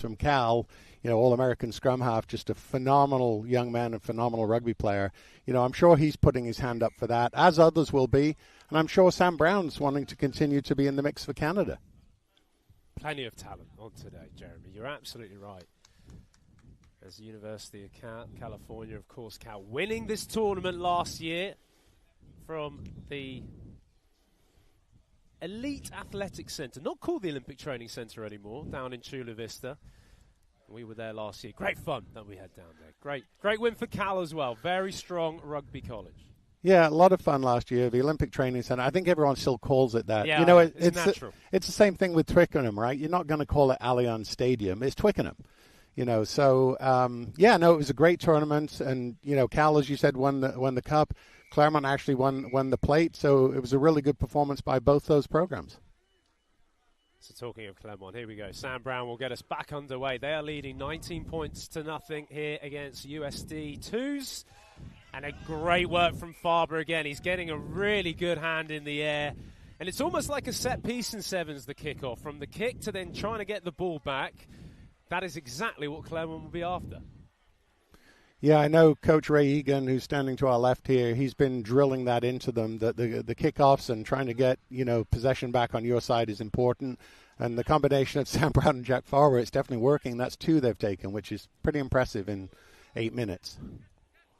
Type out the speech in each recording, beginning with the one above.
from Cal, All-American scrum half, just a phenomenal young man and phenomenal rugby player. I'm sure he's putting his hand up for that, as others will be. And I'm sure Sam Brown's wanting to continue to be in the mix for Canada. Plenty of talent on today, Jeremy. You're absolutely right. As the University of California, of course, Cal winning this tournament last year from the Elite Athletic Center, not called the Olympic Training Center anymore, down in Chula Vista. We were there last year. Great fun that we had down there. Great win for Cal as well. Very strong rugby college. Yeah, a lot of fun last year. The Olympic Training Center, I think everyone still calls it that. Yeah, it's natural. It's the same thing with Twickenham, right? You're not going to call it Allianz Stadium. It's Twickenham. It was a great tournament. And, Cal, as you said, won the cup. Claremont actually won the plate. So it was a really good performance by both those programs. So talking of Claremont, here we go. Sam Brown will get us back underway. They are leading 19 points to nothing here against USD 2s. And a great work from Faber again. He's getting a really good hand in the air. And it's almost like a set piece in sevens, the kickoff. From the kick to then trying to get the ball back. That is exactly what Claremont will be after. Yeah, I know Coach Ray Egan, who's standing to our left here, he's been drilling that into them, that the kickoffs and trying to get, possession back on your side is important. And the combination of Sam Brown and Jack Farber, it's definitely working. That's 2 they've taken, which is pretty impressive in 8 minutes.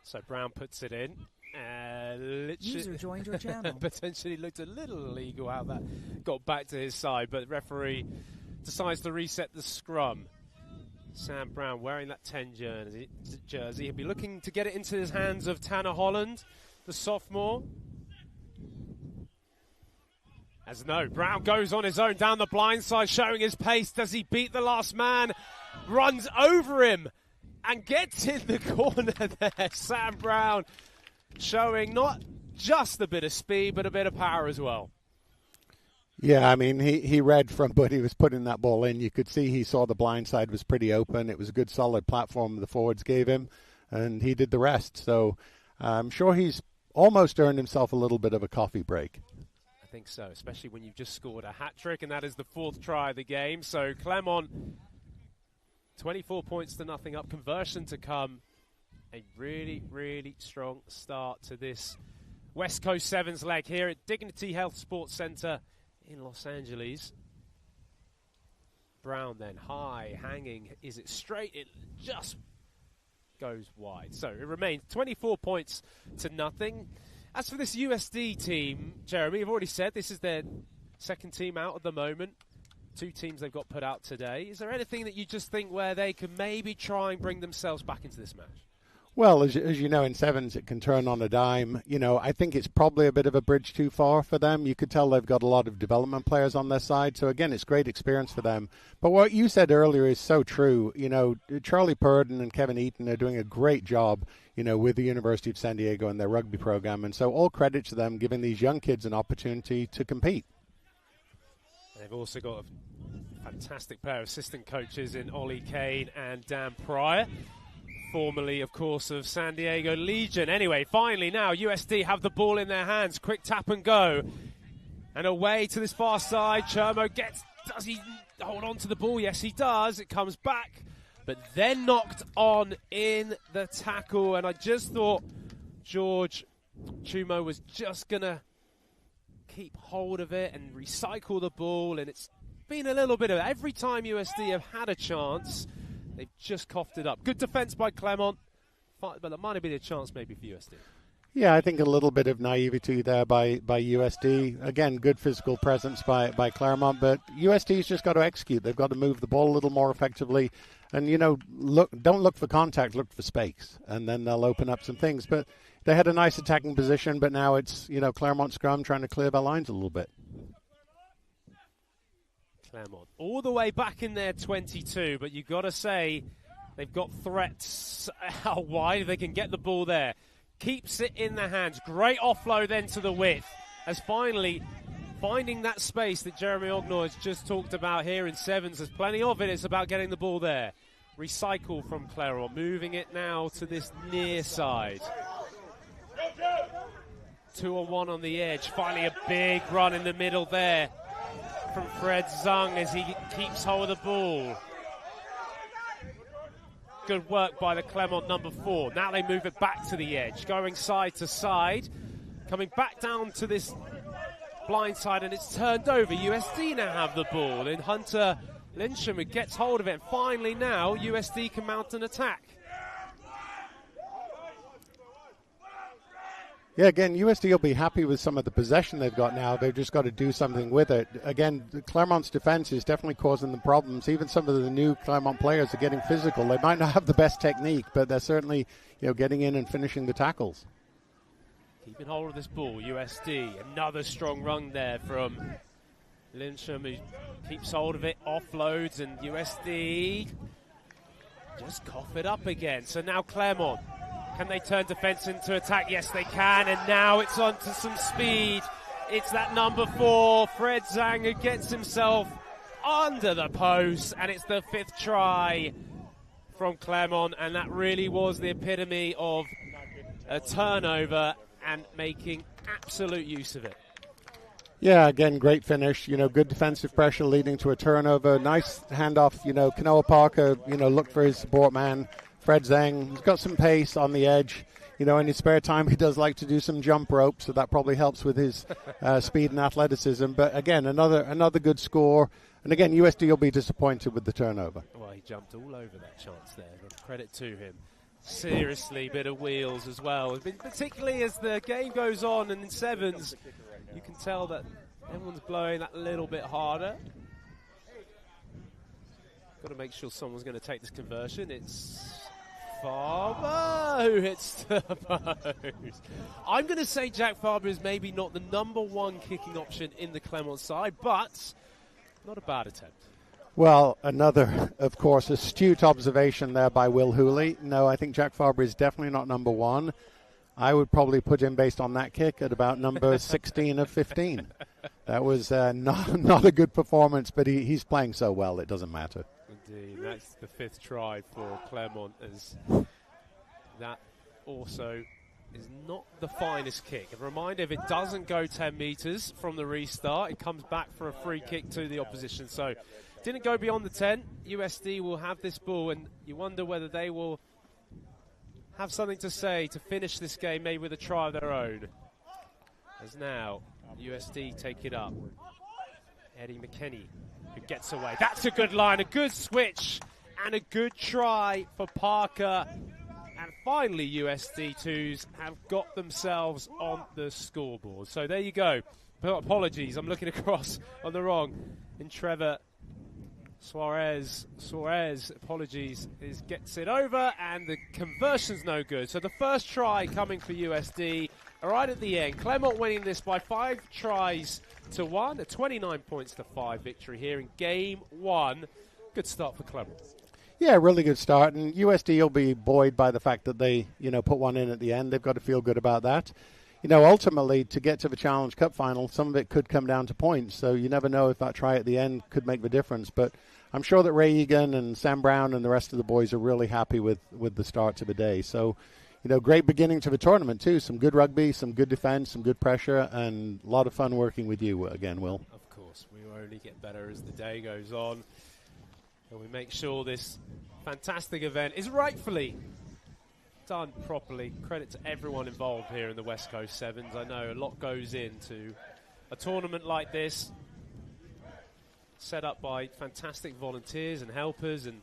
So Brown puts it in. User joined your channel. Potentially looked a little illegal how that got back to his side, but the referee decides to reset the scrum. Sam Brown wearing that 10 jersey. He'll be looking to get it into his hands of Tanner Holland, the sophomore. Brown goes on his own down the blind side, showing his pace. Does he beat the last man? Runs over him and gets in the corner there. Sam Brown showing not just a bit of speed, but a bit of power as well. Yeah, I mean, he read from, but he was putting that ball in. You could see he saw the blind side was pretty open. It was a good, solid platform the forwards gave him, and he did the rest. So I'm sure he's almost earned himself a little bit of a coffee break. I think so, especially when you've just scored a hat-trick, and that is the 4th try of the game. So Claremont, 24 points to nothing up, conversion to come. A really, really strong start to this West Coast Sevens leg here at Dignity Health Sports Center in Los Angeles. Brown then high, hanging. Is it straight? It just goes wide. So it remains 24 points to nothing. As for this USD team, Jeremy, you've already said this is their second team out at the moment. 2 teams they've got put out today. Is there anything that you just think where they could maybe try and bring themselves back into this match? Well, as you know, in sevens, it can turn on a dime. I think it's probably a bit of a bridge too far for them. You could tell they've got a lot of development players on their side. So, again, it's great experience for them. But what you said earlier is so true. Charlie Purden and Kevin Eaton are doing a great job, with the University of San Diego and their rugby program. And so all credit to them giving these young kids an opportunity to compete. They've also got a fantastic pair of assistant coaches in Ollie Kane and Dan Pryor. Formerly, of course, of San Diego Legion. Anyway, finally now, USD have the ball in their hands. Quick tap and go. And away to this far side. Chermo does he hold on to the ball? Yes, he does. It comes back, but then knocked on in the tackle. And I just thought George Chumo was just going to keep hold of it and recycle the ball. And it's been a little bit of every time USD have had a chance, they've just coughed it up. Good defence by Claremont, but there might have been a chance maybe for USD. Yeah, I think a little bit of naivety there by USD. Again, good physical presence by Claremont, but USD's just got to execute. They've got to move the ball a little more effectively. And, don't look for contact, look for space, and then they'll open up some things. But they had a nice attacking position, but now it's, Claremont scrum trying to clear their lines a little bit. Claremont all the way back in their 22, but you've got to say they've got threats how wide they can get the ball there. Keeps it in their hands. Great offload then to the width as finally finding that space that Jeremy Ognoy has just talked about here in sevens. There's plenty of it. It's about getting the ball there. Recycle from Claremont, moving it now to this near side. 2-on-1 on the edge. Finally a big run in the middle there from Fred Zung as he keeps hold of the ball. good work by the Clermont number 4. Now they move it back to the edge, going side to side, coming back down to this blind side, and it's turned over. USD now have the ball, and Hunter Lyncham who gets hold of it, and finally now USD can mount an attack. Yeah, again, USD will be happy with some of the possession they've got now. They've just got to do something with it. Again, Clermont's defense is definitely causing them problems. Even some of the new Clermont players are getting physical. They might not have the best technique, but they're certainly, getting in and finishing the tackles. Keeping hold of this ball, USD. Another strong run there from Lyncham, who keeps hold of it, offloads, and USD just cough it up again. So now Clermont. Can they turn defence into attack? Yes, they can, and now it's on to some speed. It's that number 4, Fred Zhang, who gets himself under the post, and it's the 5th try from Clermont, and that really was the epitome of a turnover and making absolute use of it. Yeah, again, great finish. Good defensive pressure leading to a turnover. Nice handoff. Kanoa Parker, looked for his support man. Fred Zhang, he's got some pace on the edge. In his spare time, he does like to do some jump rope, so that probably helps with his speed and athleticism. But again, another good score. And again, USD will be disappointed with the turnover. Well, he jumped all over that chance there. Credit to him. Seriously, bit of wheels as well. Particularly as the game goes on and in sevens, you can tell that everyone's blowing that little bit harder. Got to make sure someone's going to take this conversion. It's Farber who hits the post. I'm going to say Jack Farber is maybe not the number 1 kicking option in the Clermont side, but not a bad attempt. Well, another, of course, astute observation there by Will Hooley. No, I think Jack Farber is definitely not number 1. I would probably put him, based on that kick, at about number 16 of 15. That was not a good performance, but he's playing so well it doesn't matter. Indeed, that's the 5th try for Clermont, as that also is not the finest kick. A reminder, if it doesn't go 10 metres from the restart, it comes back for a free kick to the opposition. So didn't go beyond the 10. USD will have this ball, and you wonder whether they will have something to say to finish this game, maybe with a try of their own. As now USD take it up. Eddie McKenney, who gets away. That's a good line, a good switch, and a good try for Parker. And finally, USD2s have got themselves on the scoreboard. So there you go. Apologies, I'm looking across on the wrong. And Trevor Suarez, apologies, gets it over, and the conversion's no good. So the first try coming for USD right at the end. Clermont winning this by 5 tries to 1, a 29 points to 5 victory here in game 1. Good start for Clermont. Yeah, really good start, and USD will be buoyed by the fact that they, put one in at the end. They've got to feel good about that. Ultimately, to get to the Challenge Cup final, some of it could come down to points, so you never know if that try at the end could make the difference. But I'm sure that Ray Egan and Sam Brown and the rest of the boys are really happy with the start to the day. So, great beginning to the tournament, too. Some good rugby, some good defense, some good pressure, and a lot of fun working with you again, Will. Of course, we will only get better as the day goes on. And we make sure this fantastic event is rightfully done properly. Credit to everyone involved here in the West Coast Sevens. I know a lot goes into a tournament like this, set up by fantastic volunteers and helpers and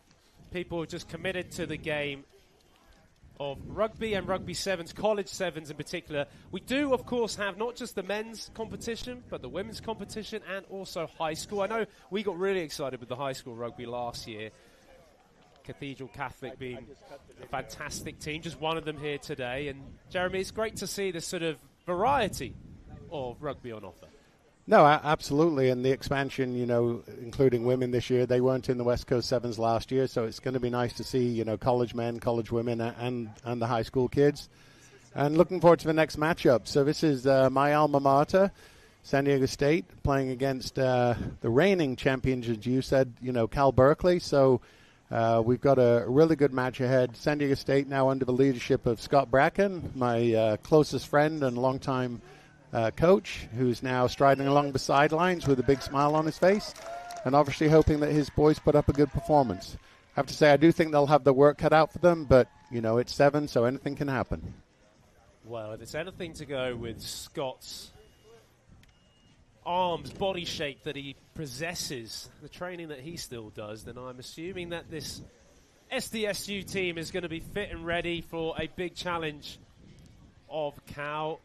people who are just committed to the game of rugby and rugby sevens, college sevens in particular. We do, of course, have not just the men's competition, but the women's competition and also high school. I know we got really excited with the high school rugby last year. Cathedral Catholic being a fantastic team, just one of them here today. And Jeremy, it's great to see this sort of variety of rugby on offer. No, absolutely, and the expansion, including women this year, they weren't in the West Coast Sevens last year, so it's going to be nice to see, college men, college women, and the high school kids. And looking forward to the next matchup. So this is my alma mater, San Diego State, playing against the reigning champions, as you said, Cal Berkeley. So we've got a really good match ahead. San Diego State now under the leadership of Scott Bracken, my closest friend and longtime coach, who's now striding along the sidelines with a big smile on his face and obviously hoping that his boys put up a good performance. have to say I do think they'll have the work cut out for them, but, it's 7, so anything can happen. Well, if it's anything to go with Scott's arms, body shape that he possesses, the training that he still does, then I'm assuming that this SDSU team is going to be fit and ready for a big challenge of Cal.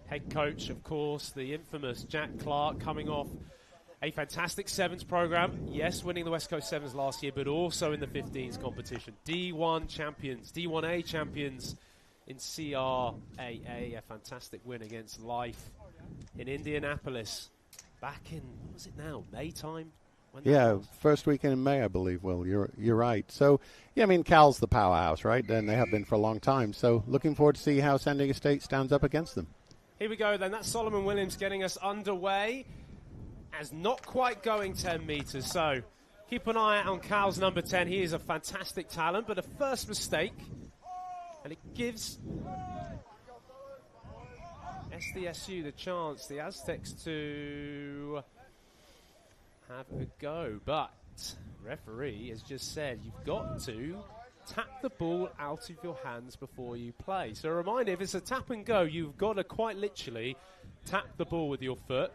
Head coach, of course, the infamous Jack Clark, coming off a fantastic Sevens program. Yes, winning the West Coast Sevens last year, but also in the 15s competition. D1 champions, D1A champions in CRAA. A fantastic win against Life in Indianapolis back in, was it now, May time? Yeah, first weekend in May, I believe, Will. You're right. So, Cal's the powerhouse, right? And they have been for a long time. So looking forward to see how San Diego State stands up against them. Here we go then. That's Solomon Williams getting us underway. As not quite going 10 meters. So keep an eye out on Cal's number 10. He is a fantastic talent, but a first mistake. And it gives SDSU the chance, the Aztecs, to have a go. But referee has just said you've got to tap the ball out of your hands before you play. So a reminder, if it's a tap and go, you've got to quite literally tap the ball with your foot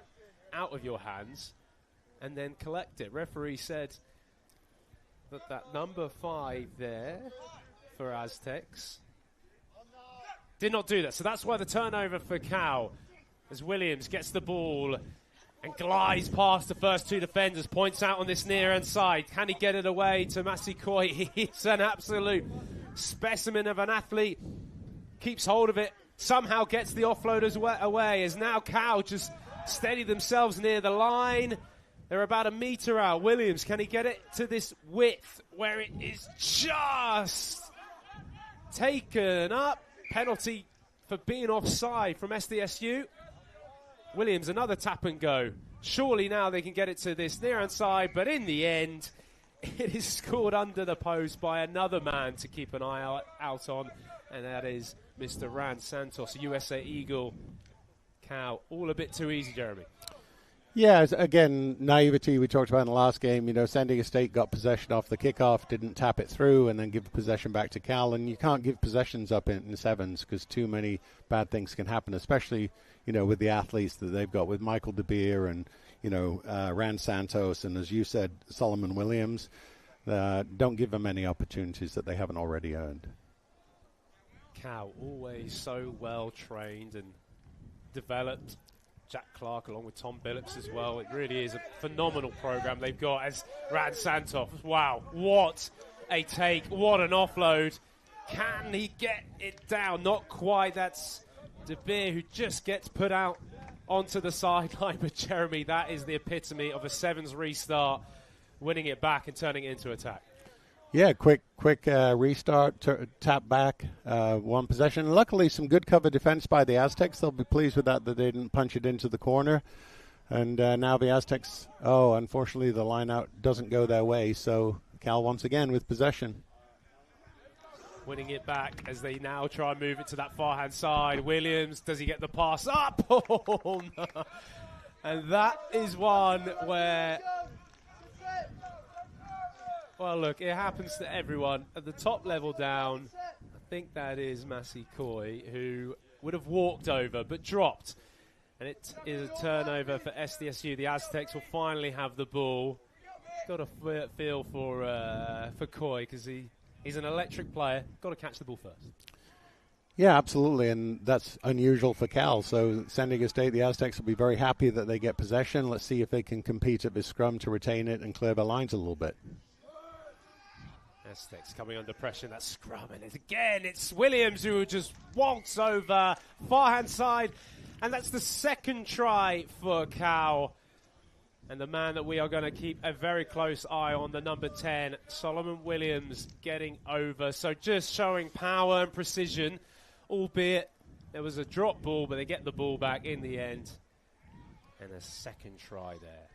out of your hands and then collect it. Referee said that number 5 there for Aztecs did not do that. So that's why the turnover for Cal, as Williams gets the ball and glides past the first 2 defenders, points out on this near end side. Can he get it away to Masikoi? He's an absolute specimen of an athlete. Keeps hold of it, somehow gets the offloaders away, as now Cal just steady themselves near the line. They're about a meter out. Williams, can he get it to this width where it is just taken up? Penalty for being offside from SDSU. Williams, another tap and go. Surely now they can get it to this near-hand side, but in the end, it is scored under the post by another man to keep an eye out on, and that is Mr. Rand Santos, USA Eagle. Cal, all a bit too easy, Jeremy. Yeah, again, naivety we talked about in the last game. San Diego State got possession off the kickoff, didn't tap it through, and then give possession back to Cal. And you can't give possessions up in sevens because too many bad things can happen, especially, with the athletes that they've got with Michael DeBeer and, Rand Santos and, as you said, Solomon Williams. Don't give them any opportunities that they haven't already earned. Cal, always so well trained and developed. Jack Clark along with Tom Billups as well. It really is a phenomenal program they've got as Rand Santos. Wow, what a take, what an offload. Can he get it down? Not quite. That's De Beer who just gets put out onto the sideline. But Jeremy, that is the epitome of a sevens restart, winning it back and turning it into attack. Yeah, quick restart, tap back, one possession. Luckily, some good cover defense by the Aztecs. They'll be pleased with that they didn't punch it into the corner. And now the Aztecs, unfortunately, the line out doesn't go their way. So Cal once again with possession. Winning it back as they now try and move it to that far-hand side. Williams, does he get the pass up? Oh, no. And that is one where... Well, look, it happens to everyone. At the top level down, I think that is Masikoi, who would have walked over but dropped. And it is a turnover for SDSU. The Aztecs will finally have the ball. Got a feel for Koi because he's an electric player. Got to catch the ball first. Yeah, absolutely, and that's unusual for Cal. So San Diego State, the Aztecs will be very happy that they get possession. Let's see if they can compete at this scrum to retain it and clear their lines a little bit. Aztecs coming under pressure in that scrum, and it's Williams who just walks over far-hand side, and that's the second try for Cal. And the man that we are going to keep a very close eye on, the number 10, Solomon Williams, getting over. So just showing power and precision, albeit there was a drop ball, but they get the ball back in the end. And a second try there.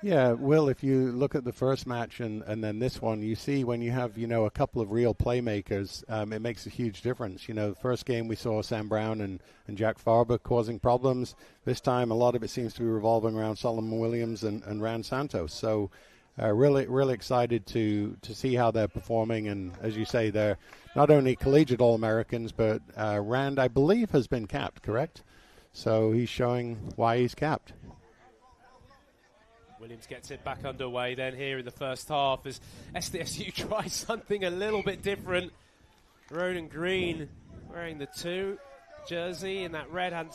Yeah, Will, if you look at the first match and then this one, you see when you have, a couple of real playmakers, it makes a huge difference. The first game we saw Sam Brown and Jack Farber causing problems. This time, a lot of it seems to be revolving around Solomon Williams and Rand Santos. So Really excited to see how they're performing. And as you say, they're not only collegiate All-Americans, but Rand, I believe, has been capped, correct? So he's showing why he's capped. Williams gets it back underway then here in the first half as SDSU tries something a little bit different. Ronan Green wearing the 2 jersey in that red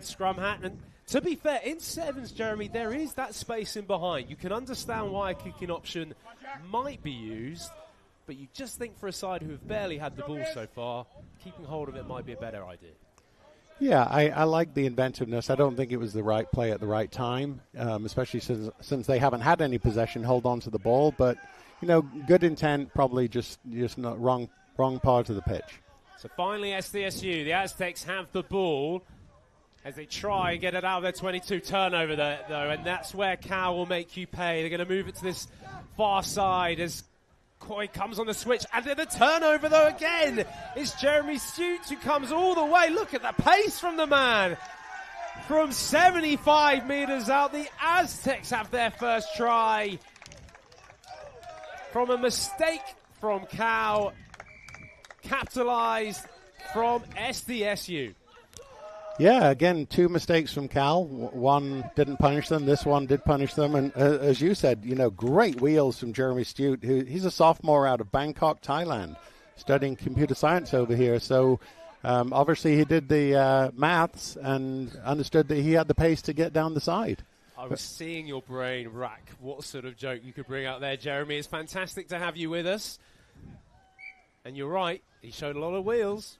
scrum hat. And to be fair, in sevens, Jeremy, there is that space in behind. You can understand why a kicking option might be used, but you just think for a side who have barely had the ball so far, keeping hold of it might be a better idea. Yeah, I like the inventiveness. I don't think it was the right play at the right time, especially since they haven't had any possession, hold on to the ball. But, good intent, probably just not wrong part of the pitch. So finally, SDSU, the Aztecs have the ball as they try and get it out of their 22 turnover there, though, and that's where Cal will make you pay. They're going to move it to this far side as Coy comes on the switch, and then the turnover, though, again. It's Jeremy Stutes who comes all the way. Look at the pace from the man. From 75 metres out, the Aztecs have their first try. From a mistake from Cal, capitalised from SDSU. Yeah, again, 2 mistakes from Cal. One didn't punish them. This one did punish them. And as you said, great wheels from Jeremy Stute. He's a sophomore out of Bangkok, Thailand, studying computer science over here. So obviously he did the maths and understood that he had the pace to get down the side. I was seeing your brain rack what sort of joke you could bring out there, Jeremy. It's fantastic to have you with us. And you're right, he showed a lot of wheels.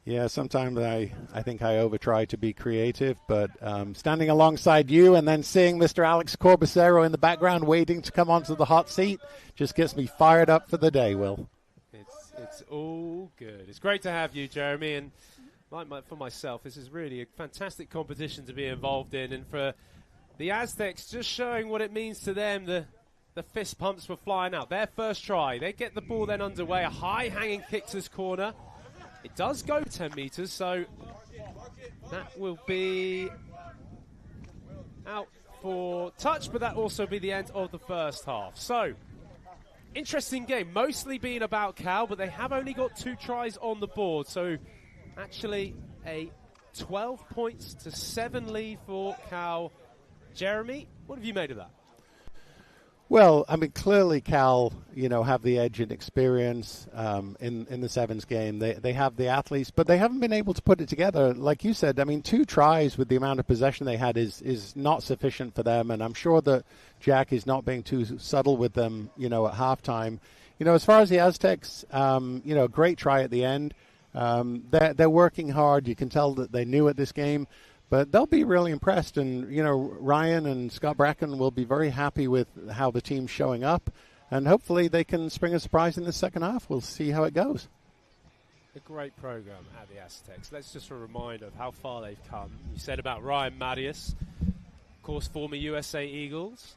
Yeah, sometimes I think I overtry to be creative, but standing alongside you and then seeing Mr. Alex Corbacero in the background waiting to come onto the hot seat just gets me fired up for the day, Will. It's all good. It's great to have you, Jeremy, and for myself, this is really a fantastic competition to be involved in, and for the Aztecs just showing what it means to them, the fist pumps were flying out. Their first try, they get the ball then underway, a high-hanging kick to this corner. It does go 10 metres, so that will be out for touch, but that will also be the end of the first half. So, interesting game, mostly being about Cal, but they have only got 2 tries on the board, so actually a 12 points to 7 lead for Cal. Jeremy, what have you made of that? Well, I mean, clearly Cal, have the edge in experience in the sevens game. They have the athletes, but they haven't been able to put it together. Like you said, I mean, 2 tries with the amount of possession they had is not sufficient for them, and I'm sure that Jack is not being too subtle with them, at halftime. As far as the Aztecs, great try at the end. They're working hard. You can tell that they knew at this game. But they'll be really impressed, and, Ryan and Scott Bracken will be very happy with how the team's showing up, and hopefully they can spring a surprise in the second half. We'll see how it goes. A great program at the Aztecs. Let's just a reminder of how far they've come. You said about Ryan Mattias, of course, former USA Eagles.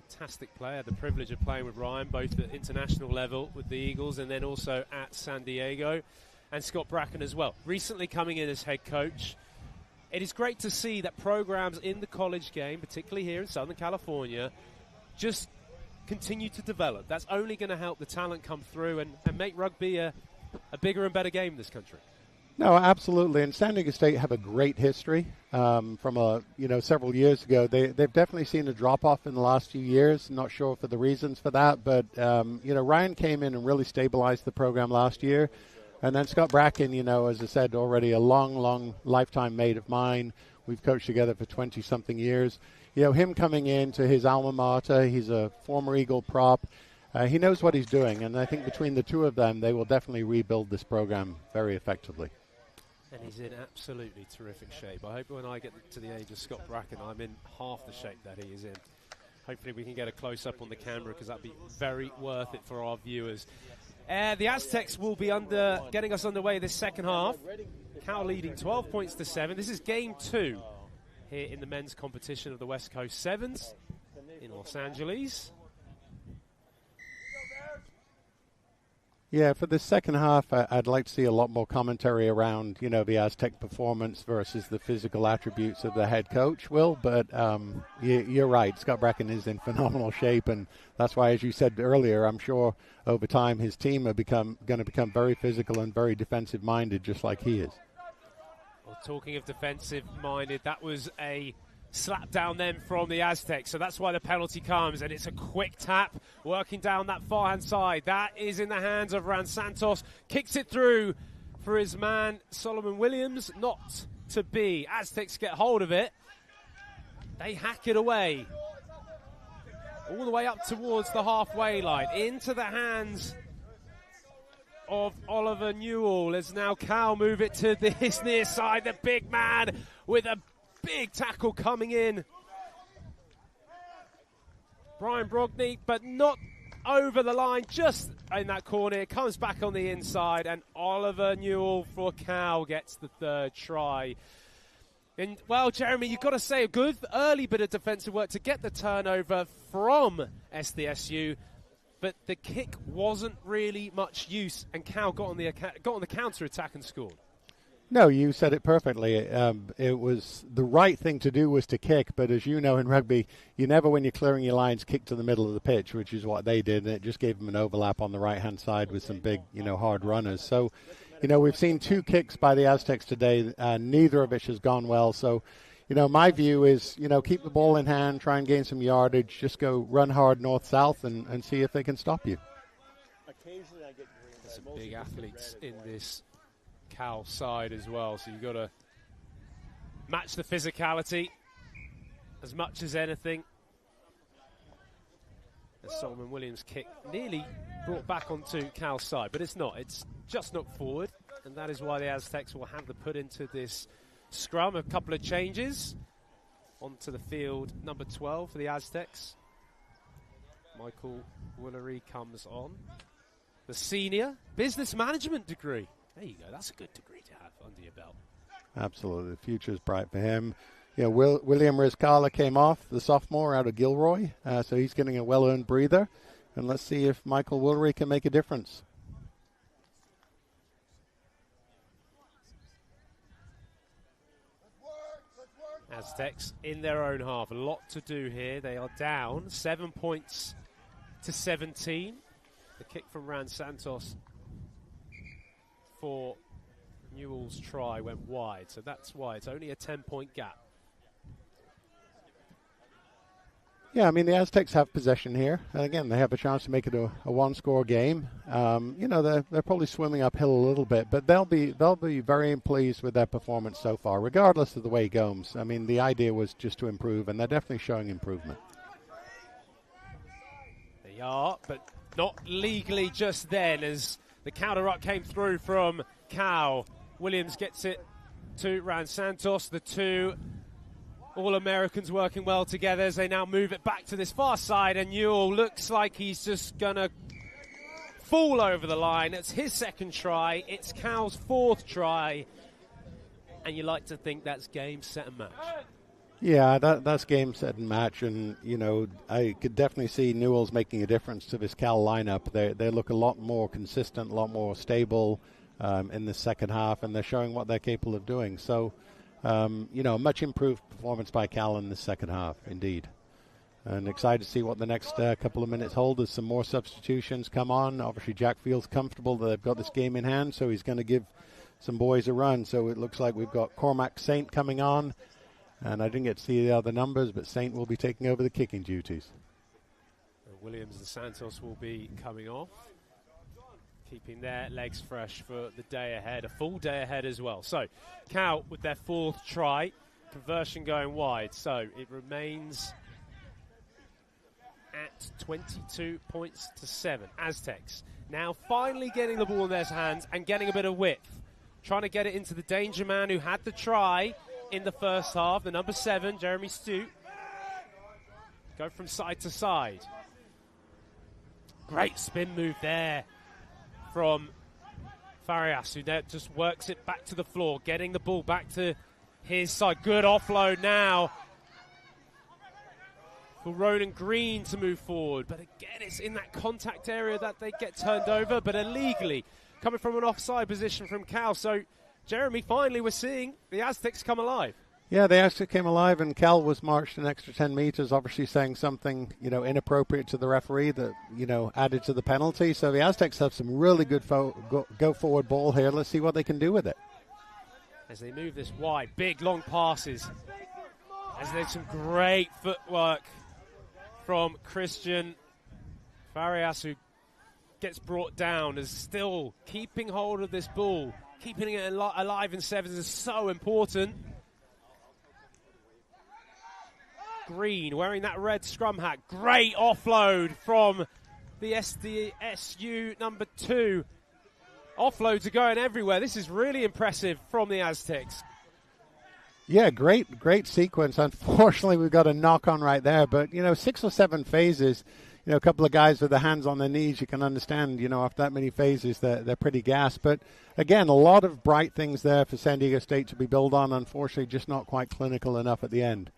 Fantastic player. Had the privilege of playing with Ryan, both at international level with the Eagles and then also at San Diego. And Scott Bracken as well, recently coming in as head coach. It is great to see that programs in the college game, particularly here in Southern California, just continue to develop. That's only going to help the talent come through and make rugby a bigger and better game in this country. No, absolutely. And San Diego State have a great history from several years ago. They've definitely seen a drop-off in the last few years. Not sure for the reasons for that, but Ryan came in and really stabilized the program last year. And then Scott Bracken, as I said already, a long lifetime mate of mine. We've coached together for 20-something years. Him coming into his alma mater, he's a former Eagle prop. He knows what he's doing, and I think between the two of them, they will definitely rebuild this program very effectively. And he's in absolutely terrific shape. I hope when I get to the age of Scott Bracken, I'm in half the shape that he is in. Hopefully we can get a close-up on the camera, because that'd be very worth it for our viewers. The Aztecs will be getting us underway this second half. Cal leading 12 points to 7. This is game 2 here in the men's competition of the West Coast Sevens in Los Angeles. Yeah, for the second half, I'd like to see a lot more commentary around, the Aztec performance versus the physical attributes of the head coach, Will. But you're right. Scott Bracken is in phenomenal shape, and that's why, as you said earlier, I'm sure over time his team are going to become very physical and very defensive-minded, just like he is. Well, talking of defensive-minded, that was a slap down then from the Aztecs, so that's why the penalty comes, and it's a quick tap working down that far hand side. That is in the hands of Ran Santos, kicks it through for his man Solomon Williams, not to be. Aztecs get hold of it, they hack it away all the way up towards the halfway line, into the hands of Oliver Newell, as now Cal move it to this near side, the big man with a big tackle coming in. Brian Brogney, but not over the line, just in that corner. It comes back on the inside, and Oliver Newell for Cal gets the third try. And, well, Jeremy, you've got to say a good early bit of defensive work to get the turnover from SDSU, but the kick wasn't really much use, and Cal got on the counter-attack and scored. No, you said it perfectly. It was the right thing to do was to kick, but as you know in rugby, you never, when you're clearing your lines, kick to the middle of the pitch, which is what they did, and it just gave them an overlap on the right-hand side with some big, hard runners. So, we've seen 2 kicks by the Aztecs today. Neither of which has gone well. So, my view is, keep the ball in hand, try and gain some yardage, just go run hard north-south and see if they can stop you. Occasionally I get some big athletes in this Cal side as well, so you've got to match the physicality as much as anything. As Solomon Williams' kick nearly brought back onto Cal's side, but it's not. It's just knocked forward, and that is why the Aztecs will have to put into this scrum a couple of changes. Onto the field, number 12 for the Aztecs. Michael Woolery comes on. The senior business management degree. There you go. That's a good degree to have under your belt. Absolutely. The future is bright for him. William Rizcala came off, the sophomore out of Gilroy, so he's getting a well-earned breather. And let's see if Michael Woolery can make a difference. Aztecs in their own half. A lot to do here. They are down 7 points to 17. The kick from Ran Santos for Newell's try went wide, so that's why it's only a 10-point gap. Yeah, I mean, the Aztecs have possession here. And again, they have a chance to make it a one-score game. They're probably swimming uphill a little bit, but they'll be very pleased with their performance so far, regardless of the way it goes. I mean, the idea was just to improve, and they're definitely showing improvement. They are, but not legally just then, as the counter-ruck came through from Cal. Williams gets it to Ran Santos. The two All-Americans working well together as they now move it back to this far side, and Newell looks like he's just going to fall over the line. It's his second try. It's Cal's fourth try. And you like to think that's game, set, and match. Yeah, that's game, set, and match. And, I could definitely see Newell's making a difference to this Cal lineup. They look a lot more consistent, a lot more stable in the second half, and they're showing what they're capable of doing. So, much improved performance by Cal in the second half, indeed. And excited to see what the next couple of minutes hold as some more substitutions come on. Obviously, Jack feels comfortable that they've got this game in hand, so he's going to give some boys a run. So it looks like we've got Cormac Saint coming on. And I didn't get to see the other numbers, but Saint will be taking over the kicking duties. Williams and Santos will be coming off, keeping their legs fresh for the day ahead, a full day ahead as well. So Cal with their fourth try, conversion going wide. So it remains at 22 points to 7. Aztecs now finally getting the ball in their hands and getting a bit of width, trying to get it into the danger man who had the try in the first half, the number 7, Jeremy Stute. Go from side to side. Great spin move there from Farias, who just works it back to the floor, getting the ball back to his side. Good offload now for Ronan Green to move forward. But again, it's in that contact area that they get turned over, but illegally, coming from an offside position from Cal. So, Jeremy, finally we're seeing the Aztecs come alive. Yeah, they actually came alive, and Cal was marched an extra 10 meters, obviously saying something, inappropriate to the referee that, added to the penalty. So the Aztecs have some really good go-forward ball here. Let's see what they can do with it. As they move this wide, big, long passes. As there's some great footwork from Christian Farias, who gets brought down, is still keeping hold of this ball. Keeping it alive in sevens is so important. Green wearing that red scrum hat. Great offload from the SDSU number 2. Offloads are going everywhere. This is really impressive from the Aztecs. Yeah, great sequence. Unfortunately, we've got a knock-on right there. But, 6 or 7 phases, a couple of guys with their hands on their knees, you can understand, after that many phases, they're pretty gassed. But, again, a lot of bright things there for San Diego State to be built on. Unfortunately, just not quite clinical enough at the end.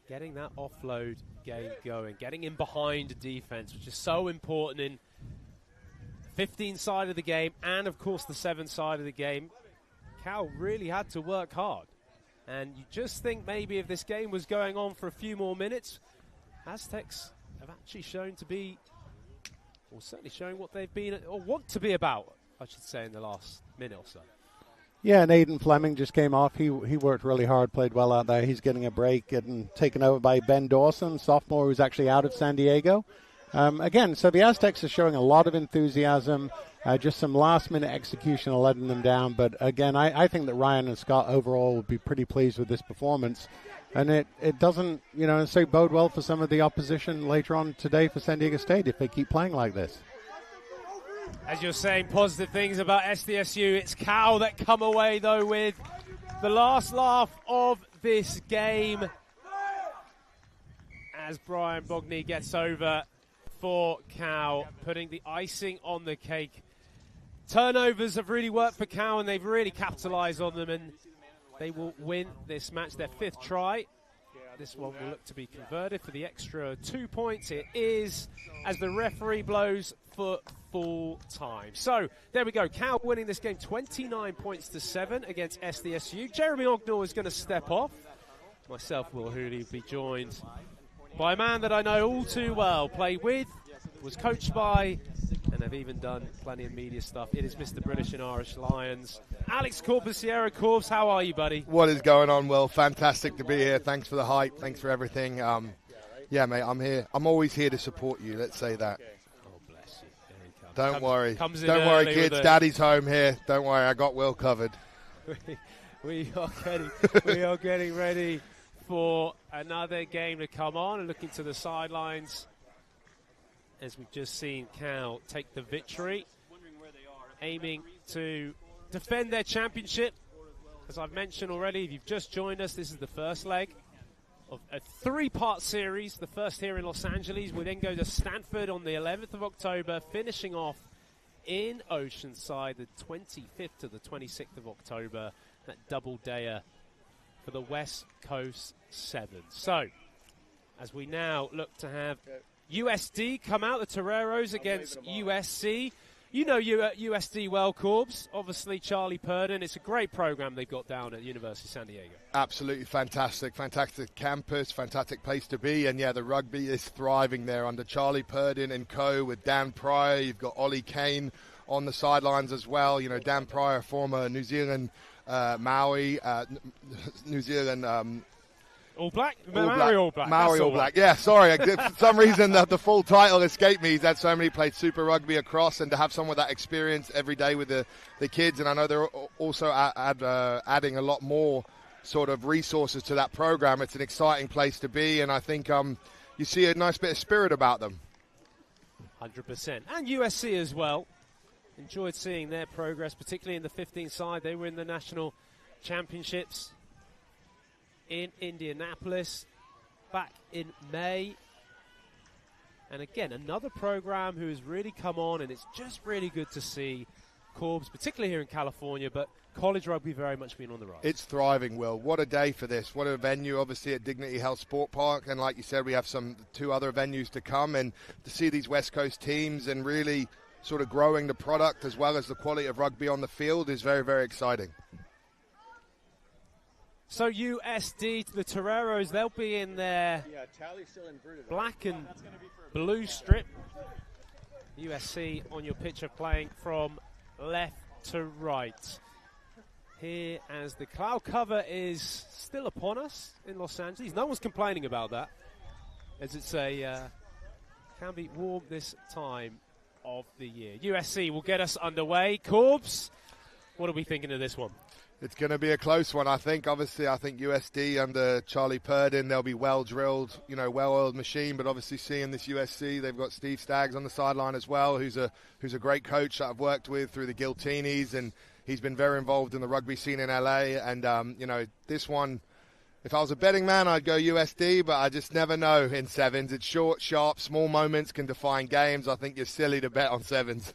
Getting that offload game going, getting in behind the defense, which is so important in 15 side of the game and, of course, the 7 side of the game. Cal really had to work hard. And you just think maybe if this game was going on for a few more minutes, Aztecs have actually shown to be, or certainly showing what they've been, or want to be about, I should say, in the last minute or so. Yeah, and Aiden Fleming just came off. He worked really hard, played well out there. He's getting a break, getting taken over by Ben Dawson, sophomore who's actually out of San Diego. Again, so the Aztecs are showing a lot of enthusiasm. Just some last-minute execution are letting them down. But again, I think that Ryan and Scott overall would be pretty pleased with this performance. And it doesn't, necessarily bode well for some of the opposition later on today for San Diego State if they keep playing like this. As you're saying positive things about SDSU, it's Cal that come away, though, with the last laugh of this game as Brian Bogney gets over for Cal, putting the icing on the cake. Turnovers have really worked for Cal, and they've really capitalized on them, and they will win this match, their 5th try. This one will look to be converted for the extra 2 points. It is, as the referee blows for full time. So there we go. Cal winning this game 29 points to 7 against SDSU. Jeremy Ognor is going to step off. Myself, Will Hooley, will be joined by a man that I know all too well, played with, was coached by, and have even done plenty of media stuff. It is Mr. British and Irish Lions. Alex Corbusiero. Corbs, how are you, buddy? What is going on, Will? Fantastic to be here. Thanks for the hype. Thanks for everything. Yeah, mate, I'm here. I'm always here to support you. Let's say that. Oh, bless you. There he comes. Don't worry. Don't worry, kids. Daddy's home here. Don't worry. I got Will covered. we are getting ready for another game to come on, and looking to the sidelines as we've just seen Cal take the victory, aiming to defend their championship. As I've mentioned already, if you've just joined us, this is the first leg of a 3-part series. The first here in Los Angeles. We then go to Stanford on the 11th of October, finishing off in Oceanside the 25th to the 26th of October. That double-dayer for the West Coast 7. So, as we now look to have USD come out, the Toreros against USC. You know USD well, Corbs. Obviously, Charlie Purdon. It's a great program they've got down at the University of San Diego. Absolutely fantastic. Fantastic campus, fantastic place to be. And, yeah, the rugby is thriving there under Charlie Purdon and co. with Dan Pryor. You've got Ollie Kane on the sidelines as well. You know, Dan Pryor, former New Zealand Maui, New Zealand All Black? Maori All Black. Maori All Black. Yeah, sorry. For some reason, the full title escaped me. He's had so many played Super Rugby across, and to have some of that experience every day with the kids. And I know they're also adding a lot more sort of resources to that program. It's an exciting place to be, and I think you see a nice bit of spirit about them. 100%. And USC as well. Enjoyed seeing their progress, particularly in the 15 side. They were in the national championships in Indianapolis back in May. And again, another program who has really come on, and it's just really good to see Corbs, particularly here in California, but college rugby very much been on the rise. It's thriving, Will. What a day for this. What a venue, obviously, at Dignity Health Sport Park. And like you said, we have two other venues to come. And to see these West Coast teams and really sort of growing the product as well as the quality of rugby on the field is very, very exciting. So USD to the Toreros, they'll be in their black and blue strip. USC on your picture playing from left to right. Here as the cloud cover is still upon us in Los Angeles. No one's complaining about that, as it's can be warm this time of the year. USC will get us underway. Corbs, what are we thinking of this one? It's going to be a close one, I think. Obviously, I think USD under Charlie Purdin, they'll be well-drilled, well-oiled machine. But obviously, seeing this USC, they've got Steve Staggs on the sideline as well, who's a great coach that I've worked with through the Giltinis, and he's been very involved in the rugby scene in LA. And, this one, if I was a betting man, I'd go USD, but I just never know in sevens. It's short, sharp, small moments can define games. I think you're silly to bet on sevens.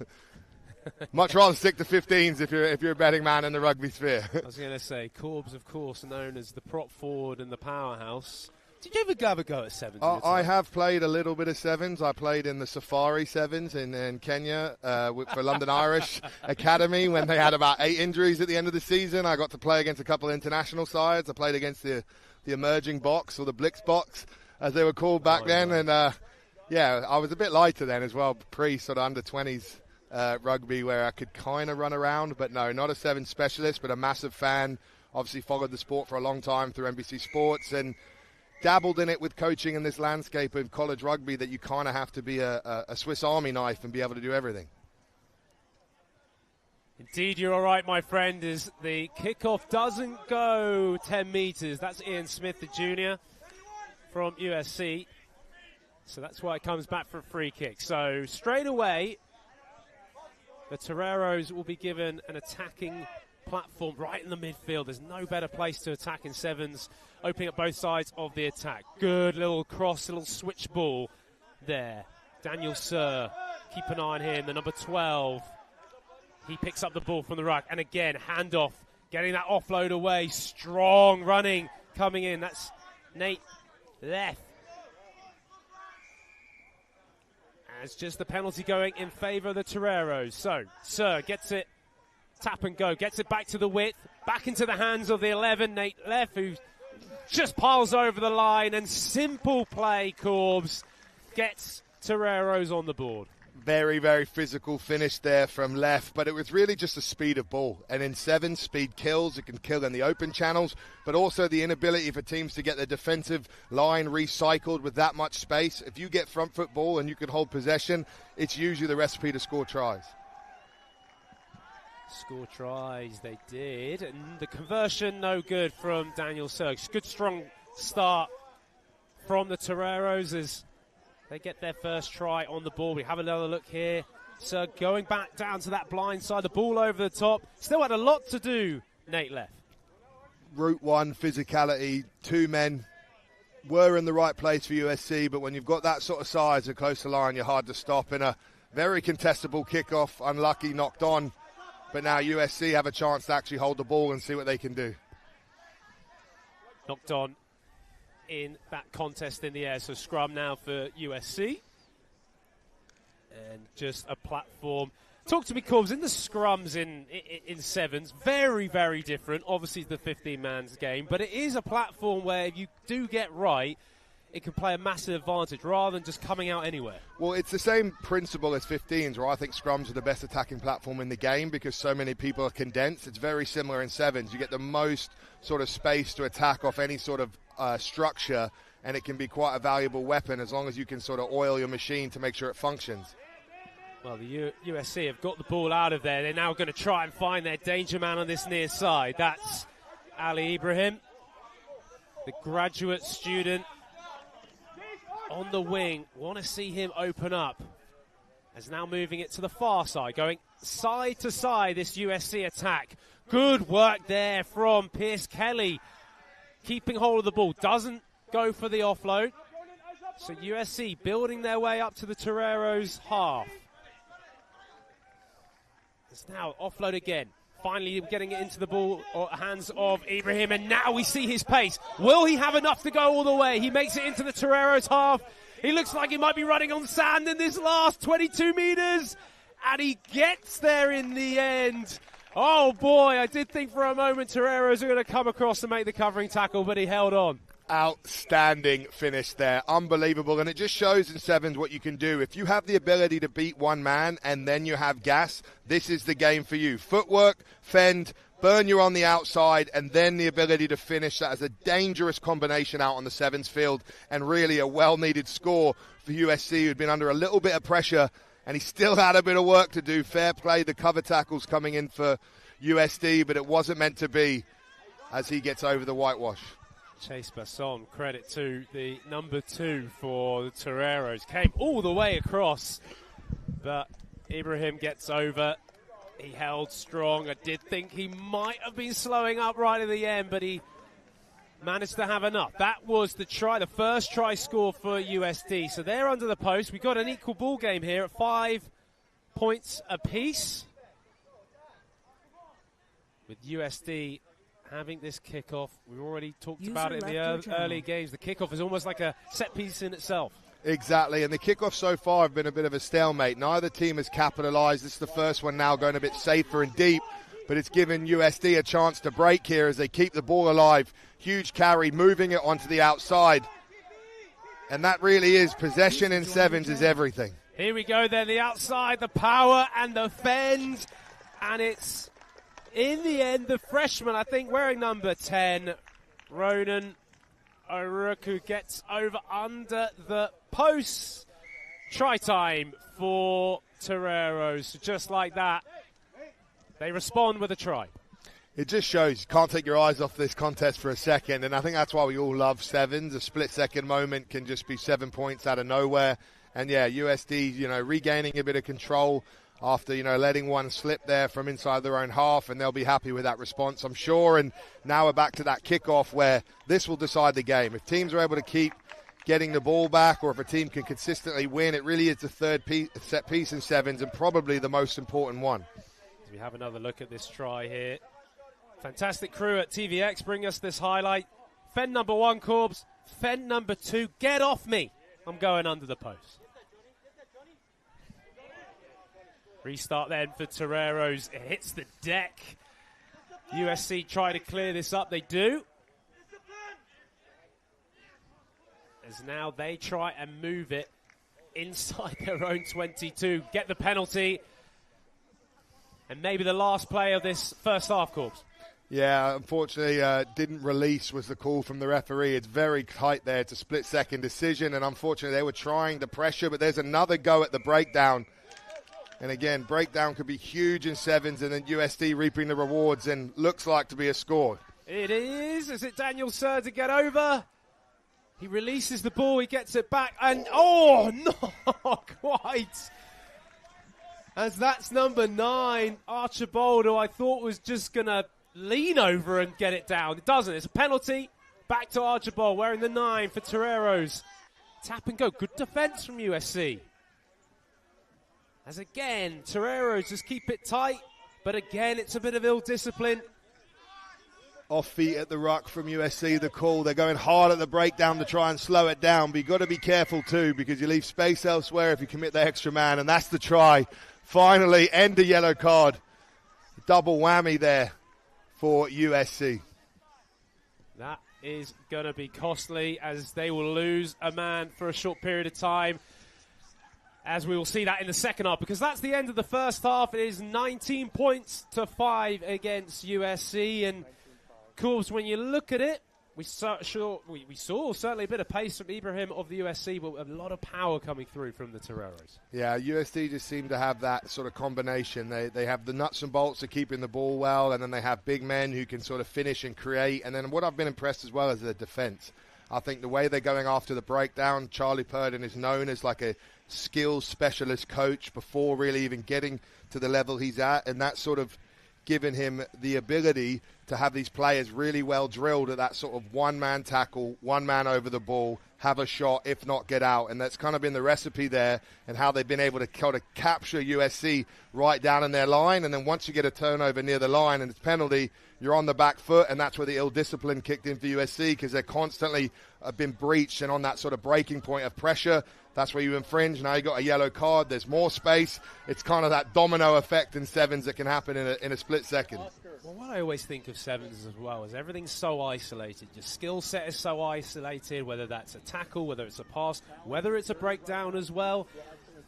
Much rather stick to 15s if you're a betting man in the rugby sphere. I was going to say, Corbs, of course, known as the prop forward and the powerhouse. Did you ever have a go at sevens? I have played a little bit of sevens. I played in the Safari Sevens in Kenya for London Irish Academy when they had about 8 injuries at the end of the season. I got to play against a couple of international sides. I played against the emerging box, or the Blitz box, as they were called back then. And, I was a bit lighter then as well, sort of under-20s. Rugby, where I could kind of run around, but no, not a sevens specialist, but a massive fan. Obviously followed the sport for a long time through NBC Sports and dabbled in it with coaching in this landscape of college rugby that you kind of have to be a Swiss Army knife and be able to do everything. Indeed, you're all right, my friend, as the kickoff doesn't go 10 meters. That's Ian Smith, the junior from USC. So that's why it comes back for a free kick. So straight away, the Toreros will be given an attacking platform right in the midfield. There's no better place to attack in sevens, opening up both sides of the attack. Good little cross, little switch ball there. Daniel Sir, keep an eye on him, the number 12. He picks up the ball from the ruck, and again, handoff, getting that offload away. Strong running coming in. That's Nate Leff. It's just the penalty going in favour of the Toreros. So, Sir gets it, tap and go, gets it back to the width, back into the hands of the 11, Nate Leff, who just piles over the line, and simple play, Corbs, gets Toreros on the board. Very, very physical finish there from Leff, but it was really just the speed of ball. And in sevens, speed kills. It can kill in the open channels, but also the inability for teams to get their defensive line recycled with that much space. If you get front foot ball and you can hold possession, it's usually the recipe to score tries. Score tries, they did. And the conversion, no good from Daniel Sirks. Good, strong start from the Toreros as they get their first try on the ball. We have another look here. So going back down to that blind side, the ball over the top. Still had a lot to do, Nate Leff. Route one, physicality, 2 men were in the right place for USC, but when you've got that sort of size and close to line, you're hard to stop. In a very contestable kickoff, unlucky, knocked on. But now USC have a chance to actually hold the ball and see what they can do. Knocked on in that contest in the air. So scrum now for USC. And just a platform. Talk to me, Corbs, in the scrums in sevens, very, very different. Obviously, it's the 15-man's game, but it is a platform where if you do get right, it can play a massive advantage rather than just coming out anywhere. Well, it's the same principle as 15s, where I think scrums are the best attacking platform in the game because so many people are condensed. It's very similar in sevens. You get the most sort of space to attack off any sort of structure, and it can be quite a valuable weapon as long as you can sort of oil your machine to make sure it functions. Well, the USC have got the ball out of there. They're now going to try and find their danger man on this near side. That's Ali Ibrahim, the graduate student on the wing. Want to see him open up. As now moving it to the far side, going side to side, this USC attack. Good work there from Pierce Kelly. Keeping hold of the ball, doesn't go for the offload. So USC building their way up to the Toreros half. It's now offload again. Finally getting it into the ball or hands of Ibrahim, and now we see his pace. Will he have enough to go all the way? He makes it into the Toreros half. He looks like he might be running on sand in this last 22 meters, and he gets there in the end. Oh boy, I did think for a moment Toreros are going to come across and make the covering tackle, but he held on. Outstanding finish there. Unbelievable. And it just shows in sevens what you can do. If you have the ability to beat one man and then you have gas, this is the game for you. Footwork, fend, burn you on the outside, and then the ability to finish. That is a dangerous combination out on the sevens field, and really a well-needed score for USC, who'd been under a little bit of pressure, and he still had a bit of work to do. Fair play, the cover tackles coming in for USD, but it wasn't meant to be as he gets over the whitewash. Chase Basson, credit to the number 2 for the Toreros. Came all the way across, but Ibrahim gets over. He held strong. I did think he might have been slowing up right at the end, but he managed to have enough. That was the try, the first try score for USD. So they're under the post. We've got an equal ball game here at 5 points apiece, with USD having this kickoff. We've already talked about it in the early games. The kickoff is almost like a set piece in itself. Exactly, and the kickoffs so far have been a bit of a stalemate. Neither team has capitalized. This is the first one now going a bit safer and deep, but it's given USD a chance to break here as they keep the ball alive. Huge carry, moving it onto the outside. And that really is, possession in sevens is everything. Here we go then, the outside, the power and the fend, and it's in the end, the freshman, I think, wearing number 10, Ronan Oruku, gets over under the post. Try time for Toreros. Just like that, they respond with a try. It just shows you can't take your eyes off this contest for a second, and I think that's why we all love sevens. A split-second moment can just be 7 points out of nowhere. And, yeah, USD, regaining a bit of control after, letting one slip there from inside their own half, and they'll be happy with that response, I'm sure. And now we're back to that kickoff where this will decide the game. If teams are able to keep getting the ball back, or if a team can consistently win, it really is the third set piece in sevens and probably the most important one. We have another look at this try here. Fantastic crew at TVX bring us this highlight. Fend number 1, Corbs. Fend number 2, get off me. I'm going under the post. Restart then for Toreros. It hits the deck. USC try to clear this up. They do. As now they try and move it inside their own 22. Get the penalty. And maybe the last play of this first half, Corps. Yeah, unfortunately, didn't release was the call from the referee. It's very tight there. It's a split-second decision. And unfortunately, they were trying the pressure. But there's another go at the breakdown. And again, breakdown could be huge in sevens, and then USD reaping the rewards, and looks like to be a score. It is. Is it Daniel Sir to get over? He releases the ball, he gets it back, and oh, not quite. As that's number 9, Archibald, who I thought was just going to lean over and get it down. It doesn't. It's a penalty. Back to Archibald, wearing the 9 for Toreros. Tap and go. Good defense from USC. As again, Toreros just keep it tight, but again, it's a bit of ill discipline. Off feet at the ruck from USC, the call. They're going hard at the breakdown to try and slow it down, but you've got to be careful too, because you leave space elsewhere if you commit the extra man, and that's the try. Finally, end a yellow card. Double whammy there for USC. That is going to be costly, as they will lose a man for a short period of time. As we will see that in the second half, because that's the end of the first half. It is 19 points to 5 against USC. And, of course, when you look at it, we saw certainly a bit of pace from Ibrahim of the USC, but a lot of power coming through from the Toreros. Yeah, USD just seem to have that sort of combination. They have the nuts and bolts of keeping the ball well, and then they have big men who can sort of finish and create. And then what I've been impressed as well is their defense. I think the way they're going after the breakdown, Charlie Purdon is known as like a skills specialist coach before really even getting to the level he's at, and that's sort of given him the ability to have these players really well drilled at that sort of one-man tackle, one man over the ball, have a shot, if not get out. And that's kind of been the recipe there, and how they've been able to kind of capture USC right down in their line. And then once you get a turnover near the line and it's penalty, you're on the back foot, and that's where the ill discipline kicked in for USC, because they're constantly been breached and on that sort of breaking point of pressure. That's where you infringe. Now you got a yellow card. There's more space. It's kind of that domino effect in sevens that can happen in a split second. Well, what I always think of sevens as well is everything's so isolated. Your skill set is so isolated, whether that's a tackle, whether it's a pass, whether it's a breakdown as well.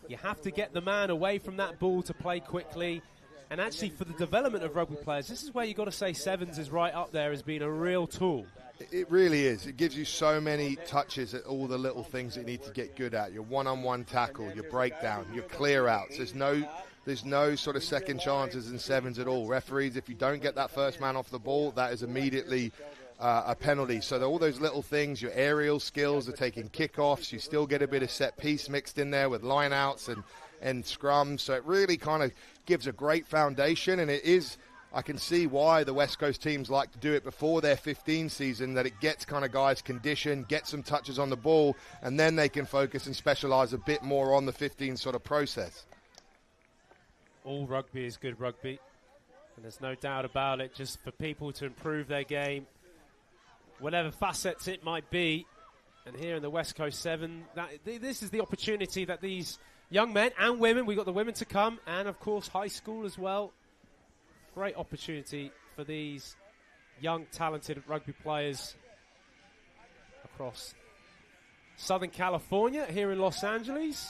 You have to get the man away from that ball to play quickly. And actually, for the development of rugby players, this is where you've got to say sevens is right up there as being a real tool. It really is. It gives you so many touches at all the little things that you need to get good at. Your one-on-one tackle, your breakdown, your clear-outs. There's no sort of second chances in sevens at all. Referees, if you don't get that first man off the ball, that is immediately a penalty. So all those little things, your aerial skills are taking kickoffs. You still get a bit of set piece mixed in there with line-outs and scrums. So it really kind of gives a great foundation, and it is... I can see why the West Coast teams like to do it before their 15 season, that it gets kind of guys conditioned, get some touches on the ball, and then they can focus and specialize a bit more on the 15 sort of process. All rugby is good rugby, and there's no doubt about it, just for people to improve their game, whatever facets it might be. And here in the West Coast 7, this is the opportunity that these young men and women, we've got the women to come, and of course high school as well. Great opportunity for these young, talented rugby players across Southern California, here in Los Angeles.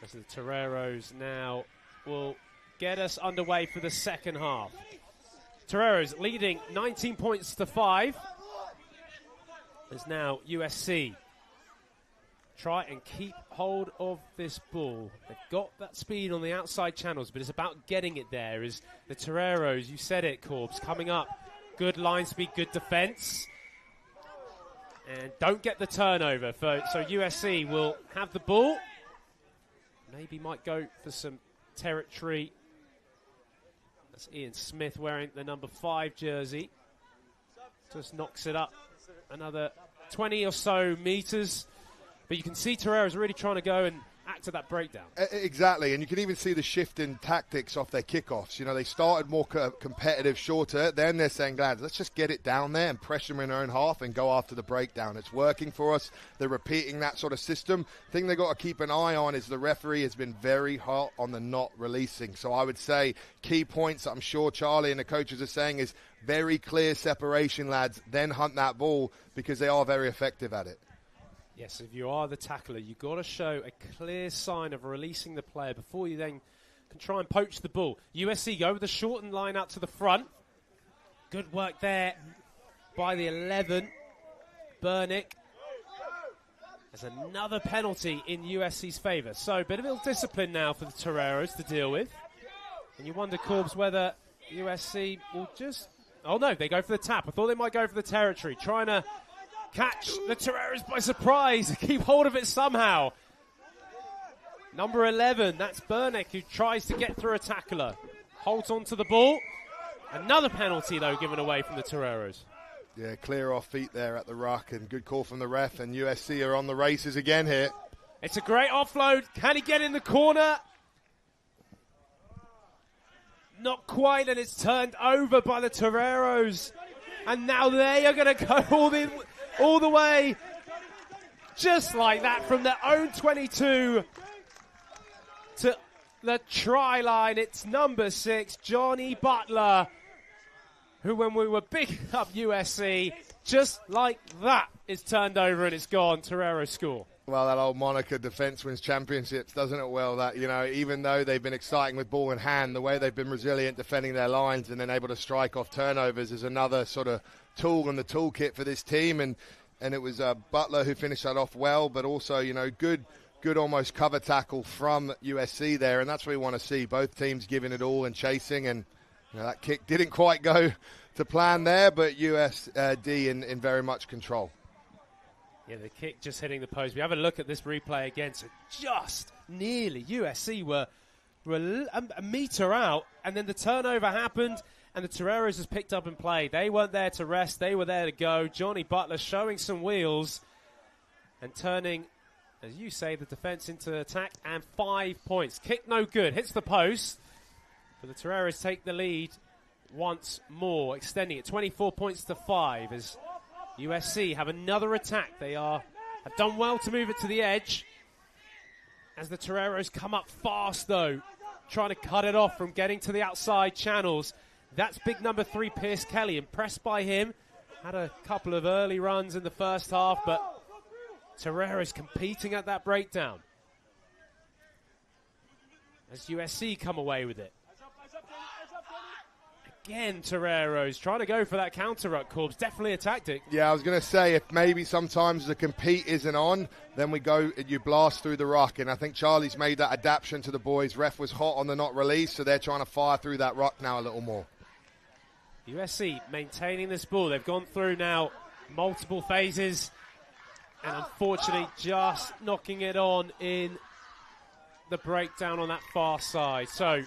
As the Toreros now will get us underway for the second half. Toreros leading 19 points to 5. As now USC try and keep hold of this ball. They've got that speed on the outside channels, but it's about getting it there. As the Toreros, you said it, Corbs, coming up. Good line speed, good defense. And don't get the turnover. So USC will have the ball. Maybe might go for some territory. That's Ian Smith wearing the number 5 jersey. Just knocks it up another 20 or so meters. But you can see Torero's really trying to go and act to that breakdown. Exactly, and you can even see the shift in tactics off their kickoffs. You know, they started more competitive, shorter. Then they're saying, lads, let's just get it down there and pressure them in their own half and go after the breakdown. It's working for us. They're repeating that sort of system. The thing they've got to keep an eye on is the referee has been very hot on the not releasing. So I would say key points that I'm sure Charlie and the coaches are saying is very clear separation, lads, then hunt that ball, because they are very effective at it. Yes, if you are the tackler, you've got to show a clear sign of releasing the player before you then can try and poach the ball. USC go with the shortened line out to the front. Good work there by the 11, Burnick. There's another penalty in USC's favour. So a bit of ill discipline now for the Toreros to deal with. And you wonder, Corbs, whether USC will just... Oh, no, they go for the tap. I thought they might go for the territory, trying to catch the Toreros by surprise, keep hold of it somehow. Number 11, that's Burnick, who tries to get through a tackler. Holds on to the ball. Another penalty, though, given away from the Toreros. Yeah, clear off feet there at the ruck, and good call from the ref, and USC are on the races again here. It's a great offload. Can he get in the corner? Not quite, and it's turned over by the Toreros. And now they are going to go all the way, just like that, from their own 22 to the try line. It's number 6, Johnny Butler, who, when we were picking up USC, just like that, is turned over and it's gone. Torero score. Well, that old moniker, defence wins championships, doesn't it? Well, that, you know, even though they've been exciting with ball in hand, the way they've been resilient defending their lines and then able to strike off turnovers is another sort of tool in the toolkit for this team. And it was Butler who finished that off well, but also, you know, good almost cover tackle from USC there. And that's what we want to see, both teams giving it all and chasing. And, you know, that kick didn't quite go to plan there, but USD in very much control. Yeah, the kick just hitting the post. We have a look at this replay again. So just nearly USC were a metre out, and then the turnover happened, And the Toreros has picked up and played. They weren't there to rest. They were there to go. Johnny Butler showing some wheels and turning, as you say, the defense into attack. And 5 points. Kick no good. Hits the post. But the Toreros take the lead once more, extending it 24 points to 5 as USC have another attack. They have done well to move it to the edge as the Toreros come up fast, though, trying to cut it off from getting to the outside channels. That's big number 3, Pierce Kelly. Impressed by him. Had a couple of early runs in the first half, but Toreros competing at that breakdown as USC come away with it. Again, Toreros trying to go for that counter-ruck, Corbs. Definitely a tactic. Yeah, I was going to say, if maybe sometimes the compete isn't on, then you blast through the ruck. And I think Charlie's made that adaptation to the boys. Ref was hot on the not release, so they're trying to fire through that ruck now a little more. USC maintaining this ball. They've gone through now multiple phases and unfortunately just knocking it on in the breakdown on that far side. So,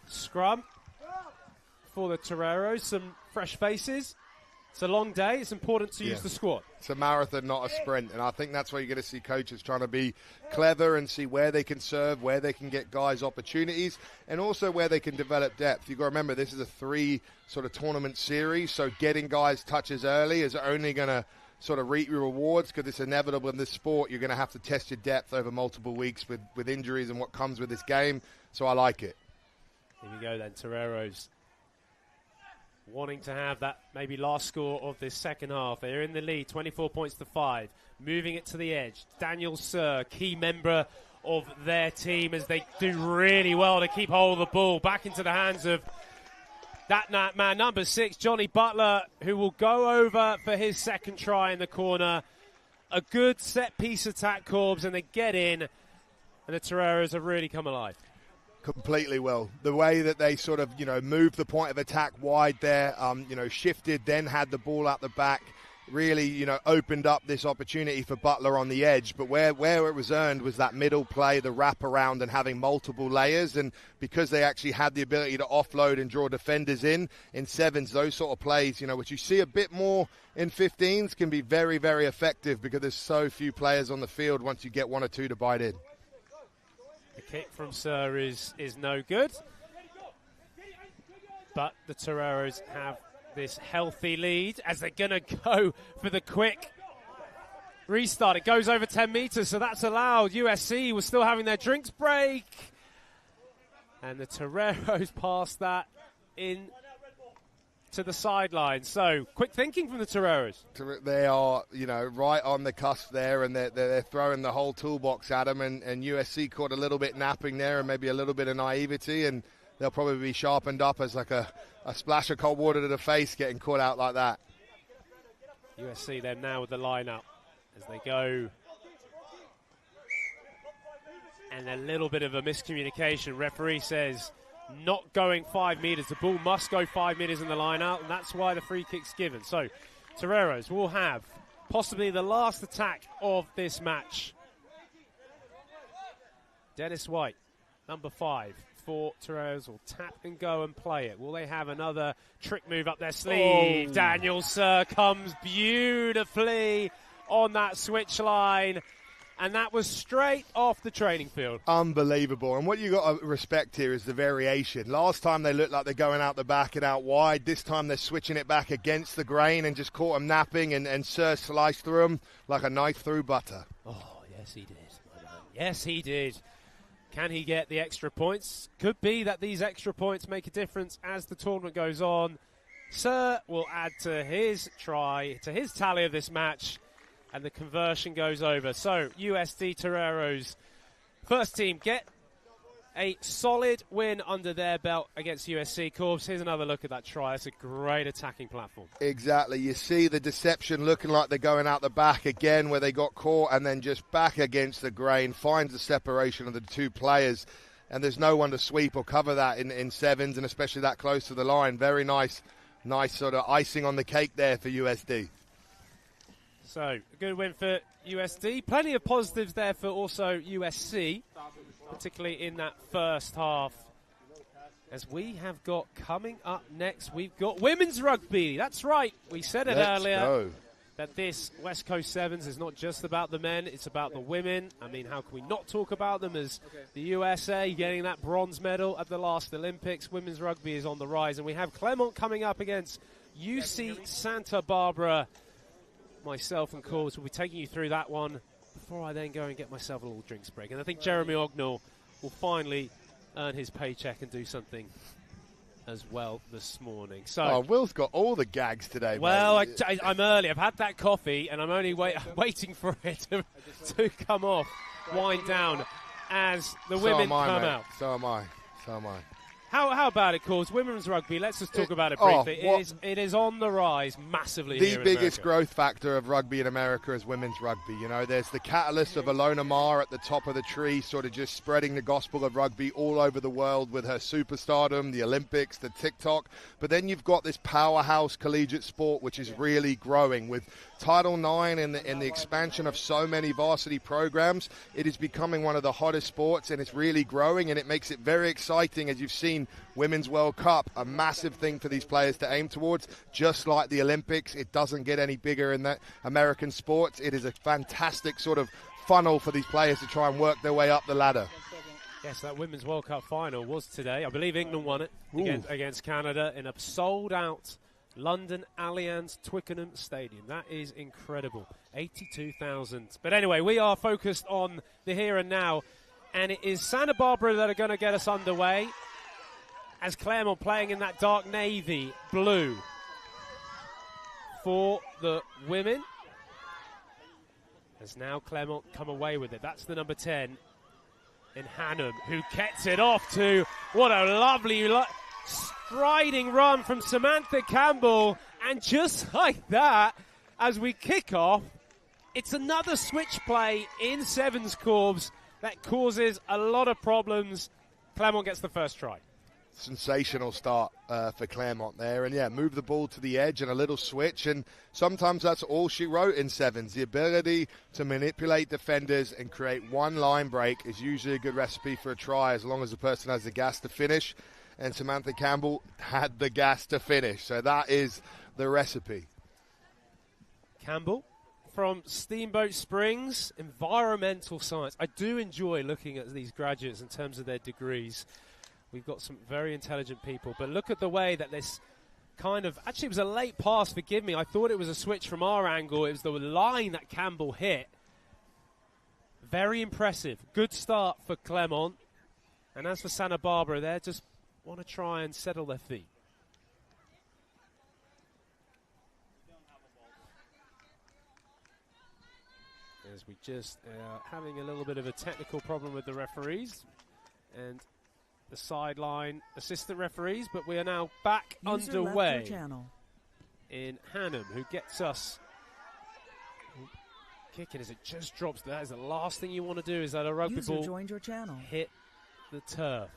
scrum for the Toreros, some fresh faces. It's a long day. It's important to use the squad. It's a marathon, not a sprint, and I think that's where you're going to see coaches trying to be clever and see where they can serve, where they can get guys opportunities, and also where they can develop depth. You've got to remember, this is a 3 sort of tournament series, so getting guys touches early is only going to sort of reap your rewards because it's inevitable in this sport. You're going to have to test your depth over multiple weeks with injuries and what comes with this game, so I like it. Here we go then, Toreros wanting to have that maybe last score of this second half. They're in the lead, 24 points to 5. Moving it to the edge. Daniel Sir, key member of their team, as they do really well to keep hold of the ball. Back into the hands of that man, number 6, Johnny Butler, who will go over for his second try in the corner. A good set-piece attack, Corbs, and they get in. And the Toreros have really come alive. Completely will. The way that they sort of, moved the point of attack wide there, shifted, then had the ball out the back, really, opened up this opportunity for Butler on the edge. But where it was earned was that middle play, the wrap around and having multiple layers. And because they actually had the ability to offload and draw defenders in sevens, those sort of plays, which you see a bit more in 15s, can be very, very effective because there's so few players on the field once you get 1 or 2 to bite in. The kick from Sir is no good. But the Toreros have this healthy lead as they're going to go for the quick restart. It goes over 10 meters, so that's allowed. USC was still having their drinks break. And the Toreros pass that in to the sideline. So, quick thinking from the Toreros. They are, right on the cusp there, and they're throwing the whole toolbox at them, and USC caught a little bit napping there and maybe a little bit of naivety, and they'll probably be sharpened up as like a splash of cold water to the face getting caught out like that. USC then now with the line-up as they go. And a little bit of a miscommunication. Referee says not going 5 meters. The ball must go 5 meters in the line out, and that's why the free kick's given. So Toreros will have possibly the last attack of this match. Dennis White, number 5 for Toreros, will tap and go and play it. Will they have another trick move up their sleeve? Oh. Daniel Sir comes beautifully on that switch line. And that was straight off the training field. Unbelievable. And what you got to respect here is the variation. Last time they looked like they're going out the back and out wide. This time they're switching it back against the grain and just caught them napping, and Sir sliced through them like a knife through butter. Oh, yes, he did. Yes, he did. Can he get the extra points? Could be that these extra points make a difference as the tournament goes on. Sir will add to his tally of this match. And the conversion goes over. So, USD Toreros, first team, get a solid win under their belt against USC. Corbs, here's another look at that try. It's a great attacking platform. Exactly. You see the deception looking like they're going out the back again where they got caught, and then just back against the grain, finds the separation of the two players. And there's no one to sweep or cover that in sevens, and especially that close to the line. Very nice sort of icing on the cake there for USD. So, a good win for USD. Plenty of positives there for also USC, particularly in that first half. as we have got coming up next, we've got women's rugby. That's right. We said it earlier that this West Coast Sevens is not just about the men, it's about the women. I mean, how can we not talk about them as the USA getting that bronze medal at the last Olympics? Women's rugby is on the rise, and we have Claremont coming up against UC Santa Barbara. Myself and Corbs will be taking you through that one before I then go and get myself a little drinks break. And I think Jeremy Ognall will finally earn his paycheck and do something as well this morning. So, Will's got all the gags today. Well, I'm early. I've had that coffee, and I'm only waiting for it to come off, wind down, as the women come out. So am I. How about it, Corbs? Women's rugby, let's just talk about it briefly. It is on the rise massively here in America. The biggest growth factor of rugby in America is women's rugby. You know, there's the catalyst of Alona Maher at the top of the tree, sort of just spreading the gospel of rugby all over the world with her superstardom, the Olympics, the TikTok. But then you've got this powerhouse collegiate sport, which is really growing with Title IX and the expansion of so many varsity programs. It is becoming one of the hottest sports, and it's really growing, and it makes it very exciting. As you've seen, Women's World Cup, a massive thing for these players to aim towards, just like the Olympics. It doesn't get any bigger in that American sports. It is a fantastic sort of funnel for these players to try and work their way up the ladder. Yes, that Women's World Cup final was today. I believe England won it against Canada in a sold-out London Allianz Twickenham Stadium. That is incredible. 82,000. But anyway, we are focused on the here and now, and it is Santa Barbara that are going to get us underway, as Claremont playing in that dark navy blue for the women. Has now Claremont come away with it. That's the number 10 in Hannum, who gets it off to what a lovely striding run from Samantha Campbell. And just like that, as we kick off, it's another switch play in Sevens, Corbs, that causes a lot of problems. Claremont gets the first try. Sensational start for Claremont there, and move the ball to the edge and a little switch, and sometimes that's all she wrote in Sevens. The ability to manipulate defenders and create one line break is usually a good recipe for a try, as long as the person has the gas to finish, and Samantha Campbell had the gas to finish, so that is the recipe. Campbell from Steamboat Springs, environmental science. I do enjoy looking at these graduates in terms of their degrees. We've got some very intelligent people, but look at the way that this actually it was a late pass, forgive me. I thought it was a switch from our angle. It was the line that Campbell hit. Very impressive. Good start for Claremont. And as for Santa Barbara, they just want to try and settle their feet. As we just having a little bit of a technical problem with the referees. And the sideline assistant referees, but we are now back underway in Hannum, who gets us kicking as it just drops. That is the last thing you want to do, is that a rugby ball hit the turf.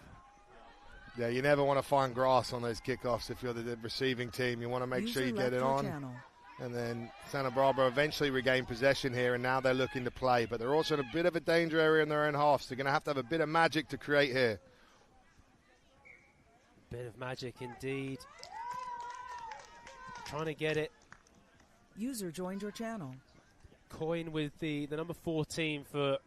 Yeah, you never want to find grass on those kickoffs if you're the receiving team. You want to make sure you get it on. And then Santa Barbara eventually regain possession here, and now they're looking to play, but they're also in a bit of a danger area in their own half, so they're going to have a bit of magic to create here. Bit of magic indeed. Trying to get it. User joined your channel. Coin with the number 14 for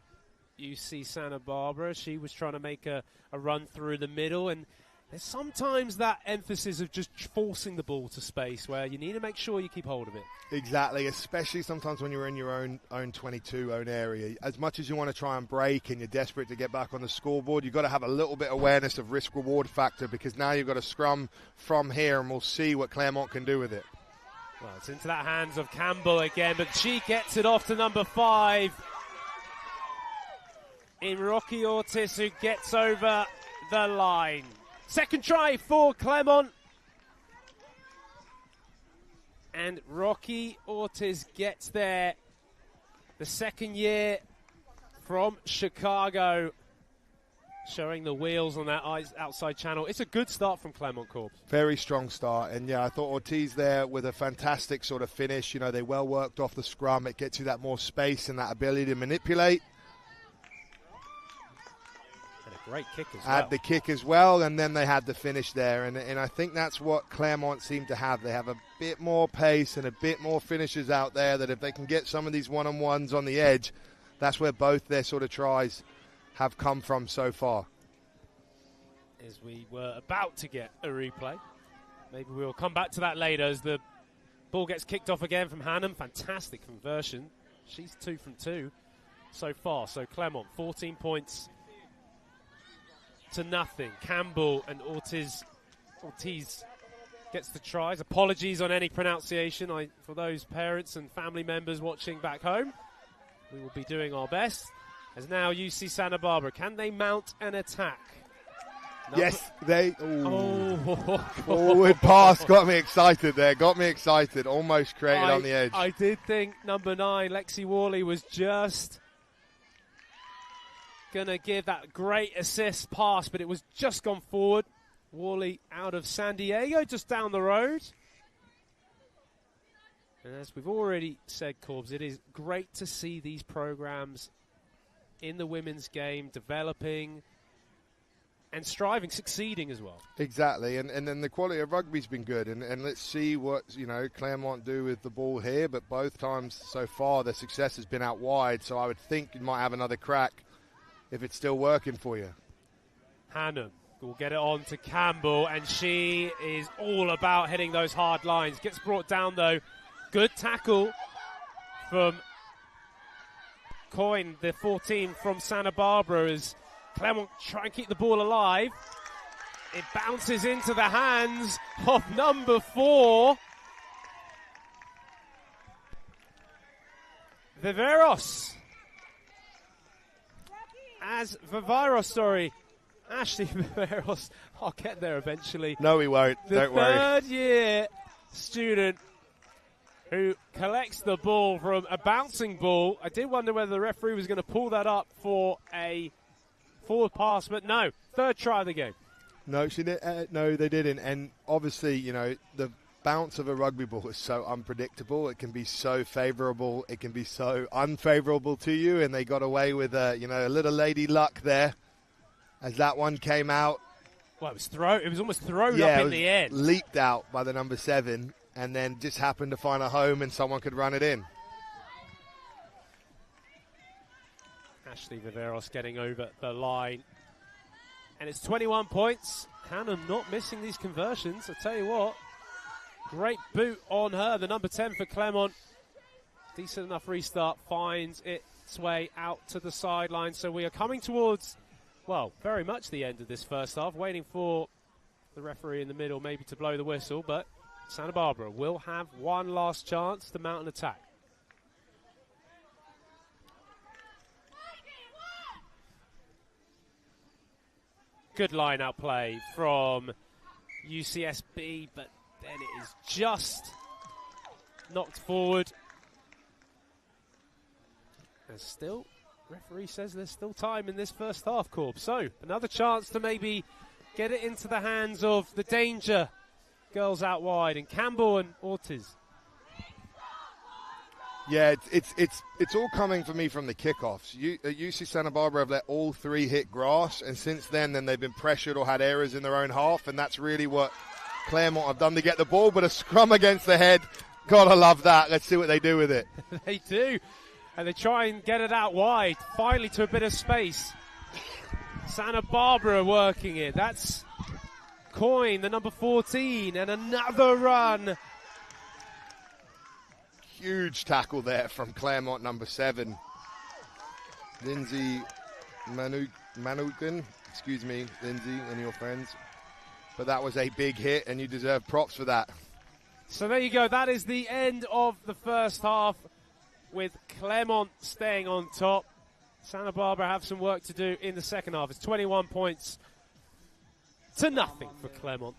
UC Santa Barbara. She was trying to make a run through the middle, and there's sometimes that emphasis of just forcing the ball to space where you need to make sure you keep hold of it. Exactly, especially sometimes when you're in your own 22, own area. As much as you want to try and break and you're desperate to get back on the scoreboard, you've got to have a little bit of awareness of risk-reward factor, because now you've got a scrum from here, and we'll see what Claremont can do with it. Well, it's into that hands of Campbell again, but she gets it off to number 5 in Rocky Ortiz, who gets over the line. Second try for Claremont. And Rocky Ortiz gets there. The second year from Chicago, showing the wheels on that outside channel. It's a good start from Claremont, Corbs. Very strong start. And I thought Ortiz there with a fantastic sort of finish. They well worked off the scrum. It gets you that more space and that ability to manipulate. Great kick as well. Had the kick as well, and then they had the finish there. And I think that's what Claremont seem to have. They have a bit more pace and a bit more finishes out there, that if they can get some of these one-on-ones on the edge, that's where both their sort of tries have come from so far. As we were about to get a replay. Maybe we'll come back to that later as the ball gets kicked off again from Hannum. Fantastic conversion. She's 2 from 2 so far. So Claremont, 14 points to nothing. Campbell and Ortiz gets the tries. Apologies on any pronunciation for those parents and family members watching back home. We will be doing our best. As now UC Santa Barbara, can they mount an attack? Yes, they. Forward pass got me excited there. Got me excited. Almost created on the edge. I did think number 9, Lexi Worley, was just going to give that great assist pass, but it was just gone forward. Worley out of San Diego, just down the road. And as we've already said, Corbs, it is great to see these programs in the women's game developing and striving, succeeding as well. Exactly, and then the quality of rugby's been good, and let's see what Claremont do with the ball here. But both times so far, their success has been out wide. So I would think you might have another crack if it's still working for you. Hannum will get it on to Campbell, and she is all about hitting those hard lines. Gets brought down though. Good tackle from Coyne, the 14 from Santa Barbara, as Claremont try and keep the ball alive. It bounces into the hands of number 4. Viveros. Ashley Viveros. I'll get there eventually. No, we won't. Don't worry. The third-year student who collects the ball from a bouncing ball. I did wonder whether the referee was going to pull that up for a forward pass, but no. Third try of the game. No, she did. No, they didn't. And obviously, the bounce of a rugby ball is so unpredictable. It can be so favourable. It can be so unfavourable to you. And they got away with a little lady luck there, as that one came out. Well, it was almost thrown up in the end. Leaped out by the number 7, and then just happened to find a home, and someone could run it in. Ashley Viveros getting over the line. And it's 21 points. Hannah not missing these conversions. I tell you what, great boot on her. The number 10 for Claremont. Decent enough restart. Finds its way out to the sideline. So we are coming towards, very much the end of this first half. Waiting for the referee in the middle maybe to blow the whistle. But Santa Barbara will have one last chance to mount an attack. Good line-out play from UCSB, but then it is just knocked forward. And still, referee says there's still time in this first half, Corb. So, another chance to maybe get it into the hands of the danger girls out wide, and Campbell and Ortiz. Yeah, it's all coming for me from the kickoffs. UC Santa Barbara have let all 3 hit grass, and since then they've been pressured or had errors in their own half, and that's really what Claremont have done to get the ball. But a scrum against the head, gotta love that. Let's see what they do with it. They do, and they try and get it out wide, finally to a bit of space. Santa Barbara working it. That's Coyne, the number 14, and another run. Huge tackle there from Claremont, number 7. Lindsay Manukin. Excuse me, Lindsay and your friends. But that was a big hit, and you deserve props for that. So there you go. That is the end of the first half, with Claremont staying on top. Santa Barbara have some work to do in the second half. It's 21 points to nothing for Claremont,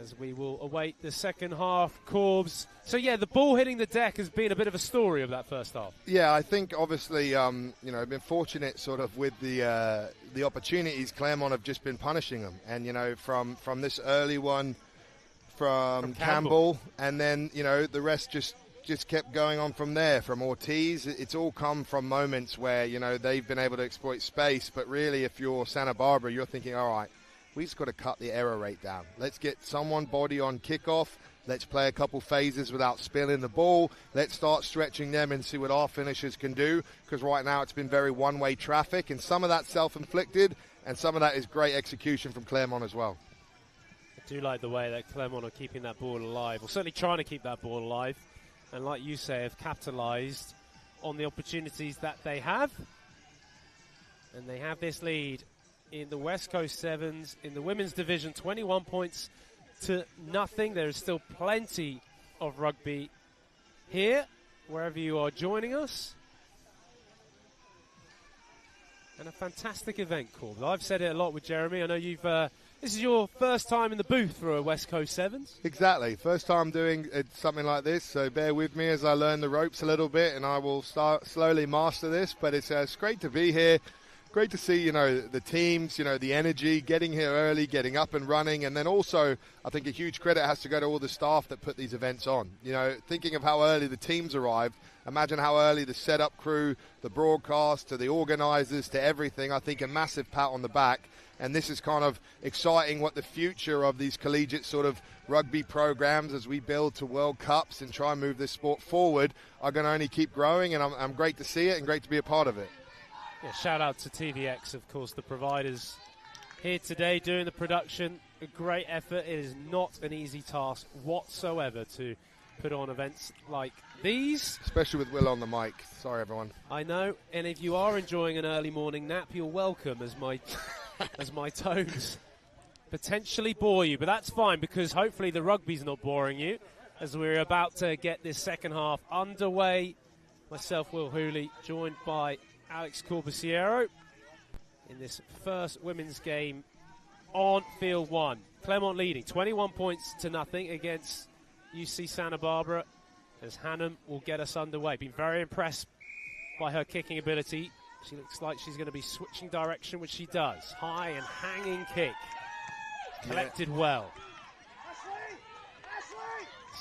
as we will await the second half, Corbs. So, the ball hitting the deck has been a bit of a story of that first half. Yeah, I think obviously, been fortunate sort of with the opportunities. Claremont have just been punishing them. And, from this early one from Campbell, and then, the rest just just kept going on from there. From Ortiz, it's all come from moments where, you know, they've been able to exploit space. But really, if you're Santa Barbara, you're thinking, all right, we just got to cut the error rate down. Let's get someone body on kickoff. Let's play a couple phases without spilling the ball. Let's start stretching them and see what our finishers can do, because right now it's been very one-way traffic, and some of that's self-inflicted, and some of that is great execution from Claremont as well. I do like the way that Claremont are keeping that ball alive, or certainly trying to keep that ball alive, and like you say, have capitalised on the opportunities that they have. And they have this lead in the West Coast Sevens in the women's division, 21 points to nothing. There is still plenty of rugby here, wherever you are joining us. And a fantastic event, Corbin. I've said it a lot with Jeremy. I know you've. This is your first time in the booth for a West Coast Sevens. Exactly. First time doing something like this, so bear with me as I learn the ropes a little bit, and I will start slowly master this. But it's great to be here. Great to see, you know, the teams, you know, the energy, getting here early, getting up and running. And then also, I think a huge credit has to go to all the staff that put these events on. You know, thinking of how early the teams arrived, imagine how early the setup crew, the broadcast, to the organisers, to everything. I think a massive pat on the back. And this is kind of exciting what the future of these collegiate sort of rugby programs as we build to World Cups and try and move this sport forward are going to only keep growing. And I'm great to see it and great to be a part of it. Yeah, shout out to TVX, of course, the providers here today doing the production. A great effort. It is not an easy task whatsoever to put on events like these. Especially with Will on the mic. Sorry, everyone. I know. And if you are enjoying an early morning nap, you're welcome, as my tones potentially bore you. But that's fine, because hopefully the rugby's not boring you as we're about to get this second half underway. Myself, Will Hooley, joined by Alex Corbisiero in this first women's game on field one. Claremont leading 21 points to nothing against UC Santa Barbara, as Hannum will get us underway. Been very impressed by her kicking ability. She looks like she's going to be switching direction, which she does. High and hanging kick. Collected well.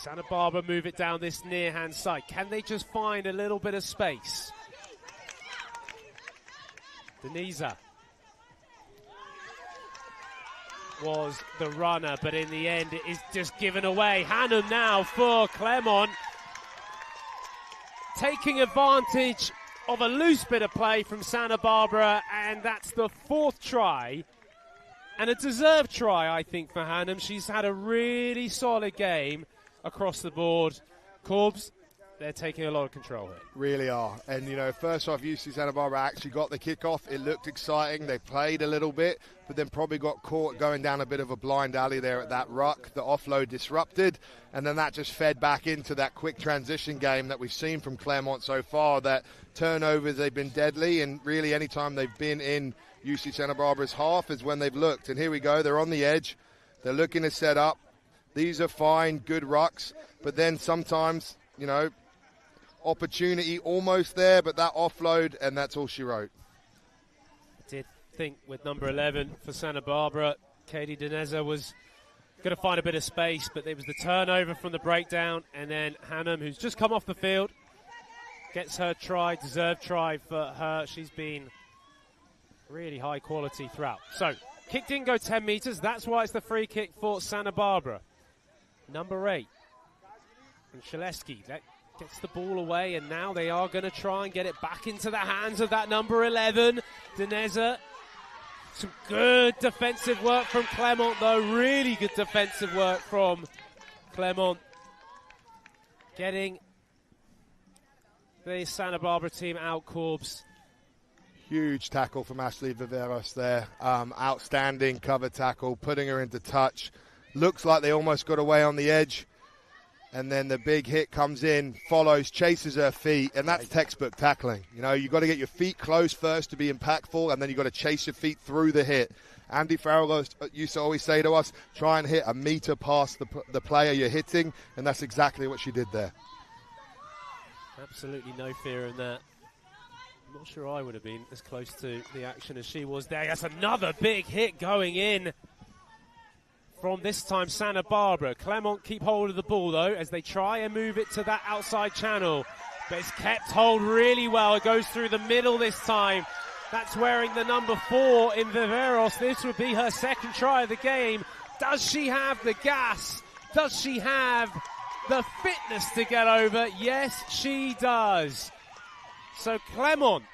Santa Barbara move it down this near hand side. Can they just find a little bit of space? Deniza was the runner, but in the end it is just given away. Hannum now for Claremont, taking advantage of a loose bit of play from Santa Barbara, and that's the fourth try, and a deserved try, I think, for Hannum. She's had a really solid game across the board. Corbs, they're taking a lot of control here. Really are. And, you know, first off, UC Santa Barbara actually got the kickoff. It looked exciting. They played a little bit, but then probably got caught going down a bit of a blind alley there at that ruck. The offload disrupted, and then that just fed back into that quick transition game that we've seen from Claremont so far. That turnovers, they've been deadly, and really any time they've been in UC Santa Barbara's half is when they've looked. And here we go. They're on the edge. They're looking to set up. These are fine, good rucks, but then sometimes, you know, opportunity almost there, but that offload, and that's all she wrote. I did think with number 11 for Santa Barbara, Katie Deneza was going to find a bit of space, but it was the turnover from the breakdown, and then Hannum, who's just come off the field, gets her try, deserved try for her. She's been really high quality throughout. So, kick didn't go 10 metres, that's why it's the free kick for Santa Barbara. Number 8, and Shaleski, that gets the ball away, and now they are going to try and get it back into the hands of that number 11, Deneza. Some good defensive work from Claremont, though. Really good defensive work from Claremont. Getting the Santa Barbara team out, Corbs. Huge tackle from Ashley Viveros there. Outstanding cover tackle, putting her into touch. Looks like they almost got away on the edge. And then the big hit comes in, follows, chases her feet, and that's textbook tackling. You know, you've got to get your feet close first to be impactful, and then you've got to chase your feet through the hit. Andy Farrell used to always say to us, try and hit a meter past the player you're hitting, and that's exactly what she did there. Absolutely no fear in that. I'm not sure I would have been as close to the action as she was there. That's another big hit going in from this time Santa Barbara. Clermont keep hold of the ball, though, as they try and move it to that outside channel. But it's kept hold really well. It goes through the middle this time. That's wearing the number 4 in Viveros. This would be her second try of the game. Does she have the gas? Does she have the fitness to get over? Yes, she does. So Clermont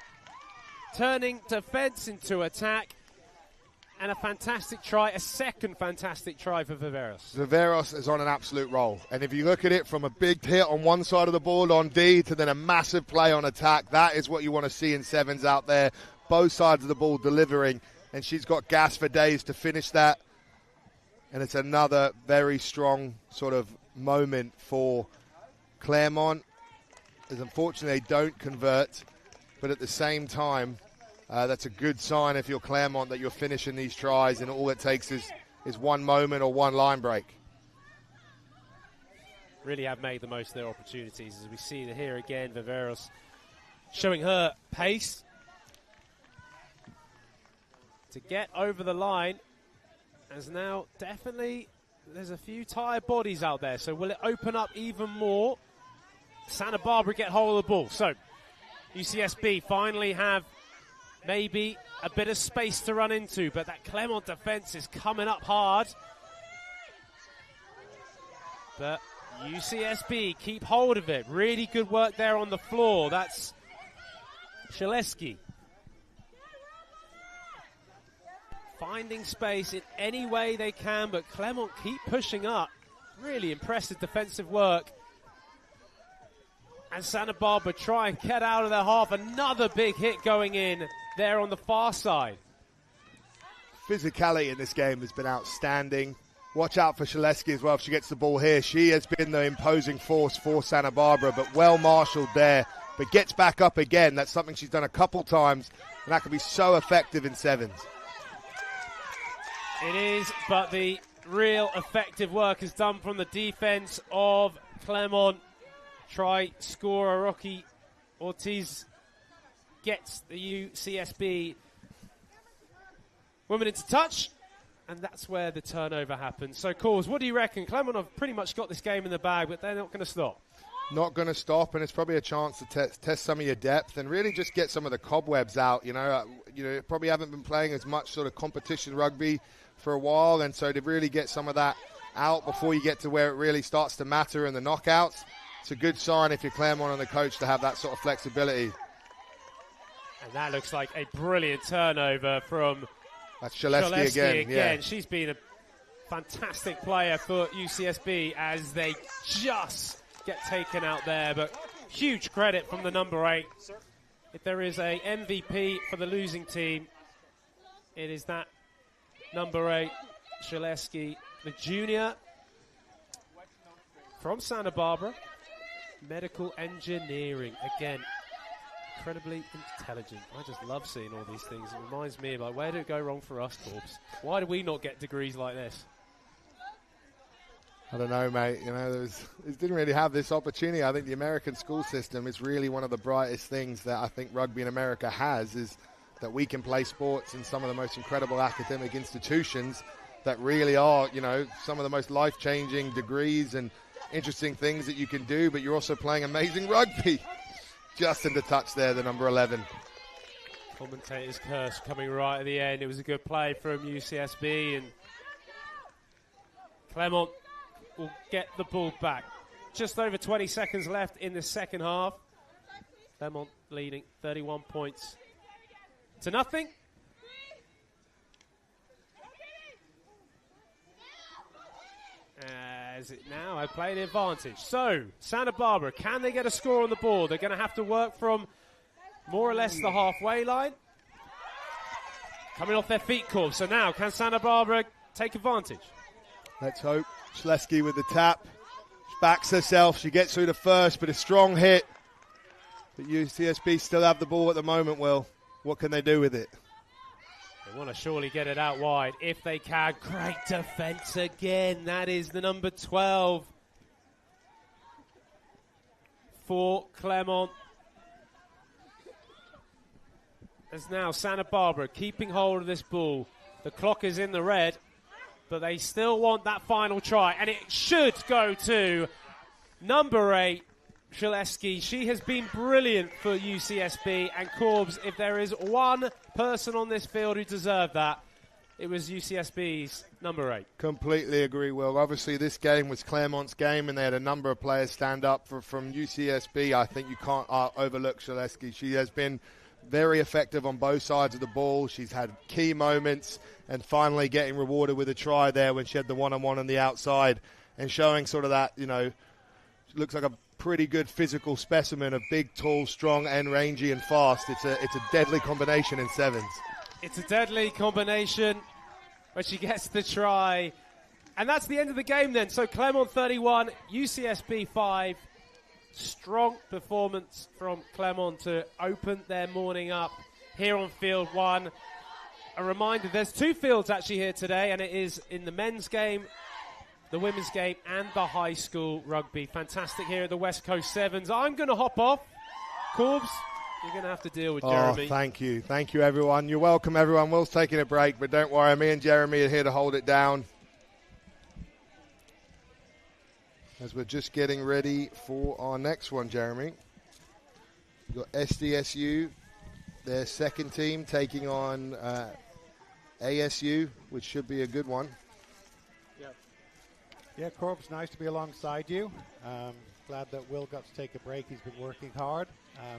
turning defense into attack. And a fantastic try, a second fantastic try for Viveros. Viveros is on an absolute roll. And if you look at it from a big hit on one side of the ball on D to then a massive play on attack, that is what you want to see in sevens out there. Both sides of the ball delivering. And she's got gas for days to finish that. And it's another very strong sort of moment for Clermont. As unfortunately they don't convert. But at the same time, that's a good sign if you're Clermont that you're finishing these tries and all it takes is one moment or one line break. Really have made the most of their opportunities, as we see here again. Viveros showing her pace to get over the line, as now definitely there's a few tired bodies out there, so will it open up even more? Santa Barbara get hold of the ball, so UCSB finally have maybe a bit of space to run into, but that Clermont defense is coming up hard. But UCSB keep hold of it. Really good work there on the floor. That's Shaleski finding space in any way they can, but Clermont keep pushing up. Really impressive defensive work. And Santa Barbara try and get out of their half. Another big hit going in there on the far side. Physicality in this game has been outstanding. Watch out for Shaleski as well if she gets the ball here. She has been the imposing force for Santa Barbara, but well marshaled there. But gets back up again. That's something she's done a couple times, and that can be so effective in sevens. It is, but the real effective work is done from the defense of Clermont. Try scorer Rocky Ortiz gets the UCSB women into touch, and that's where the turnover happens. So, Cause, what do you reckon? Clermont have pretty much got this game in the bag, but they're not going to stop. Not going to stop, and it's probably a chance to test some of your depth and really just get some of the cobwebs out. You probably haven't been playing as much sort of competition rugby for a while, and so to really get some of that out before you get to where it really starts to matter in the knockouts. It's a good sign if you're Clermont and the coach to have that sort of flexibility. And that looks like a brilliant turnover from that's Shaleski again. Yeah. She's been a fantastic player for UCSB as they just get taken out there. But huge credit from the number 8. If there is a MVP for the losing team, it is that number 8, Shaleski, the junior from Santa Barbara. Medical engineering, again, incredibly intelligent. I just love seeing all these things. It reminds me of, like, where did it go wrong for us, Corbs? Why do we not get degrees like this? I don't know, mate. It didn't really have this opportunity. I think the American school system is really one of the brightest things that I think rugby in America has, is that we can play sports in some of the most incredible academic institutions that really are, some of the most life-changing degrees and interesting things that you can do, but you're also playing amazing rugby. Just into touch there, the number 11. Commentator's curse coming right at the end. It was a good play from UCSB, and Clermont will get the ball back. Just over 20 seconds left in the second half. Clermont leading 31 points to nothing. As it now have played advantage. So, Santa Barbara, can they get a score on the board? They're going to have to work from more or less the halfway line. Coming off their feet, Corb. So now, can Santa Barbara take advantage? Let's hope. Shaleski with the tap. She backs herself. She gets through the first, but a strong hit. But UCSB still have the ball at the moment, Will. What can they do with it? They want to surely get it out wide if they can. Great defense again. That is the number 12 for Clermont. As now Santa Barbara keeping hold of this ball. The clock is in the red, but they still want that final try, and it should go to number 8, Shaleski. She has been brilliant for UCSB, and Corbs, if there is one person on this field who deserved that, it was UCSB's number 8. Completely agree, Will. Obviously, this game was Claremont's game, and they had a number of players stand up from UCSB. I think you can't overlook Shaleski. She has been very effective on both sides of the ball. She's had key moments, and finally getting rewarded with a try there when she had the one-on-one on the outside, and showing sort of that, looks like a pretty good physical specimen of big, tall, strong, and rangy and fast. It's a deadly combination in sevens. It's a deadly combination when she gets the try. And that's the end of the game then. So Claremont 31, UCSB 5. Strong performance from Claremont to open their morning up here on field 1. A reminder, there's 2 fields actually here today, and it is in the men's game, the women's game, and the high school rugby. Fantastic here at the West Coast Sevens. I'm going to hop off. Corbs, you're going to have to deal with Jeremy. Thank you. Thank you, everyone. You're welcome, everyone. Will's taking a break, but don't worry. Me and Jeremy are here to hold it down as we're just getting ready for our next one, Jeremy. We've got SDSU, their second team, taking on ASU, which should be a good one. Yeah, Corbs, nice to be alongside you. Glad that Will got to take a break. He's been working hard,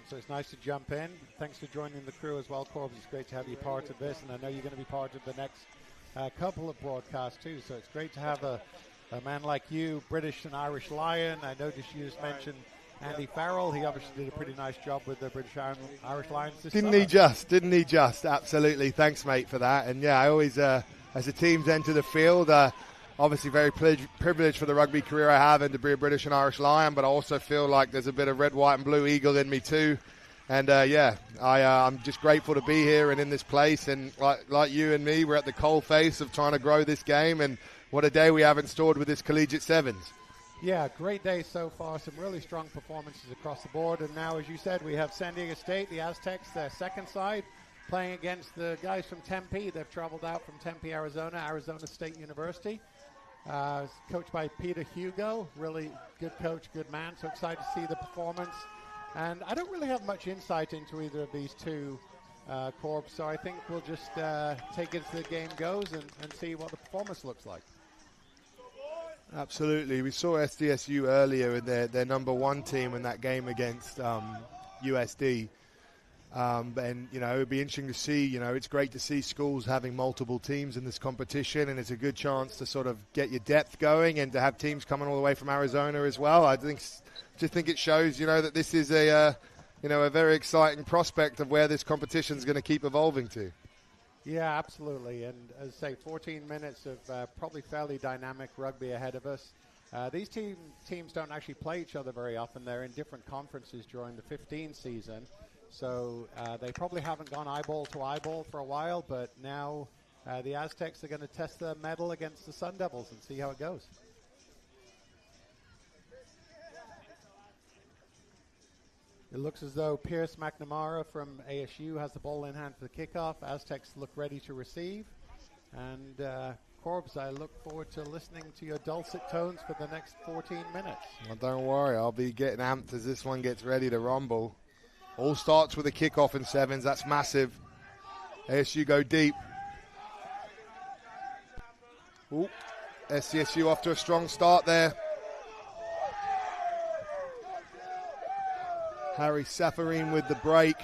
so it's nice to jump in. Thanks for joining the crew as well, Corbs. It's great to have you part of this, and I know you're going to be part of the next couple of broadcasts too, so it's great to have a man like you, British and Irish Lion. I noticed you just mentioned Andy Farrell. He obviously did a pretty nice job with the British Irish Lions this Didn't summer. he just? Absolutely. Thanks, mate, for that. And yeah, I always, as the teams enter the field, obviously very privileged for the rugby career I have and to be a British and Irish Lion, but I also feel like there's a bit of red, white and blue eagle in me too. And I'm just grateful to be here and in this place. And like you and me, we're at the coalface of trying to grow this game, and what a day we have in store with this collegiate sevens. Yeah, great day so far. Some really strong performances across the board. And now, as you said, we have San Diego State, the Aztecs, their second side, playing against the guys from Tempe. They've traveled out from Tempe, Arizona State University. Coached by Peter Hugo, really good coach, good man. So excited to see the performance. And I don't really have much insight into either of these two, Corbs, so I think we'll just take it as the game goes and see what the performance looks like. Absolutely. We saw SDSU earlier in their number 1 team in that game against USD. And, it would be interesting to see, it's great to see schools having multiple teams in this competition, and it's a good chance to sort of get your depth going and to have teams coming all the way from Arizona as well. I just think it shows, that this is a very exciting prospect of where this competition is going to keep evolving to. Yeah, absolutely. And as I say, 14 minutes of probably fairly dynamic rugby ahead of us. These teams don't actually play each other very often. They're in different conferences during the 15 season. So they probably haven't gone eyeball to eyeball for a while, but now the Aztecs are going to test their mettle against the Sun Devils and see how it goes. It looks as though Pierce McNamara from ASU has the ball in hand for the kickoff. Aztecs look ready to receive. And Corbs, I look forward to listening to your dulcet tones for the next 14 minutes. Well, don't worry, I'll be getting amped as this one gets ready to rumble. All starts with a kickoff in sevens. That's massive. ASU go deep. Ooh, SCSU off to a strong start there. Harry Safarine with the break.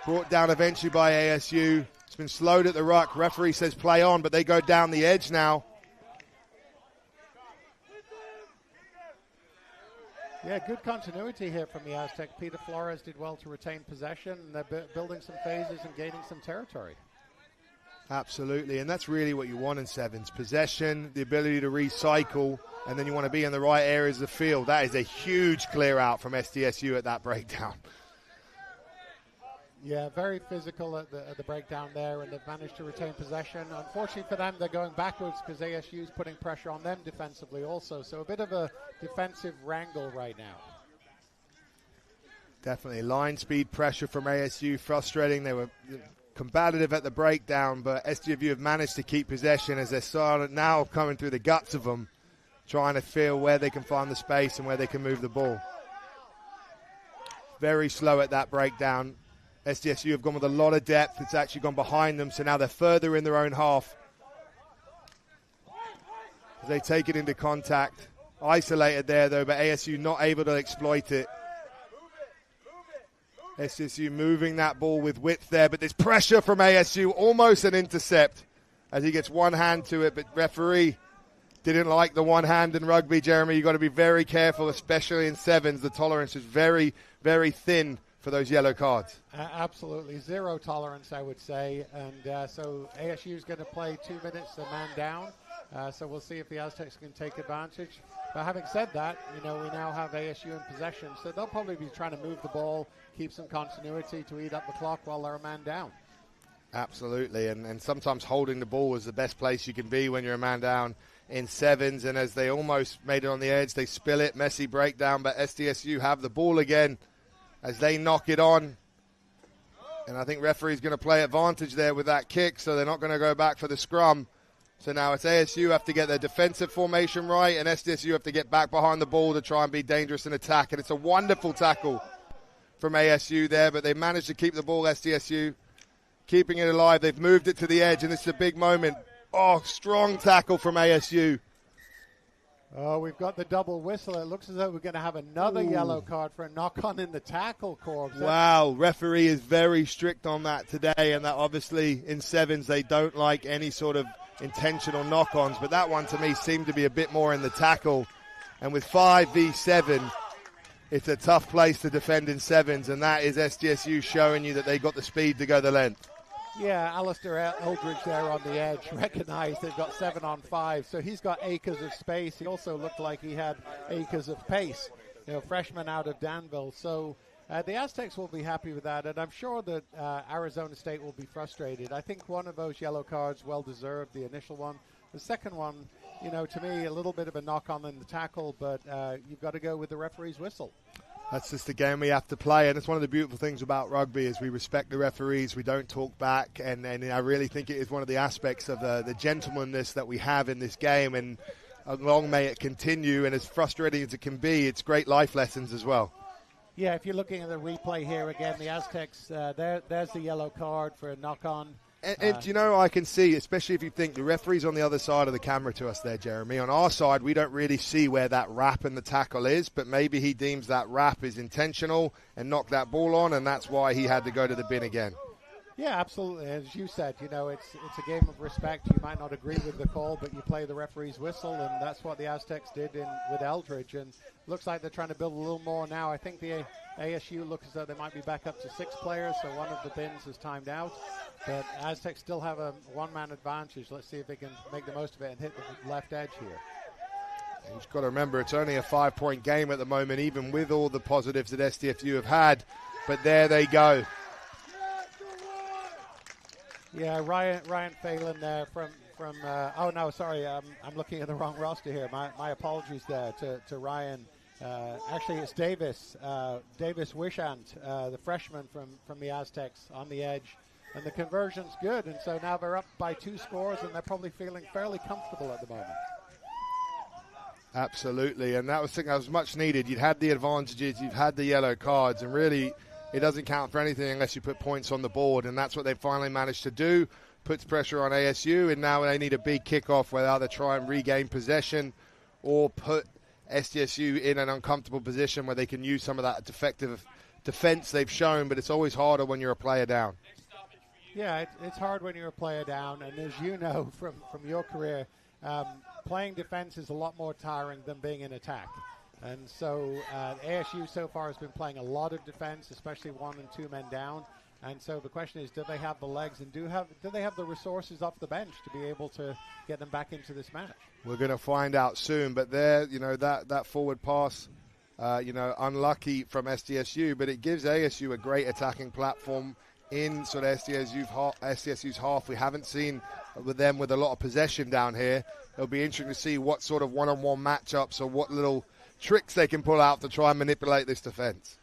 Brought down eventually by ASU. It's been slowed at the ruck. Referee says play on, but they go down the edge now. Yeah, good continuity here from the Aztec. Peter Flores did well to retain possession, and they're building some phases and gaining some territory. Absolutely, and that's really what you want in sevens. Possession, the ability to recycle, and then you want to be in the right areas of the field. That is a huge clear out from SDSU at that breakdown. Yeah, very physical at the breakdown there, and they've managed to retain possession. Unfortunately for them, they're going backwards because ASU is putting pressure on them defensively also. So a bit of a defensive wrangle right now. Definitely. Line speed pressure from ASU, frustrating. They were combative at the breakdown, but SDFU have managed to keep possession as they're starting now coming through the guts of them, trying to feel where they can find the space and where they can move the ball. Very slow at that breakdown. SDSU have gone with a lot of depth. It's actually gone behind them, so now they're further in their own half. As they take it into contact. Isolated there, though, but ASU not able to exploit it. SDSU moving that ball with width there, but there's pressure from ASU, almost an intercept as he gets one hand to it, but referee didn't like the one hand in rugby, Jeremy. You've got to be very careful, especially in sevens. The tolerance is very, very thin for those yellow cards. Absolutely. Zero tolerance, I would say. And so ASU is going to play 2 minutes, a man down. So we'll see if the Aztecs can take advantage. But having said that, we now have ASU in possession. So they'll probably be trying to move the ball, keep some continuity to eat up the clock while they're a man down. Absolutely. And sometimes holding the ball is the best place you can be when you're a man down in sevens. And as they almost made it on the edge, they spill it. Messy breakdown, but SDSU have the ball again as they knock it on. And I think referee's going to play advantage there with that kick, so they're not going to go back for the scrum. So now it's ASU have to get their defensive formation right, and SDSU have to get back behind the ball to try and be dangerous in attack. And it's a wonderful tackle from ASU there, but they managed to keep the ball, SDSU, keeping it alive. They've moved it to the edge, and it's a big moment. Oh, strong tackle from ASU. Oh, we've got the double whistle. It looks as though we're going to have another yellow card for a knock-on in the tackle, Corbs. Wow, referee is very strict on that today, and that obviously in sevens they don't like any sort of intentional knock-ons, but that one to me seemed to be a bit more in the tackle. And with 5v7, it's a tough place to defend in sevens, and that is SDSU showing you that they got the speed to go the length. Yeah, Alistair Eldridge there on the edge. Recognized they've got 7-on-5, so he's got acres of space. He also looked like he had acres of pace, freshman out of Danville. So the Aztecs will be happy with that, and I'm sure that Arizona State will be frustrated. I think one of those yellow cards, well-deserved, the initial one. The second one, to me, a little bit of a knock-on in the tackle, but you've got to go with the referee's whistle. That's just the game we have to play, and it's one of the beautiful things about rugby is we respect the referees, we don't talk back, and I really think it is one of the aspects of the gentlemanness that we have in this game, and long may it continue, and as frustrating as it can be, it's great life lessons as well. Yeah, if you're looking at the replay here again, the Aztecs, there's the yellow card for a knock-on. And I can see, especially if you think the referee's on the other side of the camera to us there, Jeremy. On our side, we don't really see where that wrap in the tackle is, but maybe he deems that wrap is intentional and knocked that ball on, and that's why he had to go to the bin again. Yeah, absolutely. As you said, it's a game of respect. You might not agree with the call, but you play the referee's whistle, and that's what the Aztecs did with Eldridge. And looks like they're trying to build a little more now. I think the ASU looks as though they might be back up to 6 players, so one of the bins is timed out. But Aztecs still have a one-man advantage. Let's see if they can make the most of it and hit the left edge here. You've got to remember, it's only a 5-point game at the moment, even with all the positives that SDFU have had. But there they go. Yeah, Ryan Phelan there from I'm looking at the wrong roster here. My apologies there to Ryan. Actually, it's Davis Wishant, the freshman from the Aztecs on the edge. And the conversion's good, and so now they're up by 2 scores, and they're probably feeling fairly comfortable at the moment. Absolutely, and that was much needed. You'd had the advantages, you've had the yellow cards, and really it doesn't count for anything unless you put points on the board, and that's what they finally managed to do. Puts pressure on ASU, and now they need a big kickoff where they either try and regain possession or put SDSU in an uncomfortable position where they can use some of that defective defense they've shown, but it's always harder when you're a player down. Yeah, it's hard when you're a player down, and as you know from your career, playing defense is a lot more tiring than being in attack. And so ASU so far has been playing a lot of defense, especially 1 and 2 men down. And so the question is, do they have the legs and do they have the resources off the bench to be able to get them back into this match? We're going to find out soon. But there, that forward pass, unlucky from SDSU, but it gives ASU a great attacking platform in sort of SDSU's half. We haven't seen with them with a lot of possession down here. It'll be interesting to see what sort of one-on-one matchups or what little tricks they can pull out to try and manipulate this defense.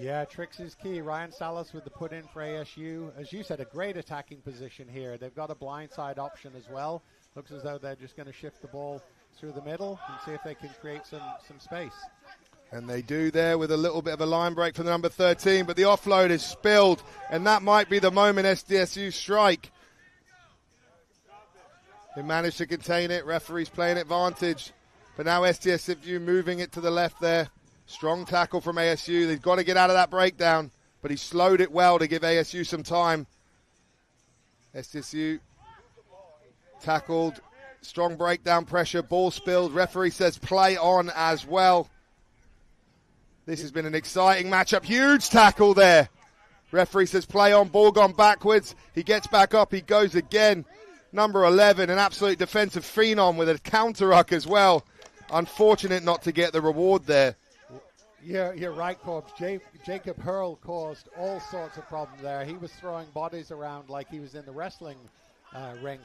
Yeah, tricks is key. Ryan Salas with the put in for ASU. As you said, a great attacking position here. They've got a blindside option as well. Looks as though they're just going to shift the ball through the middle and see if they can create some space. And they do there with a little bit of a line break from the number 13, but the offload is spilled, and that might be the moment SDSU strike. They managed to contain it. Referee's playing advantage, but now SDSU moving it to the left there. Strong tackle from ASU. They've got to get out of that breakdown, but he slowed it well to give ASU some time. SDSU tackled. Strong breakdown pressure. Ball spilled. Referee says play on as well. This has been an exciting matchup. Huge tackle there. Referee says play on. Ball gone backwards. He gets back up. He goes again. Number 11, an absolute defensive phenom with a counter-ruck as well. Unfortunate not to get the reward there. Yeah, you're right, Corbs. Jacob Hurl caused all sorts of problems there. He was throwing bodies around like he was in the wrestling rink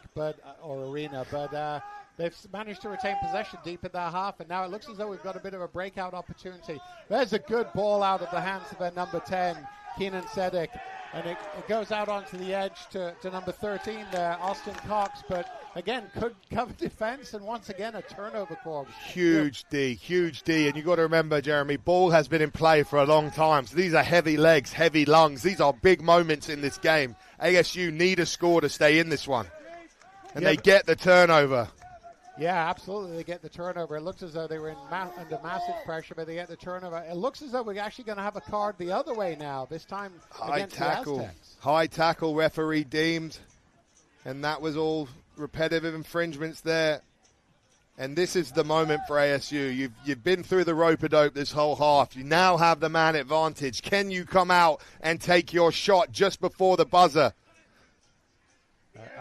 or arena, but they've managed to retain possession deep in their half, and now it looks as though we've got a bit of a breakout opportunity. There's a good ball out of the hands of their number 10, Keenan Sedek, and it goes out onto the edge to number 13 there, Austin Cox, but again, could cover defense, and once again, a turnover, Corbs. Huge D, and you've got to remember, Jeremy, ball has been in play for a long time, so these are heavy legs, heavy lungs. These are big moments in this game. ASU need a score to stay in this one, and they get the turnover. Yeah, absolutely. They get the turnover. It looks as though they were under massive pressure, but they get the turnover. It looks as though we're actually going to have a card the other way now, this time against the Aztecs. High tackle, referee deemed, and that was all repetitive infringements there. And this is the moment for ASU. You've been through the rope-a-dope this whole half. You now have the man advantage. Can you come out and take your shot just before the buzzer?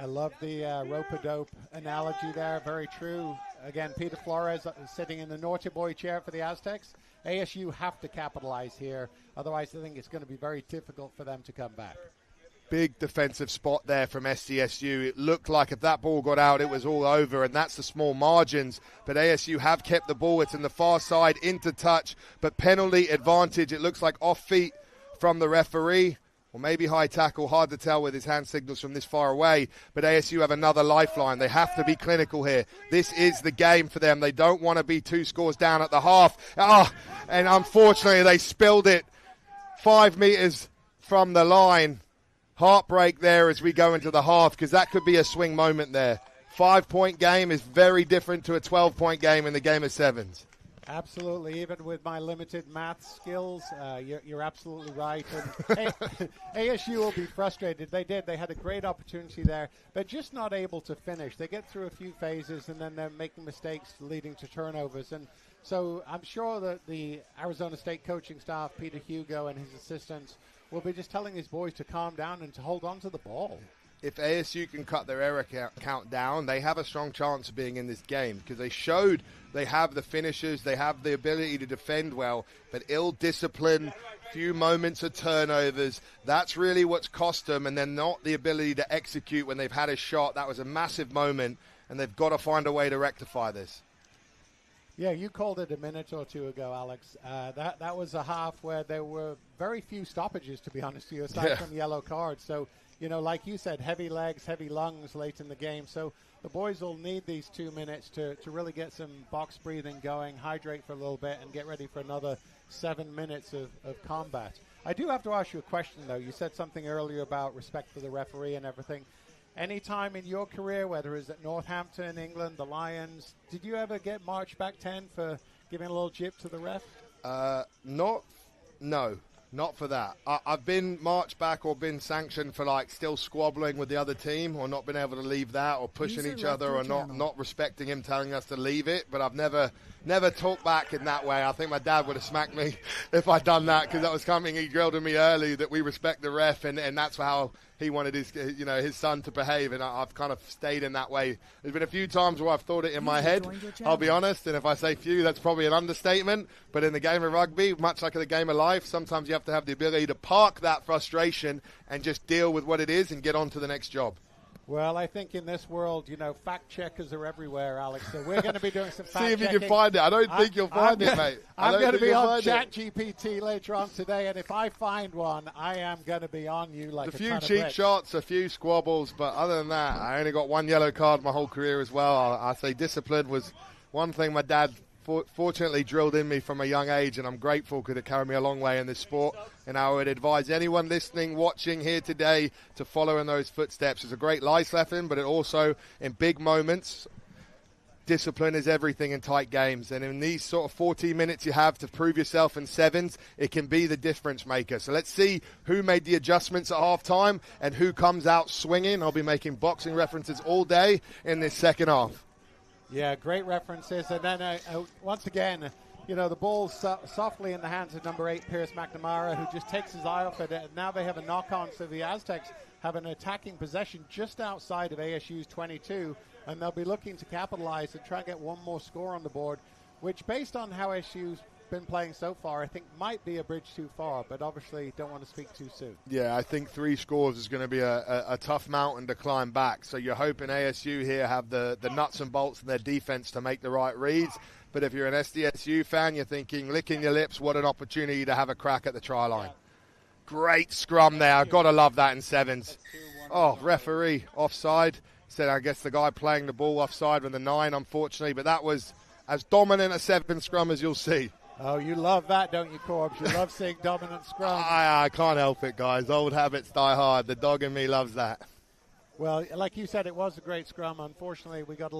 I love the rope-a-dope analogy there. Very true. Again, Peter Flores sitting in the naughty boy chair for the Aztecs. ASU have to capitalize here. Otherwise, I think it's going to be very difficult for them to come back. Big defensive spot there from SDSU. It looked like if that ball got out, it was all over, and that's the small margins. But ASU have kept the ball. It's in the far side, into touch, but penalty advantage. It looks like off feet from the referee. Or maybe high tackle, hard to tell with his hand signals from this far away. But ASU have another lifeline. They have to be clinical here. This is the game for them. They don't want to be 2 scores down at the half. And unfortunately, they spilled it 5 meters from the line. Heartbreak there as we go into the half, because that could be a swing moment there. 5-point game is very different to a 12-point game in the game of sevens. Absolutely. Even with my limited math skills, you're absolutely right. And ASU will be frustrated. They had a great opportunity there. They're just not able to finish. They get through a few phases, and then they're making mistakes leading to turnovers. And so I'm sure that the Arizona State coaching staff, Peter Hugo and his assistants, will be just telling his boys to calm down and to hold on to the ball. If ASU can cut their error count down, they have a strong chance of being in this game, because they showed they have the finishers, they have the ability to defend well, but ill discipline, few moments of turnovers, that's really what's cost them, and then not the ability to execute when they've had a shot. That was a massive moment, and they've got to find a way to rectify this. Yeah, you called it a minute or two ago, Alex. That was a half where there were very few stoppages, to be honest with you, aside from yellow cards. So, you know, like you said, heavy legs, heavy lungs late in the game. So the boys will need these 2 minutes to really get some box breathing going, hydrate for a little bit, and get ready for another 7 minutes of combat. I do have to ask you a question, though. You said something earlier about respect for the referee and everything. Any time in your career, whether it's at Northampton, England, the Lions, did you ever get marched back 10 for giving a little jip to the ref? No, not for that. I've been marched back or been sanctioned for like still squabbling with the other team, or not been able to leave that, or pushing each other, or not respecting him telling us to leave it. But I've never talked back in that way. I think my dad would have smacked me if I'd done that, because that was something he drilled in me early, that we respect the ref, and that's how he wanted his son to behave, and I've kind of stayed in that way. There's been a few times where I've thought it in my head, I'll be honest, and if I say few, that's probably an understatement. But in the game of rugby, much like in the game of life, sometimes you have to have the ability to park that frustration and just deal with what it is and get on to the next job. Well, I think in this world, fact checkers are everywhere, Alex. So we're going to be doing some fact checking. See if you can find it. I don't think you'll find it, mate. I'm going to be on ChatGPT later on today, and if I find one, I am going to be on you like a ton of few cheap bricks. shots, a few squabbles, but other than that, I only got one yellow card my whole career as well. I say discipline was one thing my dad fortunately drilled in me from a young age, and I'm grateful because it carried me a long way in this sport. And I would advise anyone listening, watching here today to follow in those footsteps. It's a great life lesson, but it also, in big moments, discipline is everything in tight games. And in these sort of 14 minutes you have to prove yourself in sevens, it can be the difference maker. So let's see who made the adjustments at halftime and who comes out swinging. I'll be making boxing references all day in this second half. Yeah, great references. And then once again, the ball's softly in the hands of number 8, Pierce McNamara, who just takes his eye off it. And now they have a knock-on, so the Aztecs have an attacking possession just outside of ASU's 22, and they'll be looking to capitalize and try and get one more score on the board, which, based on how ASU's been playing so far, I think might be a bridge too far, but obviously don't want to speak too soon. Yeah, I think 3 scores is going to be a tough mountain to climb back. So you're hoping ASU here have the nuts and bolts in their defense to make the right reads. But if you're an SDSU fan, you're thinking, licking your lips, what an opportunity to have a crack at the try line. Great scrum there. I've got to love that in sevens. Oh, referee offside. Said, I guess the guy playing the ball offside with the 9, unfortunately. But that was as dominant a 7 scrum as you'll see. Oh, you love that, don't you, Corbs? You love seeing dominant scrum. I can't help it, guys. Old habits die hard. The dog in me loves that. Well, like you said, it was a great scrum. Unfortunately, they got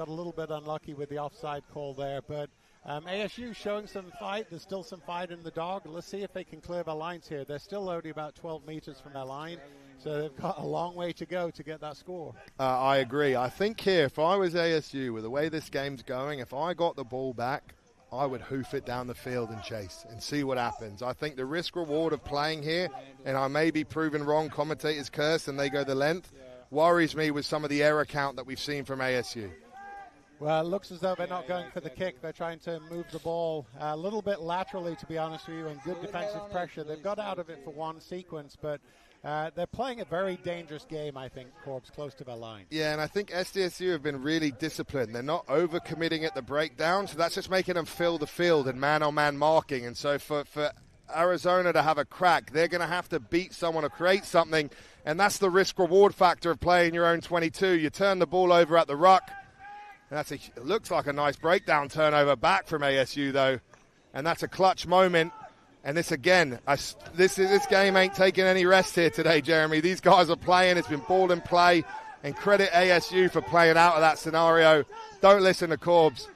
a little bit unlucky with the offside call there. But ASU showing some fight. There's still some fight in the dog. Let's see if they can clear their lines here. They're still only about 12 meters from their line, so they've got a long way to go to get that score. I agree. I think here, if I was ASU, with the way this game's going, if I got the ball back, I would hoof it down the field and chase and see what happens. I think the risk-reward of playing here, and I may be proven wrong, commentators curse and they go the length, worries me with some of the error count that we've seen from ASU. Well, it looks as though they're not going for the kick. They're trying to move the ball a little bit laterally, to be honest with you, and good defensive pressure. They've got out of it for one sequence, but they're playing a very dangerous game, I think, Corbs, close to their line. Yeah, and I think SDSU have been really disciplined. They're not over-committing at the breakdown, so that's just making them fill the field and man-on-man marking. And so for Arizona to have a crack, they're going to have to beat someone or create something, and that's the risk-reward factor of playing your own 22. You turn the ball over at the ruck. It looks like a nice breakdown turnover back from ASU, though, and that's a clutch moment. And this again, this game ain't taking any rest here today, Jeremy. These guys are playing. It's been ball and play, and credit ASU for playing out of that scenario. Don't listen to Corbs.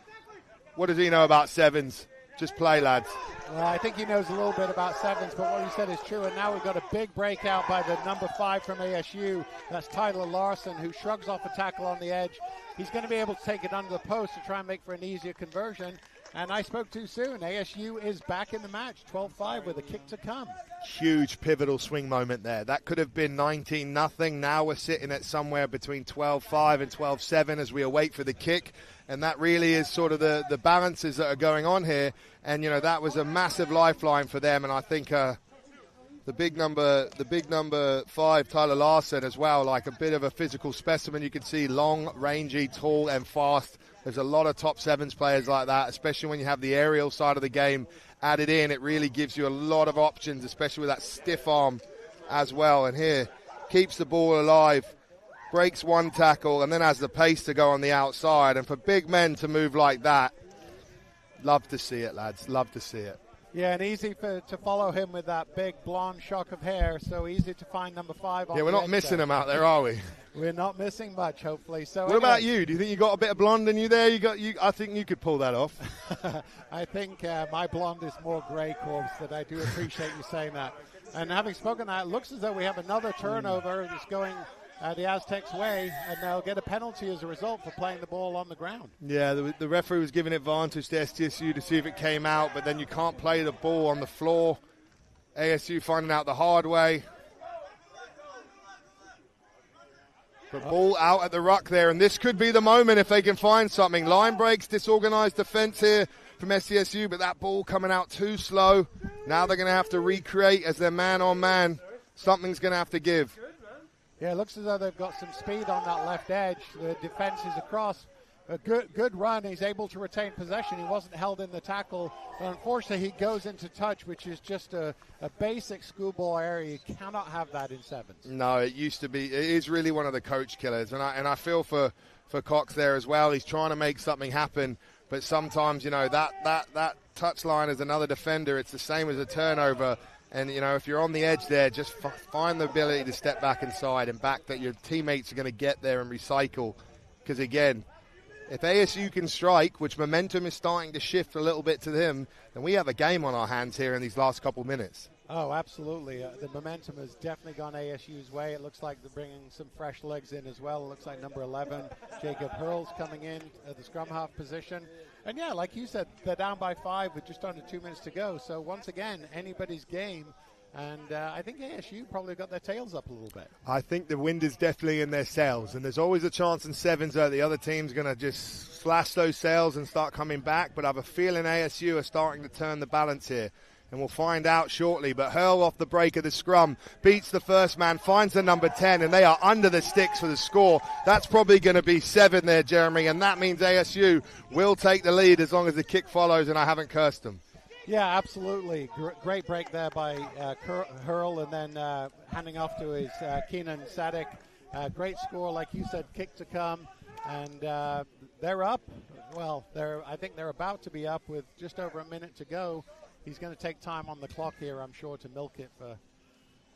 What does he know about sevens? Just play, lads. Well, I think he knows a little bit about sevens, but what he said is true. And now we've got a big breakout by the number 5 from ASU. That's Tyler Larson, who shrugs off a tackle on the edge. He's going to be able to take it under the post to try and make for an easier conversion. And I spoke too soon. ASU is back in the match, 12-5 with a kick to come. Huge pivotal swing moment there. That could have been 19-0. Now we're sitting at somewhere between 12-5 and 12-7 as we await for the kick. And that really is sort of the balances that are going on here. And, that was a massive lifeline for them. And I think the big number 5, Tyler Larson, as well, like a bit of a physical specimen. You can see long, rangy, tall, and fast. There's a lot of top sevens players like that, especially when you have the aerial side of the game added in. It really gives you a lot of options, especially with that stiff arm as well. And here, keeps the ball alive, breaks one tackle, and then has the pace to go on the outside. And for big men to move like that, love to see it, lads. Love to see it. Yeah, and easy to follow him with that big blonde shock of hair. So easy to find number 5 on. Yeah, we're not missing him out there, are we? We're not missing much, hopefully. So what about you? Do you think you got a bit of blonde in you there? I think you could pull that off. I think my blonde is more grey, Corbs, that I do appreciate you saying that. And having spoken that, it looks as though we have another turnover that's going the Aztecs' way, and they'll get a penalty as a result for playing the ball on the ground. Yeah, the referee was giving advantage to SDSU to see if it came out, but then you can't play the ball on the floor. ASU finding out the hard way. But ball out at the ruck there, and this could be the moment if they can find something. Line breaks, disorganized defense here from SDSU, but that ball coming out too slow. Now they're going to have to recreate as their man-on-man. Something's going to have to give. Yeah, it looks as though they've got some speed on that left edge. The defense is across. A good run. He's able to retain possession. He wasn't held in the tackle. But unfortunately, he goes into touch, which is just a basic schoolboy area. You cannot have that in sevens. No, it used to be. It is really one of the coach killers. And I feel for Cox there as well. He's trying to make something happen. But sometimes, that touch line as another defender, it's the same as a turnover. And, if you're on the edge there, just find the ability to step back inside and back that your teammates are going to get there and recycle. Because, again, if ASU can strike, which momentum is starting to shift a little bit to them, then we have a game on our hands here in these last couple minutes. Oh, absolutely. The momentum has definitely gone ASU's way. It looks like they're bringing some fresh legs in as well. It looks like number 11, Jacob Hurl's coming in at the scrum half position. And, yeah, like you said, they're down by 5 with just under 2 minutes to go. So, once again, anybody's game. And I think ASU probably got their tails up a little bit. I think the wind is definitely in their sails. And there's always a chance in sevens that the other team's going to just slash those sails and start coming back. But I have a feeling ASU are starting to turn the balance here. And we'll find out shortly. But Hurl off the break of the scrum, beats the first man, finds the number 10, and they are under the sticks for the score. That's probably going to be 7 there, Jeremy, and that means ASU will take the lead as long as the kick follows, and I haven't cursed them. Yeah, absolutely. Great break there by Hurl, and then handing off to his Keenan Sadek. Great score, like you said, kick to come, and they're up. Well, I think they're about to be up with just over a minute to go. He's going to take time on the clock here, I'm sure, to milk it for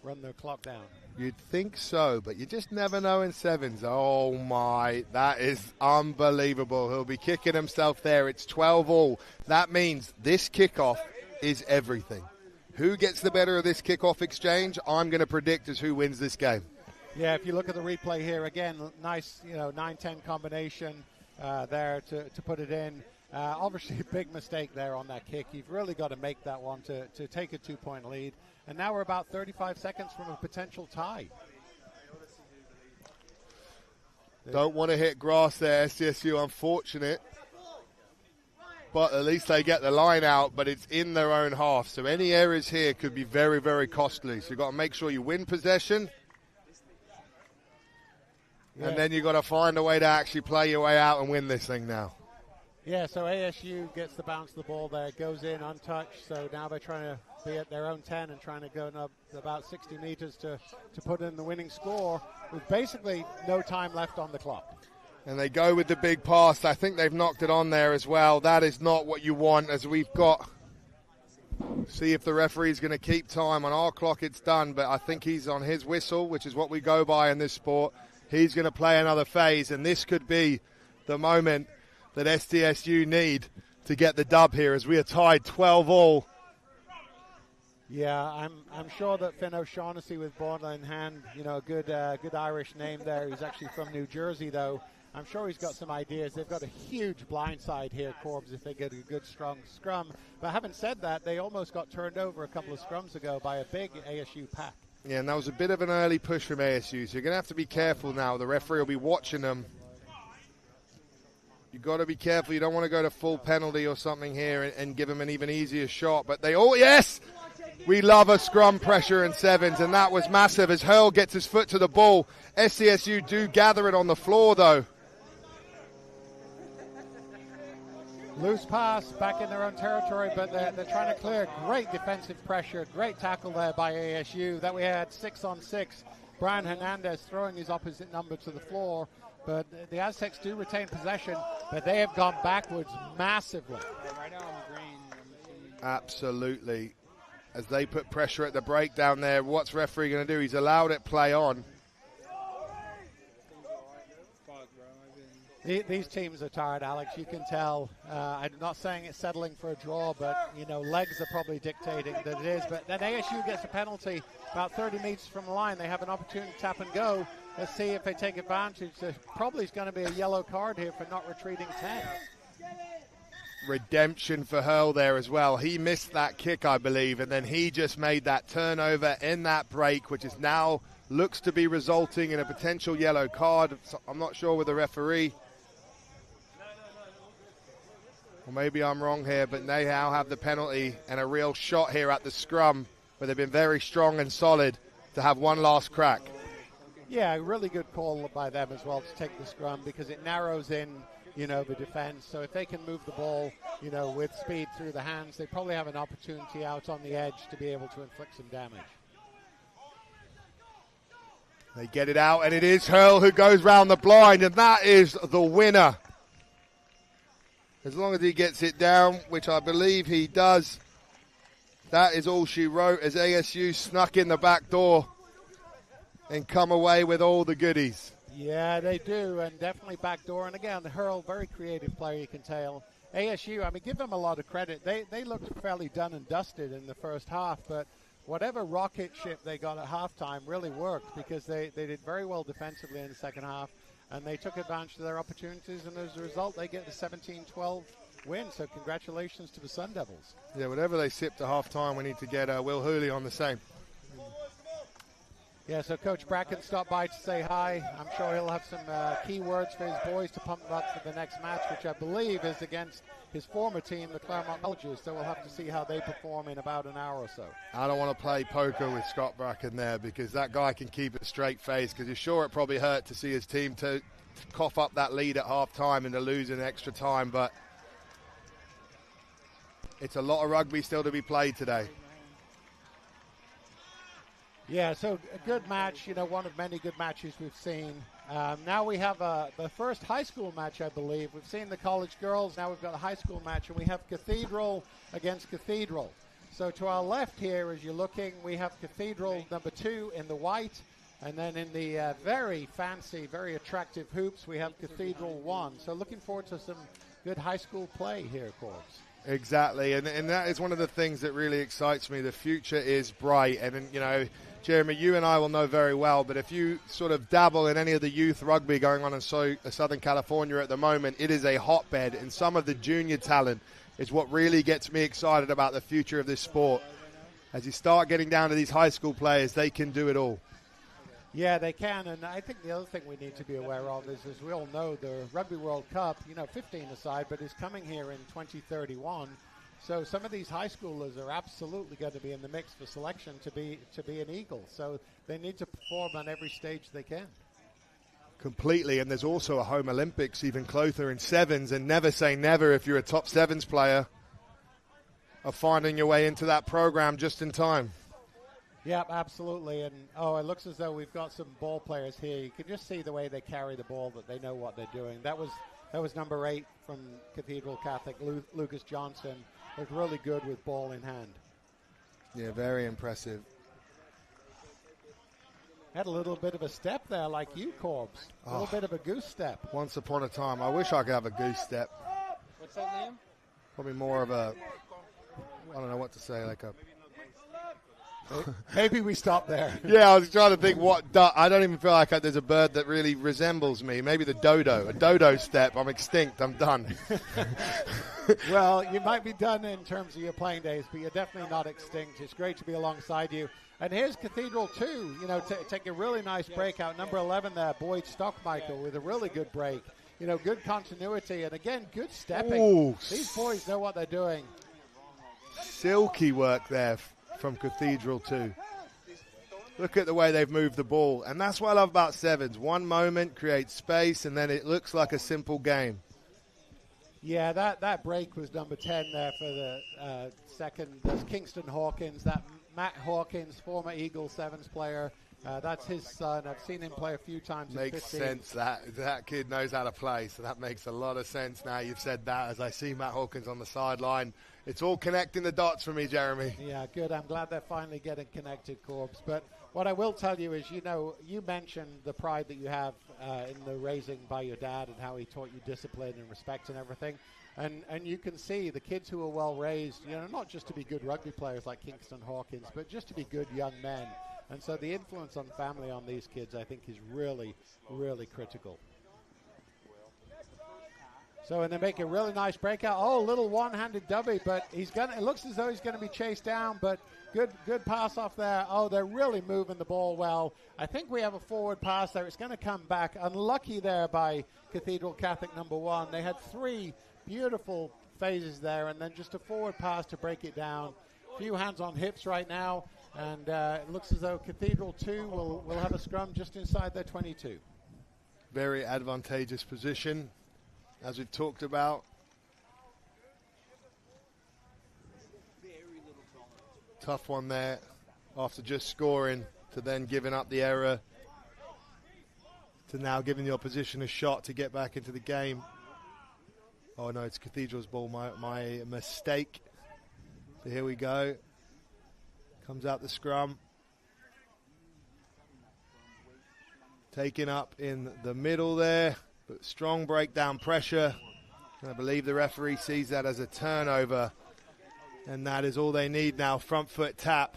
run the clock down. You'd think so, but you just never know in sevens. Oh, my, that is unbelievable. He'll be kicking himself there. It's 12-all. That means this kickoff is everything. Who gets the better of this kickoff exchange, I'm going to predict is who wins this game. Yeah, if you look at the replay here, again, nice 9-10 combination there to put it in. Obviously, a big mistake there on that kick. You've really got to make that one to take a 2-point lead. And now we're about 35 seconds from a potential tie. Don't want to hit grass there, SDSU, unfortunate. But at least they get the line out, but it's in their own half. So any errors here could be very, very costly. So you've got to make sure you win possession. Yeah. And then you've got to find a way to actually play your way out and win this thing now. Yeah, so ASU gets the bounce of the ball there, goes in untouched. So now they're trying to be at their own 10 and trying to go up about 60 meters to put in the winning score with basically no time left on the clock. And they go with the big pass. I think they've knocked it on there as well. That is not what you want, as we've got. See if the referee's going to keep time. On our clock, it's done, but I think he's on his whistle, which is what we go by in this sport. He's going to play another phase, and this could be the moment that SDSU need to get the dub here, as we are tied 12-all. Yeah, I'm sure that Finn O'Shaughnessy with ball in hand, a good Irish name there. He's actually from New Jersey, though. I'm sure he's got some ideas. They've got a huge blindside here, Corbs, if they get a good, strong scrum. But having said that, they almost got turned over a couple of scrums ago by a big ASU pack. Yeah, and that was a bit of an early push from ASU, so you're going to have to be careful now. The referee will be watching them. You've got to be careful. You don't want to go to full penalty or something here and give them an even easier shot. But yes! We love a scrum pressure in sevens, and that was massive as Hurl gets his foot to the ball. SDSU do gather it on the floor, though. Loose pass back in their own territory, but they're trying to clear. Great defensive pressure. Great tackle there by ASU. That we had 6-on-6. Brian Hernandez throwing his opposite number to the floor. But the Aztecs do retain possession, but they have gone backwards massively. Absolutely. As they put pressure at the breakdown there, what's referee going to do? He's allowed it play on. These teams are tired, Alex. You can tell. I'm not saying it's settling for a draw, but, legs are probably dictating that it is. But then ASU gets a penalty about 30 meters from the line. They have an opportunity to tap and go. Let's see if they take advantage. There probably is going to be a yellow card here for not retreating 10. Redemption for Hurl there as well. He missed that kick, I believe, and then he just made that turnover in that break, which is now looks to be resulting in a potential yellow card. I'm not sure with the referee. Well, maybe I'm wrong here, but they now have the penalty and a real shot here at the scrum, where they've been very strong and solid to have one last crack. Yeah, really good call by them as well to take the scrum because it narrows in, the defense. So if they can move the ball, with speed through the hands, they probably have an opportunity out on the edge to be able to inflict some damage. They get it out, and it is Hurl who goes round the blind, and that is the winner. As long as he gets it down, which I believe he does, that is all she wrote as ASU snuck in the back door and come away with all the goodies. Yeah, they do, and definitely backdoor. And again, Hurl, very creative player, you can tell. ASU, give them a lot of credit. They looked fairly done and dusted in the first half, but whatever rocket ship they got at halftime really worked because they did very well defensively in the second half, and they took advantage of their opportunities, and as a result, they get the 17-12 win. So congratulations to the Sun Devils. Yeah, whatever they sipped at halftime, we need to get Will Hooley on the same. Yeah, so Coach Bracken stopped by to say hi. I'm sure he'll have some key words for his boys to pump them up for the next match, which I believe is against his former team, the Claremont Colleges. So we'll have to see how they perform in about an hour or so. I don't want to play poker with Scott Bracken there because that guy can keep a straight face because you're sure it probably hurt to see his team to cough up that lead at half-time and to lose in extra time. But it's a lot of rugby still to be played today. Yeah, so a good match, one of many good matches we've seen. Now we have the first high school match, I believe. We've seen the college girls, now we've got a high school match, and we have Cathedral against Cathedral. So to our left here, as you're looking, we have Cathedral number 2 in the white, and then in the very fancy, very attractive hoops, we have Cathedral 1. So looking forward to some good high school play here, Corbs. Exactly, and that is one of the things that really excites me. The future is bright, and Jeremy, you and I will know very well, but if you sort of dabble in any of the youth rugby going on in Southern California at the moment, it is a hotbed, and some of the junior talent is what really gets me excited about the future of this sport. As you start getting down to these high school players, they can do it all. Yeah, they can, and I think the other thing we need to be aware of is, as we all know, the Rugby World Cup, 15 aside, but is coming here in 2031. So some of these high schoolers are absolutely going to be in the mix for selection to be an Eagle. So they need to perform on every stage they can. Completely, and there's also a home Olympics even closer in sevens, and never say never if you're a top sevens player of finding your way into that program just in time. Yep, absolutely. And, it looks as though we've got some ball players here. You can just see the way they carry the ball, that they know what they're doing. That was number 8 from Cathedral Catholic, Lucas Johnson. Looked really good with ball in hand. Yeah, very impressive. Had a little bit of a step there like you, Corbs. A little bit of a goose step. Once upon a time. I wish I could have a goose step. What's that, Liam? Probably more of a, I don't know what to say, like a... Maybe we stop there. Yeah, I was trying to think I don't even feel like there's a bird that really resembles me. Maybe the dodo. A dodo step. I'm extinct. I'm done. Well, you might be done in terms of your playing days, but you're definitely not extinct. It's great to be alongside you. And here's Cathedral 2, take a really nice breakout. Number 11 there, Boyd Stockmichael, with a really good break. Good continuity, and again, good stepping. Ooh. These boys know what they're doing. Silky work there from Cathedral 2. Look at the way they've moved the ball. And that's what I love about sevens. One moment creates space, and then it looks like a simple game. Yeah, that break was number 10 there for the second. That's Kingston Hawkins, that Matt Hawkins, former Eagle Sevens player. That's his son. I've seen him play a few times. Makes sense. That kid knows how to play, so that makes a lot of sense now you've said that. As I see Matt Hawkins on the sideline, it's all connecting the dots for me, Jeremy. Yeah, good. I'm glad they're finally getting connected, Corbs. But what I will tell you is, you mentioned the pride that you have in the raising by your dad and how he taught you discipline and respect and everything. And you can see the kids who are well raised, not just to be good rugby players like Kingston Hawkins, but just to be good young men. And so the influence on family on these kids, I think, is really, really critical. So, and they make a really nice breakout. Oh, little one-handed dubby, but it looks as though he's going to be chased down, but good pass off there. Oh, they're really moving the ball well. I think we have a forward pass there. It's going to come back. Unlucky there by Cathedral Catholic number 1. They had 3 beautiful phases there, and then just a forward pass to break it down. A few hands on hips right now. And it looks as though Cathedral 2 will have a scrum just inside their 22. Very advantageous position, as we've talked about. Tough one there, after just scoring, to then giving up the error, to now giving the opposition a shot to get back into the game. Oh no, it's Cathedral's ball, my mistake. So here we go. Comes out the scrum. Taken up in the middle there, but strong breakdown pressure. And I believe the referee sees that as a turnover. And that is all they need now, front foot tap.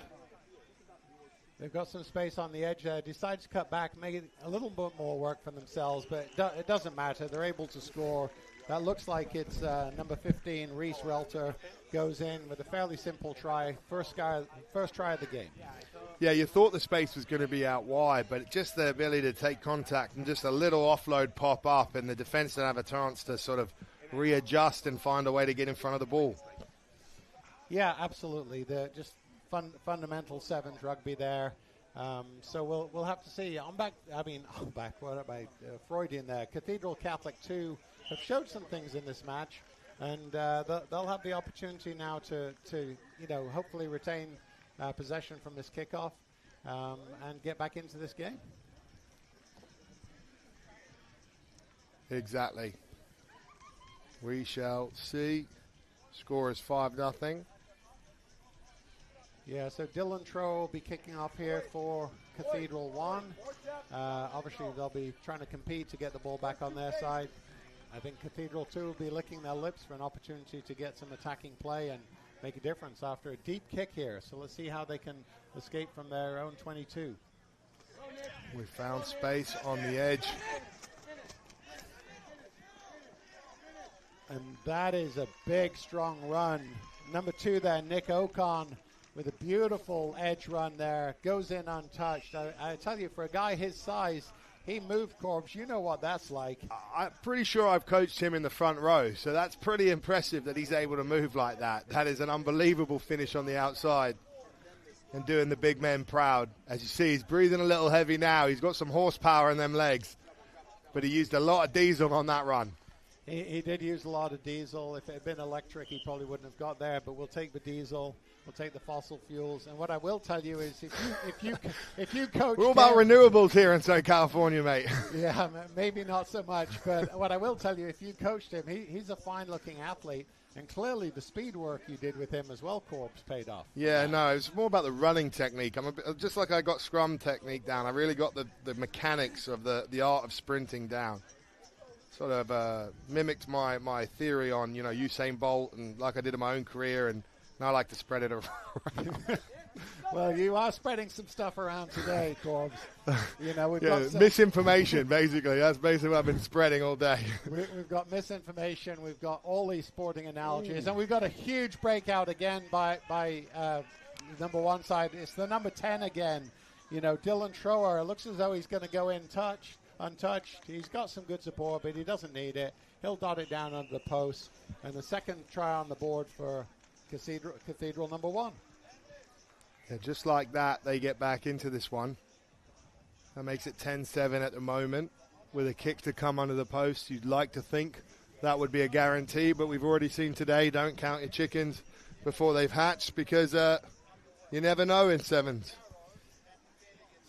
They've got some space on the edge there. Decide to cut back, make it a little bit more work for themselves, but it doesn't matter. They're able to score. That looks like it's number 15, Reese Relter, goes in with a fairly simple try. First try of the game. Yeah, you thought the space was going to be out wide, but just the ability to take contact and just a little offload pop up, and the defence didn't have a chance to sort of readjust and find a way to get in front of the ball. Yeah, absolutely. They're just fundamental sevens rugby there. So we'll have to see. I'm back. What am I? Freudian there. Cathedral Catholic 2 have showed some things in this match, and they'll have the opportunity now to hopefully retain possession from this kickoff and get back into this game. Exactly. We shall see. Score is 5-0. Yeah, so Dylan Trow will be kicking off here for Cathedral 1. Obviously, they'll be trying to compete to get the ball back on their side. I think Cathedral 2 will be licking their lips for an opportunity to get some attacking play and make a difference after a deep kick here. So let's see how they can escape from their own 22. We found space on the edge. And that is a big, strong run. Number 2 there, Nick Ocon, with a beautiful edge run there. Goes in untouched. I tell you, for a guy his size, he moved, Corbs. You know what that's like. I'm pretty sure I've coached him in the front row, so that's pretty impressive that he's able to move like that. That is an unbelievable finish on the outside and doing the big men proud. As you see, he's breathing a little heavy now. He's got some horsepower in them legs, but he used a lot of diesel on that run. He did use a lot of diesel. If it had been electric, he probably wouldn't have got there, but we'll take the diesel. We'll take the fossil fuels. And what I will tell you is if you coach... We're all about renewables here in Southern California, mate. Yeah, maybe not so much. But what I will tell you, if you coached him, he's a fine-looking athlete. And clearly the speed work you did with him as well, Corbs, paid off. Yeah, no, it's more about the running technique. Just like I got scrum technique down, I really got the mechanics of the art of sprinting down. Sort of mimicked my theory on, Usain Bolt, and like I did in my own career, and now I like to spread it around. Well, you are spreading some stuff around today, Corbs. We've got misinformation, basically. That's basically what I've been spreading all day. We've got misinformation. We've got all these sporting analogies, and we've got a huge breakout again by number 1 side. It's the number 10 again. Dylan Trower. It looks as though he's going to go in untouched. He's got some good support, but he doesn't need it. He'll dot it down under the post. And the second try on the board for Cathedral number 1. Yeah, just like that, they get back into this one. That makes it 10-7 at the moment. With a kick to come under the post, you'd like to think that would be a guarantee, but we've already seen today, don't count your chickens before they've hatched, because you never know in sevens.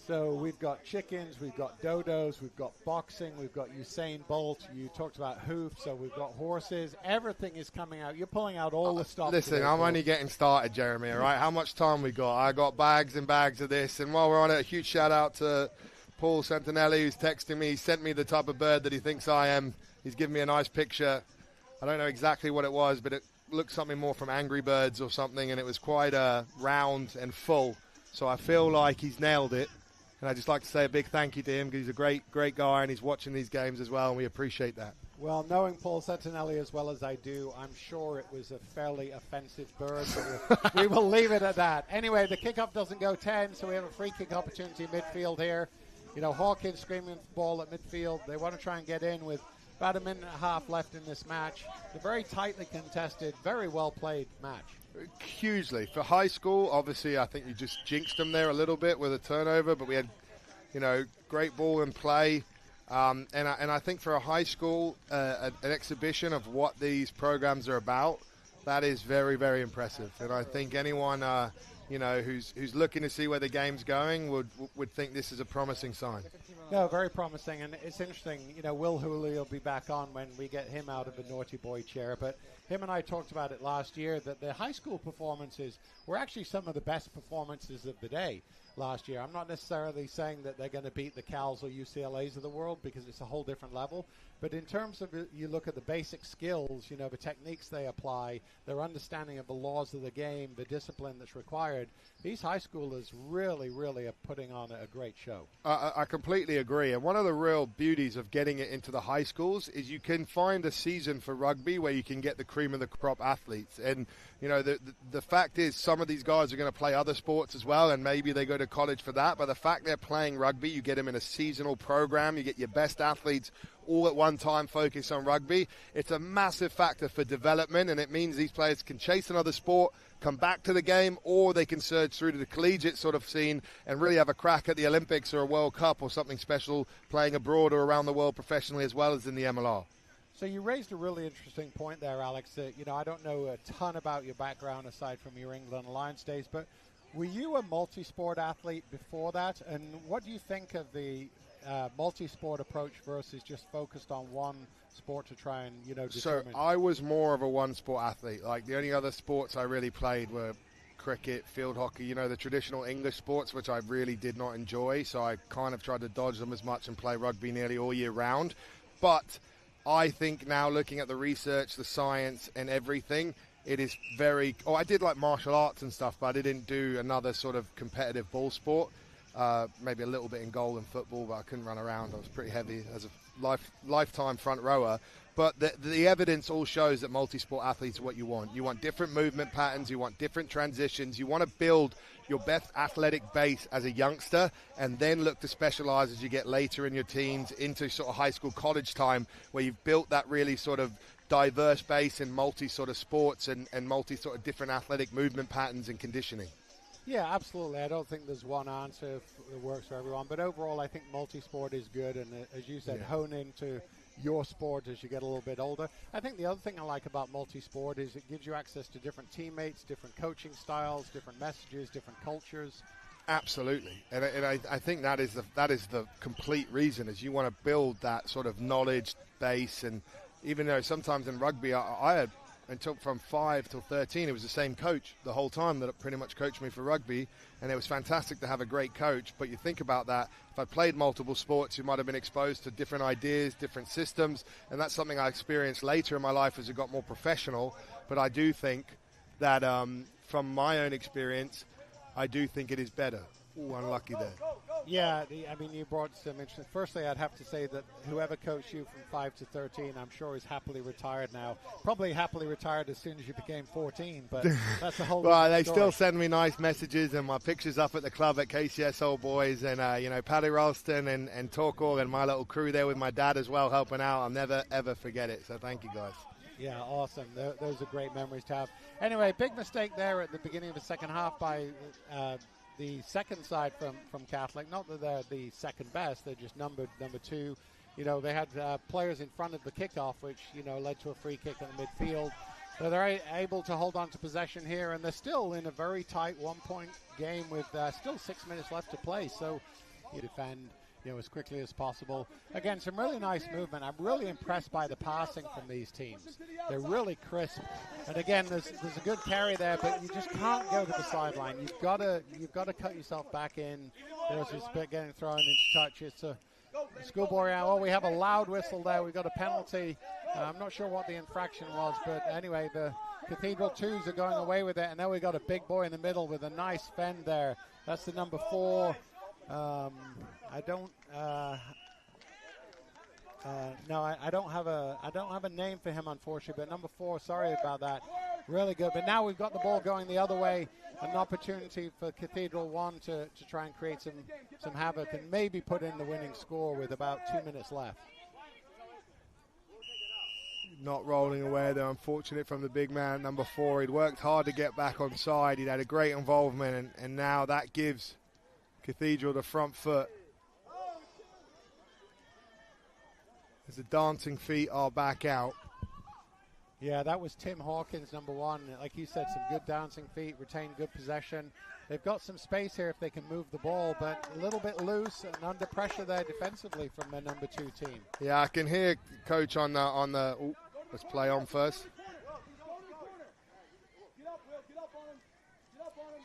So we've got chickens, we've got dodos, we've got boxing, we've got Usain Bolt. You talked about hoof, so we've got horses. Everything is coming out. You're pulling out all the stops. Listen, today, I'm only getting started, Jeremy, all right? How much time we got? I got bags and bags of this. And while we're on it, a huge shout-out to Paul Santinelli, who's texting me. He sent me the type of bird that he thinks I am. He's given me a nice picture. I don't know exactly what it was, but it looked something more from Angry Birds or something, and it was quite round and full. So I feel like he's nailed it. And I'd just like to say a big thank you to him, because he's a great guy, and he's watching these games as well, and we appreciate that. Well, knowing Paul Santinelli as well as I do, I'm sure it was a fairly offensive bird, but we will leave it at that. Anyway, the kickoff doesn't go 10, so we have a free kick opportunity midfield here. Hawkins screaming for the ball at midfield. They want to try and get in with about a minute and a half left in this match. A very tightly contested, very well played match. Hugely. For high school, obviously, I think you just jinxed them there a little bit with a turnover, but we had, great ball and play. And I think for a high school, an exhibition of what these programs are about, that is very, very impressive. And I think anyone, who's looking to see where the game's going would think this is a promising sign. No, very promising, and it's interesting. Will Hooley will be back on when we get him out of the naughty boy chair. But him and I talked about it last year that the high school performances were actually some of the best performances of the day last year. I'm not necessarily saying that they're going to beat the Cals or UCLAs of the world because it's a whole different level. But in terms of you look at the basic skills, the techniques they apply, their understanding of the laws of the game, the discipline that's required, these high schoolers really, really are putting on a great show. I completely agree. And one of the real beauties of getting it into the high schools is you can find a season for rugby where you can get the cream of the crop athletes. And, the fact is some of these guys are going to play other sports as well, and maybe they go to college for that. But the fact they're playing rugby, you get them in a seasonal program, you get your best athletes all at one time focus on rugby. It's a massive factor for development, and it means these players can chase another sport, come back to the game, or they can surge through to the collegiate sort of scene and really have a crack at the Olympics or a World Cup or something special playing abroad or around the world professionally as well as in the MLR. So you raised a really interesting point there, Alex. I don't know a ton about your background aside from your England Alliance days, but were you a multi-sport athlete before that? And what do you think of the multi-sport approach versus just focused on one sport to try and, determine? So I was more of a one-sport athlete. Like the only other sports I really played were cricket, field hockey, the traditional English sports, which I really did not enjoy. So I kind of tried to dodge them as much and play rugby nearly all year round. But I think now looking at the research, the science and everything, it is very... Oh, I did like martial arts and stuff, but I didn't do another sort of competitive ball sport. Maybe a little bit in goal and football, but I couldn't run around. I was pretty heavy as a lifetime front rower. But the evidence all shows that multi-sport athletes are what you want. You want different movement patterns. You want different transitions. You want to build your best athletic base as a youngster and then look to specialize as you get later in your teens into sort of high school, college time where you've built that really sort of diverse base in multi sort of sports and multi sort of different athletic movement patterns and conditioning. Yeah, absolutely. I don't think there's one answer that works for everyone. But overall, I think multi-sport is good. And as you said, hone into your sport as you get a little bit older. I think the other thing I like about multi-sport is it gives you access to different teammates, different coaching styles, different messages, different cultures. Absolutely. And I think that is the complete reason is you want to build that sort of knowledge base. And even though sometimes in rugby I had until from 5 till 13, it was the same coach the whole time that pretty much coached me for rugby, and it was fantastic to have a great coach. But you think about that, if I played multiple sports, you might have been exposed to different ideas, different systems, and that's something I experienced later in my life as it got more professional. But I do think that from my own experience, I do think it is better. Ooh, unlucky there. Yeah, you brought some interesting. Firstly, I'd have to say that whoever coached you from 5 to 13, I'm sure is happily retired now. Probably happily retired as soon as you became 14, but that's a whole well, they story. Still send me nice messages and my pictures up at the club at KCS Old Boys and, Paddy Ralston and Torkor and my little crew there with my dad as well helping out. I'll never, ever forget it. So thank you, guys. Yeah, awesome. Those are great memories to have. Anyway, big mistake there at the beginning of the second half by the second side from Catholic. Not that they're the second best, they're just number 2. They had players in front of the kickoff, which, led to a free kick in the midfield. So they're able to hold on to possession here, and they're still in a very tight 1-point game with still 6 minutes left to play. So you defend, as quickly as possible. Again, some really nice movement. I'm really impressed by the passing from these teams. They're really crisp. And again, there's a good carry there, but you just can't go to the sideline. You've got to cut yourself back in. There's this bit getting thrown into touch. It's a schoolboy out. Oh, we have a loud whistle there. We've got a penalty. I'm not sure what the infraction was, but anyway, the Cathedral 2s are going away with it. And then we've got a big boy in the middle with a nice fend there. That's the number 4. I don't have a name for him, unfortunately, but number 4, sorry about that. Really good. But now we've got the ball going the other way. An opportunity for Cathedral 1 to try and create some havoc and maybe put in the winning score with about 2 minutes left. not rolling away. They're unfortunate from the big man, number 4. He'd worked hard to get back on side. He'd had a great involvement, and now that gives Cathedral the front foot. As the dancing feet are back out. Yeah, that was Tim Hawkins, number 1. Like you said, some good dancing feet, retain good possession. They've got some space here if they can move the ball, but a little bit loose and under pressure there defensively from their number 2 team. Yeah, I can hear Coach on the. Ooh, let's play on first.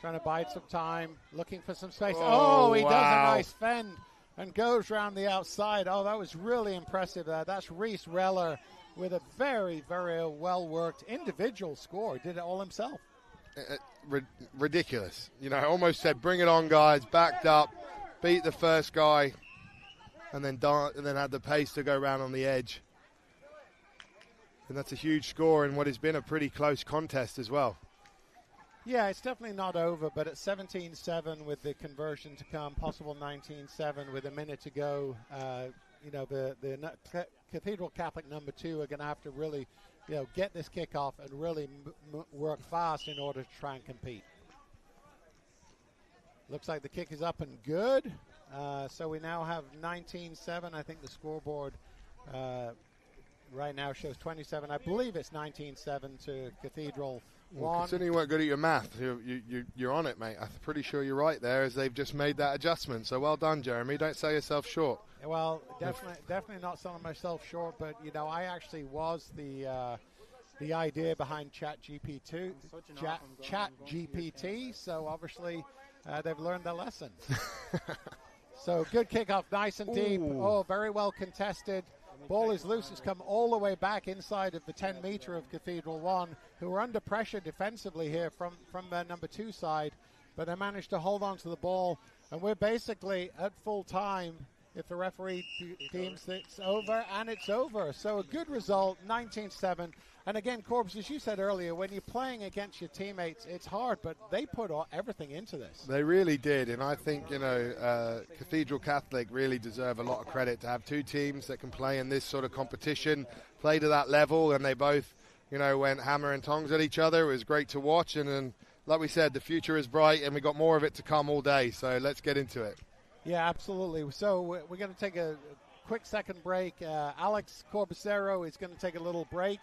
Trying to bide some time, looking for some space. Oh, he does a nice fend and goes around the outside. Oh, that was really impressive there. That's Reese Reller with a very, very well-worked individual score. Did it all himself. Ridiculous. You know, I almost said, bring it on, guys. Backed up, beat the first guy, and then had the pace to go around on the edge. And that's a huge score in what has been a pretty close contest as well. Yeah, it's definitely not over, but at 17-7 with the conversion to come, possible 19-7 with a minute to go, you know, the Cathedral Catholic number 2 are going to have to really, you know, get this kickoff and really work fast in order to try and compete. Looks like the kick is up and good. So we now have 19-7. I think the scoreboard right now shows 27. I believe it's 19-7 to Cathedral 1. Well, considering you weren't good at your math, you're on it, mate. I'm pretty sure you're right there, as they've just made that adjustment. So well done, Jeremy. Don't sell yourself short. Well, definitely not selling myself short, but you know, I actually was the idea behind ChatGPT. So obviously they've learned their lesson. So good kickoff, nice and deep. Ooh. Oh, very well contested. Ball is loose. It's come all the way back inside of the 10-meter of Cathedral 1, who are under pressure defensively here from their number 2 side, but they managed to hold on to the ball, and we're basically at full time. If the referee deems it's over, and it's over. So a good result, 19-7. And again, Corbs, as you said earlier, when you're playing against your teammates, it's hard, but they put everything into this. They really did, and I think, you know, Cathedral Catholic really deserve a lot of credit to have 2 teams that can play in this sort of competition, play to that level, and they both, you know, went hammer and tongs at each other. It was great to watch, and like we said, the future is bright, and we got more of it to come all day, so let's get into it. Yeah, absolutely. So we're going to take a quick second break. Alex Corbacero is going to take a little break.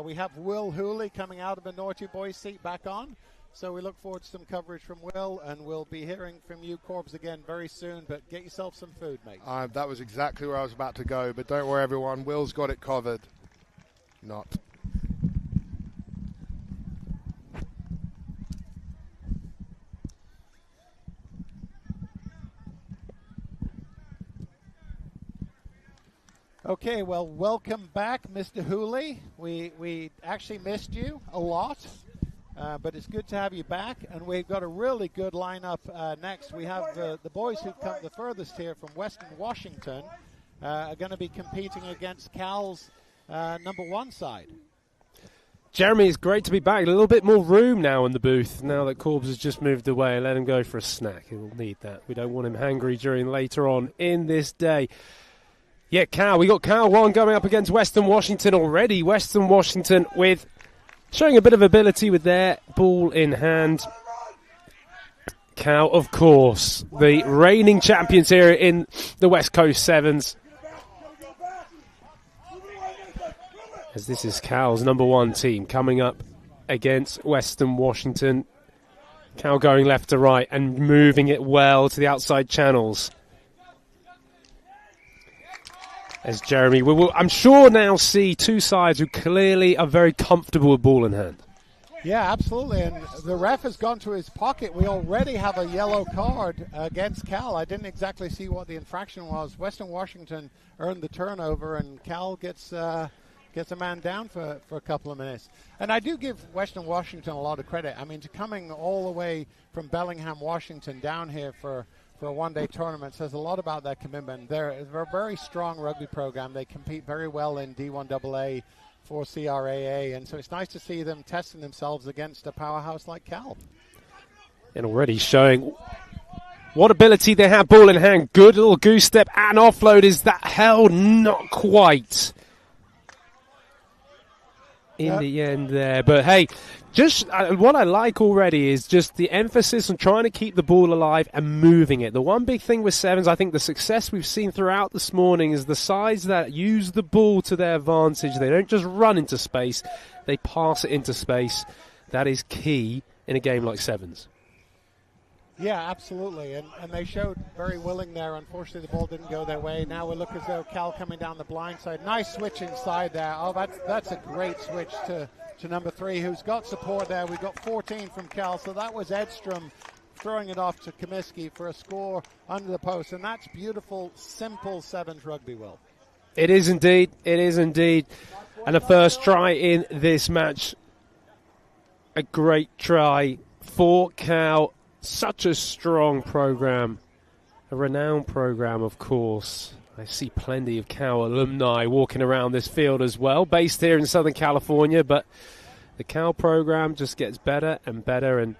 We have Will Hooley coming out of a Naughty Boys seat back on. So we look forward to some coverage from Will, and we'll be hearing from you, Corbs, again very soon. But get yourself some food, mate. That was exactly where I was about to go, but don't worry, everyone. Will's got it covered. Not. Okay, well, welcome back, Mr. Hooley. We actually missed you a lot, but it's good to have you back. And we've got a really good lineup next. We have the boys who've come the furthest here from Western Washington are going to be competing against Cal's number 1 side. Jeremy, it's great to be back. A little bit more room now in the booth, now that Corbs has just moved away. Let him go for a snack. He'll need that. We don't want him hungry during later on in this day. Yeah, Cal. We got Cal 1 going up against Western Washington already. Western Washington showing a bit of ability with their ball in hand. Cal, of course, the reigning champions here in the West Coast Sevens. As this is Cal's number 1 team coming up against Western Washington. Cal going left to right and moving it well to the outside channels. As Jeremy, we will, I'm sure, now see 2 sides who clearly are very comfortable with ball in hand. Yeah, absolutely. And the ref has gone to his pocket. We already have a yellow card against Cal. I didn't exactly see what the infraction was. Western Washington earned the turnover, and Cal gets a man down for a couple of minutes. And I do give Western Washington a lot of credit. I mean, coming all the way from Bellingham, Washington, down here for a one-day tournament says a lot about their commitment. They're a very strong rugby program. They compete very well in D1AA for CRAA, and so it's nice to see them testing themselves against a powerhouse like Cal. And already showing what ability they have, ball in hand. Good little goose step and offload. Is that held? Not quite. in the end there. But hey, just what I like already is just the emphasis on trying to keep the ball alive and moving it. The one big thing with sevens, I think the success we've seen throughout this morning is the sides that use the ball to their advantage. They don't just run into space, they pass it into space. That is key in a game like sevens. Yeah, absolutely, and they showed very willing there. Unfortunately, the ball didn't go their way. Now we look as though Cal coming down the blind side. Nice switch inside there. Oh, that's a great switch to number 3, who's got support there. We've got 14 from Cal, so that was Edstrom throwing it off to Comiskey for a score under the post, and that's beautiful, simple sevens rugby, Will. It is indeed. It is indeed. And a first try in this match. A great try for Cal. Such a strong program, a renowned program, of course. I see plenty of Cal alumni walking around this field as well, based here in Southern California, but the Cal program just gets better and better, and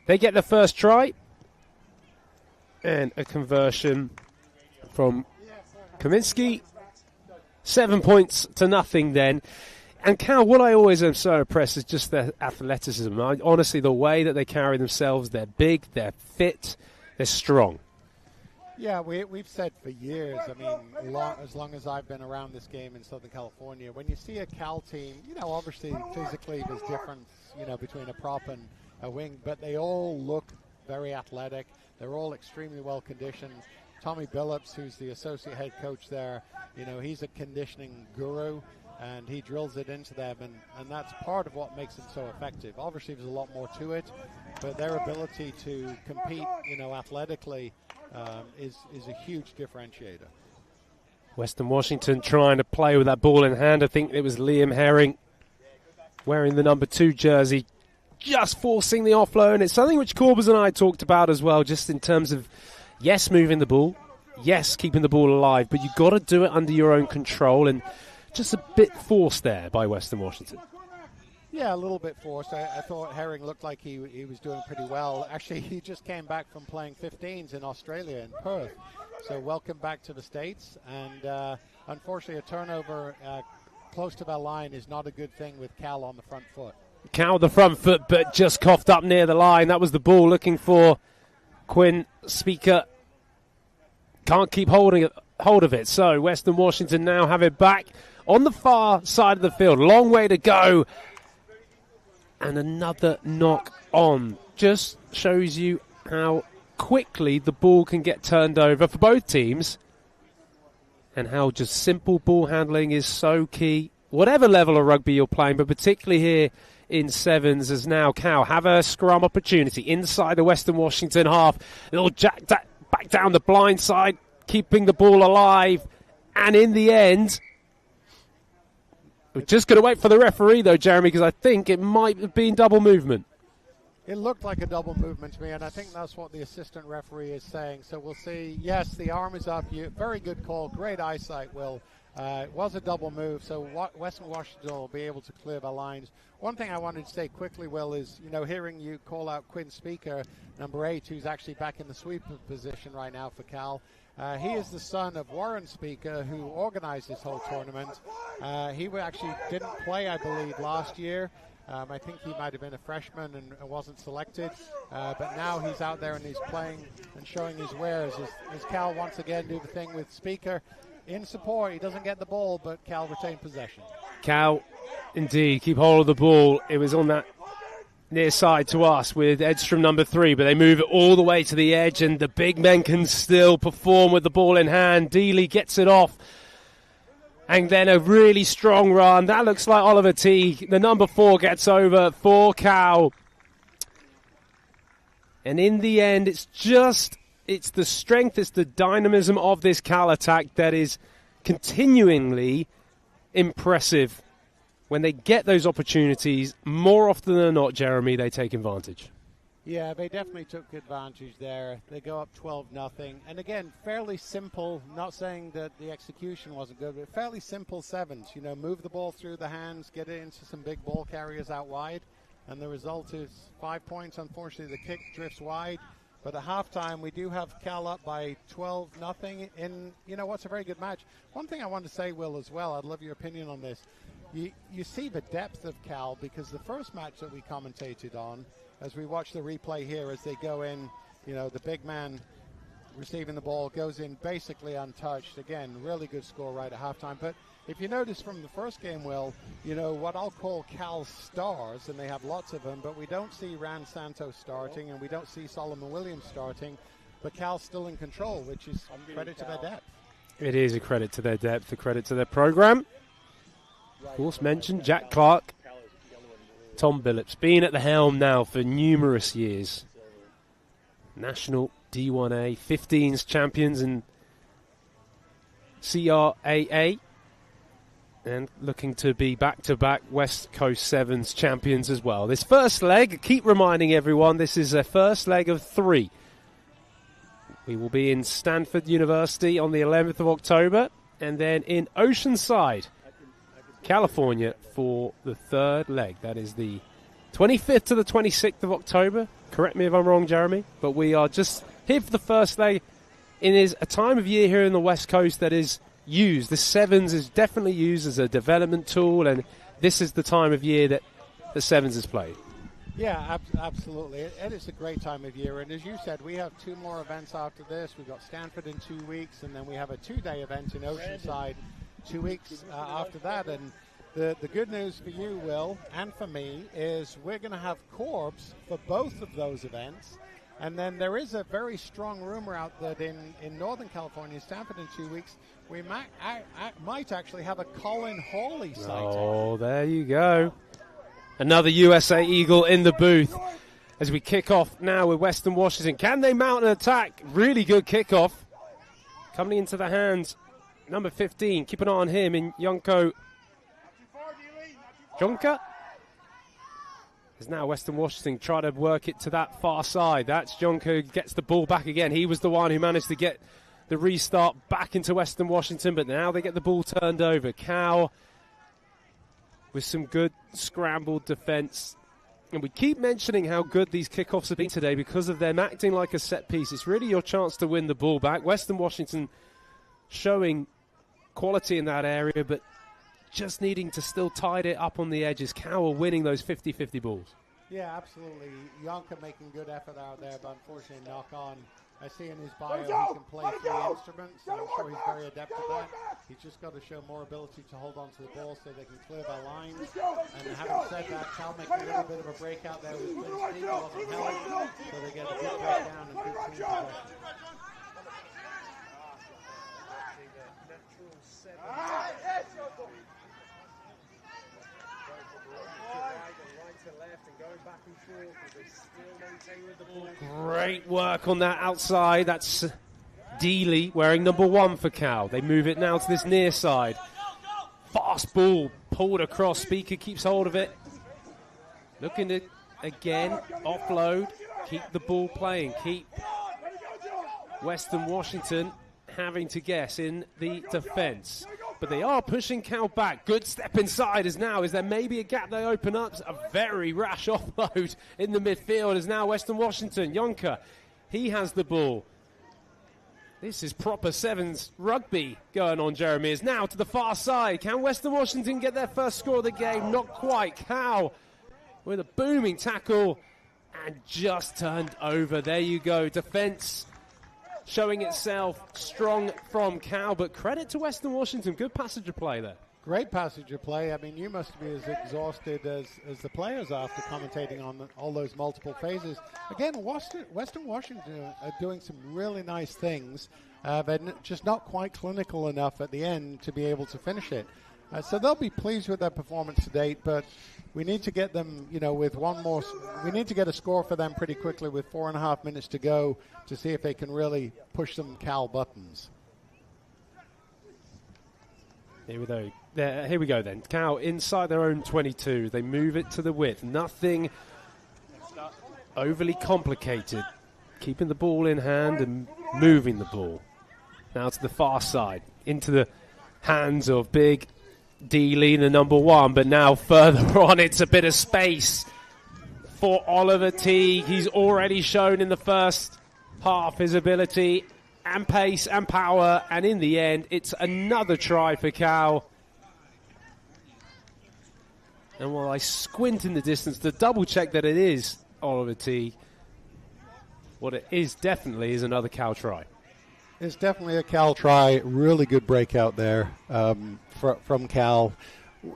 they get the first try and a conversion from Kaminsky. 7 points to nothing then. And Cal, what I always am so impressed is just their athleticism. Honestly, the way that they carry themselves, they're big, they're fit, they're strong. Yeah, we've said for years, I mean, as long as I've been around this game in Southern California, when you see a Cal team, obviously physically there's difference, between a prop and a wing, but they all look very athletic. They're all extremely well conditioned. Tommy Billups, who's the associate head coach there, he's a conditioning guru. And he drills it into them, and that's part of what makes them so effective. Obviously, there's a lot more to it, but their ability to compete, athletically is a huge differentiator. Western Washington trying to play with that ball in hand. I think it was Liam Herring wearing the number 2 jersey, just forcing the offload. And it's something which Corbus and I talked about as well, just in terms of, yes, moving the ball, yes, keeping the ball alive, but you've got to do it under your own control, and just a bit forced there by Western Washington. Yeah, a little bit forced. I thought Herring looked like he was doing pretty well. Actually, he just came back from playing 15s in Australia, in Perth. So welcome back to the States. And unfortunately, a turnover close to that line is not a good thing with Cal on the front foot. Cal the front foot, but just coughed up near the line. That was the ball looking for Quinn Speaker. Can't keep hold of it. So Western Washington now have it back on the far side of the field. Long way to go. And another knock on. Just shows you how quickly the ball can get turned over for both teams. And how just simple ball handling is so key. Whatever level of rugby you're playing, but particularly here in sevens, as now Cal have a scrum opportunity inside the Western Washington half. They'll jack back down the blind side, keeping the ball alive. And in the end, we're just going to wait for the referee, though, Jeremy, because I think it might have been double movement. It looked like a double movement to me, and I think that's what the assistant referee is saying. So we'll see. Yes, the arm is up. Very good call. Great eyesight, Will. It was a double move, so Western Washington will be able to clear the lines. One thing I wanted to say quickly, Will, is, hearing you call out Quinn Speaker, number 8, who's actually back in the sweeper position right now for Cal. He is the son of Warren Speaker, who organized this whole tournament. He actually didn't play, I believe, last year. I think he might have been a freshman and wasn't selected. But now he's out there and he's playing and showing his wares as Cal once again do the thing with Speaker in support. He doesn't get the ball, but Cal retained possession. Cal, indeed, keep hold of the ball. It was on that near side to us with Edstrom number 3, but they move it all the way to the edge, and the big men can still perform with the ball in hand. Dealey gets it off, and then a really strong run. That looks like Oliver Teague. The number 4 gets over for Cal. And in the end, it's the strength, it's the dynamism of this Cal attack that is continuingly impressive. When they get those opportunities, more often than not, Jeremy, they take advantage. Yeah, they definitely took advantage there. They go up 12-0. And again, fairly simple, not saying that the execution wasn't good, but fairly simple sevens. Move the ball through the hands, get it into some big ball carriers out wide. And the result is 5 points. Unfortunately, the kick drifts wide. But at halftime, we do have Cal up by 12-0 in, what's a very good match. One thing I want to say, Will, as well, I'd love your opinion on this. you see the depth of Cal, because the first match that we commentated on, as we watch the replay here, as they go in, the big man receiving the ball goes in basically untouched. Again, really good score right at halftime. But if you notice from the first game, Will, what I'll call Cal's stars, and they have lots of them, but we don't see Rand Santos starting, and we don't see Solomon Williams starting, but Cal's still in control, which is credit to their depth. It is a credit to their depth, a credit to their program. Of course, mentioned Jack Clark, Tom Billups, been at the helm now for numerous years. National D1A 15s champions in CRAA, and looking to be back-to-back West Coast Sevens champions as well. This first leg, keep reminding everyone, this is a first leg of 3. We will be in Stanford University on the 11th of October, and then in Oceanside, California, for the third leg. That is the 25th to the 26th of October. Correct me if I'm wrong, Jeremy, but we are just here for the first leg. It is a time of year here in the West Coast that is used. The Sevens is definitely used as a development tool, and this is the time of year that the Sevens is played. Yeah, absolutely. And it's a great time of year. And as you said, we have 2 more events after this. We've got Stanford in 2 weeks, and then we have a 2-day event in Oceanside 2 weeks after that. And the good news for you, Will, and for me, is we're going to have Corbs for both of those events. And then there is a very strong rumor out that in Northern California, Stanford in 2 weeks, we might actually have a Colin Hawley sighting. Oh, there you go. Another USA Eagle in the booth as we kick off now with Western Washington. Can they mount an attack? Really good kickoff. Coming into the hands, number 15. Keep an eye on him in Yonko Jonka. As now Western Washington try to work it to that far side. That's Jonka who gets the ball back again. He was the one who managed to get the restart back into Western Washington, but now they get the ball turned over. Cal with some good scrambled defense. And we keep mentioning how good these kickoffs have been today because of them acting like a set piece. It's really your chance to win the ball back. Western Washington showing quality in that area, but just needing to still tide it up on the edges. Cal are winning those 50-50 balls. Yeah, absolutely. Yonka making good effort out there, but unfortunately knock on. I see in his bio he can play 3 instruments, and I'm sure he's very adept at that. He's just got to show more ability to hold on to the ball so they can clear their lines. And having said that, Cal making a little bit of a breakout there with Clint Steve, wasn't held, so they get a good breakdown and good team possession. Great work on that outside. That's Dealey wearing number 1 for Cal. They move it now to this near side. Fast ball pulled across. Speaker keeps hold of it. Looking to again offload. Keep the ball playing. Keep Western Washington having to guess in the defense. But they are pushing Cal back. Good step inside is there maybe a gap they open up? A very rash offload in the midfield is now Western Washington. Yonka, he has the ball. This is proper Sevens rugby going on, Jeremy. Is now to the far side. Can Western Washington get their first score of the game? Not quite. Cal with a booming tackle and just turned over. There you go. Defense showing itself strong from Cal, but credit to Western Washington. Good passenger play there. Great passenger play. I mean, you must be as exhausted as the players are after commentating on all those multiple phases. Again, Western Washington are doing some really nice things. They're just not quite clinical enough at the end to be able to finish it. So they'll be pleased with their performance to date, but we need to get them, with one more. We need to get a score for them pretty quickly with 4.5 minutes to go to see if they can really push some Cal buttons. Here we go then. Cal inside their own 22. They move it to the width. Nothing overly complicated. Keeping the ball in hand and moving the ball. Now to the far side. Into the hands of big Dealey, the number 1. But now further on, it's a bit of space for Oliver Teague. He's already shown in the first half his ability and pace and power, and in the end it's another try for Cal. And while I squint in the distance to double check that it is Oliver T, what it is definitely is another Cal try. It's definitely a Cal try. Really good breakout there from Cal.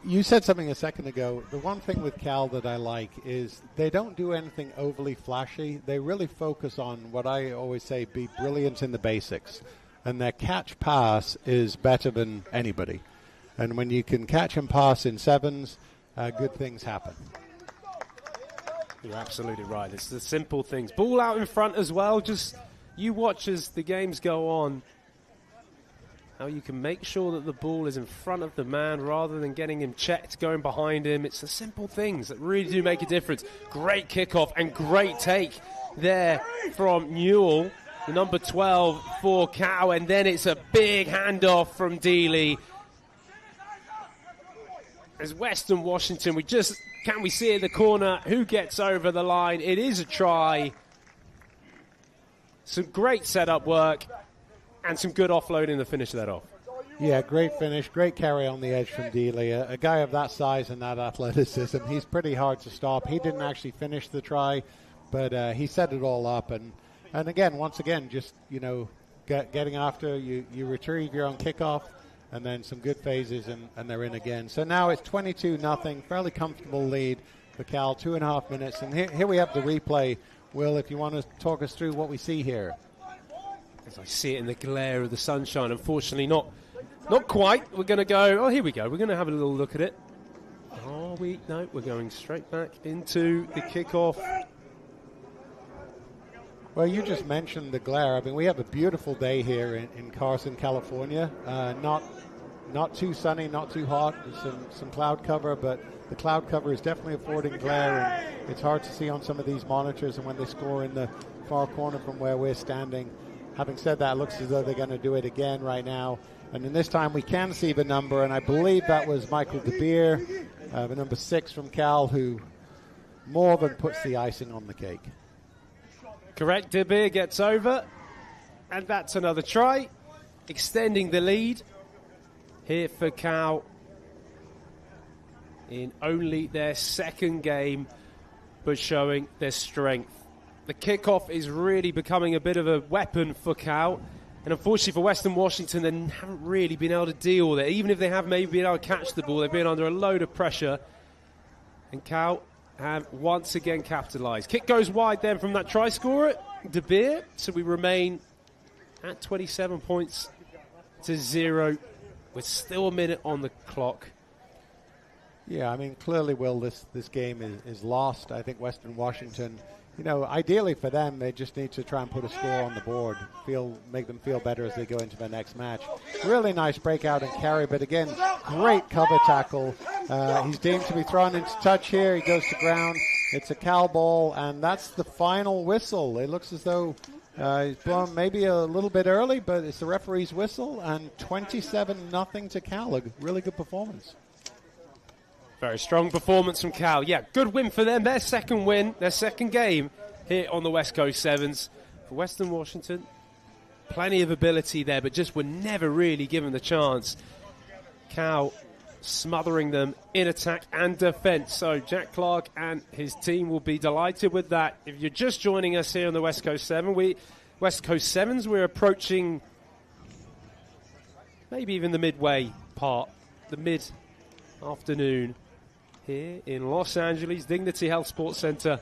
You said something a second ago. The one thing with Cal that I like is they don't do anything overly flashy. They really focus on what I always say, be brilliant in the basics. And their catch pass is better than anybody. And when you can catch and pass in sevens, good things happen. You're absolutely right. It's the simple things. Ball out in front as well. Just you watch as the games go on, how you can make sure that the ball is in front of the man rather than getting him checked, going behind him. It's the simple things that really do make a difference. Great kickoff and great take there from Newell, the number 12 for Cal. And then it's a big handoff from Dealey. As Western Washington, can we see in the corner who gets over the line? It is a try. Some great setup work and some good offloading to finish that off. Yeah, great finish, great carry on the edge from Dealey. A guy of that size and that athleticism, he's pretty hard to stop. He didn't actually finish the try, but he set it all up. And again, once again, just, getting after, you retrieve your own kickoff, and then some good phases, and they're in again. So now it's 22-0, fairly comfortable lead for Cal, 2.5 minutes. And here we have the replay. Will, if you want to talk us through what we see here. As I see it in the glare of the sunshine, unfortunately not quite. We're going to go, here we go. We're going to have a little look at it. Are we? No, we're going straight back into the kickoff. Well, you just mentioned the glare. I mean, we have a beautiful day here in Carson, California. Not too sunny, not too hot. There's some cloud cover, but the cloud cover is definitely affording glare, and it's hard to see on some of these monitors. And when they score in the far corner from where we're standing, having said that, it looks as though they're going to do it again right now. And in this time, we can see the number, and I believe that was Michael DeBeer, the number 6 from Cal, who more than puts the icing on the cake. Correct, DeBeer gets over, and that's another try, extending the lead here for Cal in only their second game, but showing their strength. The kickoff is really becoming a bit of a weapon for Cal, and unfortunately for Western Washington, they haven't really been able to deal with it. Even if they have maybe been able to catch the ball, they've been under a load of pressure, and Cal have once again capitalised. Kick goes wide then from that try scorer, De Beer, so we remain at 27 points to 0 with still a minute on the clock. Yeah, I mean, clearly, Will, this game is lost. I think Western Washington, ideally for them, they just need to try and put a score on the board, make them feel better as they go into the next match. Really nice breakout and carry, but again, great cover tackle. He's deemed to be thrown into touch here. He goes to ground. It's a Cal ball, and that's the final whistle. It looks as though he's blown maybe a little bit early, but it's the referee's whistle, and 27-0 to Cal. A really good performance. Very strong performance from Cal. Yeah, good win for them. Their second win, their second game here on the West Coast Sevens. For Western Washington, plenty of ability there, but just were never really given the chance. Cal smothering them in attack and defense. So Jack Clark and his team will be delighted with that. If you're just joining us here on the West Coast Sevens, we're approaching maybe even the midway part, the mid-afternoon here in Los Angeles, Dignity Health Sports Center.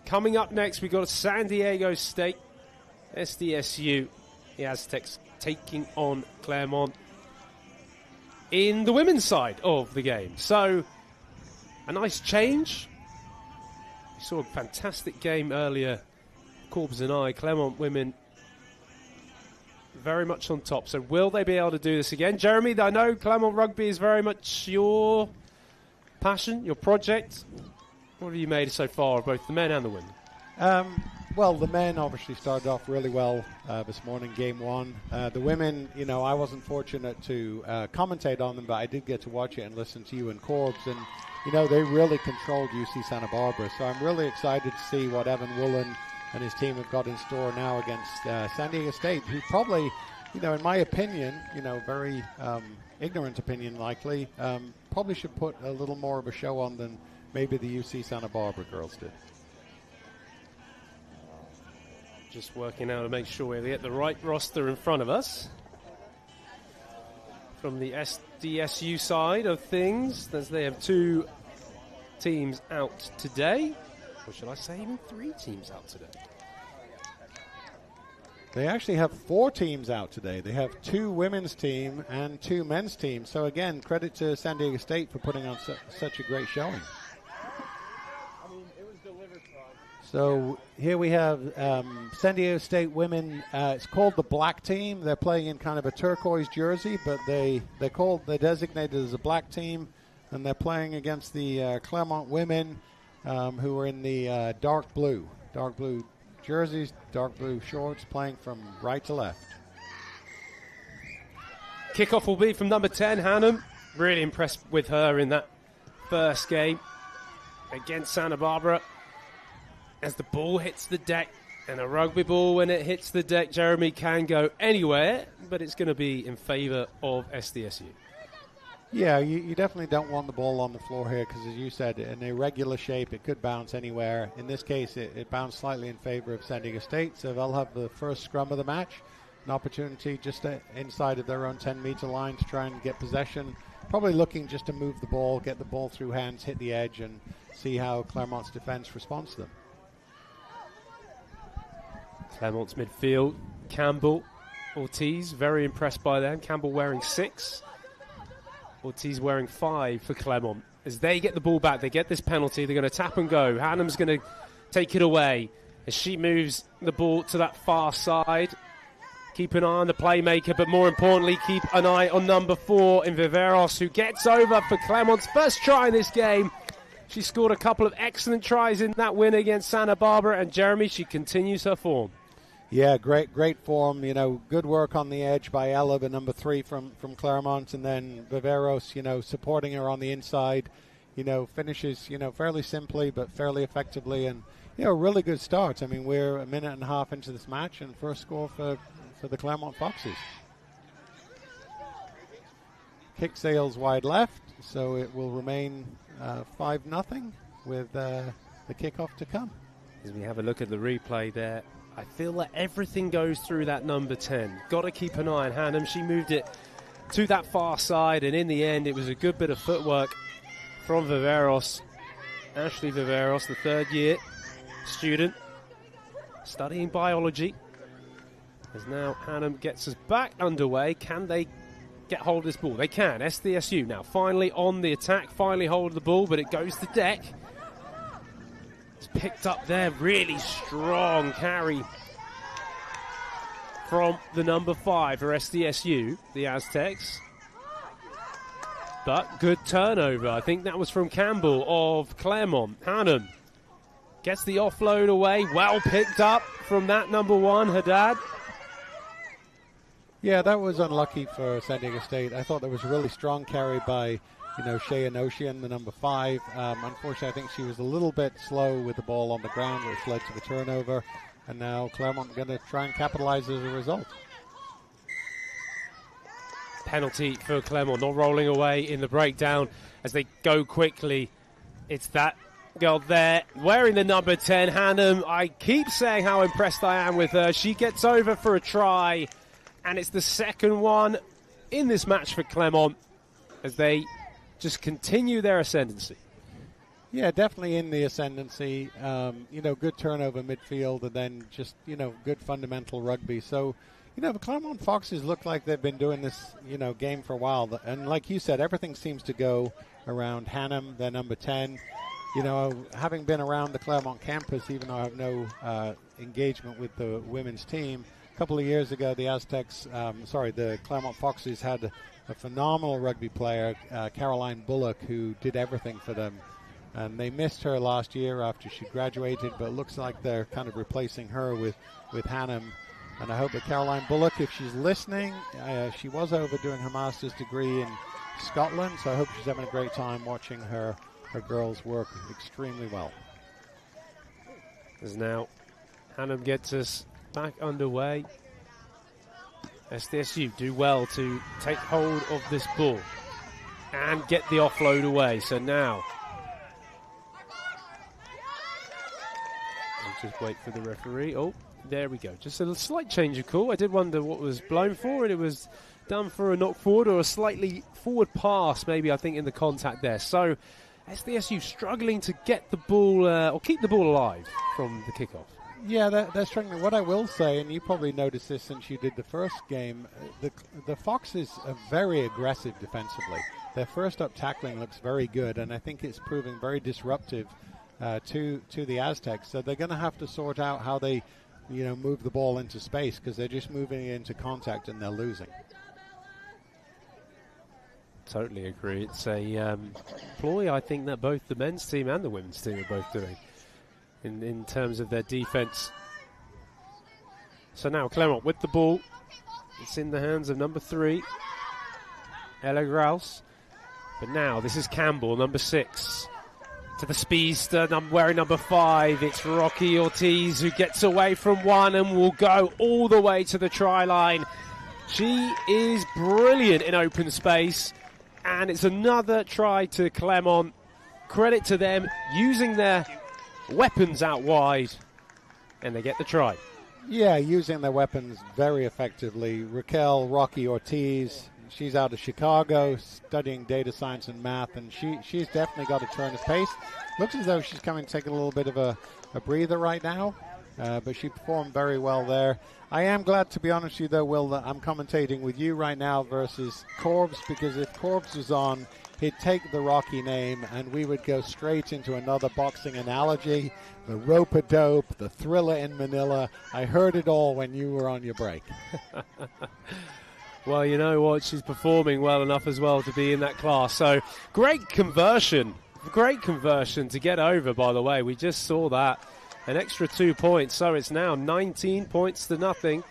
Coming up next, we've got San Diego State, SDSU, the Aztecs taking on Claremont in the women's side of the game. So, a nice change. We saw a fantastic game earlier, Corbs and I, Claremont women very much on top. So will they be able to do this again? Jeremy, I know Claremont Rugby is very much your passion, your project. What have you made so far of both the men and the women? Well, the men obviously started off really well this morning, game 1. The women, I wasn't fortunate to commentate on them, but I did get to watch it and listen to you and Corbs, and, they really controlled UC Santa Barbara. So I'm really excited to see what Evan Woolen and his team have got in store now against San Diego State, who probably you know, in my opinion, you know, very ignorant opinion likely, probably should put a little more of a show on than maybe the UC Santa Barbara girls did. Just working out to make sure we get the right roster in front of us. From the SDSU side of things, as they have 2 teams out today. Or should I say even 3 teams out today? They actually have 4 teams out today. They have 2 women's team and 2 men's teams. So again, credit to San Diego State for putting on such a great showing. So here we have San Diego State women. It's called the black team. They're playing in kind of a turquoise jersey, but they're designated as a black team, and they're playing against the Claremont women, who are in the dark blue jerseys, dark blue shorts, playing from right to left. Kickoff will be from number 10, Hannum. Really impressed with her in that first game against Santa Barbara. As the ball hits the deck, and a rugby ball, when it hits the deck, Jeremy, can go anywhere, but it's going to be in favor of SDSU. Yeah, you definitely don't want the ball on the floor here because, as you said, in irregular shape, it could bounce anywhere. In this case, it bounced slightly in favor of San Diego State, so they'll have the first scrum of the match, an opportunity just inside of their own 10-meter line to try and get possession, probably looking just to move the ball, get the ball through hands, hit the edge, and see how Claremont's defense responds to them. Claremont's midfield, Campbell, Ortiz, very impressed by them. Campbell wearing 6, Ortiz wearing 5 for Claremont. As they get the ball back, they get this penalty, they're going to tap and go. Hannum's going to take it away as she moves the ball to that far side. Keep an eye on the playmaker, but more importantly, keep an eye on number 4 in Viveros, who gets over for Claremont's first try in this game. She scored a couple of excellent tries in that win against Santa Barbara, and Jeremy, she continues her form. Yeah, great form. You know, good work on the edge by Ella, the number 3 from Claremont, and then Viveros, you know, supporting her on the inside. You know, finishes, you know, fairly simply but fairly effectively, and you know, really good start. I mean, we're a minute and a half into this match, and first score for the Claremont Foxes. Kick sails wide left, so it will remain 5-0 with the kickoff to come. As we have a look at the replay there, I feel that everything goes through that number 10. Got to keep an eye on Hannum. She moved it to that far side, and in the end, it was a good bit of footwork from Viveros. Ashley Viveros, the 3rd-year student, studying biology. As now Hannum gets us back underway. Can they get hold of this ball? They can. SDSU now finally on the attack, finally hold the ball, but it goes to deck. It's picked up there, really strong carry from the number 5 for SDSU, the Aztecs. But good turnover. I think that was from Campbell of Claremont. Hannum gets the offload away. Well picked up from that number 1, Haddad. Yeah, that was unlucky for San Diego State. I thought there was a really strong carry by, you know, Shea Ocean, the number 5. Unfortunately, I think she was a little bit slow with the ball on the ground, which led to the turnover. And now Claremont going to try and capitalize as a result. Penalty for Claremont, not rolling away in the breakdown as they go quickly. It's that girl there wearing the number 10, Hannum. I keep saying how impressed I am with her. She gets over for a try, and it's the second one in this match for Claremont as they just continue their ascendancy. Yeah, definitely in the ascendancy. You know, good turnover midfield, and then just, you know, good fundamental rugby. So, you know, the Claremont Foxes look like they've been doing this, you know, game for a while. And like you said, everything seems to go around Hannum, their number 10. You know, having been around the Claremont campus, even though I have no engagement with the women's team, a couple of years ago, the the Claremont Foxes had a phenomenal rugby player, Caroline Bullock, who did everything for them. And they missed her last year after she graduated, but it looks like they're kind of replacing her with Hannum. And I hope that Caroline Bullock, if she's listening, she was over doing her master's degree in Scotland, so I hope she's having a great time watching her girls work extremely well. As now Hannum gets us back underway. SDSU do well to take hold of this ball and get the offload away. So now, we'll just wait for the referee. Oh, there we go. Just a slight change of call. I did wonder what was blown for, and it was done for a knock forward or a slightly forward pass, maybe, I think, in the contact there. So SDSU struggling to get the ball or keep the ball alive from the kickoff. Yeah, they're struggling. What I will say, and you probably noticed this since you did the first game, the Foxes are very aggressive defensively. Their first up tackling looks very good, and I think it's proving very disruptive to the Aztecs. So they're going to have to sort out how they, move the ball into space, because they're just moving it into contact and they're losing. Totally agree. It's a ploy, I think, that both the men's team and the women's team are both doing in terms of their defense. So now Clermont with the ball. It's in the hands of number 3, Ella Graus. But now this is Campbell, number 6. To the speedster, wearing number 5. It's Rocky Ortiz who gets away from one and will go all the way to the try line. She is brilliant in open space. And it's another try to Clermont. Credit to them using their weapons out wide, and they get the try. Yeah, using their weapons very effectively. Raquel Rocky Ortiz, she's out of Chicago studying data science and math, and she's definitely got a turn of pace. Looks as though she's coming to take a little bit of a breather right now, but she performed very well there. I am glad, to be honest with you, though, Will, that I'm commentating with you right now versus Corbs, because if Corbs was on, he'd take the Rocky name and we would go straight into another boxing analogy, the rope-a-dope, the thriller in Manila. I heard it all when you were on your break. Well, you know what? She's performing well enough as well to be in that class. So great conversion to get over, by the way. We just saw that. An extra 2 points, so it's now 19 points to nothing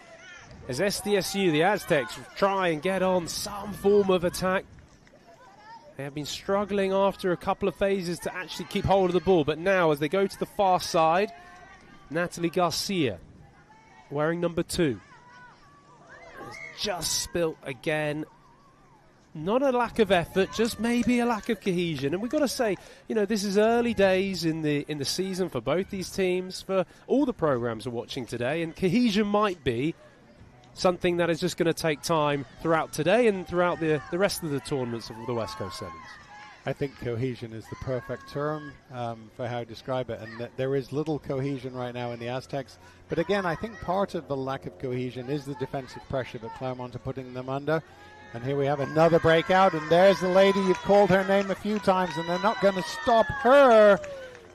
as SDSU, the Aztecs, try and get on some form of attack. They have been struggling after a couple of phases to actually keep hold of the ball, but now as they go to the far side, Natalie Garcia, wearing number 2, has just spilt again. Not a lack of effort, just maybe a lack of cohesion. And we've got to say, this is early days in the season for both these teams, for all the programs we're watching today, and cohesion might be something that is just going to take time throughout today and throughout the rest of the tournaments of the West Coast Sevens. I think cohesion is the perfect term for how to describe it, and there is little cohesion right now in the Aztecs. But again, I think part of the lack of cohesion is the defensive pressure that Clermont are putting them under. And here we have another breakout, and there's the lady. You've called her name a few times, and they're not going to stop her.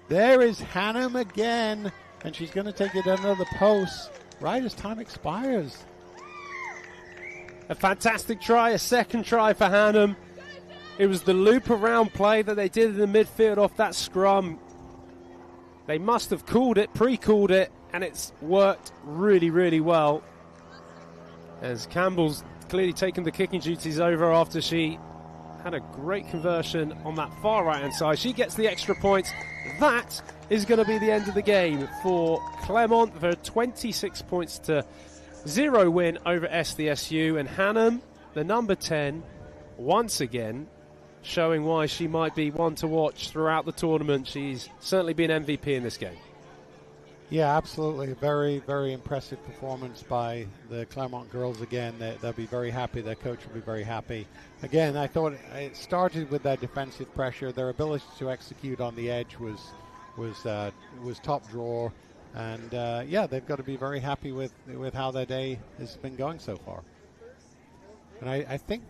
There is Hannum again, and she's going to take it under the post right as time expires. A fantastic try, a second try for Hannum. It was the loop around play that they did in the midfield off that scrum. They must have pre-called it, and it's worked really, really well. As Campbell's clearly taken the kicking duties over after she had a great conversion on that far right-hand side. She gets the extra points. That is going to be the end of the game for Clermont for a 26 points to 0 win over SDSU. And Hannum, the number 10, once again showing why she might be one to watch throughout the tournament. She's certainly been MVP in this game. Yeah, absolutely. A very, very impressive performance by the Clermont girls again. They'll be very happy. Their coach will be very happy. Again, I thought it started with their defensive pressure. Their ability to execute on the edge was top drawer. And, they've got to be very happy with how their day has been going so far. And I think,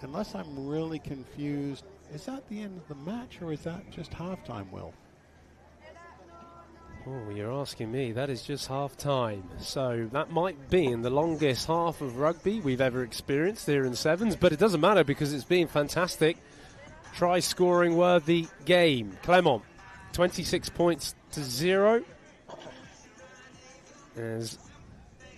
unless I'm really confused, is that the end of the match or is that just halftime, Will? Oh, you're asking me. That is just half-time. So that might be in the longest half of rugby we've ever experienced here in Sevens, but it doesn't matter because it's been fantastic. Try-scoring worthy game. Clermont, 26 points to 0. As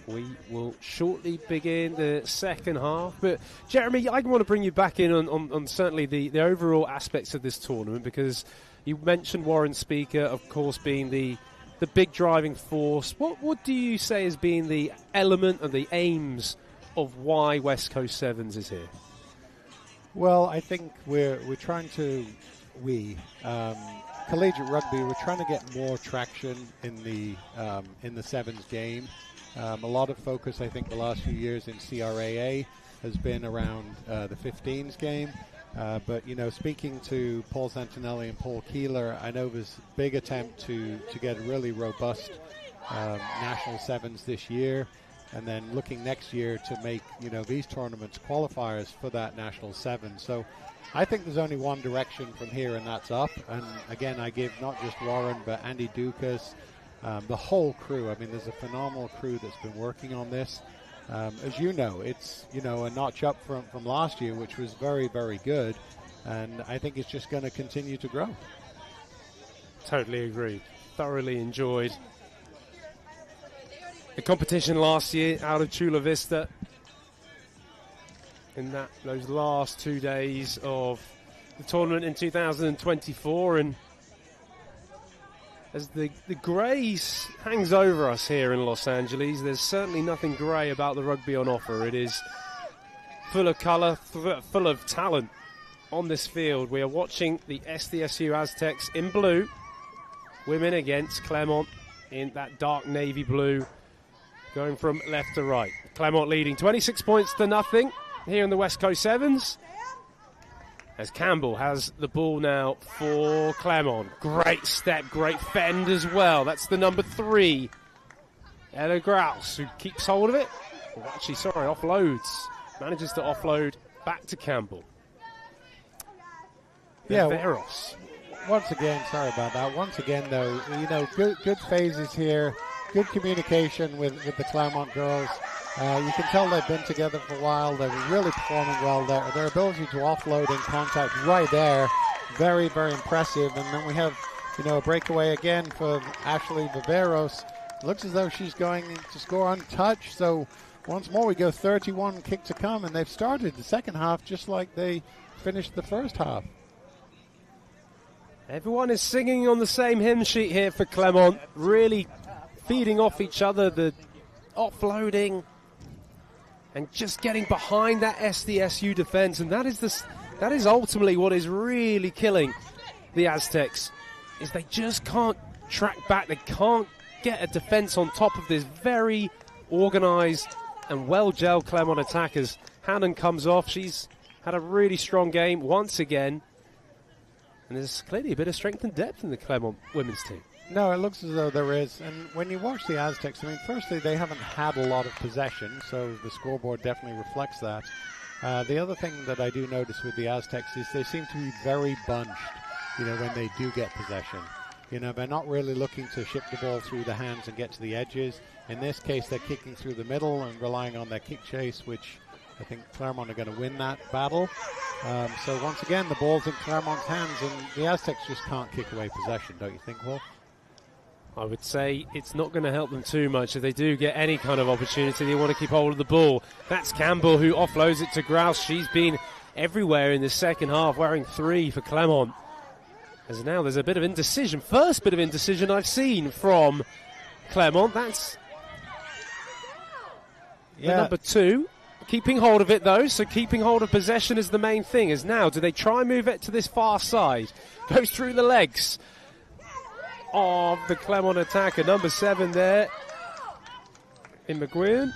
we will shortly begin the second half. But, Jeremy, I want to bring you back in on certainly the overall aspects of this tournament, because you mentioned Warren Speaker, of course, being the the big driving force. What do you say has been the element and the aims of why West Coast Sevens is here? Well, I think we're trying to, collegiate rugby, we're trying to get more traction in the sevens game. A lot of focus, I think, the last few years in CRAA has been around the 15s game. But, speaking to Paul Santinelli and Paul Keeler, I know there's a big attempt to get a really robust national sevens this year, and then looking next year to make, these tournaments qualifiers for that national seven. So I think there's only one direction from here, and that's up. And again, I give not just Warren, but Andy Dukas, the whole crew. I mean, there's a phenomenal crew that's been working on this. As you know, it's, a notch up from last year, which was very, very good. And I think it's just going to continue to grow. Totally agree. Thoroughly enjoyed the competition last year out of Chula Vista. In those last 2 days of the tournament in 2024. And as the grace hangs over us here in Los Angeles, there's certainly nothing grey about the rugby on offer. It is full of colour, full of talent on this field. We are watching the SDSU Aztecs in blue, women against Claremont in that dark navy blue, going from left to right. Claremont leading 26 points to nothing here in the West Coast Sevens, as Campbell has the ball now for Claremont. Great step, great fend as well. That's the number 3, Ella Grouse, who keeps hold of it. Offloads. Manages to offload back to Campbell. Yeah, Veros. Once again, sorry about that. Once again, though, good phases here. Good communication with the Claremont girls. You can tell they've been together for a while. They're really performing well there. Their ability to offload in contact right there, very, very impressive. And then we have, a breakaway again for Ashley Viveros. Looks as though she's going to score untouched. So once more we go 31 kick to come, and they've started the second half just like they finished the first half. Everyone is singing on the same hymn sheet here for Claremont, really feeding off each other, the offloading, and just getting behind that SDSU defense. And that is ultimately what is really killing the Aztecs, is they just can't track back. They can't get a defense on top of this very organized and well-gelled Claremont attackers. Hannon comes off. She's had a really strong game once again. And there's clearly a bit of strength and depth in the Claremont women's team. No, it looks as though there is. And when you watch the Aztecs, firstly, they haven't had a lot of possession, so the scoreboard definitely reflects that. The other thing that I do notice with the Aztecs is they seem to be very bunched, when they do get possession. They're not really looking to ship the ball through the hands and get to the edges. In this case, they're kicking through the middle and relying on their kick chase, which I think Claremont are going to win that battle. So once again, the ball's in Claremont's hands, and the Aztecs just can't kick away possession, don't you think, Will? I would say it's not going to help them too much if they do get any kind of opportunity. They want to keep hold of the ball. That's Campbell who offloads it to Grouse. She's been everywhere in the second half, wearing 3 for Claremont. As now there's a bit of indecision. First bit of indecision I've seen from Claremont. That's the number 2. Keeping hold of it, though, so keeping hold of possession is the main thing. As now, do they try and move it to this far side? Goes through the legs of the Claremont attacker. Number 7 there in McGuigan.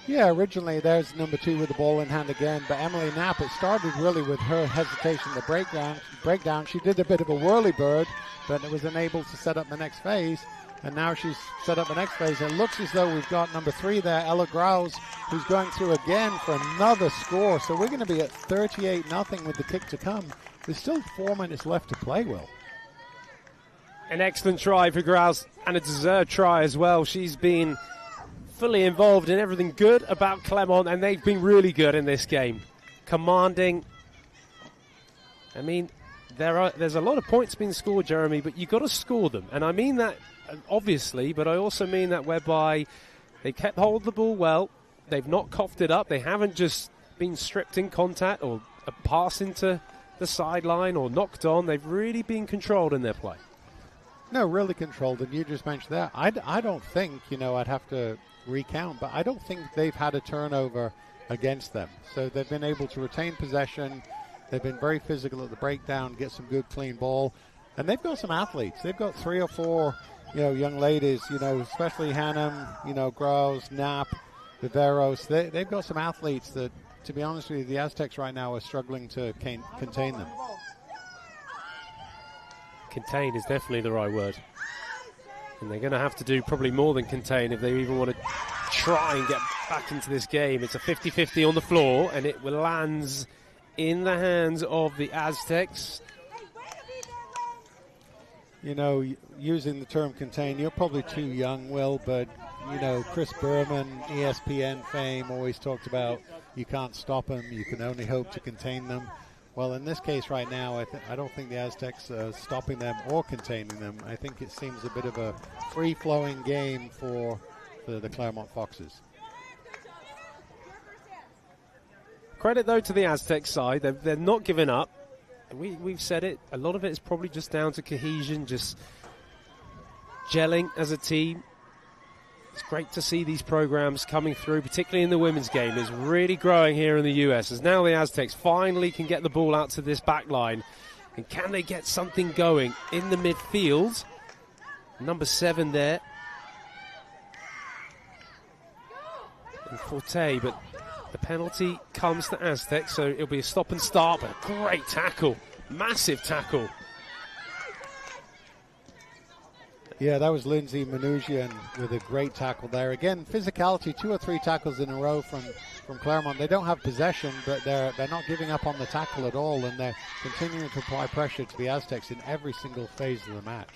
Yeah, originally there's number 2 with the ball in hand again, but Emily Knapp, it started really with her hesitation to breakdown. She did a bit of a whirly bird, but it was unable to set up the next phase. And now she's set up the next phase. It looks as though we've got number 3 there, Ella Grouse, who's going through again for another score. So we're going to be at 38-0 with the kick to come. There's still 4 minutes left to play, Will. An excellent try for Grouse, and a deserved try as well. She's been fully involved in everything good about Claremont, and they've been really good in this game. Commanding. There's a lot of points being scored, Jeremy, but you've got to score them. And I mean that obviously, but I also mean that whereby they kept hold of the ball well. They've not coughed it up. They haven't just been stripped in contact or a pass into the sideline or knocked on. They've really been controlled in their play. No, really controlled, and you just mentioned that. I don't think, I'd have to recount, but I don't think they've had a turnover against them. So they've been able to retain possession. They've been very physical at the breakdown, get some good clean ball. And they've got some athletes. They've got 3 or 4, young ladies, especially Hannum, Grouse, Knapp, Viveros. They've got some athletes that, to be honest with you, the Aztecs right now are struggling to contain them. Contain is definitely the right word. And they're going to have to do probably more than contain if they even want to try and get back into this game. It's a 50-50 on the floor, and it lands in the hands of the Aztecs. Using the term contain, you're probably too young, Will, but, Chris Berman, ESPN fame, always talked about you can't stop them, you can only hope to contain them. Well, in this case right now, I don't think the Aztecs are stopping them or containing them. I think it seems a bit of a free-flowing game for the Claremont Foxes. Credit, though, to the Aztec side. They're not giving up. We've said it. A lot of it is probably just down to cohesion, just gelling as a team. It's great to see these programs coming through, particularly in the women's game. It's really growing here in the US, as now the Aztecs finally can get the ball out to this back line. And can they get something going in the midfield? Number 7 there. And Forte, but the penalty comes to Aztecs, so it'll be a stop and start, but a great tackle. Massive tackle. Yeah, that was Lindsay Manouchian with a great tackle there. Again, physicality, 2 or 3 tackles in a row from Claremont. They don't have possession, but they're not giving up on the tackle at all, and they're continuing to apply pressure to the Aztecs in every single phase of the match.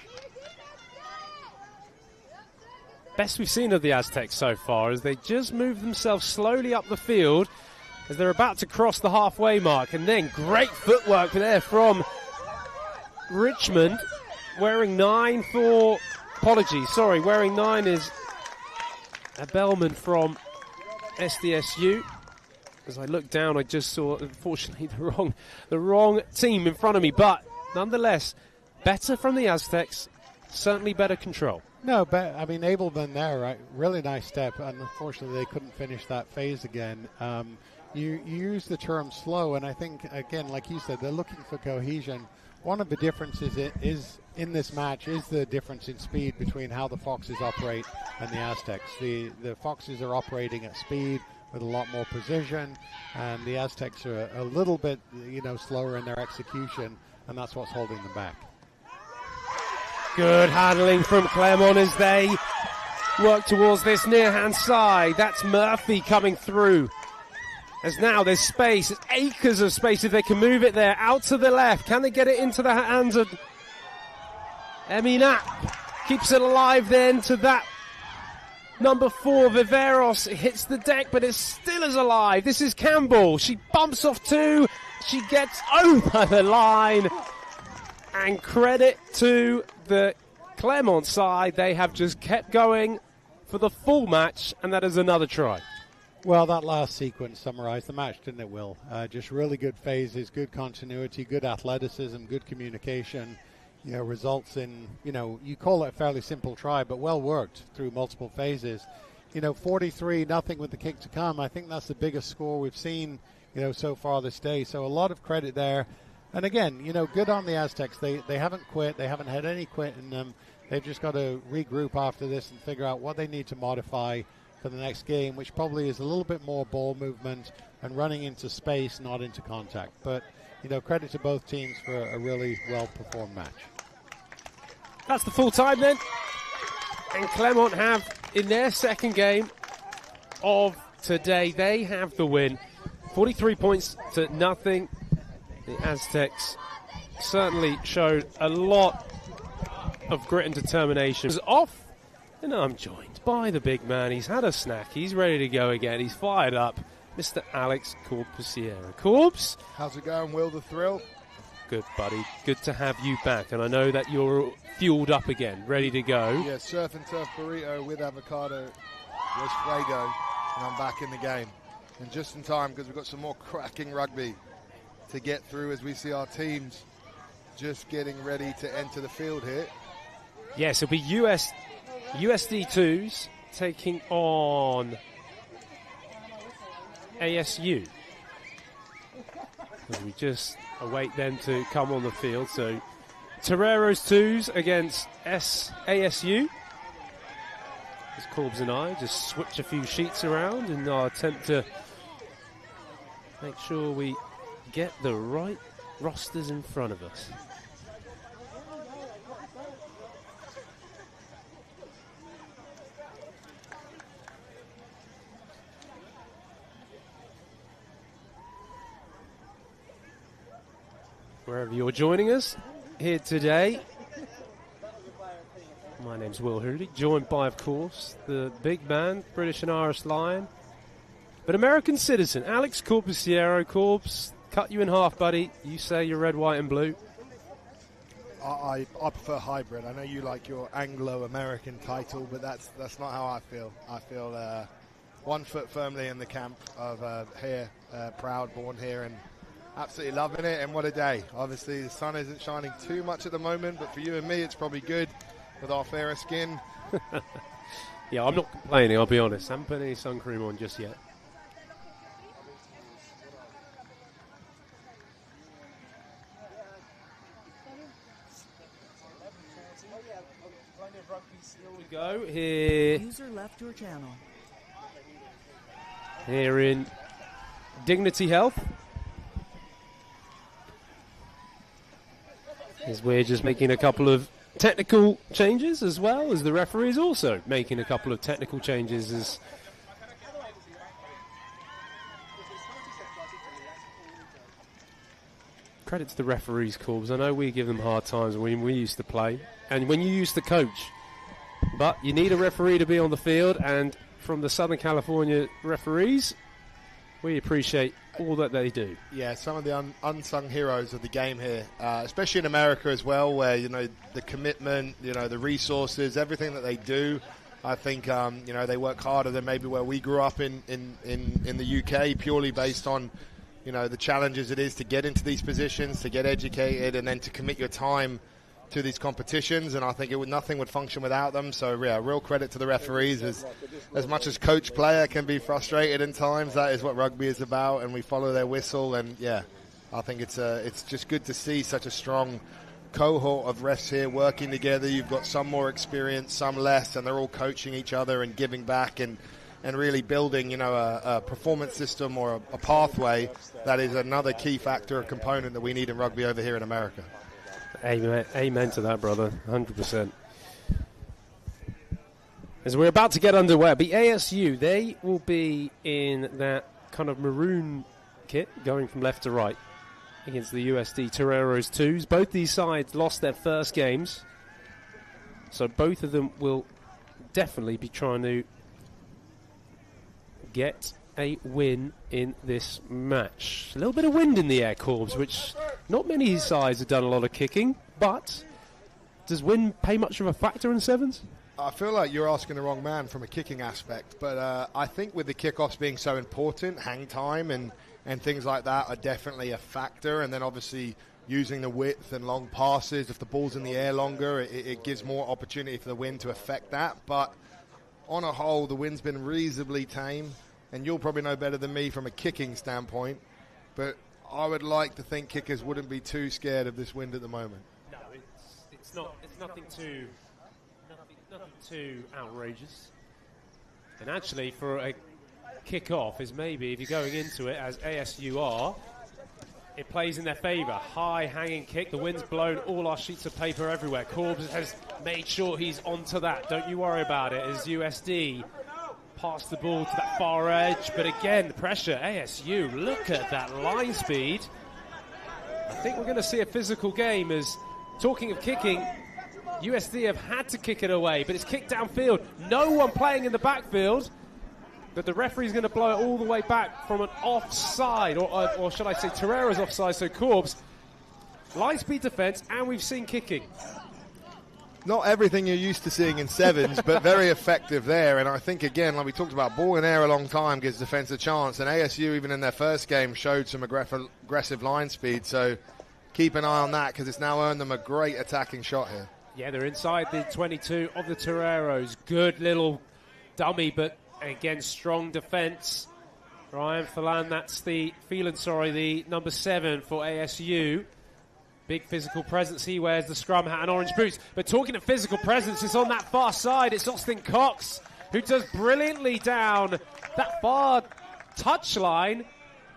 Best we've seen of the Aztecs so far is they just move themselves slowly up the field as they're about to cross the halfway mark, and then great footwork there from Richmond, wearing 9 for... wearing 9 is a bellman from SDSU. As I looked down, I just saw, unfortunately, the wrong team in front of me. But nonetheless, better from the Aztecs, certainly better control. No, but I mean, Abelman there, right? Really nice step. And unfortunately, they couldn't finish that phase again. You use the term slow, and I think, again, like you said, they're looking for cohesion. One of the differences is in this match is the difference in speed between how the Foxes operate and the Aztecs. The Foxes are operating at speed with a lot more precision, and the Aztecs are a little bit, slower in their execution, and that's what's holding them back. Good handling from Claremont as they work towards this near-hand side. That's Murphy coming through. As now there's space, there's acres of space if they can move it there, out to the left. Can they get it into the hands of Eminat? Keeps it alive then to that number 4, Viveros. It hits the deck, but it still is alive. This is Campbell. She bumps off 2. She gets over the line. And credit to the Claremont side. They have just kept going for the full match, and that is another try. Well, that last sequence summarized the match, didn't it, Will? Just really good phases, good continuity, good athleticism, good communication, results in, you call it a fairly simple try, but well worked through multiple phases. 43-0 with the kick to come. I think that's the biggest score we've seen, so far this day. So a lot of credit there. And again, good on the Aztecs. They haven't quit. They haven't had any quit in them. They've just got to regroup after this and figure out what they need to modify for the next game, which probably is a little bit more ball movement and running into space, not into contact. But, credit to both teams for a really well-performed match. That's the full time then. And Claremont have, in their second game of today, they have the win. 43 points to nothing. The Aztecs certainly showed a lot of grit and determination. It was off, and I'm joined by the big man. He's had a snack. He's ready to go again. He's fired up. Mr. Alex Corbusiera. Corbs? How's it going, Will the Thrill? Good, buddy. Good to have you back. And I know that you're fueled up again, ready to go. Yeah, surf and turf burrito with avocado. There's Fuego, and I'm back in the game. And just in time, because we've got some more cracking rugby to get through as we see our teams just getting ready to enter the field here. Yes, it'll be USD 2s taking on ASU. As we just await them to come on the field. So Toreros 2s against ASU. As Corbs and I just switch a few sheets around in our attempt to make sure we get the right rosters in front of us. Wherever you're joining us here today, my name's Will Hooley, joined by, of course, the big man, British and Irish Lion, but American citizen, Alex Corbusiero. Corbs, cut you in half, buddy. You say you're red, white, and blue. I prefer hybrid. I know you like your Anglo-American title, but that's not how I feel. I feel 1 foot firmly in the camp of here, proud, born here, and absolutely loving it. And what a day. Obviously, the sun isn't shining too much at the moment, but for you and me, it's probably good with our fairer skin. Yeah, I'm not complaining, I'll be honest. I haven't put any sun cream on just yet. Here we go. User left your channel. Here in Dignity Health. As we're just making a couple of technical changes, as well as the referees also making a couple of technical changes. As credit to the referees, Corbs. I know we give them hard times when we used to play and when you used to coach, but you need a referee to be on the field, and from the Southern California referees, we appreciate all that they do. Yeah, some of the unsung heroes of the game here, especially in America as well, where, you know, the commitment, you know, the resources, everything that they do. I think, you know, they work harder than maybe where we grew up in the UK, purely based on, you know, the challenges it is to get into these positions, to get educated, and then to commit your time to these competitions. And I think nothing would function without them. So yeah, real credit to the referees. As much as coach player can be frustrated in times, that is what rugby is about, and we follow their whistle. And yeah, I think it's just good to see such a strong cohort of refs here working together. You've got some more experience, some less, and they're all coaching each other and giving back and really building, you know, a performance system or a pathway that is another key factor, a component that we need in rugby over here in America. Amen to that, brother. 100%. As we're about to get underway, the ASU, they will be in that kind of maroon kit going from left to right against the USD Toreros 2s. Both these sides lost their first games, so both of them will definitely be trying to get a win in this match. A little bit of wind in the air, Corbs, which not many sides have done a lot of kicking, but does wind play much of a factor in sevens? I feel like you're asking the wrong man from a kicking aspect, but I think with the kickoffs being so important, hang time and things like that are definitely a factor. And then obviously using the width and long passes, if the ball's in the air longer, it gives more opportunity for the wind to affect that. But on a whole, the wind's been reasonably tame, and you'll probably know better than me from a kicking standpoint, but I would like to think kickers wouldn't be too scared of this wind at the moment. No, it's nothing too outrageous. And actually, for a kick-off, is maybe if you're going into it as ASU are, it plays in their favour. High hanging kick, the wind's blown all our sheets of paper everywhere. Corbs has made sure he's onto that. Don't you worry about it, as USD pass the ball to that far edge. But again, the pressure, ASU, look at that line speed. I think we're going to see a physical game, as talking of kicking, USD have had to kick it away, but it's kicked downfield. No one playing in the backfield, but the referee's going to blow it all the way back from an offside, or should I say Torreira's offside, so Corbs. Line speed defence, and we've seen kicking. Not everything you're used to seeing in sevens, but very effective there. And I think, again, like we talked about, ball in air a long time gives defence a chance. And ASU, even in their first game, showed some aggressive line speed. So keep an eye on that, because it's now earned them a great attacking shot here. Yeah, they're inside the 22 of the Toreros. Good little dummy, but again, strong defence. Ryan Phelan, that's the number 7 for ASU. Big physical presence. He wears the scrum hat and orange boots. But talking of physical presence, it's on that far side. It's Austin Cox who does brilliantly down that far touchline.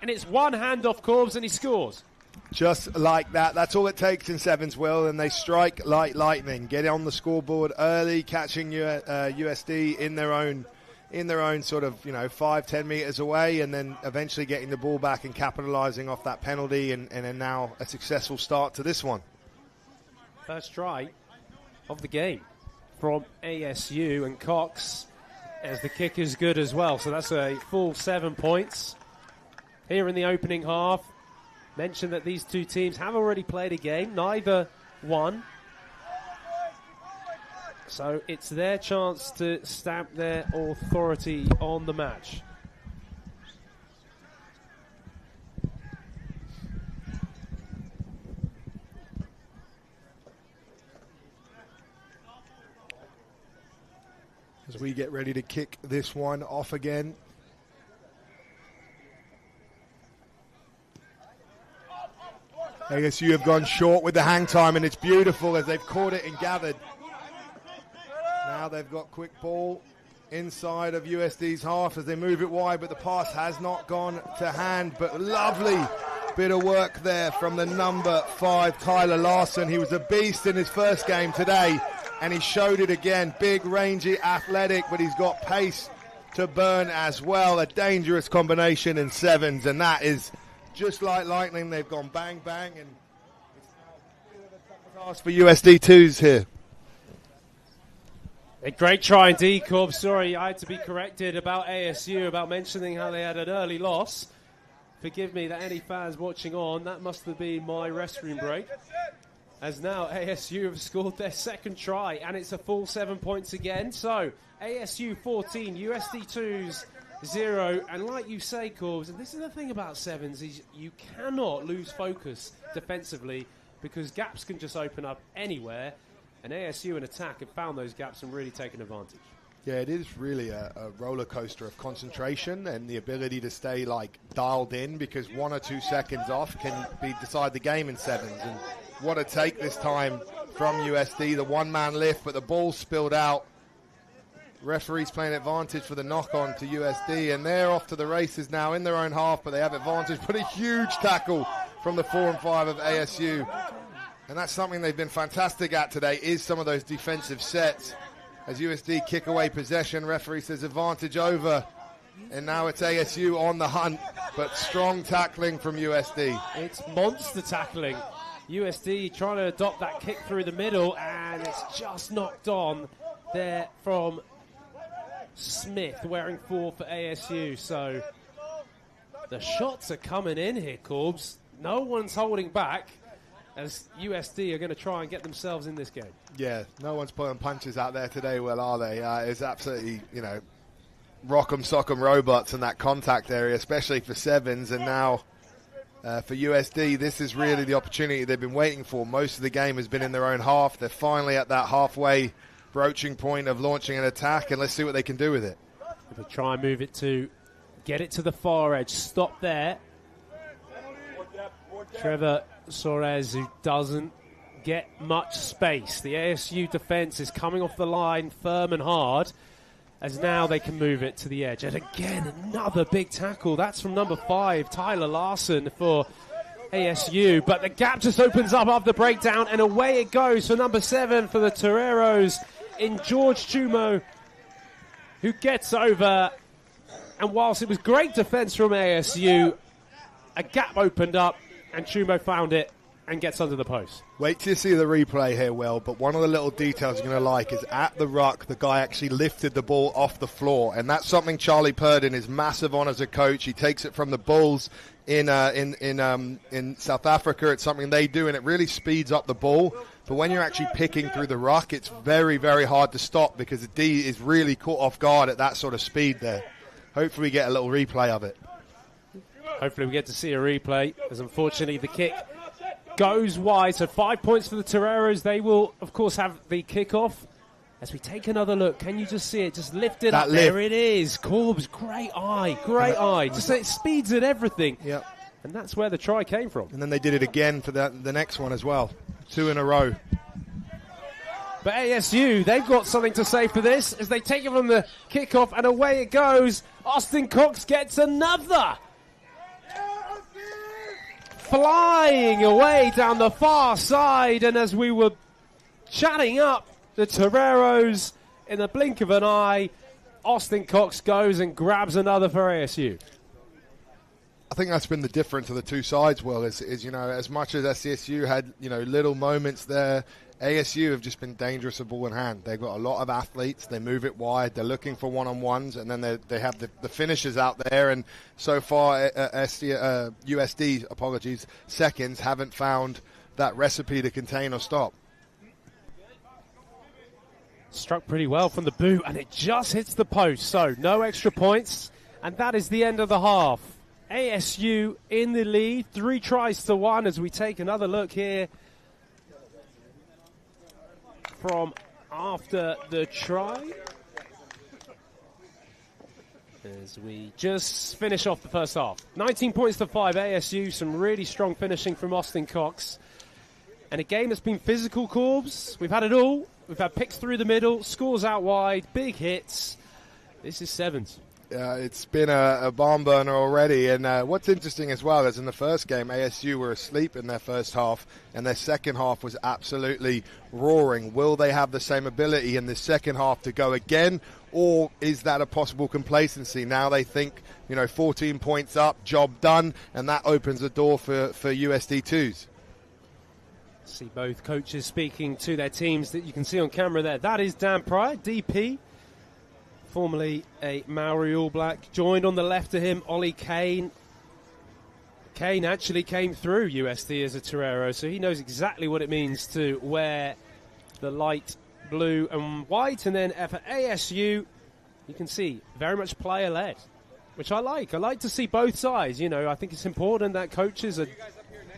And it's one handoff, Corbs, and he scores. Just like that. That's all it takes in sevens, Will, and they strike like lightning. Get on the scoreboard early, catching USD in their own sort of 5-10 meters away, and then eventually getting the ball back and capitalizing off that penalty, and then now a successful start to this one. First try of the game from ASU, and Cox, as the kick is good as well. So that's a full 7 points here in the opening half. Mentioned that these two teams have already played a game, neither won. So it's their chance to stamp their authority on the match. As we get ready to kick this one off again. ASU have gone short with the hang time, and it's beautiful as they've caught it and gathered. Now they've got quick ball inside of USD's half as they move it wide, but the pass has not gone to hand. But lovely bit of work there from the number 5, Tyler Larson. He was a beast in his first game today, and he showed it again. Big, rangy, athletic, but he's got pace to burn as well. A dangerous combination in sevens, and that is just like lightning. They've gone bang, bang, and it's now a bit of a tough task for USD2s here. A great try indeed, Corb. Sorry, I had to be corrected about ASU, about mentioning how they had an early loss. Forgive me that any fans watching on, that must have been my restroom break. As now ASU have scored their second try, and it's a full 7 points again. So ASU 14, USD2s 0. And like you say, Corbs, and this is the thing about sevens, is you cannot lose focus defensively because gaps can just open up anywhere. And ASU in attack have found those gaps and really taken advantage. Yeah, it is really a roller coaster of concentration and the ability to stay dialed in, because 1 or 2 seconds off can decide the game in sevens. And what a take this time from USD, the one-man lift, but the ball spilled out. Referees playing advantage for the knock-on to USD, and they're off to the races now in their own half, but they have advantage. But a huge tackle from the 4 and 5 of ASU. And that's something they've been fantastic at today, is some of those defensive sets. As USD kick away possession, referee says advantage over. And now it's ASU on the hunt, but strong tackling from USD. It's monster tackling. USD trying to adopt that kick through the middle, and it's just knocked on there from Smith, wearing 4 for ASU. So the shots are coming in here, Corbs. No one's holding back, as USD are going to try and get themselves in this game. Yeah, no one's pulling punches out there today, Will, are they? It's absolutely, rock'em sock'em robots in that contact area, especially for sevens. And now for USD, this is really the opportunity they've been waiting for. Most of the game has been in their own half. They're finally at that halfway broaching point of launching an attack, and let's see what they can do with it. They try and move it to get it to the far edge. Stop there. Trevor Soares, who doesn't get much space. The ASU defense is coming off the line firm and hard, as now they can move it to the edge. And again, another big tackle. That's from number 5, Tyler Larson for ASU. But the gap just opens up after the breakdown, and away it goes for number 7 for the Toreros in George Chumo, who gets over. And whilst it was great defense from ASU, a gap opened up, and Chumo found it and gets under the post. Wait till you see the replay here, Will, but one of the little details you're going to like is at the ruck, the guy actually lifted the ball off the floor, and that's something Charlie Purdon is massive on as a coach. He takes it from the Bulls in South Africa. It's something they do, and it really speeds up the ball. But when you're actually picking through the ruck, it's very, very hard to stop, because the D is really caught off guard at that sort of speed there. Hopefully we get a little replay of it. Hopefully we get to see a replay, as unfortunately the kick goes wide. So 5 points for the Toreros. They will, of course, have the kickoff. As we take another look, can you just see it? Just lift it up. There it is. Corbs, great eye. Just it speeds at everything. Yep. And that's where the try came from. And then they did it again for the next one as well. 2 in a row. But ASU, they've got something to say for this as they take it from the kickoff and away it goes. Austin Cox gets another. Flying away down the far side, and as we were chatting up the Toreros in the blink of an eye, Austin Cox goes and grabs another for ASU. I think that's been the difference of the two sides, Will, is as much as SCSU had, little moments there, ASU have just been dangerous at ball in hand. They've got a lot of athletes. They move it wide. They're looking for one-on-ones, and then they have the finishers out there. And so far, USD, seconds haven't found that recipe to contain or stop. Struck pretty well from the boot, and it just hits the post. So no extra points, and that is the end of the half. ASU in the lead, 3 tries to 1 as we take another look here from after the try. As we just finish off the first half. 19 points to 5, ASU, some really strong finishing from Austin Cox. And a game that's been physical, Corbs. We've had it all. We've had picks through the middle, scores out wide, big hits. This is sevens. It's been a barn burner already. And what's interesting as well is in the first game, ASU were asleep in their first half, and their second half was absolutely roaring. Will they have the same ability in the second half to go again, or is that a possible complacency? Now they think, 14 points up, job done, and that opens the door for USD2s. See both coaches speaking to their teams that you can see on camera there. That is Dan Pryor, DP, formerly a Maori All Black. Joined on the left of him, Ollie Kane. Kane actually came through USD as a Torero, so he knows exactly what it means to wear the light blue and white. And then for ASU, you can see very much player-led, which I like. I like to see both sides. I think it's important that coaches are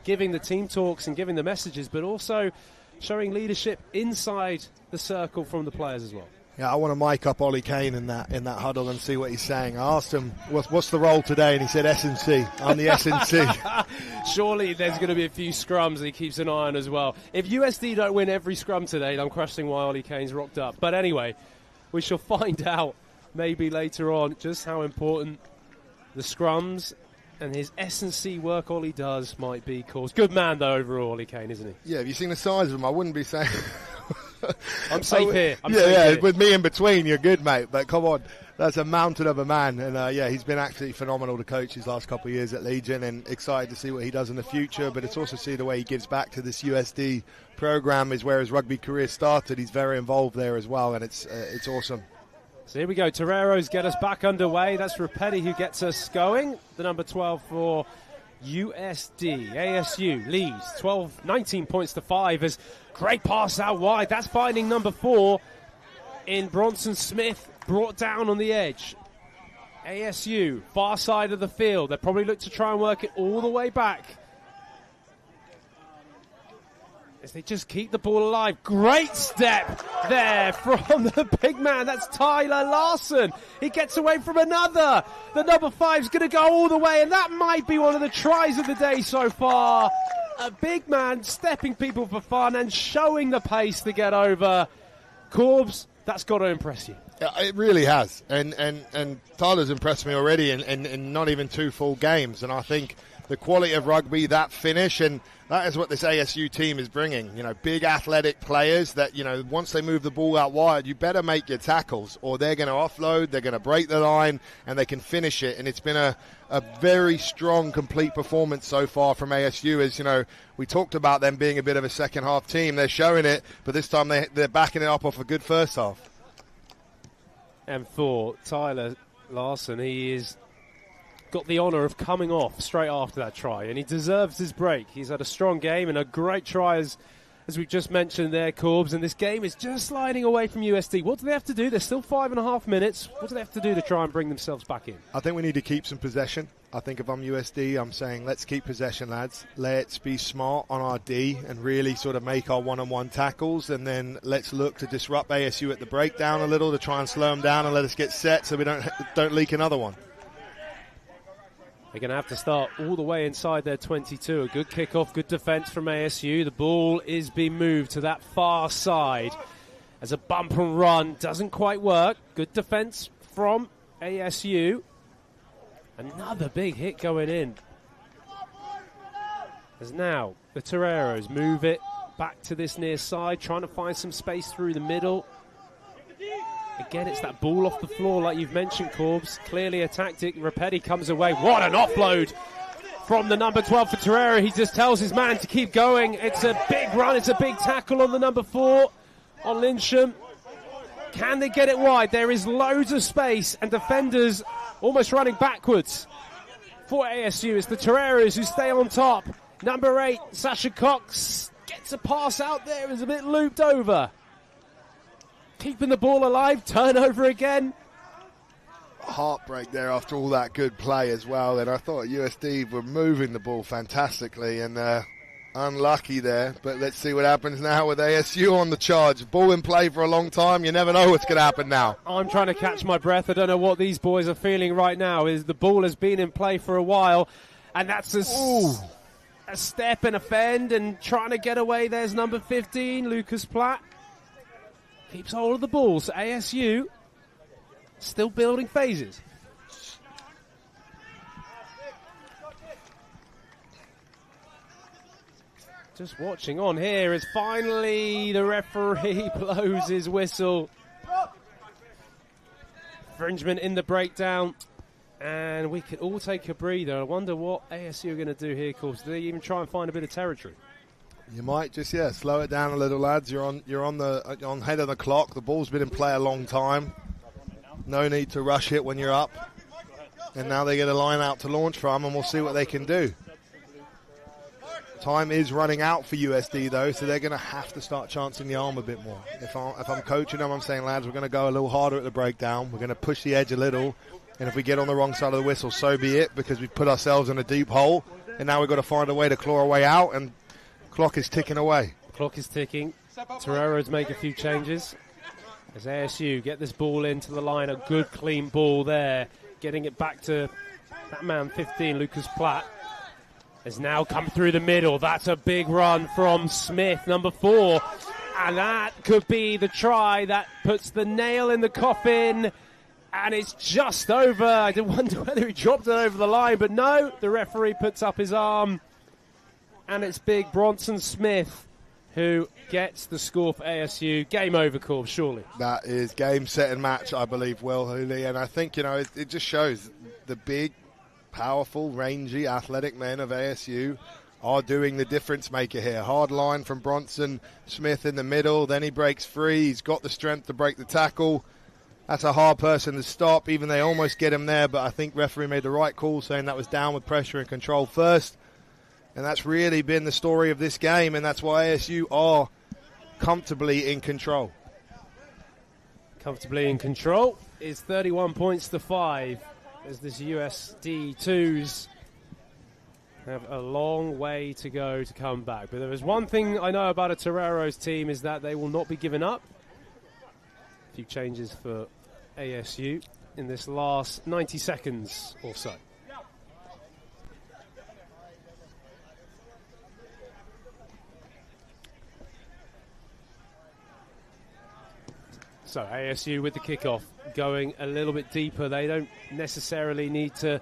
giving the team talks and giving the messages, but also showing leadership inside the circle from the players as well. Yeah, I want to mic up Ollie Kane in that huddle and see what he's saying. I asked him, what's the role today? And he said S&C. I'm the S&C. Surely there's going to be a few scrums that he keeps an eye on as well. If USD don't win every scrum today, I'm questioning why Ollie Kane's rocked up. But anyway, we shall find out maybe later on just how important the scrums and his S&C work Ollie does might be caused. Good man, though, overall, Ollie Kane, isn't he? Yeah, have you seen the size of him? I wouldn't be saying... I'm safe here. Yeah, with me in between, you're good, mate. But come on, that's a mountain of a man. And, he's been absolutely phenomenal to coach his last couple of years at Legion, and excited to see what he does in the future. But it's also see the way he gives back to this USD program is where his rugby career started. He's very involved there as well, and it's awesome. So here we go. Toreros get us back underway. That's Rapetti who gets us going. The number 12 for USD. ASU leads 19 points to 5 as great pass out wide. That's finding number 4 in Bronson Smith, brought down on the edge. ASU, far side of the field. They probably look to try and work it all the way back as they just keep the ball alive. Great step there from the big man. That's Tyler Larson. He gets away from another. The number 5's going to go all the way, and that might be one of the tries of the day so far. A big man stepping people for fun and showing the pace to get over. Corbs, that's got to impress you. Yeah, it really has. And Tyler's impressed me already in not even 2 full games. And I think the quality of rugby, that finish, and that is what this ASU team is bringing. Big athletic players that, once they move the ball out wide, you better make your tackles or they're going to offload, they're going to break the line, and they can finish it. And it's been a very strong, complete performance so far from ASU. As, we talked about them being a bit of a second-half team. They're showing it, but this time they're backing it up off a good first half. And for Tyler Larson, he is got the honour of coming off straight after that try, and he deserves his break. He's had a strong game and a great try, as we've just mentioned there, Corbs, and this game is just sliding away from USD. What do they have to do? There's still 5.5 minutes. What do they have to do to try and bring themselves back in? I think we need to keep some possession. I think if I'm USD, I'm saying let's keep possession, lads. Let's be smart on our D and really sort of make our one-on-one tackles, and then let's look to disrupt ASU at the breakdown a little to try and slow them down and let us get set so we don't leak another one. They're going to have to start all the way inside their 22. A good kickoff, good defence from ASU. The ball is being moved to that far side as a bump and run doesn't quite work. Good defence from ASU. Another big hit going in. As now the Toreros move it back to this near side, trying to find some space through the middle. Again, it's that ball off the floor like you've mentioned, Corbs. Clearly a tactic. Rapetti comes away. What an offload from the number 12 for Torero. He just tells his man to keep going. It's a big run. It's a big tackle on the number 4 on Lyncham. Can they get it wide? There is loads of space and defenders almost running backwards for ASU. It's the Toreros who stay on top. Number 8, Sasha Cox, gets a pass out there. Is a bit looped over. Keeping the ball alive. Turnover again. Heartbreak there after all that good play as well. And I thought USD were moving the ball fantastically and unlucky there. But let's see what happens now with ASU on the charge. Ball in play for a long time. You never know what's going to happen now. I'm trying to catch my breath. I don't know what these boys are feeling right now. Is the ball has been in play for a while, and that's a step and a fend and trying to get away. There's number 15, Lucas Platt. Keeps hold of the ball. So ASU still building phases. Just watching on here as finally the referee blows his whistle. Infringement in the breakdown. And we could all take a breather. I wonder what ASU are going to do here, Corbs. Do they even try and find a bit of territory? You might just, slow it down a little, lads. You're on head of the clock. The ball's been in play a long time. No need to rush it when you're up. And now they get a line out to launch from, and we'll see what they can do. Time is running out for USD, though, so they're going to have to start chancing the arm a bit more. If I'm coaching them, I'm saying, lads, we're going to go a little harder at the breakdown. We're going to push the edge a little. And if we get on the wrong side of the whistle, so be it, because we've put ourselves in a deep hole. And now we've got to find a way to claw our way out, and clock is ticking away. Clock is ticking. Toreros make a few changes. As ASU get this ball into the line, a good clean ball there. Getting it back to that man 15, Lucas Platt. Has now come through the middle. That's a big run from Smith, number 4. And that could be the try that puts the nail in the coffin. And it's just over. I did wonder whether he dropped it over the line, but no, the referee puts up his arm. And it's big Bronson Smith who gets the score for ASU. Game over, Corb, surely. That is game, set, and match, I believe, Will Hooley. And I think, it just shows the big, powerful, rangy, athletic men of ASU are doing the difference maker here. Hard line from Bronson Smith in the middle. Then he breaks free. He's got the strength to break the tackle. That's a hard person to stop. Even they almost get him there, but I think referee made the right call saying that was downward pressure and control first. And that's really been the story of this game, and that's why ASU are comfortably in control. Comfortably in control is 31 points to 5 as this USD 2s have a long way to go to come back. But there is one thing I know about a Toreros team is that they will not be giving up. A few changes for ASU in this last 90 seconds or so. So ASU with the kickoff going a little bit deeper. They don't necessarily need to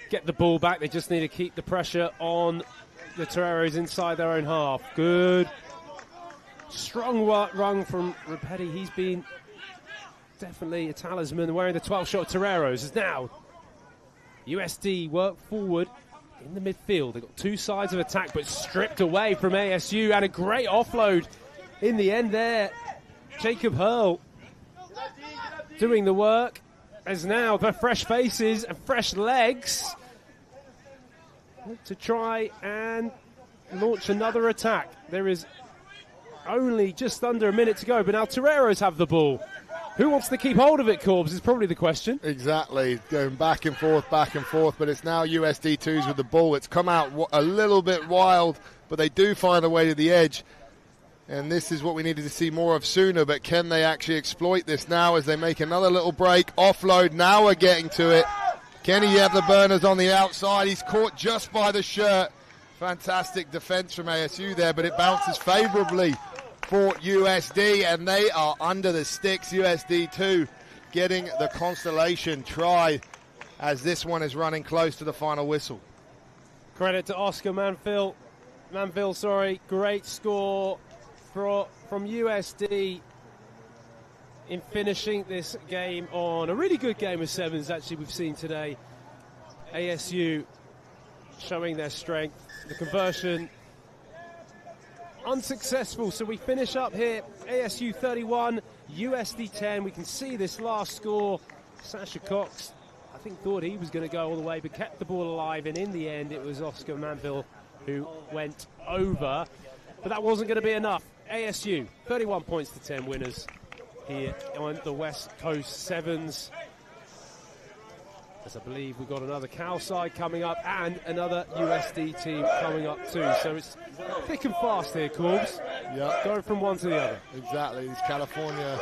get the ball back. They just need to keep the pressure on the Toreros inside their own half. Good. Strong run from Rapetti. He's been definitely a talisman wearing the 12-shot Toreros. As now USD work forward in the midfield. They've got two sides of attack, but stripped away from ASU. And a great offload in the end there. Jacob Hurl doing the work, as now the fresh faces and fresh legs to try and launch another attack. There is only just under a minute to go, but now Toreros have the ball. Who wants to keep hold of it, Corbs, is probably the question. Exactly, going back and forth, but it's now USD2s with the ball. It's come out a little bit wild, but they do find a way to the edge. And this is what we needed to see more of sooner, but can they actually exploit this now as they make another little break? Offload, now we're getting to it. Kenny Burners on the outside. He's caught just by the shirt. Fantastic defense from ASU there, but it bounces favorably for USD, and they are under the sticks. USD 2 getting the constellation try as this one is running close to the final whistle. Credit to Oscar Manville, great score from USD in finishing this game on a really good game of sevens actually we've seen today. ASU showing their strength. The conversion unsuccessful, so we finish up here. ASU 31, USD 10. We can see this last score. Sasha Cox, I think, thought he was going to go all the way, but kept the ball alive, and in the end it was Oscar Manville who went over. But that wasn't going to be enough. ASU 31 points to 10 winners here on the West Coast Sevens. As I believe we've got another Cal side coming up and another USD team coming up too. So it's thick and fast here, Corbs. Yep. Going from one to the other. Exactly. These California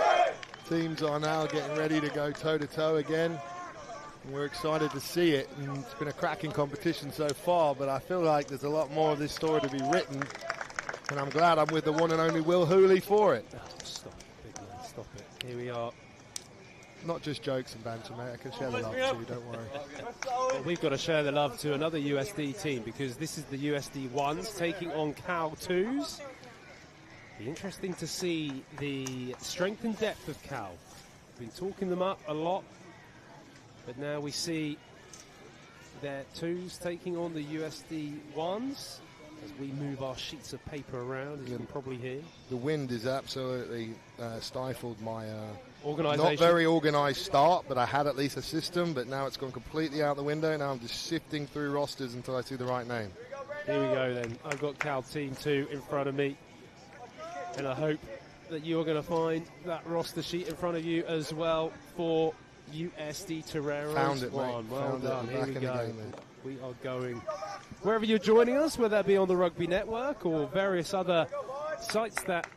teams are now getting ready to go toe-to-toe again. And we're excited to see it. And it's been a cracking competition so far, but I feel like there's a lot more of this story to be written. And I'm glad I'm with the one and only Will Hooley for it. Oh, stop it, big man, stop it. Here we are. Not just jokes and banter, mate. I can share the love too, don't worry. Well, we've got to share the love to another USD team because this is the USD 1s taking on Cal 2s. Be interesting to see the strength and depth of Cal. Been talking them up a lot, but now we see their 2s taking on the USD 1s. As we move our sheets of paper around, as you can probably hear. The wind is absolutely stifled my organisation. Not very organised start, but I had at least a system, but now it's gone completely out the window. Now I'm just sifting through rosters until I see the right name. Here we go then. I've got Cal Team 2 in front of me, and I hope that you're going to find that roster sheet in front of you as well for USD Toreros. Found it, one. mate. Well Found done. it. Here Back we in go. the game, mate. We are going wherever you're joining us, whether that be on the Rugby Network or various other sites that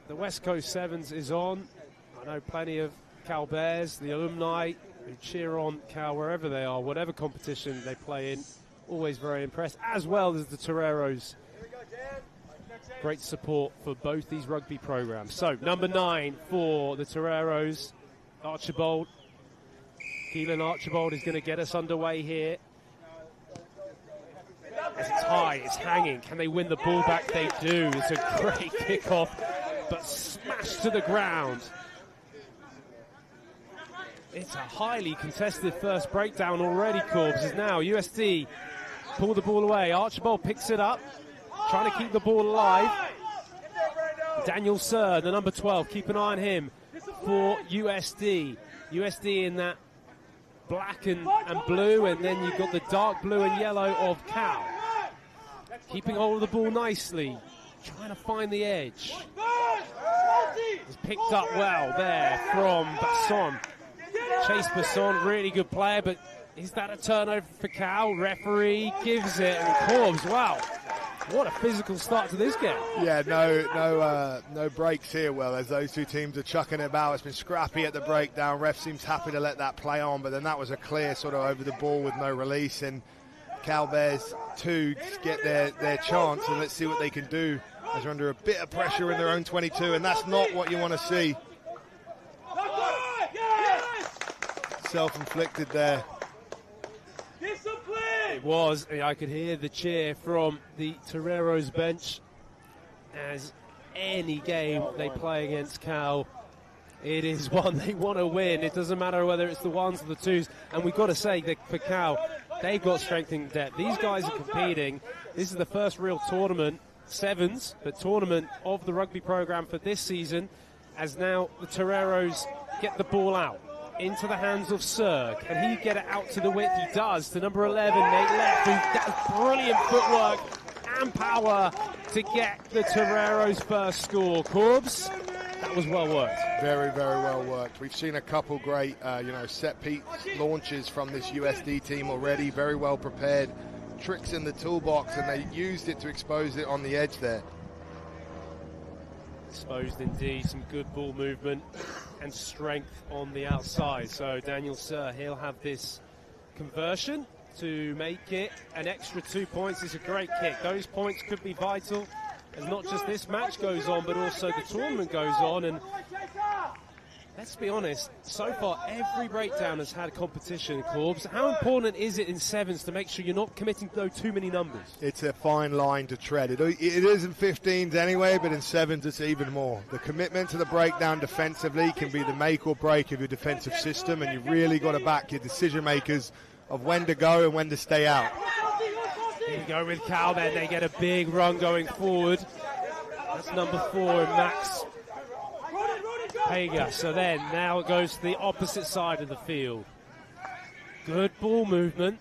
the West Coast Sevens is on. I know plenty of Cal Bears, the alumni who cheer on Cal wherever they are, whatever competition they play in. Always very impressed, as well as the Toreros. Great support for both these rugby programs. So, number 9 for the Toreros, Archibald. Keelan Archibald is going to get us underway here. As it's high, it's hanging. Can they win the ball back? They do. It's a great kickoff, but smashed to the ground. It's a highly contested first breakdown already, Corbs. As now USD pull the ball away. Archibald picks it up, trying to keep the ball alive. Daniel Sir, the number 12, keep an eye on him for USD. USD in that black and blue, and then you've got the dark blue and yellow of Cal. Keeping hold of the ball nicely, trying to find the edge. It's picked up well there from Basson. Chase Basson, really good player, but is that a turnover for Cal? Referee gives it, and Corbs, wow. What a physical start to this game. Yeah, no breaks here, Will, as those two teams are chucking it about. It's been scrappy at the breakdown. Ref seems happy to let that play on, but then that was a clear sort of over the ball with no release, and Cal Bears 2 get their chance, and let's see what they can do as they're under a bit of pressure in their own 22, and that's not what you want to see. Self-inflicted there. It was. I could hear the cheer from the Toreros bench. As any game they play against Cal, it is one they want to win. It doesn't matter whether it's the 1s or the 2s. And we've got to say that for Cal, they've got strength in depth. These guys are competing. This is the first real tournament, sevens, but tournament of the rugby program for this season. As now the Toreros get the ball out into the hands of Sir. Can he get it out to the width? He does, to number 11, Nate Leff, who does brilliant footwork and power to get the Toreros' first score. Corbs? That was well worked. Very, very well worked. We've seen a couple great, set-piece launches from this USD team already. Very well prepared. Tricks in the toolbox, and they used it to expose it on the edge there. Exposed indeed, some good ball movement and strength on the outside. So Daniel Sir, he'll have this conversion to make it an extra 2 points. It's a great kick. Those points could be vital as not just this match goes on, but also the tournament goes on. And let's be honest, so far every breakdown has had competition, Corbs. How important is it in sevens to make sure you're not committing too many numbers? It's a fine line to tread. It is in 15s anyway, but in sevens it's even more. The commitment to the breakdown defensively can be the make or break of your defensive system, and you've really got to back your decision makers of when to go and when to stay out. Here we go with Cal then. They get a big run going forward. That's number 4 in Max Hager. So then, now it goes to the opposite side of the field. Good ball movement,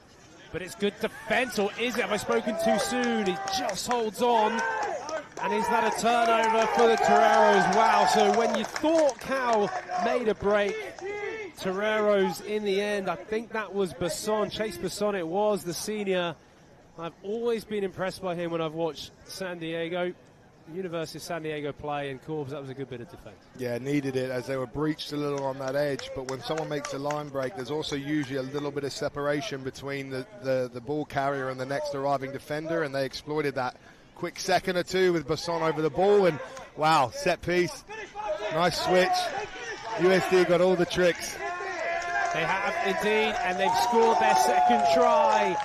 but it's good defense, or is it? Have I spoken too soon? He just holds on. And is that a turnover for the Toreros? Wow, so when you thought Cal made a break, Toreros in the end, I think that was Basson, Chase Basson it was, the senior. I've always been impressed by him when I've watched San Diego, University of San Diego play, and Corbs, that was a good bit of defense. Yeah, needed it as they were breached a little on that edge, but when someone makes a line break, there's also usually a little bit of separation between the ball carrier and the next arriving defender, and they exploited that quick second or two with Basson over the ball, and wow, set piece, nice switch. USD got all the tricks. They have indeed, and they've scored their second try.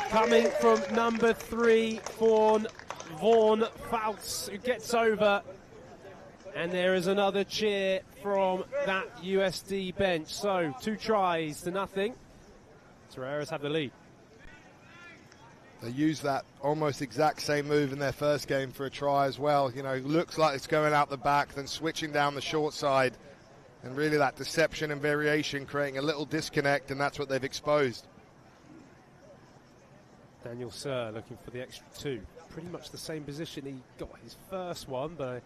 Coming from number 3, Vaughn Fouts, who gets over. And there is another cheer from that USD bench. So 2 tries to nothing. Toreros have the lead. They used that almost exact same move in their first game for a try as well. You know, looks like it's going out the back, then switching down the short side. And really that deception and variation creating a little disconnect, and that's what they've exposed. Daniel Sir looking for the extra 2. Pretty much the same position he got his first one, but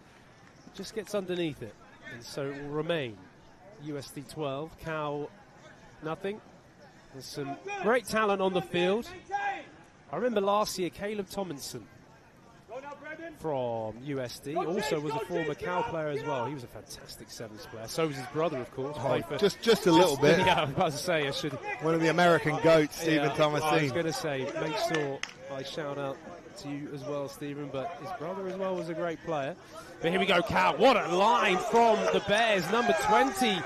just gets underneath it. And so it will remain USD 12, Cal nothing. There's some great talent on the field. I remember last year Caleb Tomlinson from USD also was a former Cal player as well. He was a fantastic sevens player. So was his brother, of course. Just a little bit. Yeah, I was about to say, one of the American goats, Stephen Thomas. I was going to say, make sure I shout out to you as well, Stephen, but his brother as well was a great player. But here we go, Cal. What a line from the Bears. Number 20.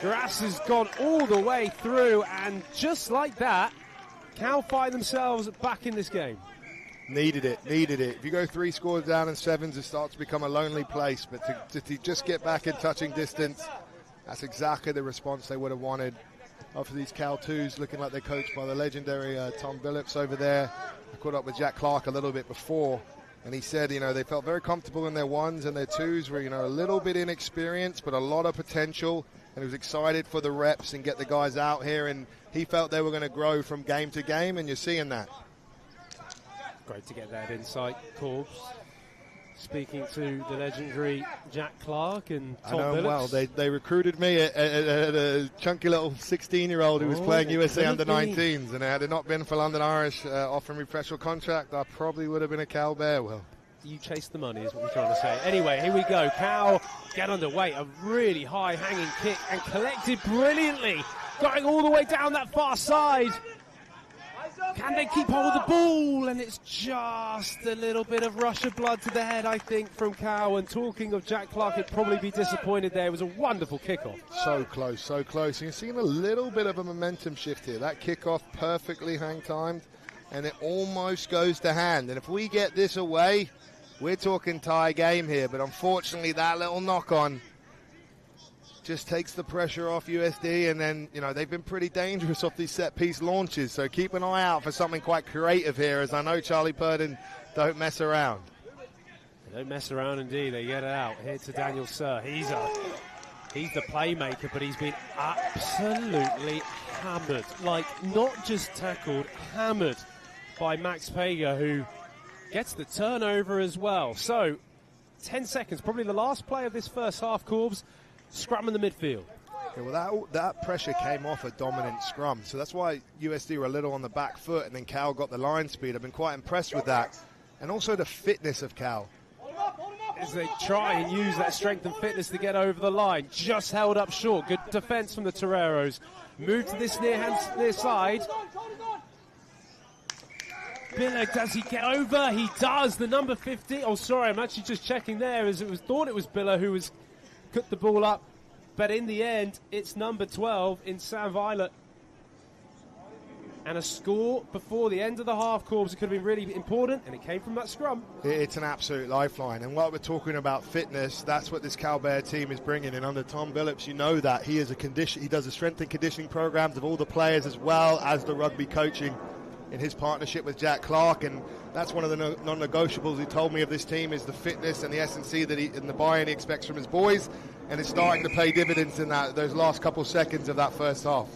Grass has gone all the way through, and just like that, Cal find themselves back in this game. Needed it. If you go 3 scores down in sevens, it starts to become a lonely place. But to just get back in touching distance, that's exactly the response they would have wanted. After these Cal 2s looking like they're coached by the legendary Tom Billups over there. I caught up with Jack Clark a little bit before, and he said, they felt very comfortable in their 1s, and their 2s were, a little bit inexperienced, but a lot of potential. And he was excited for the reps and get the guys out here, and he felt they were going to grow from game to game, and you're seeing that. Great to get that insight, Corbs. Speaking to the legendary Jack Clark and Tom Billups. Well, they recruited me at a chunky little 16-year-old who was playing USA under-19s, and had it not been for London Irish offering me a professional contract, I probably would have been a Cal Bear. Well, you chase the money is what we're trying to say. Anyway, here we go. Cal get underway. A really high hanging kick and collected brilliantly. Going all the way down that far side. Can they keep hold of the ball? And it's just a little bit of rush of blood to the head, I think, from Cal. And talking of Jack Clark, he'd probably be disappointed there. It was a wonderful kickoff. So close, so close. You're seeing a little bit of a momentum shift here. That kickoff perfectly hang-timed, and it almost goes to hand. And if we get this away, we're talking tie game here. But unfortunately, that little knock-on just takes the pressure off USD, and then, they've been pretty dangerous off these set-piece launches, so keep an eye out for something quite creative here, as I know Charlie Purdon don't mess around. They don't mess around indeed, they get it out. Here to Daniel Sir. He's the playmaker, but he's been absolutely hammered. Like, not just tackled, hammered by Max Pager, who gets the turnover as well. So, 10 seconds, probably the last play of this first half, Corbs, scrum in the midfield. Yeah, well, that pressure came off a dominant scrum, so that's why USD were a little on the back foot, and then Cal got the line speed. I've been quite impressed with that, and also the fitness of Cal. As they try and use that strength and fitness to get over the line, just held up short. Good defence from the Toreros. Move to this near side. Biller, does he get over? He does. The number 50. Oh, sorry, I'm actually just checking there, as thought it was Biller who was cut the ball up. But in the end, it's number 12 in Sam Violet. And a score before the end of the half, Corbs, it could have been really important, and it came from that scrum. It's an absolute lifeline. And while we're talking about fitness, that's what this Cal Bear team is bringing. And under Tom Billups, you know that. He does the strength and conditioning programs of all the players as well as the rugby coaching in his partnership with Jack Clark. And that's one of the non-negotiables he told me of this team is the fitness and the S&C and the buy-in he expects from his boys. And it's starting to pay dividends in those last couple seconds of that first half.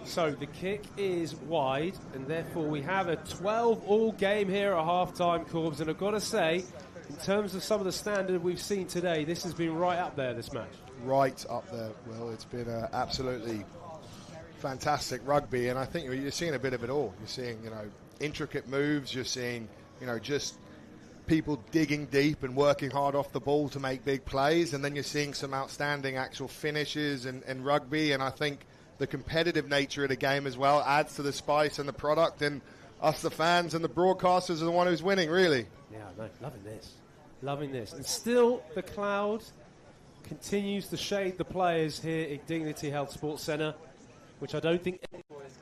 So the kick is wide, and therefore we have a 12-all game here at half-time, Corbs. And I've got to say, in terms of some of the standard we've seen today, this has been right up there, this match. Right up there, Will. It's been absolutely fantastic rugby, and I think you're seeing a bit of it all. You're seeing, intricate moves. You're seeing, just people digging deep and working hard off the ball to make big plays, and then you're seeing some outstanding actual finishes and rugby, and I think the competitive nature of the game as well adds to the spice and the product, and us, the fans and the broadcasters, are the one who's winning, really. Yeah, no, loving this. And still, the cloud continues to shade the players here at Dignity Health Sports Centre, which I don't think anyone is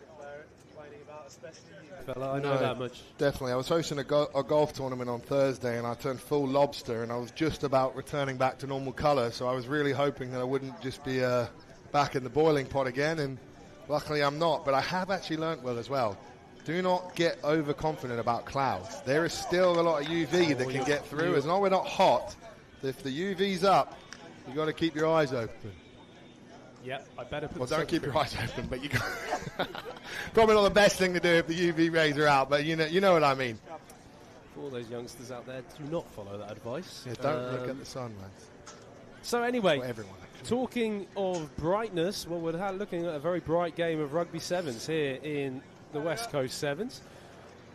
complaining about, especially you, fella. I know that much. Definitely. I was hosting a golf tournament on Thursday, and I turned full lobster, and I was just about returning back to normal colour, so I was really hoping that I wouldn't just be back in the boiling pot again, and luckily I'm not. But I have actually learnt, Will, as well, do not get overconfident about clouds. There is still a lot of UV that can get through. As long as we're not hot, if the UV's up, you've got to keep your eyes open. Yeah, I better put. Well, don't keep your eyes open, but you probably not the best thing to do if the UV rays are out. But you know what I mean. For all those youngsters out there, do not follow that advice. Yeah, don't look at the sun, man. So anyway, well, everyone, talking of brightness, well, we're looking at a very bright game of rugby sevens here in the West Coast Sevens.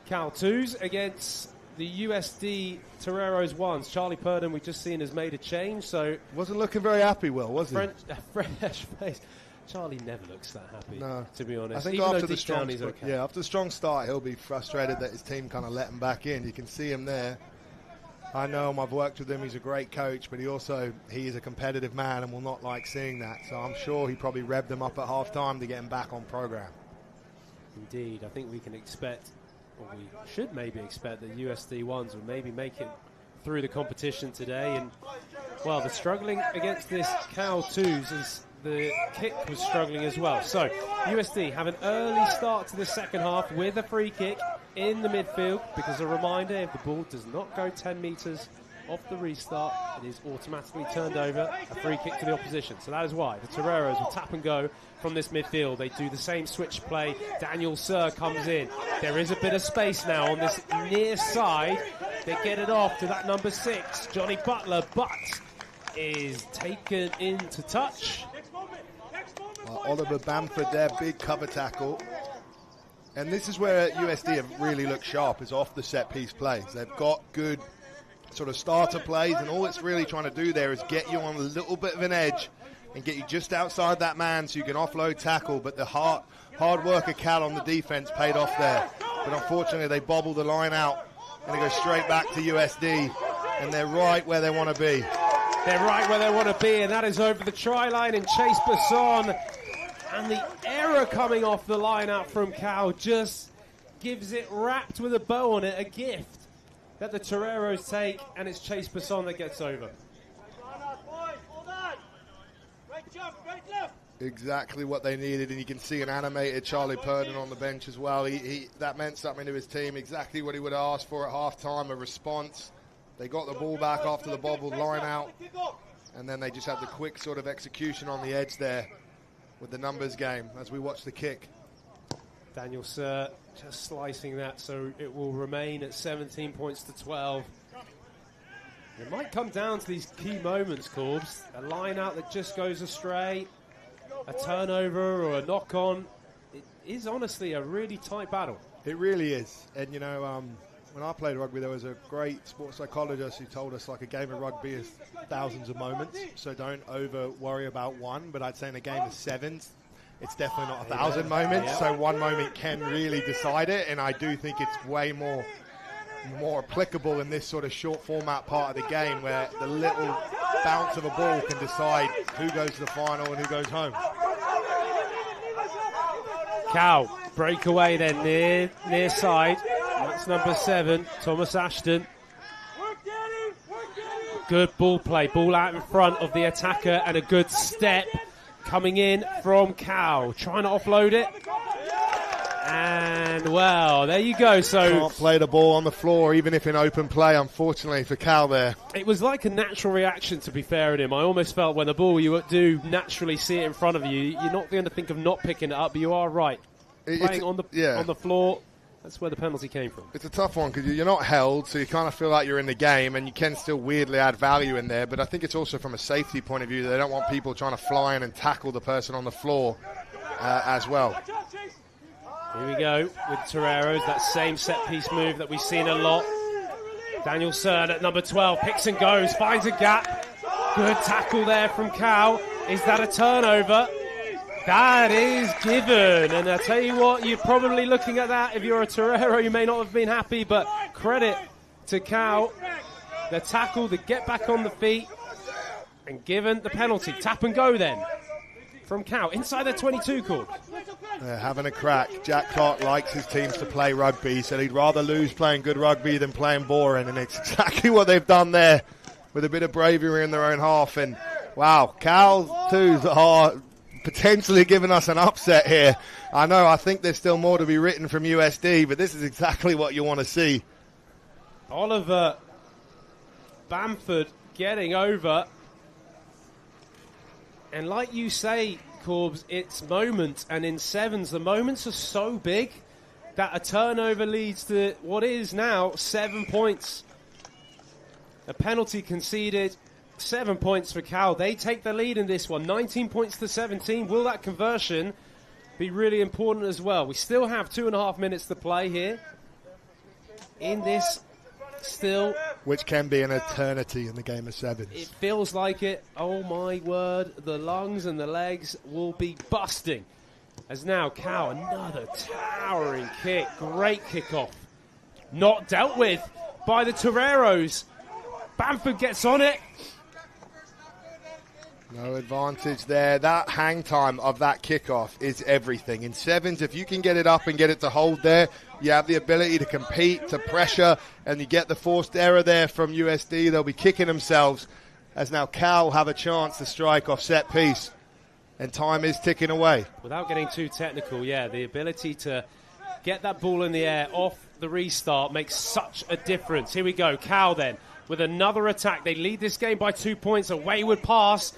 Cal 2s against the USD Toreros 1s. Charlie Purdon, we've just seen, has made a change. So wasn't looking very happy, Will, was he? Fresh face. Charlie never looks that happy, to be honest. I think even after the strong, after the strong start, he'll be frustrated that his team kind of let him back in. You can see him there. I know him, I've worked with him, he's a great coach, but he is a competitive man and will not like seeing that. So I'm sure he probably revved them up at half-time to get him back on programme. Indeed, I think we can expect, or we should maybe expect, that USD ones will maybe make it through the competition today. And, well, they're struggling against this Cal 2s as the kick was struggling as well. So USD have an early start to the second half with a free kick in the midfield, because a reminder, if the ball does not go 10 metres off the restart, it is automatically turned over, a free kick to the opposition. So that is why the Toreros will tap and go from this midfield. They do the same switch play. Daniel Sir comes in. There is a bit of space now on this near side. They get it off to that number 6, Johnny Butler, but is taken into touch. Oliver Bamford there, big cover tackle. And this is where USD have really looked sharp, is off the set-piece plays. They've got good sort of starter plays, and all it's really trying to do there is get you on a little bit of an edge and get you just outside that man so you can offload tackle. But the hard work of Cal on the defense paid off there. But unfortunately, they bobble the line out, and it goes straight back to USD, and they're right where they want to be. They're right where they want to be, and that is over the try line, and Chase Basson. And the error coming off the line out from Cal just gives it wrapped with a bow on it, a gift that the Toreros take, and it's Chase Basson that gets over. Exactly what they needed, and you can see an animated Charlie Purdon on the bench as well. That meant something to his team, exactly what he would have asked for at half-time, a response. They got the ball back after the bobbled line out, and then they just had the quick sort of execution on the edge there with the numbers game as we watch the kick. Daniel Sir just slicing that, so it will remain at 17 points to 12. It might come down to these key moments, Corbs. A line out that just goes astray, a turnover or a knock-on. It is honestly a really tight battle. It really is. And, you know, when I played rugby, there was a great sports psychologist who told us, like, a game of rugby is thousands of moments, so don't over-worry about one. But I'd say in a game of sevens, it's definitely not 1,000 moments, so one moment can really decide it, and I do think it's way more applicable in this sort of short format part of the game where the little bounce of a ball can decide who goes to the final and who goes home. Cow, breakaway then near side. That's number 7, Thomas Ashton. Good ball play, ball out in front of the attacker and a good step coming in from Cow. Trying to offload it. And, well, there you go. So can't play the ball on the floor, even if in open play, unfortunately, for Cal there. It was like a natural reaction, to be fair at him. I almost felt when the ball, you do naturally see it in front of you. You're not going to think of not picking it up, but you are right. Playing on the floor, that's where the penalty came from. It's a tough one because you're not held, so you kind of feel like you're in the game, and you can still weirdly add value in there. But I think it's also from a safety point of view. They don't want people trying to fly in and tackle the person on the floor as well. Here we go with Toreros, that same set-piece move that we've seen a lot. Daniel Cern at number 12, picks and goes, finds a gap. Good tackle there from Cal. Is that a turnover? That is given. And I tell you what, you're probably looking at that. If you're a Torero, you may not have been happy, but credit to Cal. The tackle, the get back on the feet, and given the penalty. Tap and go then from Cal. Inside the 22 court. They're having a crack. Jack Clark likes his teams to play rugby. He said he'd rather lose playing good rugby than playing boring, and it's exactly what they've done there with a bit of bravery in their own half. And, wow, Cal 2s are potentially giving us an upset here. I think there's still more to be written from USD, but this is exactly what you want to see. Oliver Bamford getting over. And like you say, Corbs, it's moments, and in sevens, the moments are so big that a turnover leads to what is now 7 points. A penalty conceded, 7 points for Cal. They take the lead in this one, 19 points to 17. Will that conversion be really important as well? We still have 2.5 minutes to play here in this still. Which can be an eternity in the game of sevens. It feels like it. Oh my word, the lungs and the legs will be busting. As now Cal, another towering kick. Great kickoff. Not dealt with by the Toreros. Bamford gets on it. No advantage there. That hang time of that kickoff is everything. In sevens, if you can get it up and get it to hold there, you have the ability to compete, to pressure, and you get the forced error there from USD. They'll be kicking themselves as now Cal have a chance to strike off set piece. And time is ticking away. Without getting too technical, the ability to get that ball in the air off the restart makes such a difference. Here we go, Cal then with another attack. They lead this game by 2 points. A wayward pass,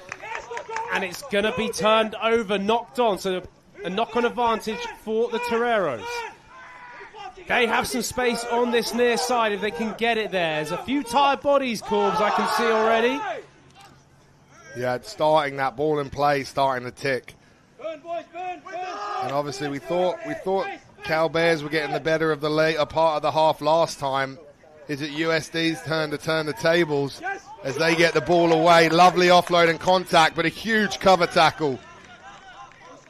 and it's going to be turned over, knocked on. So a knock-on advantage for the Toreros. They have some space on this near side if they can get it there. There's a few tired bodies, Corbs, I can see already. Yeah, starting that ball in play, starting to tick. And obviously we thought Cal Bears were getting the better of the later part of the half last time. Is it USD's turn to turn the tables as they get the ball away? Lovely offload and contact, but a huge cover tackle.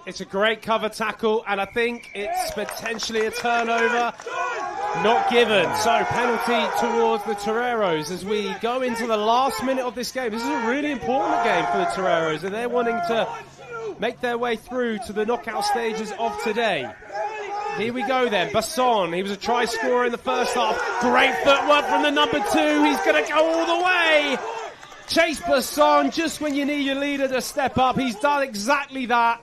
It's a great cover tackle, and I think it's potentially a turnover. Not given. So penalty towards the Toreros as we go into the last minute of this game. This is a really important game for the Toreros, and they're wanting to make their way through to the knockout stages of today. Here we go then. Basson, he was a try scorer in the first half. Great footwork from the number 2. He's going to go all the way. Chase Basson, just when you need your leader to step up. He's done exactly that.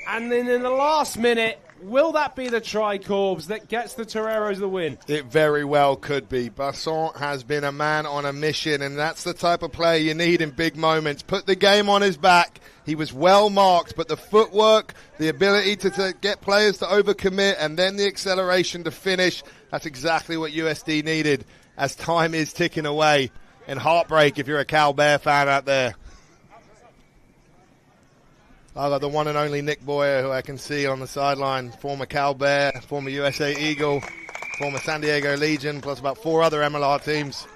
And then in the last minute, will that be the try, Corbs, that gets the Toreros the win? It very well could be. Basson has been a man on a mission, and that's the type of player you need in big moments. Put the game on his back. He was well marked, but the footwork, the ability to get players to overcommit, and then the acceleration to finish, that's exactly what USD needed as time is ticking away. and heartbreak if you're a Cal Bear fan out there. I got the one and only Nick Boyer, who I can see on the sideline, former Cal Bear, former USA Eagle, former San Diego Legion, plus about 4 other MLR teams.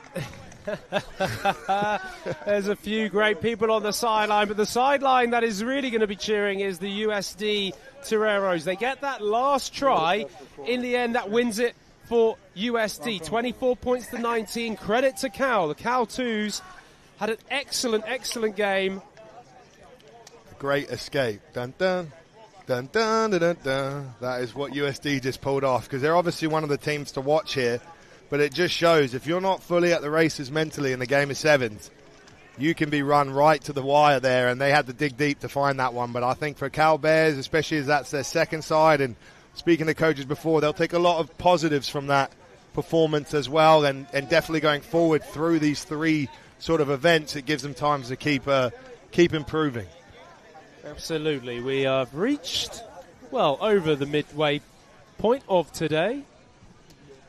There's a few great people on the sideline, but the sideline that is really going to be cheering is the USD Toreros. They get that last try. In the end, that wins it for USD. 24 points to 19. Credit to Cal. The Cal 2s had an excellent game. Great escape. Dun, dun, dun, dun, dun, dun, dun. That is what USD just pulled off, because they're obviously one of the teams to watch here. But it just shows if you're not fully at the races mentally in the game of sevens, you can be run right to the wire there, and they had to dig deep to find that one. But I think for Cal Bears, especially as that's their second side, and speaking to coaches before, they'll take a lot of positives from that performance as well, and definitely going forward through these 3 sort of events, it gives them time to keep improving. Absolutely. We have reached, well, over the midway point of today.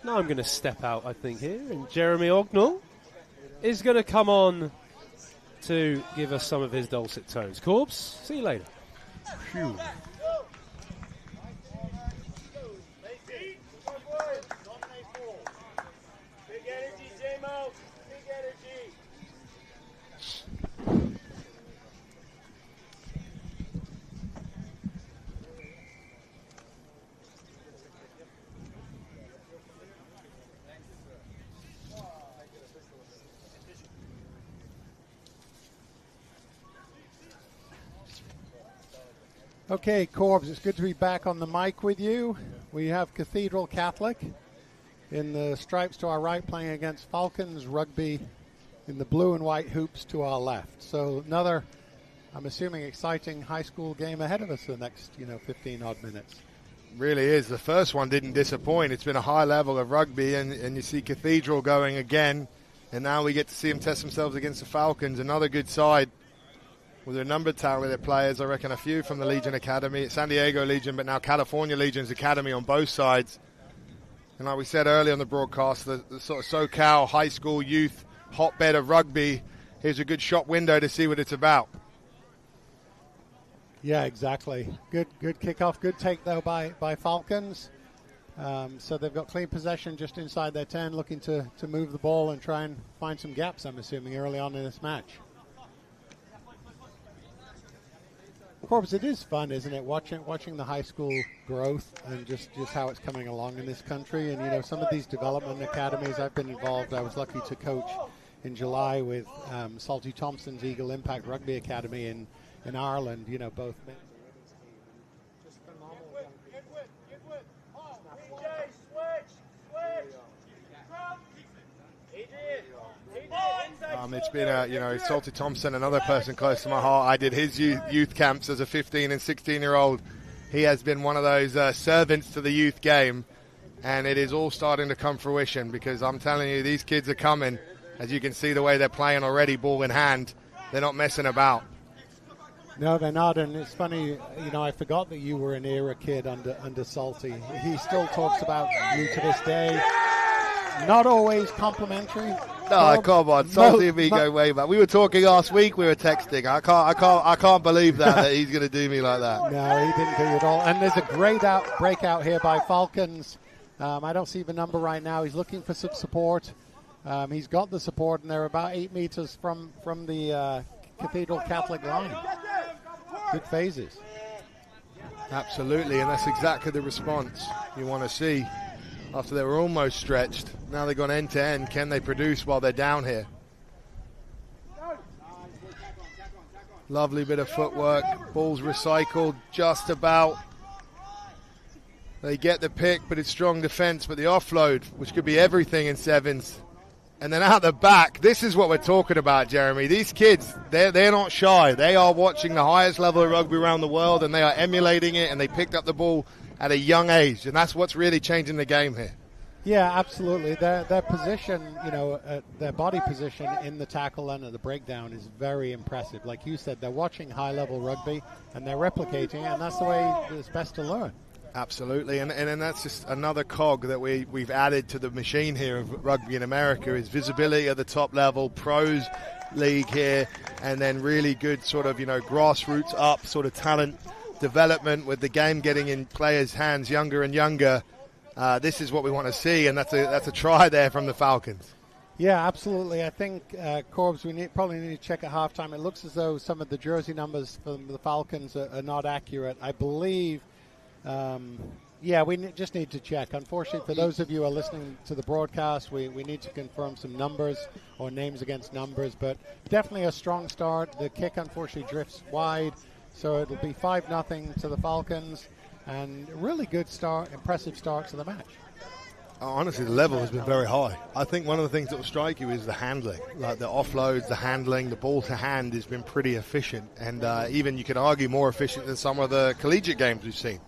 Now I'm going to step out, I think, here, and Jeremy Ognall is going to come on to give us some of his dulcet tones. Corbs, see you later. Phew. Okay, Corbs, it's good to be back on the mic with you. We have Cathedral Catholic in the stripes to our right playing against Falcons Rugby in the blue and white hoops to our left. So another, I'm assuming, exciting high school game ahead of us the next, 15-odd minutes. Really is. The first one didn't disappoint. It's been a high level of rugby, and you see Cathedral going again, and now we get to see them test themselves against the Falcons, another good side. With a number of talented players, I reckon a few from the Legion Academy, San Diego Legion, but now California Legion's Academy on both sides. And like we said earlier on the broadcast, the sort of SoCal high school youth hotbed of rugby, here's a good shop window to see what it's about. Yeah, exactly. Good kickoff. Good take, though, by Falcons. So they've got clean possession just inside their 10, looking to move the ball and try and find some gaps, I'm assuming, early on in this match. Corbs, it is fun, isn't it, watching the high school growth and just how it's coming along in this country. And, some of these development academies, I've been involved. I was lucky to coach in July with Salty Thompson's Eagle Impact Rugby Academy in Ireland, both men. Just phenomenal. It's been Salty Thompson, another person close to my heart. I did his youth camps as a 15 and 16-year-old. He has been one of those servants to the youth game, and it is all starting to come fruition, because I'm telling you, these kids are coming. As you can see the way they're playing already, ball in hand. They're not messing about. No, they're not, and it's funny, I forgot that you were an era kid under Salty. He still talks about you to this day. Not always complimentary. No, come on, Salty and me go way back. We were talking last week. We were texting. I can't believe that he's going to do me like that. No, he didn't do you at all. And there's a great breakout here by Falcons. I don't see the number right now. He's looking for some support. He's got the support, and they're about 8 meters from the Cathedral Catholic line. Good phases. Absolutely, and that's exactly the response you want to see. After they were almost stretched, now they've gone end-to-end. Can they produce while they're down here? Lovely bit of footwork. Ball's recycled just about. They get the pick, but it's strong defense. But the offload, which could be everything in sevens. And then out the back, this is what we're talking about, Jeremy. These kids, they're not shy. They are watching the highest level of rugby around the world, and they are emulating it, and they picked up the ball at a young age, and that's what's really changing the game here. Yeah, absolutely. Their position, their body position in the tackle and at the breakdown is very impressive. Like you said, they're watching high-level rugby, and they're replicating it, and that's the way it's best to learn. Absolutely, and that's just another cog that we've added to the machine here of rugby in America is visibility at the top level, pros league here, and then really good sort of, grassroots up sort of talent development with the game getting in players' hands younger and younger. This is what we want to see, and that's a try there from the Falcons. Yeah, absolutely. I think, Corbs, we probably need to check at halftime. It looks as though some of the jersey numbers from the Falcons are not accurate. I believe, we just need to check. Unfortunately, for those of you who are listening to the broadcast, we need to confirm some numbers or names against numbers, but definitely a strong start. The kick, unfortunately, drifts wide, so it'll be 5-0 to the Falcons, and a really good start, impressive start to the match. Honestly, the level has been very high. I think one of the things that will strike you is the handling. Like the offloads, the handling, the ball to hand has been pretty efficient. And even you could argue more efficient than some of the collegiate games we've seen.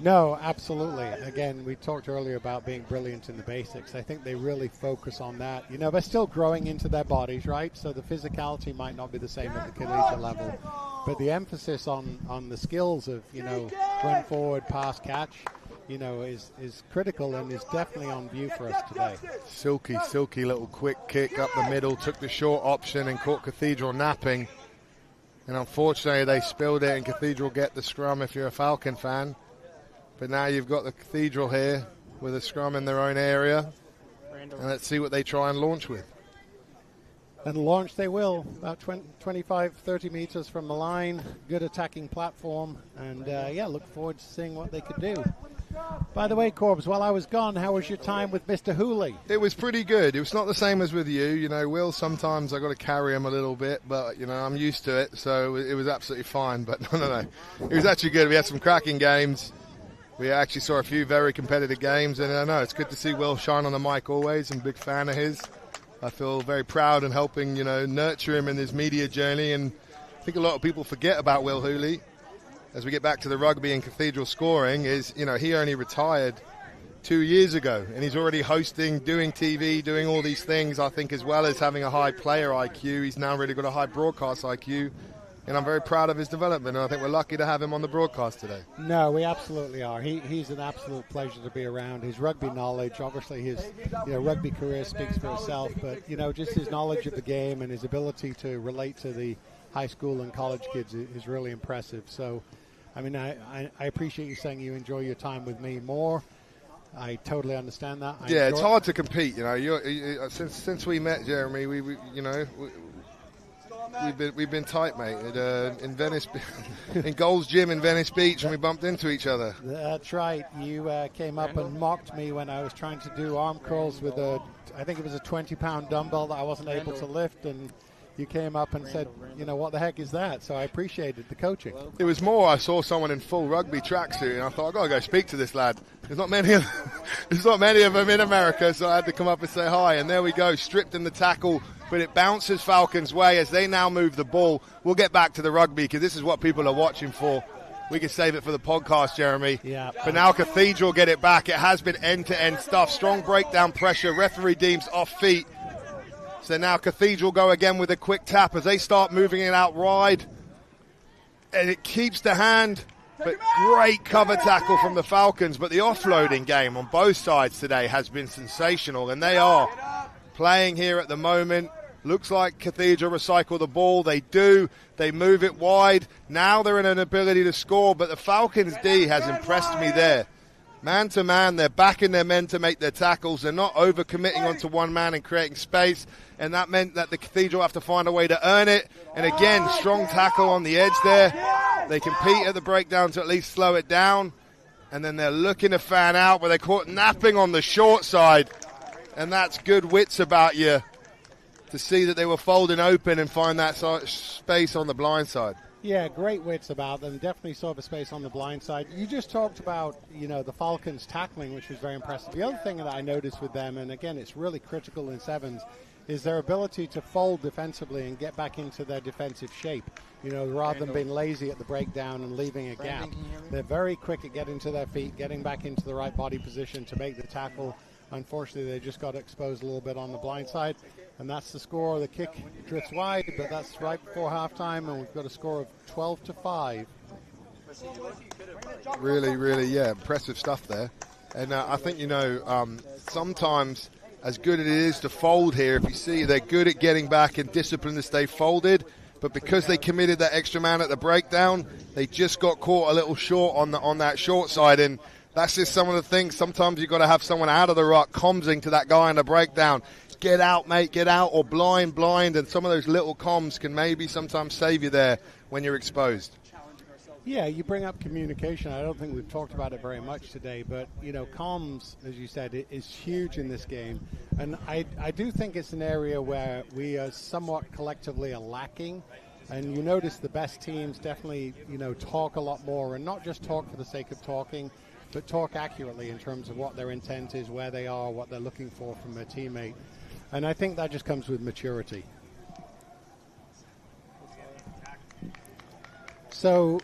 No, absolutely. Again, we talked earlier about being brilliant in the basics. I think they really focus on that. They're still growing into their bodies, right? So the physicality might not be the same at the collegiate level. But the emphasis on the skills of, run forward, pass, catch, is critical and is definitely on view for us today. Silky little quick kick up the middle, took the short option and caught Cathedral napping. And unfortunately, they spilled it and Cathedral get the scrum if you're a Falcon fan. But now you've got the Cathedral here with a scrum in their own area. And let's see what they try and launch with. And launch they will, about 25, 30 meters from the line. Good attacking platform. And, look forward to seeing what they could do. By the way, Corbs, while I was gone, how was your time with Mr. Hooley? It was pretty good. It was not the same as with you. Will, sometimes I got to carry him a little bit, but, I'm used to it, so it was absolutely fine. But no. It was actually good. We had some cracking games. We actually saw a few very competitive games, and I know it's good to see Will shine on the mic always. I'm a big fan of his. I feel very proud in helping, nurture him in his media journey, and I think a lot of people forget about Will Hooley. As we get back to the rugby and Cathedral scoring, is, he only retired 2 years ago, and he's already hosting, doing TV, doing all these things, I think, as well as having a high player IQ. He's now really got a high broadcast IQ, and I'm very proud of his development, and I think we're lucky to have him on the broadcast today. No, we absolutely are. He's an absolute pleasure to be around. His rugby knowledge, obviously his rugby career speaks for itself, but, just his knowledge of the game and his ability to relate to the high school and college kids is really impressive. So, I appreciate you saying you enjoy your time with me more. I totally understand that. It's hard to compete. Since we met, Jeremy, we've been tight, mate. In Venice, in Gold's Gym in Venice Beach, and we bumped into each other. That's right. You came up and mocked me when I was trying to do arm curls with I think it was a 20-pound dumbbell that I wasn't able to lift, and you came up and said, what the heck is that? So I appreciated the coaching. It was more, I saw someone in full rugby tracksuit, and I thought, I've got to go speak to this lad. There's not many of them in America, so I had to come up and say hi. And there we go, stripped in the tackle, but it bounces Falcons' way as they now move the ball. We'll get back to the rugby, because this is what people are watching for. We can save it for the podcast, Jeremy. Yeah. But now Cathedral get it back. It has been end-to-end stuff. Strong breakdown pressure. Referee deems off feet. So now Cathedral go again with a quick tap as they start moving it out wide. And it keeps the hand, but great cover tackle from the Falcons. But the offloading game on both sides today has been sensational, and they are playing here at the moment. Looks like Cathedral recycle the ball. They do. They move it wide. Now they're in an ability to score, but the Falcons D has impressed me there. Man to man, they're backing their men to make their tackles. They're not over-committing onto one man and creating space, and that meant that the Cathedral have to find a way to earn it. And again, strong tackle on the edge there. They compete at the breakdown to at least slow it down, and then they're looking to fan out, but they're caught napping on the short side, and that's good wits about you to see that they were folding open and find that space on the blind side. Yeah, great wits about them. Definitely saw the space on the blind side. You just talked about, the Falcons tackling, which was very impressive. The other thing that I noticed with them, and again, it's really critical in sevens, is their ability to fold defensively and get back into their defensive shape. Rather than being lazy at the breakdown and leaving a gap. They're very quick at getting to their feet, getting back into the right body position to make the tackle. Unfortunately, they just got exposed a little bit on the blind side. And that's the score. The kick drifts wide, but that's right before halftime, and we've got a score of 12-5 Really, really, yeah, impressive stuff there. And I think, sometimes as good as it is to fold here, if you see they're good at getting back and disciplined to stay folded, but because they committed that extra man at the breakdown, they just got caught a little short on that short side. And that's just some of the things. Sometimes you've got to have someone out of the ruck commsing to that guy in the breakdown. Get out, mate, get out, or blind. And some of those little comms can maybe sometimes save you there when you're exposed. Yeah, you bring up communication. I don't think we've talked about it very much today, but, comms, as you said, is huge in this game. And I do think it's an area where we are somewhat collectively are lacking. And you notice the best teams definitely, talk a lot more, and not just talk for the sake of talking, but talk accurately in terms of what their intent is, where they are, what they're looking for from their teammate. And I think that just comes with maturity. So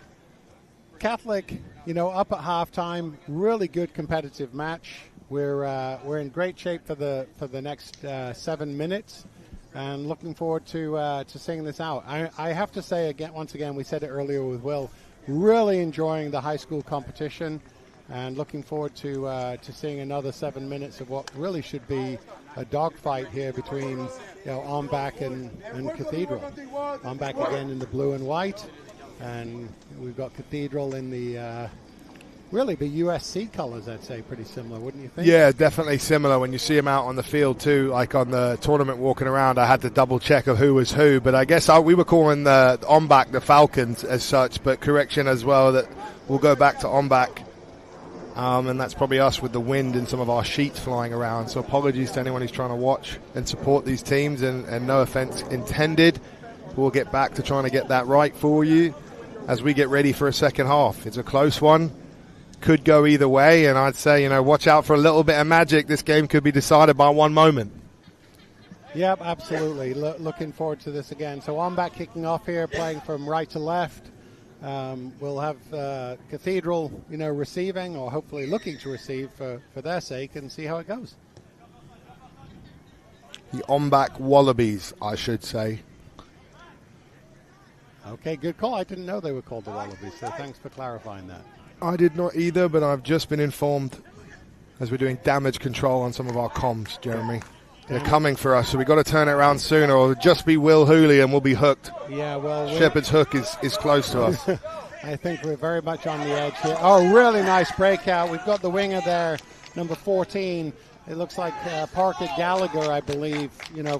Catholic, up at halftime, really good competitive match. We're in great shape for the next 7 minutes, and looking forward to seeing this out. I have to say once again, we said it earlier with Will, really enjoying the high school competition, and looking forward to seeing another 7 minutes of what really should be a dogfight here between Ombak and Cathedral. Ombak again in the blue and white. And we've got Cathedral in the really the USC colors, I'd say, pretty similar, wouldn't you think? Yeah, definitely similar. When you see them out on the field too, like on the tournament walking around, I had to double check of who was who. But I guess we were calling the Ombak the Falcons as such, but correction as well that we'll go back to Ombak. And that's probably us with the wind and some of our sheets flying around. So apologies to anyone who's trying to watch and support these teams, and no offense intended. We'll get back to trying to get that right for you as we get ready for a second half. It's a close one. Could go either way, and I'd say, watch out for a little bit of magic. This game could be decided by one moment. Yep, absolutely. Looking forward to this again. So Ombak kicking off here, playing from right to left. We'll have Cathedral, receiving, or hopefully looking to receive for their sake, and see how it goes. The Ombak Wallabies, I should say. Okay, good call. I didn't know they were called the Wallabies, so thanks for clarifying that. I did not either, but I've just been informed as we're doing damage control on some of our comms, Jeremy. They're coming for us, so we've got to turn it around sooner, or it'll just be Will Hooley and we'll be hooked. Yeah, well, Shepherd's Hook is close to us. I think we're very much on the edge here. Oh, really nice breakout. We've got the winger there, number 14. It looks like Parker Gallagher, I believe,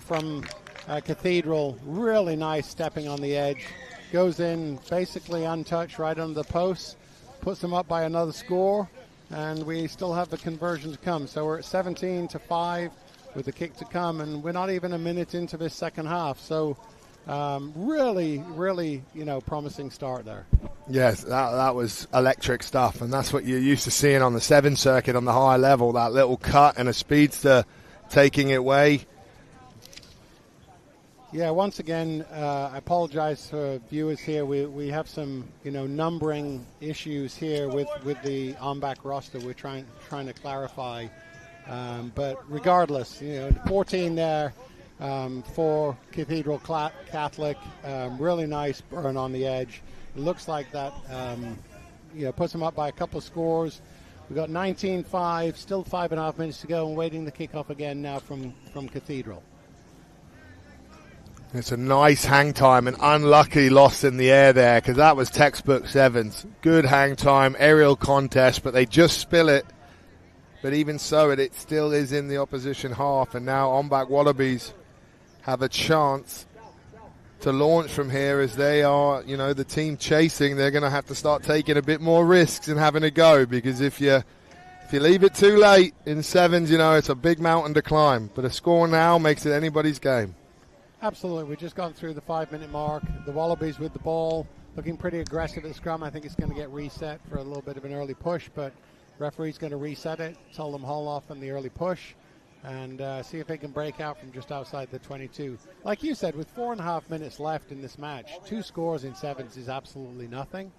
from Cathedral. Really nice stepping on the edge. Goes in basically untouched right under the post, puts them up by another score, and we still have the conversion to come. So we're at 17-5 with the kick to come, and we're not even a minute into this second half. So really, promising start there. Yes, that was electric stuff, and that's what you're used to seeing on the 7 circuit on the higher level, that little cut and a speedster taking it away. Yeah, once again, I apologize for viewers here. We have some, numbering issues here with the Ombak roster. We're trying to clarify. But regardless, 14 there for Cathedral Catholic. Really nice burn on the edge. It looks like that, puts them up by a couple of scores. We've got 19-5, still 5.5 minutes to go, and waiting the kickoff again now from Cathedral. It's a nice hang time, and unlucky loss in the air there, because that was textbook sevens. Good hang time, aerial contest, but they just spill it. But even so, it still is in the opposition half, and now Ombak Wallabies have a chance to launch from here, as they are, the team chasing. They're going to have to start taking a bit more risks and having a go, because if you leave it too late in sevens, it's a big mountain to climb. But a score now makes it anybody's game. Absolutely. We've just gone through the 5-minute mark. The Wallabies with the ball, looking pretty aggressive at the scrum. I think it's going to get reset for a little bit of an early push, but referee's going to reset it, tell them haul off on the early push, and see if they can break out from just outside the 22. Like you said, with 4.5 minutes left in this match, 2 scores in sevens is absolutely nothing.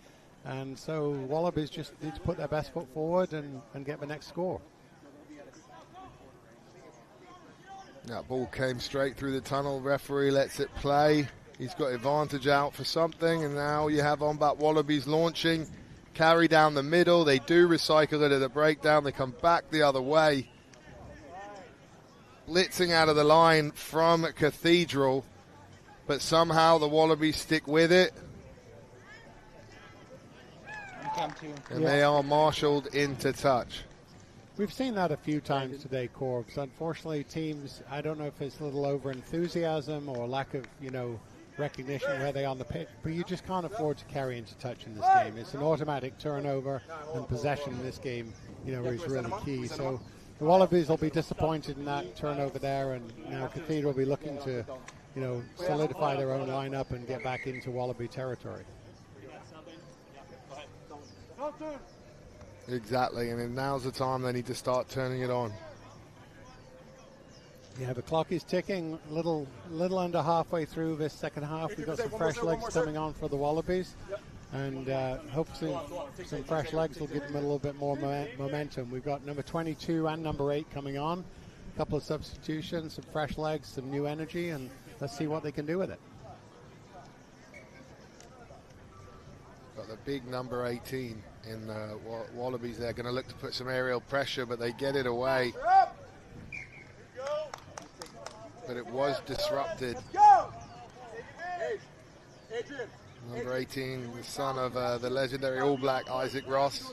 And so Wallabies just need to put their best foot forward and get the next score. That ball came straight through the tunnel. Referee lets it play. He's got advantage out for something, and now you have Ombak Wallabies launching. carry down the middle. They do recycle it at the breakdown. They come back the other way. Blitzing out of the line from Cathedral, but somehow the Wallabies stick with it. And they are marshaled into touch. We've seen that a few times today, Corbs. Unfortunately, teams, I don't know if it's a little over enthusiasm or lack of, recognition where they are on the pitch, but you just can't afford to carry into touch in this game. It's an automatic turnover, and possession in this game, is really key. So the Wallabies will be disappointed in that turnover there, and now Cathedral will be looking to, solidify their own lineup and get back into Wallaby territory. Exactly, and now's the time they need to start turning it on. Yeah, the clock is ticking, little under halfway through this second half. We've got some fresh legs coming on for the Wallabies, and hopefully some fresh legs will give them a little bit more momentum. We've got number 22 and number 8 coming on, a couple of substitutions, some fresh legs, some new energy, and let's see what they can do with it. Got the big number 18 in the Wallabies. They're going to look to put some aerial pressure, but they get it away. But it was disrupted. Number 18, the son of the legendary All Black Isaac Ross.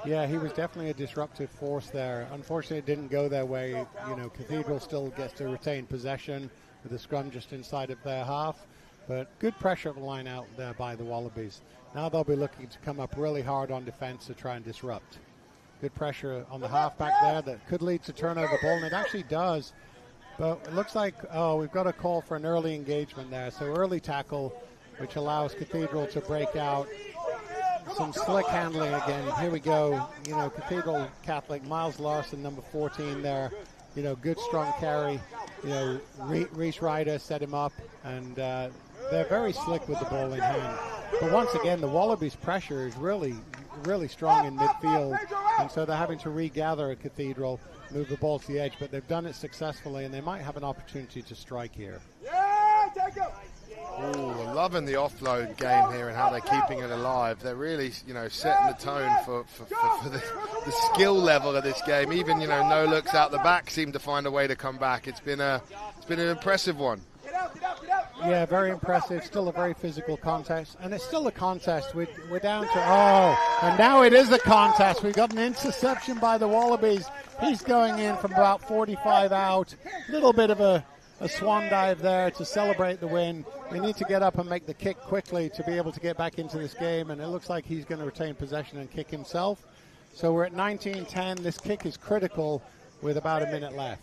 Yeah, he was definitely a disruptive force there. Unfortunately, it didn't go their way. Cathedral still gets to retain possession with the scrum just inside of their half. But good pressure of the line out there by the Wallabies. Now they'll be looking to come up really hard on defense to try and disrupt. Good pressure on the half back there that could lead to turnover ball, and it actually does. But it looks like, we've got a call for an early engagement there. So early tackle, which allows Cathedral to break out. Some slick handling again. Here we go. Cathedral Catholic, Miles Larson, number 14 there. Good strong carry. Reese Ryder set him up, and they're very slick with the ball in hand. But once again, the Wallabies' pressure is really, really strong in midfield, and so they're having to regather at Cathedral, move the ball to the edge, but they've done it successfully, and they might have an opportunity to strike here. Ooh, loving the offload game here and how they're keeping it alive. They're really, setting the tone for the skill level of this game. Even, no looks out the back seem to find a way to come back. It's been an impressive one. Yeah, very impressive. Still a very physical contest, and it's still a contest. We're down to and now it is a contest. We've got an interception by the Wallabies. He's going in from about 45 out. Little bit of a swan dive there to celebrate the win. We need to get up and make the kick quickly to be able to get back into this game, and it looks like he's going to retain possession and kick himself. So we're at 19-10. This kick is critical with about a minute left.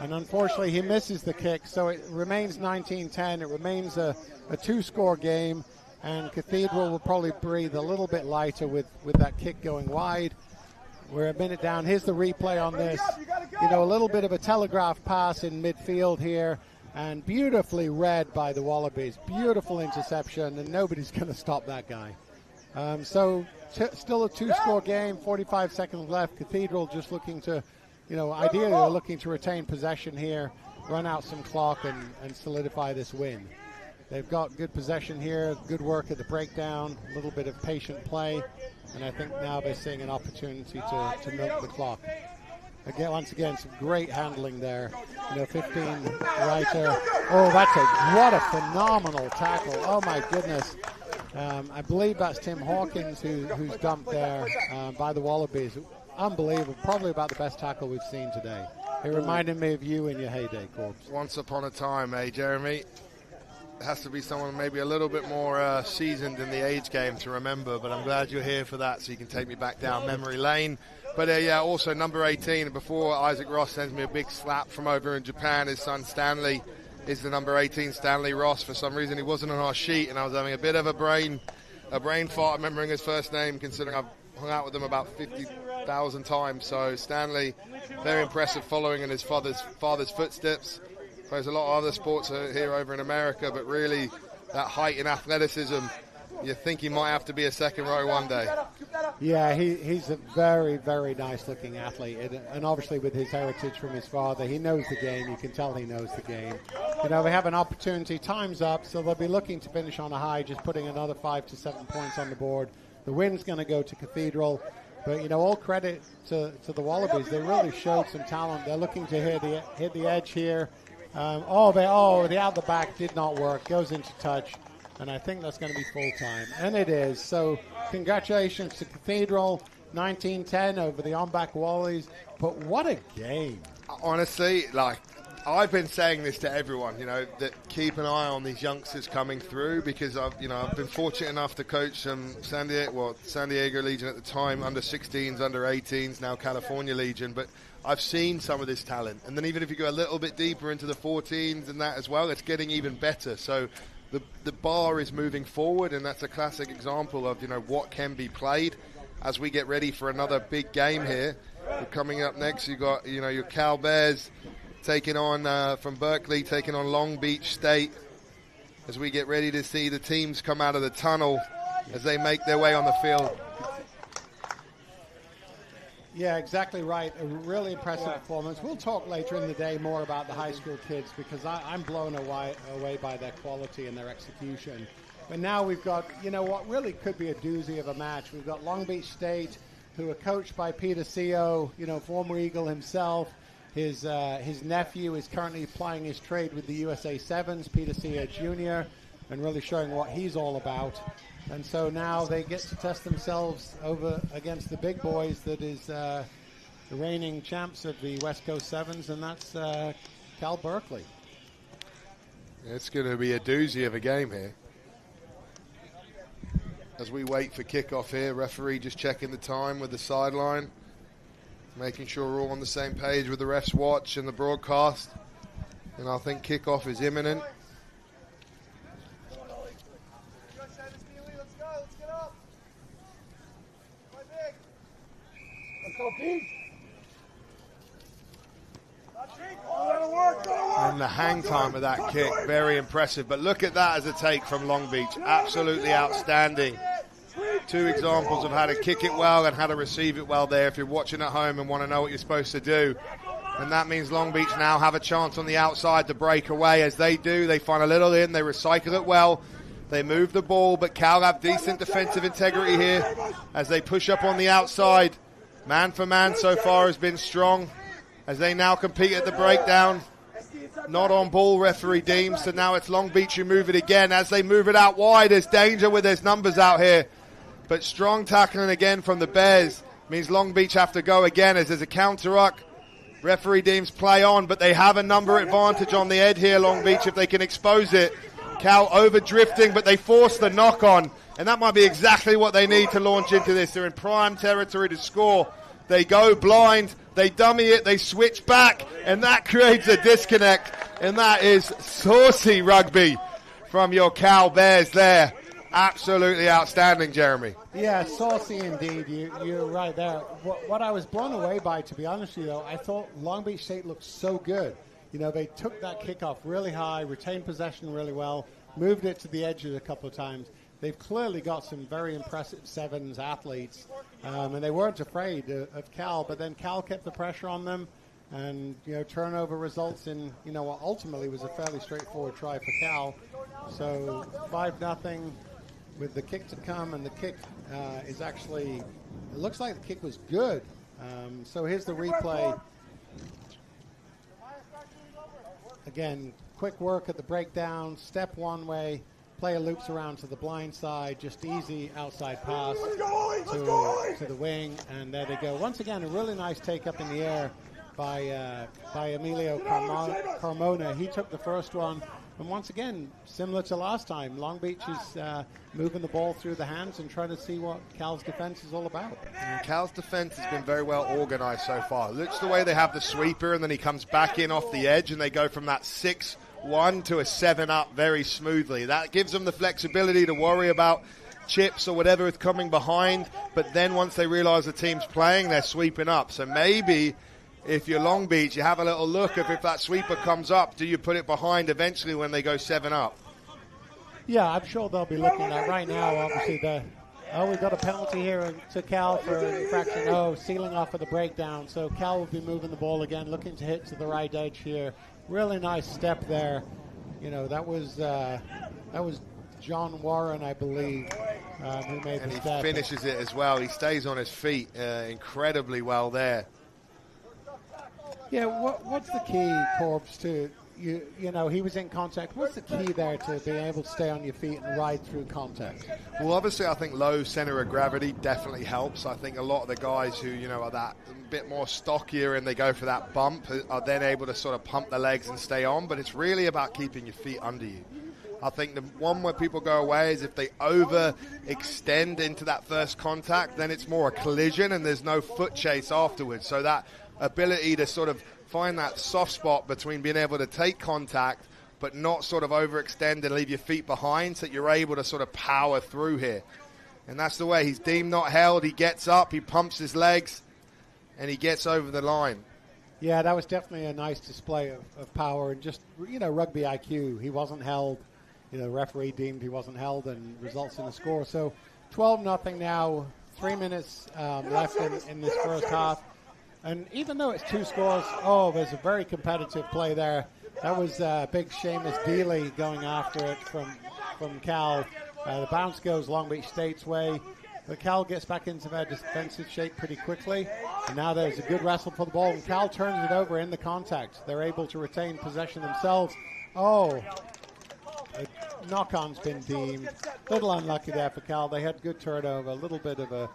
And unfortunately, he misses the kick, so it remains 19-10. It remains a two-score game, and Cathedral will probably breathe a little bit lighter with that kick going wide. We're a minute down. Here's the replay on this. A little bit of a telegraph pass in midfield here, and beautifully read by the Wallabies. Beautiful interception, and nobody's going to stop that guy. Still a two-score game, 45 seconds left. Cathedral just looking to, ideally they're looking to retain possession here, run out some clock, and solidify this win. They've got good possession here, good work at the breakdown, a little bit of patient play, and I think now they're seeing an opportunity to milk the clock. Again, once again, some great handling there. 15 Ryder. What a phenomenal tackle. Oh my goodness. I believe that's Tim Hawkins who's dumped there by the Wallabies. Unbelievable. Probably about the best tackle we've seen today. It reminded me of you in your heyday, Corbs. Once upon a time, Jeremy? It has to be someone maybe a little bit more seasoned in the age game to remember, but I'm glad you're here for that so you can take me back down memory lane. But also number 18, before Isaac Ross sends me a big slap from over in Japan, his son Stanley is the number 18, Stanley Ross. For some reason he wasn't on our sheet, and I was having a bit of a brain fart remembering his first name, considering I've hung out with him about 50,000 times. So Stanley, very impressive, following in his father's footsteps. There's a lot of other sports here over in America, but really that height and athleticism, you think he might have to be a second row one day. Yeah, he's a very, very nice-looking athlete, and obviously with his heritage from his father, he knows the game. You can tell he knows the game. you know, they have an opportunity. Time's up, so they'll be looking to finish on a high, just putting another 5 to 7 points on the board. The win's going to go to Cathedral. But, you know, all credit to the Wallabies. They really showed some talent. They're looking to hit the edge here. The out the back did not work. Goes into touch. And I think that's going to be full time. And it is. So congratulations to Cathedral. 19-10 over the on-back Wallabies. But what a game. Honestly, like, I've been saying this to everyone, you know, that keep an eye on these youngsters coming through, because I've been fortunate enough to coach San Diego Legion at the time, under 16s, under 18s, now California Legion, but I've seen some of this talent. And then even if you go a little bit deeper into the 14s and that as well, it's getting even better. So the bar is moving forward, and that's a classic example of, you know, what can be played as we get ready for another big game here. Coming up next, you got, you know, your Cal Bears taking on, from Berkeley, taking on Long Beach State, as we get ready to see the teams come out of the tunnel as they make their way on the field. Yeah, exactly right. A really impressive performance. We'll talk later in the day more about the high school kids, because I'm blown away by their quality and their execution. But now we've got, you know, what really could be a doozy of a match. We've got Long Beach State, who are coached by Peter Seo, you know, former Eagle himself. His nephew is currently plying his trade with the USA Sevens, Peter Seo Jr., and really showing what he's all about. And so now they get to test themselves over against the big boys, that is the reigning champs of the West Coast Sevens, and that's Cal Berkeley. It's going to be a doozy of a game here. As we wait for kickoff here, referee just checking the time with the sideline, making sure we're all on the same page with the ref's watch and the broadcast. And I think kickoff is imminent. And the hang time of that kick, very impressive. But look at that as a take from Long Beach. Absolutely outstanding. Two examples of how to kick it well and how to receive it well there if you're watching at home and want to know what you're supposed to do. And that means Long Beach now have a chance on the outside to break away. As they do, they find a little in, they recycle it well. They move the ball, but Cal have decent defensive integrity here as they push up on the outside. Man for man so far has been strong as they now compete at the breakdown. Not on ball, referee deems, so now it's Long Beach who move it again. As they move it out wide, there's danger with there's numbers out here. But strong tackling again from the Bears means Long Beach have to go again as there's a counter-ruck. Referee deems play on, but they have a number advantage on the head here, Long Beach, if they can expose it. Cal over drifting, but they force the knock-on, and that might be exactly what they need to launch into this. They're in prime territory to score. They go blind, they dummy it, they switch back, and that creates a disconnect. And that is saucy rugby from your Cal Bears there. Absolutely outstanding, Jeremy. Yeah, saucy indeed. You're right there. What I was blown away by, to be honest with you, though, I thought Long Beach State looked so good. You know, they took that kickoff really high, retained possession really well, moved it to the edges a couple of times. They've clearly got some very impressive sevens athletes, and they weren't afraid of Cal, but then Cal kept the pressure on them, and, you know, turnover results in, you know, what ultimately was a fairly straightforward try for Cal. So 5-0 with the kick to come, and the kick is actually, it looks like the kick was good. So here's the replay. Again, quick work at the breakdown, step one way, player loops around to the blind side, just easy outside pass to the wing, and there they go. Once again, a really nice take up in the air by Emilio Carmona. He took the first one, and once again, similar to last time, Long Beach is moving the ball through the hands and trying to see what Cal's defense is all about. And Cal's defense has been very well organized so far. Looks the way they have the sweeper, and then he comes back in off the edge, and they go from that 6-1 to a 7-up very smoothly. That gives them the flexibility to worry about chips or whatever is coming behind, but then once they realize the team's playing, they're sweeping up. So maybe if you're Long Beach, you have a little look if that sweeper comes up, do you put it behind eventually when they go 7-up? Yeah, I'm sure they'll be looking at right now, obviously, we've got a penalty here to Cal for infraction, sealing off of the breakdown. So Cal will be moving the ball again, looking to hit to the right edge here. Really nice step there That was John Warren, I believe, who made and the he step. Finishes it as well. He stays on his feet incredibly well there. Yeah, what's the key, Corbs, to he was in contact. What's the key there to being able to stay on your feet and ride through contact? Well, obviously, I think low center of gravity definitely helps. I think a lot of the guys who, are that bit more stockier and they go for that bump are then able to sort of pump the legs and stay on. But it's really about keeping your feet under you. I think the one where people go away is if they overextend into that first contact, then it's more a collision and there's no foot chase afterwards. So that ability to sort of find that soft spot between being able to take contact but not sort of overextend and leave your feet behind, so that you're able to sort of power through here. And that's the way. He's deemed not held. He gets up, he pumps his legs, and he gets over the line. Yeah, that was definitely a nice display of power and just, rugby IQ. He wasn't held. The referee deemed he wasn't held and results in a score. So 12-0 now, 3 minutes left in this first half. And even though it's 2 scores, there's a very competitive play there. That was big Seamus Dealey going after it from Cal. The bounce goes Long Beach State's way. But Cal gets back into their defensive shape pretty quickly. And now there's a good wrestle for the ball. And Cal turns it over in the contact. They're able to retain possession themselves. A knock-on's been deemed. A little unlucky there for Cal. They had good turnover, a little bit of a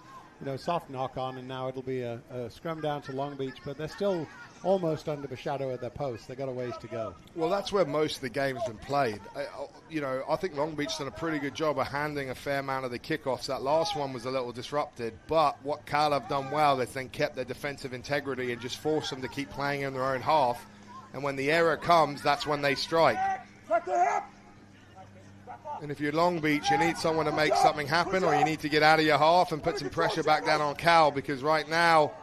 soft knock-on, and now it'll be a scrum down to Long Beach, but they're still almost under the shadow of their post. They've got a ways to go. Well, that's where most of the game's been played. I think Long Beach's done a pretty good job of handling a fair amount of the kickoffs. That last one was a little disrupted, but what Cal have done well is then kept their defensive integrity and just forced them to keep playing in their own half, and when the error comes, that's when they strike. And if you're Long Beach, you need someone to make something happen, or you need to get out of your half and put some pressure back down on Cal, because right now,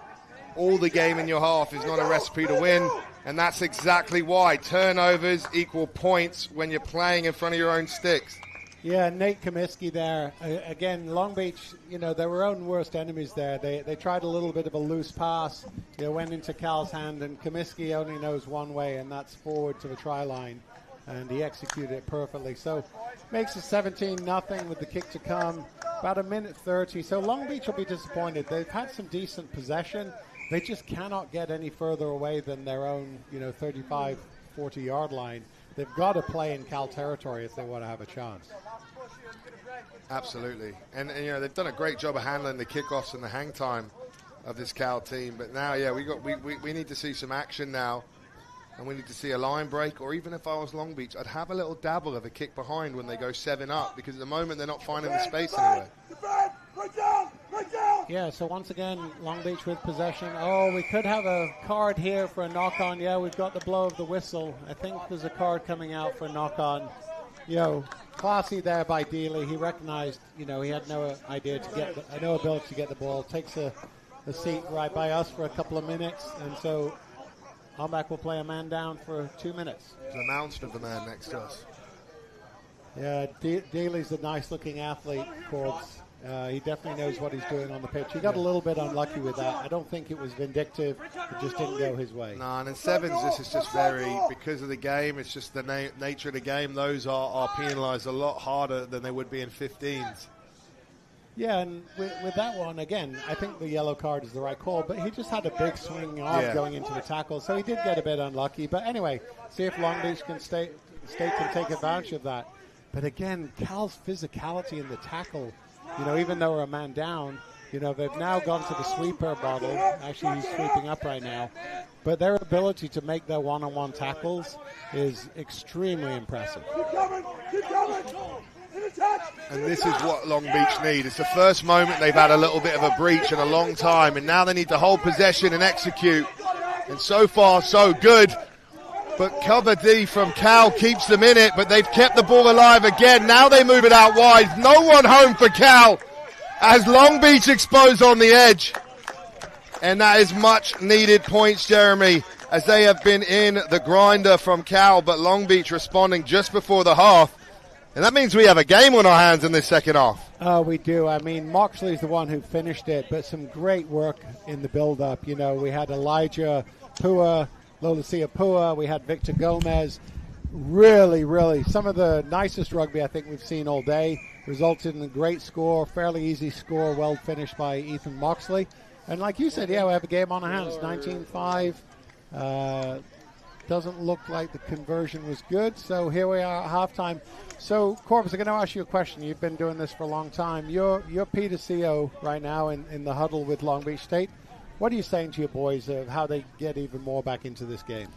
all the game in your half is not a recipe to win, and that's exactly why. Turnovers equal points when you're playing in front of your own sticks. Yeah, Nate Comiskey there. Again, Long Beach, they were own worst enemies there. They tried a little bit of a loose pass. Went into Cal's hand, and Comiskey only knows one way, and that's forward to the try line. And he executed it perfectly. So makes it 17-0 with the kick to come. About 1:30. So Long Beach will be disappointed. They've had some decent possession. They just cannot get any further away than their own, 35, 40-yard line. They've got to play in Cal territory if they want to have a chance. Absolutely. And they've done a great job of handling the kickoffs and the hang time of this Cal team. But now, we need to see some action now. And we need to see a line break, or even if I was Long Beach, I'd have a little dabble of a kick behind when they go 7 up, because at the moment they're not finding the space anywhere. Yeah, so once again, Long Beach with possession. We could have a card here for a knock-on. Yeah, we've got the blow of the whistle. I think there's a card coming out for a knock-on. Classy there by Dealey. He recognized, he had no idea no ability to get the ball. Takes a seat right by us for a couple of minutes, and so Almack will play a man down for 2 minutes. There's a mountain of the man next to us. Yeah, Dealey's a nice-looking athlete, Corbs. He definitely knows what he's doing on the pitch. He got a little bit unlucky with that. I don't think it was vindictive. It just didn't go his way. No, and in sevens, this is just because of the game, it's just the nature of the game. Those are penalised a lot harder than they would be in 15s. Yeah, and with that one, again, I think the yellow card is the right call, but he just had a big swing arm going into the tackle, so he did get a bit unlucky. But anyway, see if Long Beach State can take advantage of that. But again, Cal's physicality in the tackle, even though we're a man down, they've now gone to the sweeper model. Actually, he's sweeping up right now. But their ability to make their one-on-one tackles is extremely impressive. Keep coming. And this is what Long Beach need. It's the first moment they've had a little bit of a breach in a long time, and now they need to hold possession and execute. And so far, so good. But cover D from Cal keeps them in it, but they've kept the ball alive again. Now they move it out wide. No one home for Cal as Long Beach exposed on the edge. And that is much needed points, Jeremy, as they have been in the grinder from Cal, but Long Beach responding just before the half. And that means we have a game on our hands in this second half. Oh, we do. I mean, Moxley's the one who finished it, but some great work in the build-up. We had Elijah Pua, Lolacia Pua. We had Victor Gomez. really some of the nicest rugby I think we've seen all day. Resulted in a great score, fairly easy score, well finished by Ethan Moxley. And like you said, yeah, we have a game on our hands, 19-5. Doesn't look like the conversion was good, so here we are at halftime. So, Corbs, I'm going to ask you a question. You've been doing this for a long time. You're Peter CO right now in the huddle with Long Beach State. What are you saying to your boys of how they get even more back into this game?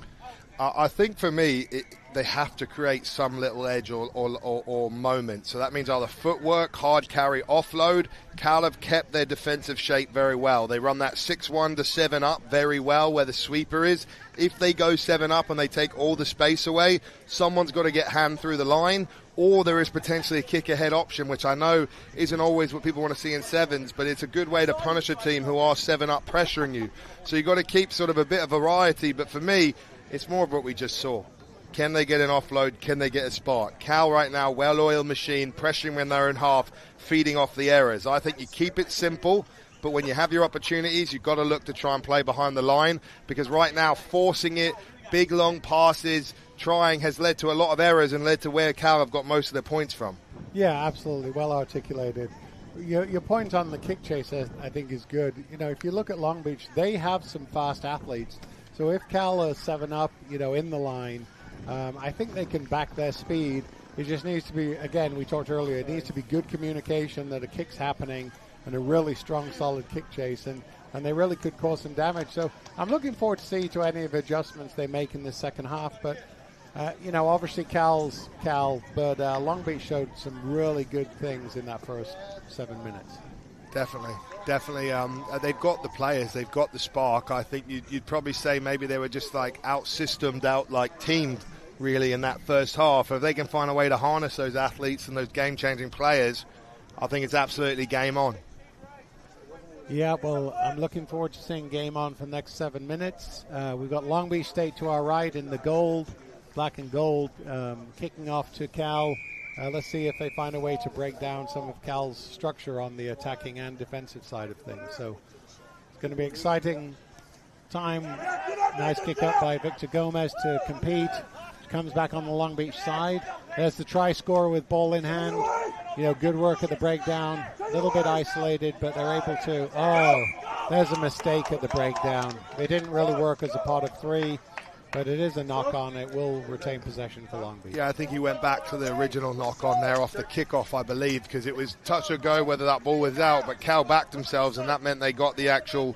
I think for me, they have to create some little edge or moment. So that means either footwork, hard carry, offload. Cal have kept their defensive shape very well. They run that 6-1 to 7 up very well where the sweeper is. If they go 7 up and they take all the space away, someone's got to get hand through the line, or there is potentially a kick ahead option, which I know isn't always what people want to see in sevens, but it's a good way to punish a team who are 7 up pressuring you. So you've got to keep sort of a bit of variety, but for me, it's more of what we just saw. Can they get an offload? Can they get a spark? Cal right now, well-oiled machine, pressuring when they're in half, feeding off the errors. I think you keep it simple, but when you have your opportunities, you've got to look to try and play behind the line, because right now, forcing it, big long passes, trying has led to a lot of errors and led to where Cal have got most of their points from. Yeah, absolutely. Well articulated. Your point on the kick chase, I think, is good. You know, if you look at Long Beach, they have some fast athletes. So if Cal is 7 up, in the line, I think they can back their speed. It just needs to be, again, we talked earlier, it needs to be good communication that a kick's happening and a really strong, solid kick chase, and they really could cause some damage. So I'm looking forward to see to any of the adjustments they make in the second half. But, obviously Cal's Cal, but Long Beach showed some really good things in that first 7 minutes. Definitely. They've got the players, they've got the spark. I think you'd probably say maybe they were just like out-systemed, teamed really in that first half. If they can find a way to harness those athletes and those game-changing players, I think it's absolutely game on. Yeah, well, I'm looking forward to seeing game on for the next 7 minutes. We've got Long Beach State to our right in the gold, black and gold, kicking off to Cal. Let's see if they find a way to break down some of Cal's structure on the attacking and defensive side of things. So it's going to be exciting time. Nice kick up by Victor Gomez to compete. Comes back on the Long Beach side. There's the try scorer with ball in hand. Good work at the breakdown. A little bit isolated, but they're able to. Oh, there's a mistake at the breakdown. It didn't really work as a pot of 3. But it is a knock-on. It will retain possession for Long Beach. Yeah, I think he went back to the original knock-on there off the kickoff, I believe, because it was touch or go whether that ball was out. But Cal backed themselves, and that meant they got the actual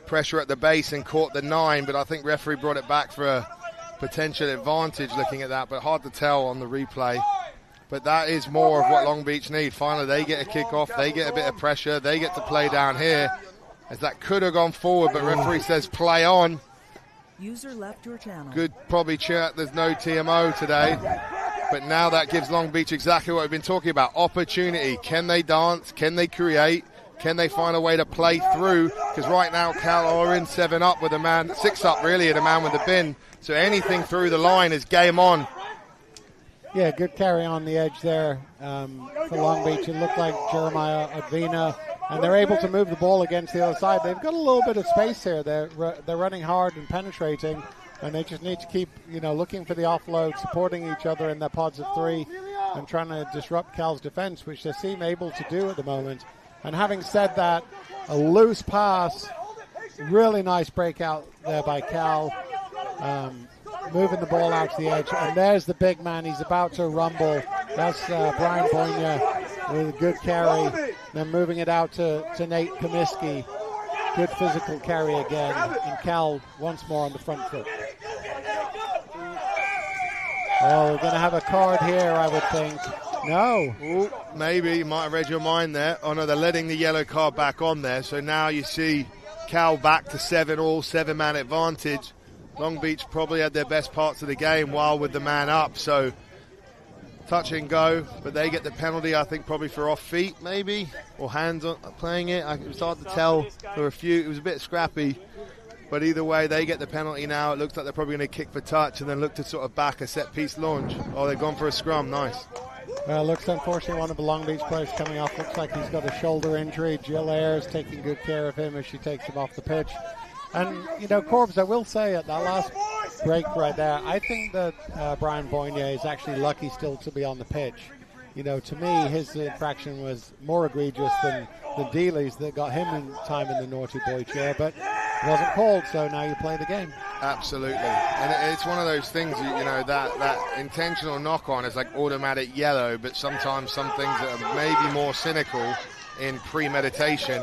pressure at the base and caught the 9. But I think referee brought it back for a potential advantage looking at that, but hard to tell on the replay. But that is more of what Long Beach need. Finally, they get a kickoff. They get a bit of pressure. They get to play down here, as that could have gone forward, but referee says play on. User left your channel. Good probably chat. There's no TMO today. But now that gives Long Beach exactly what we've been talking about. Opportunity. Can they dance? Can they create? Can they find a way to play through? Because right now Cal are in 7 up with a man, 6 up really, and a man with a bin. So anything through the line is game on. Yeah, good carry on the edge there for Long Beach. It looked like Jeremiah Advina. And they're able to move the ball against the other side. They've got a little bit of space here. They're running hard and penetrating, and they just need to keep, looking for the offload, supporting each other in their pods of 3, and trying to disrupt Cal's defense, which they seem able to do at the moment. And having said that, a loose pass, really nice breakout there by Cal, moving the ball out to the edge. And there's the big man. He's about to rumble. That's Brian Boyna with a good carry. Then moving it out to Nate Comiskey. Good physical carry again. And Cal once more on the front foot. Oh, we're going to have a card here, I would think. No. Ooh, maybe. You might have read your mind there. Oh, no, they're letting the yellow card back on there. So now you see Cal back to 7 all, 7-man advantage. Long Beach probably had their best parts of the game while with the man up. So touch and go, but they get the penalty, I think, probably for off feet, maybe, or hands on playing it. It was hard to tell. There were a few. It was a bit scrappy, but either way, they get the penalty now. It looks like they're probably going to kick for touch and then look to sort of back a set-piece launch. Oh, they've gone for a scrum. Nice. Well, looks unfortunately one of the Long Beach players coming off. Looks like he's got a shoulder injury. Jill Ayers taking good care of him as she takes him off the pitch. And, Corbs, I will say at that break right there. I think that Brian Boynier is actually lucky still to be on the pitch. To me, his infraction was more egregious than Dealey's that got him in time in the naughty boy chair, but it wasn't called, so now you play the game. Absolutely. And it's one of those things, that intentional knock-on is like automatic yellow, but sometimes some things that are maybe more cynical in premeditation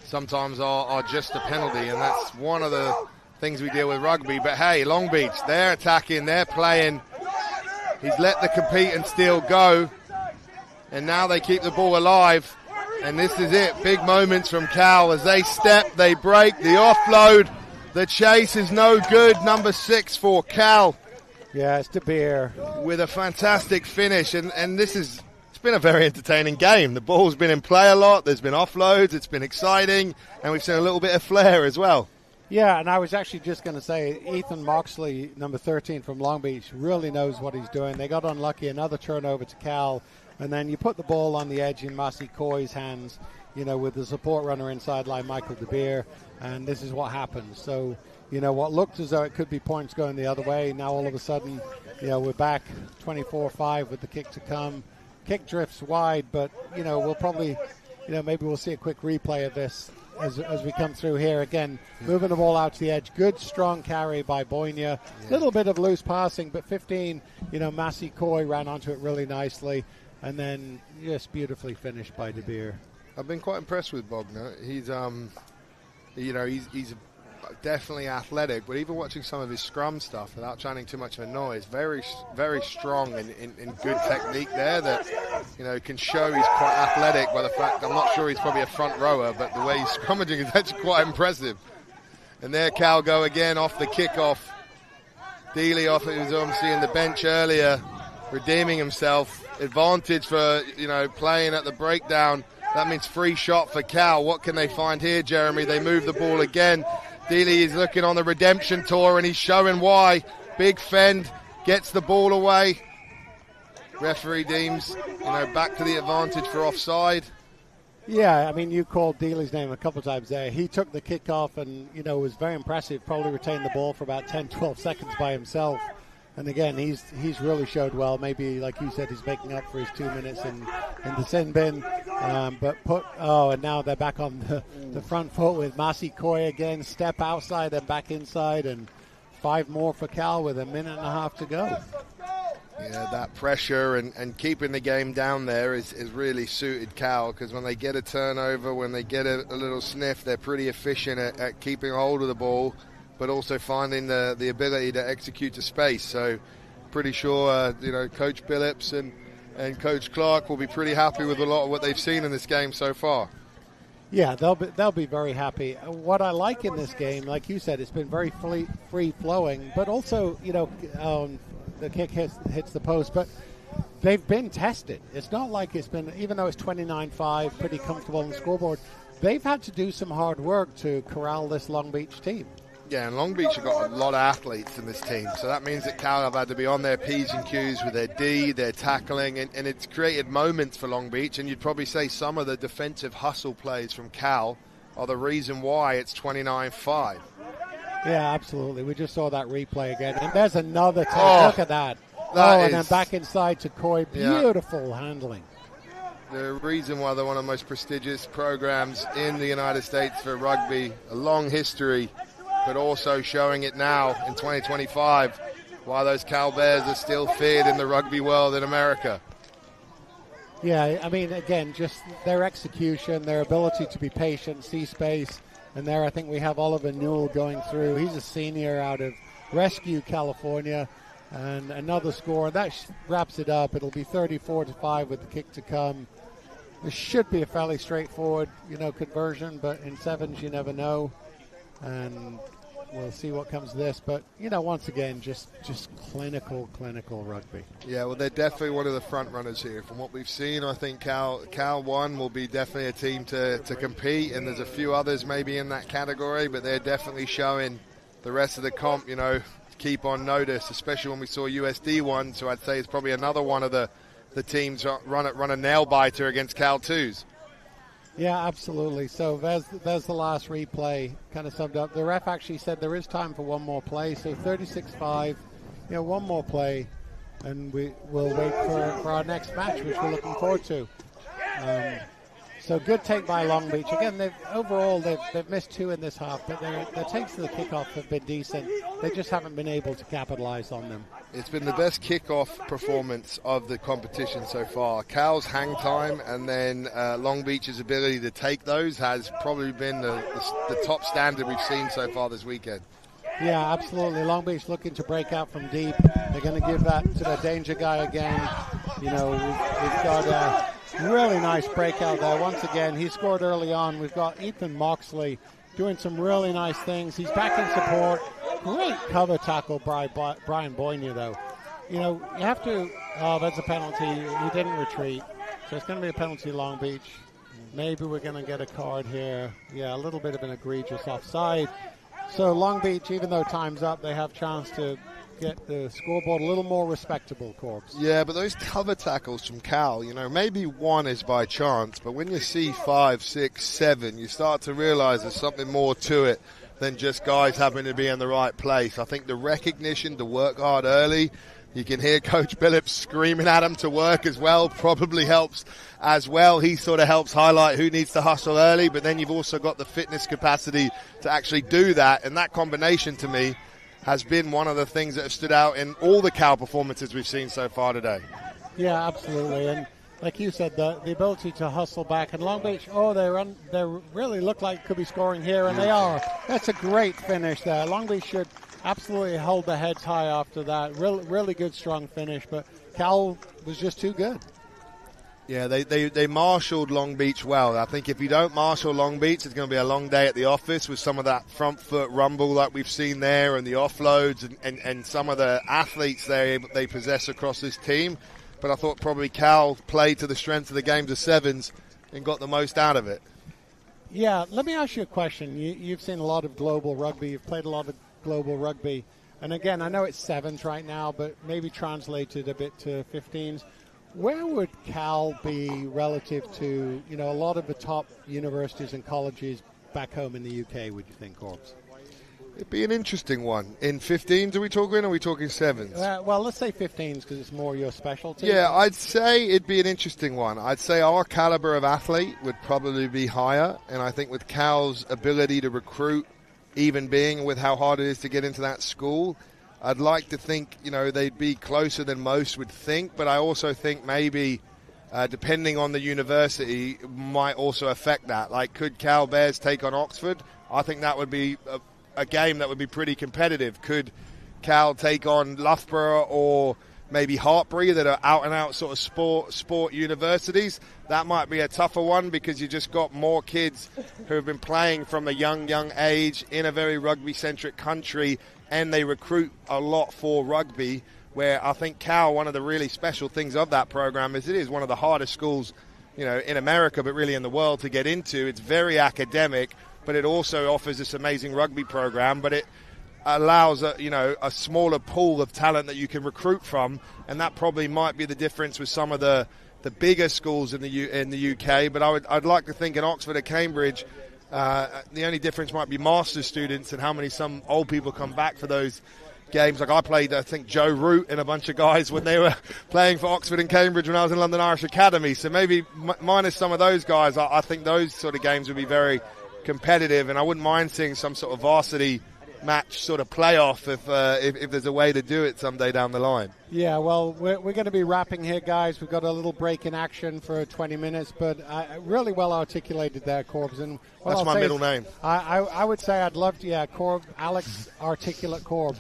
sometimes are just a penalty, and that's one of the things we deal with rugby. But hey, Long Beach, they're attacking, they're playing. He's let the compete and steal go, and now they keep the ball alive. And this is it, big moments from Cal as they step, they break, the offload, the chase is no good. Number 6 for Cal. Yeah, it's De Beer. With a fantastic finish, and it's been a very entertaining game. The ball's been in play a lot, there's been offloads, it's been exciting, and we've seen a little bit of flair as well. Yeah, and I was actually just going to say, Ethan Moxley, number 13 from Long Beach, really knows what he's doing. They got unlucky, another turnover to Cal. And then you put the ball on the edge in Massey Coy's hands, with the support runner inside line, Michael De Beer, and this is what happens. So, what looked as though it could be points going the other way, now all of a sudden, we're back 24-5 with the kick to come. Kick drifts wide, but, we'll probably, maybe we'll see a quick replay of this as we come through here. Again, moving the ball out to the edge. Good, strong carry by Boynia. Little bit of loose passing, but 15, Massey Coy ran onto it really nicely. And then just beautifully finished by De Beer. I've been quite impressed with Bogner. He's, he's definitely athletic, but even watching some of his scrum stuff without shining too much of a noise, very, very strong in good technique there that, can show he's quite athletic by the fact, I'm not sure he's probably a front rower, but the way he's scrummaging is actually quite impressive. And there Cal go again off the kickoff. Dealey off, he was obviously in the bench earlier, redeeming himself. Advantage for, playing at the breakdown. That means free shot for Cal. What can they find here, Jeremy? They move the ball again. Dealey is looking on the redemption tour, and he's showing why. Big fend, gets the ball away. Referee deems, back to the advantage for offside. Yeah, I mean, you called Dealey's name a couple of times there. He took the kickoff and, was very impressive. Probably retained the ball for about 10, 12 seconds by himself. And again, he's really showed well. Maybe, like you said, he's making up for his 2 minutes in the sin bin. And now they're back on the front foot with Massey Coy again. Step outside, then back inside, and 5 more for Cal with a minute and a half to go. Yeah, that pressure and keeping the game down there is really suited Cal, because when they get a turnover, when they get a little sniff, they're pretty efficient at keeping hold of the ball, but also finding the ability to execute to space. So pretty sure, Coach Billups and Coach Clark will be pretty happy with a lot of what they've seen in this game so far. Yeah, they'll be very happy. What I like in this game, like you said, it's been very free-flowing, but also, the kick hits the post, but they've been tested. It's not like it's been, even though it's 29-5, pretty comfortable on the scoreboard, they've had to do some hard work to corral this Long Beach team. Yeah, and Long Beach have got a lot of athletes in this team, so that means that Cal have had to be on their P's and Q's with their D, their tackling, and it's created moments for Long Beach, and you'd probably say some of the defensive hustle plays from Cal are the reason why it's 29-5. Yeah, absolutely. We just saw that replay again, and there's another touch. Look at that. And then back inside to Coy. Beautiful handling. The reason why they're one of the most prestigious programs in the United States for rugby, a long history, but also showing it now in 2025, why those Cal Bears are still feared in the rugby world in America. Yeah, I mean, again, just their execution, their ability to be patient, see space, and there I think we have Oliver Newell going through. He's a senior out of Rescue, California, and another score. That wraps it up. It'll be 34-5 with the kick to come. This should be a fairly straightforward, conversion, but in sevens you never know. And we'll see what comes of this. But, once again, just clinical rugby. Yeah, well, they're definitely one of the front runners here. From what we've seen, I think Cal 1 will be definitely a team to compete, and there's a few others maybe in that category, but they're definitely showing the rest of the comp, keep on notice, especially when we saw USD 1, so I'd say it's probably another one of the teams run a nail-biter against Cal 2s. Yeah, absolutely. So there's the last replay kind of summed up. The ref actually said there is time for one more play. So 36-5, one more play, and we'll wait for our next match, which we're looking forward to. So good take by Long Beach. Again, they've missed 2 in this half, but their takes to the kickoff have been decent. They just haven't been able to capitalize on them. It's been the best kickoff performance of the competition so far. Cal's hang time and then Long Beach's ability to take those has probably been the top standard we've seen so far this weekend. Yeah, absolutely. Long Beach looking to break out from deep. They're going to give that to the danger guy again. We've got a really nice breakout there. Once again, he scored early on. We've got Ethan Moxley doing some really nice things. He's back in support. Great cover tackle by Brian Boynia, though. You have to... Oh, that's a penalty. He didn't retreat. So it's going to be a penalty, Long Beach. Maybe we're going to get a card here. Yeah, a little bit of an egregious offside. So Long Beach, even though time's up, they have a chance to get the scoreboard a little more respectable, Corbs. Yeah, but those cover tackles from Cal, maybe one is by chance, but when you see 5, 6, 7, you start to realize there's something more to it than just guys having to be in the right place. I think the recognition to work hard early, you can hear Coach Billups screaming at him to work as well, probably helps as well. He sort of helps highlight who needs to hustle early, but then you've also got the fitness capacity to actually do that, and that combination to me has been one of the things that have stood out in all the Cal performances we've seen so far today. Yeah, absolutely. And like you said, the ability to hustle back. And Long Beach, they really look like could be scoring here, and they are. That's a great finish there. Long Beach should absolutely hold their heads high after that. Really good, strong finish. But Cal was just too good. Yeah, they marshaled Long Beach well. I think if you don't marshal Long Beach, it's going to be a long day at the office with some of that front foot rumble that we've seen there and the offloads and some of the athletes they possess across this team. But I thought probably Cal played to the strength of the games of sevens and got the most out of it. Yeah, let me ask you a question. You've seen a lot of global rugby. You've played a lot of global rugby. And again, I know it's sevens right now, but maybe translated a bit to 15s. Where would Cal be relative to, a lot of the top universities and colleges back home in the UK, would you think, Corbs? It'd be an interesting one. In 15s are we talking, or are we talking sevens? Well, let's say 15s because it's more your specialty. Yeah, I'd say it'd be an interesting one. I'd say our caliber of athlete would probably be higher, and I think with Cal's ability to recruit, even being with how hard it is to get into that school, I'd like to think, they'd be closer than most would think, but I also think maybe, depending on the university, might also affect that. Like, could Cal Bears take on Oxford? I think that would be a game that would be pretty competitive. Could Cal take on Loughborough or maybe Hartbury that are out-and-out sort of sport universities? That might be a tougher one because you just got more kids who have been playing from a young age in a very rugby-centric country, and they recruit a lot for rugby, where I think Cal, one of the really special things of that program is it is one of the hardest schools, in America, but really in the world to get into. It's very academic, but it also offers this amazing rugby program, but it allows a smaller pool of talent that you can recruit from, and that probably might be the difference with some of the bigger schools in the UK. But I'd like to think in Oxford or Cambridge, the only difference might be master's students and how many some old people come back for those games. Like I played, I think, Joe Root and a bunch of guys when they were playing for Oxford and Cambridge when I was in London Irish Academy. So maybe minus some of those guys, I think those sort of games would be very competitive, and I wouldn't mind seeing some sort of varsity match sort of playoff if there's a way to do it someday down the line. Yeah, well, we're going to be wrapping here, guys. We've got a little break in action for 20 minutes, but really well articulated there, Corbs. And that's my middle name. I would say I'd love to, Alex Articulate Corbs.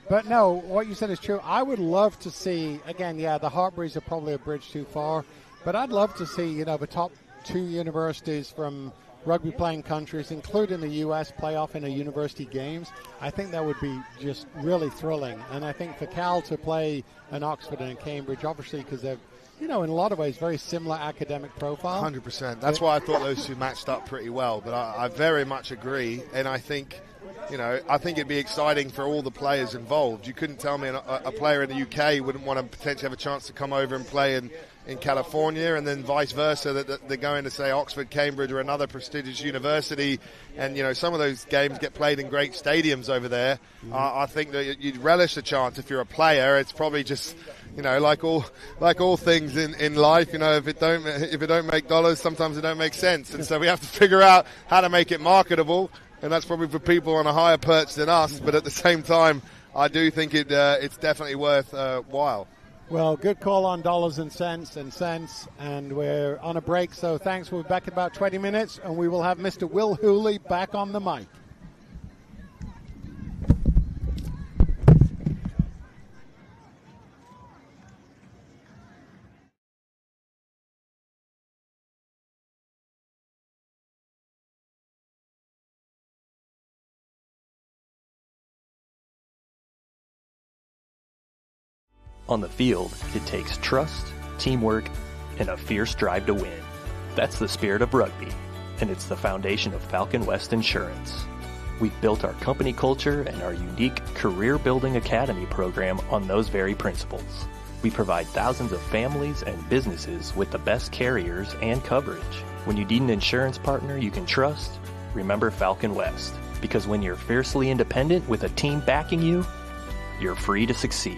But no, what you said is true. I would love to see, again, the Hartburys are probably a bridge too far, but I'd love to see, the top 2 universities from rugby playing countries, including the U.S. playoff in a university games. I think that would be just really thrilling. And I think for Cal to play in Oxford and Cambridge, obviously because they're, in a lot of ways, very similar academic profile. 100%. That's why I thought those two matched up pretty well. But I very much agree. And I think, I think it'd be exciting for all the players involved. You couldn't tell me a player in the UK wouldn't want to potentially have a chance to come over and play in California, and then vice versa, that they're going to, say, Oxford, Cambridge, or another prestigious university, and some of those games get played in great stadiums over there. I think that you'd relish the chance if you're a player. It's probably just like all things in life, if it don't make dollars, sometimes it don't make sense, and so we have to figure out how to make it marketable, and that's probably for people on a higher perch than us. But at the same time, I do think it's definitely worth while. Well, good call on dollars and cents, and we're on a break, so thanks. We'll be back in about 20 minutes, and we will have Mr. Will Hooley back on the mic. On the field, it takes trust, teamwork, and a fierce drive to win. That's the spirit of rugby, and it's the foundation of Falcon West Insurance. We've built our company culture and our unique Career Building Academy program on those very principles. We provide thousands of families and businesses with the best carriers and coverage. When you need an insurance partner you can trust, remember Falcon West, because when you're fiercely independent with a team backing you, you're free to succeed.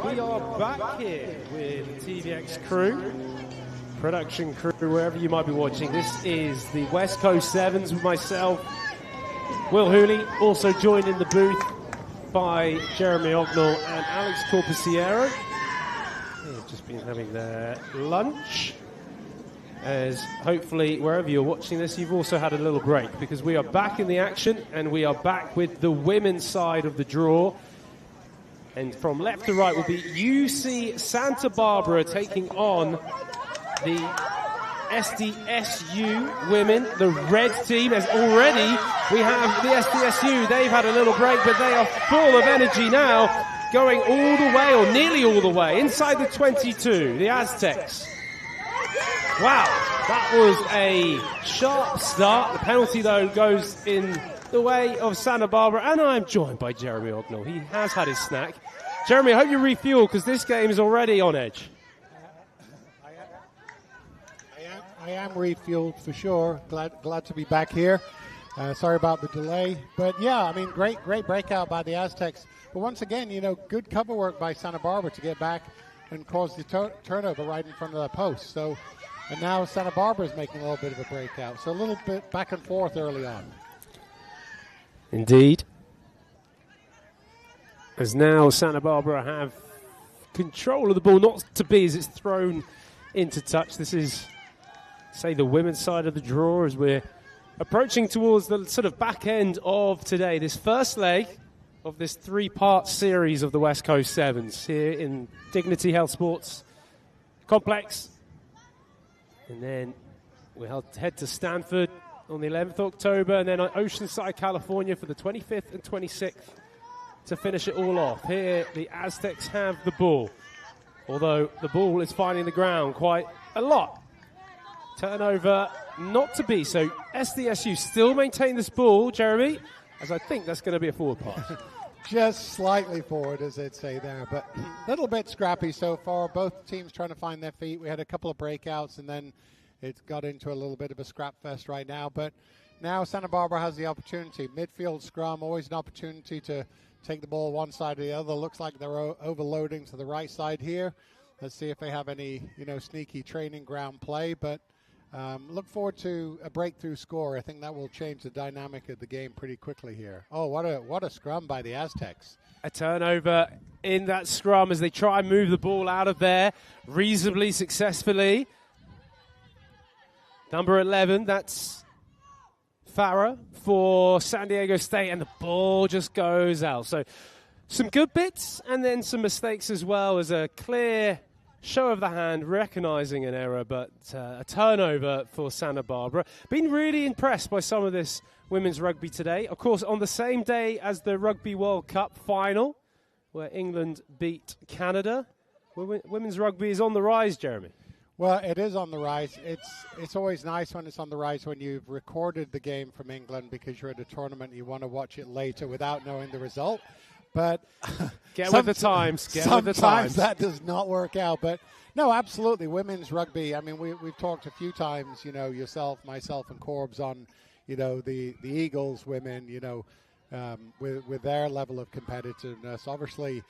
We are back here with TVX crew, production crew, wherever you might be watching. This is the West Coast Sevens with myself, Will Hooley, also joined in the booth by Jeremy Ognall and Alex Corpusiero. They've just been having their lunch. As hopefully, wherever you're watching this, you've also had a little break, because we are back in the action and we are back with the women's side of the draw. And from left to right will be UC Santa Barbara taking on the SDSU women, the red team. As already we have the SDSU. They've had a little break, but they are full of energy now, going all the way, or nearly all the way, inside the 22, the Aztecs. Wow, that was a sharp start. The penalty, though, goes in the way of Santa Barbara, and I'm joined by Jeremy Ognall. He has had his snack. Jeremy, I hope you refuel, because this game is already on edge. I am refueled for sure. Glad to be back here. Sorry about the delay. But yeah, I mean, great breakout by the Aztecs. But once again, good cover work by Santa Barbara to get back and cause the turnover right in front of the post. So, and now Santa Barbara is making a little bit of a breakout. So a little bit back and forth early on. Indeed. As now Santa Barbara have control of the ball, not to be as it's thrown into touch. This is, say, the women's side of the draw as we're approaching towards the sort of back end of today. This first leg of this three-part series of the West Coast Sevens here in Dignity Health Sports Complex. And then we'll head to Stanford on the 11th of October, and then on Oceanside, California for the 25th and 26th to finish it all off. Here, the Aztecs have the ball, although the ball is finding the ground quite a lot. Turnover not to be, so SDSU still maintain this ball, Jeremy, as I think that's going to be a forward pass. Just slightly forward, as they'd say there, but a little bit scrappy so far. Both teams trying to find their feet. We had a couple of breakouts, and then it got into a little bit of a scrap fest right now. But now Santa Barbara has the opportunity. Midfield scrum, always an opportunity to take the ball one side or the other. Looks like they're overloading to the right side here. Let's see if they have any, sneaky training ground play. But look forward to a breakthrough score. I think that will change the dynamic of the game pretty quickly here. Oh, what a scrum by the Aztecs. A turnover in that scrum as they try and move the ball out of there reasonably successfully. Number 11, that's Farah for San Diego State, and the ball just goes out. So some good bits and then some mistakes as well, as a clear show of the hand, recognising an error, but a turnover for Santa Barbara. Been really impressed by some of this women's rugby today. Of course, on the same day as the Rugby World Cup final, where England beat Canada, women's rugby is on the rise, Jeremy. Well, it is on the rise. It's always nice when it's on the rise when you've recorded the game from England because you're at a tournament and you want to watch it later without knowing the result. But Get with the times. Sometimes that does not work out. But no, absolutely. Women's rugby. I mean, we've talked a few times, yourself, myself, and Corbs on, the Eagles women, with their level of competitiveness. Obviously,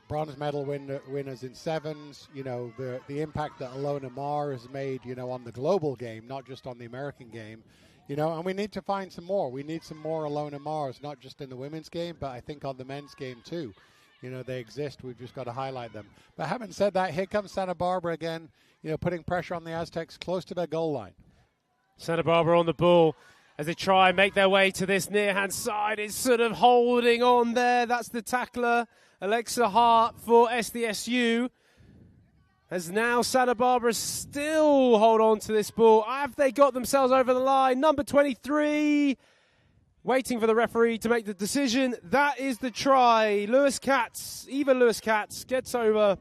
bronze medal winners in sevens, the impact that Alona Marr has made, on the global game, not just on the American game. And we need to find some more. We need some more Alona Mars, not just in the women's game, but I think on the men's game too. They exist. We've just got to highlight them. But having said that, here comes Santa Barbara again, putting pressure on the Aztecs close to their goal line. Santa Barbara on the ball as they try and make their way to this near-hand side. It's sort of holding on there. That's the tackler, Alexa Hart for SDSU. As now Santa Barbara still hold on to this ball. Have they got themselves over the line? Number 23, waiting for the referee to make the decision. That is the try. Eva Lewis Katz gets over.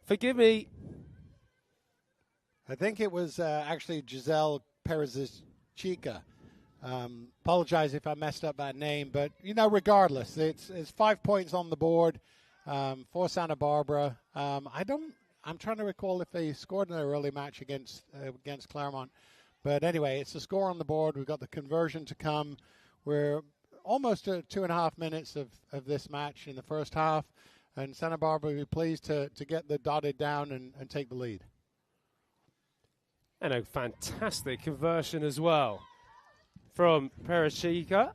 Forgive me. I think it was actually Giselle Perez's Chica. Apologize if I messed up that name, but regardless, it's 5 points on the board for Santa Barbara. I'm trying to recall if they scored in their early match against Claremont. But anyway, it's a score on the board. We've got the conversion to come. We're almost at 2.5 minutes of this match in the first half. And Santa Barbara will be pleased to get the dotted down and take the lead. And a fantastic conversion as well from Perachika.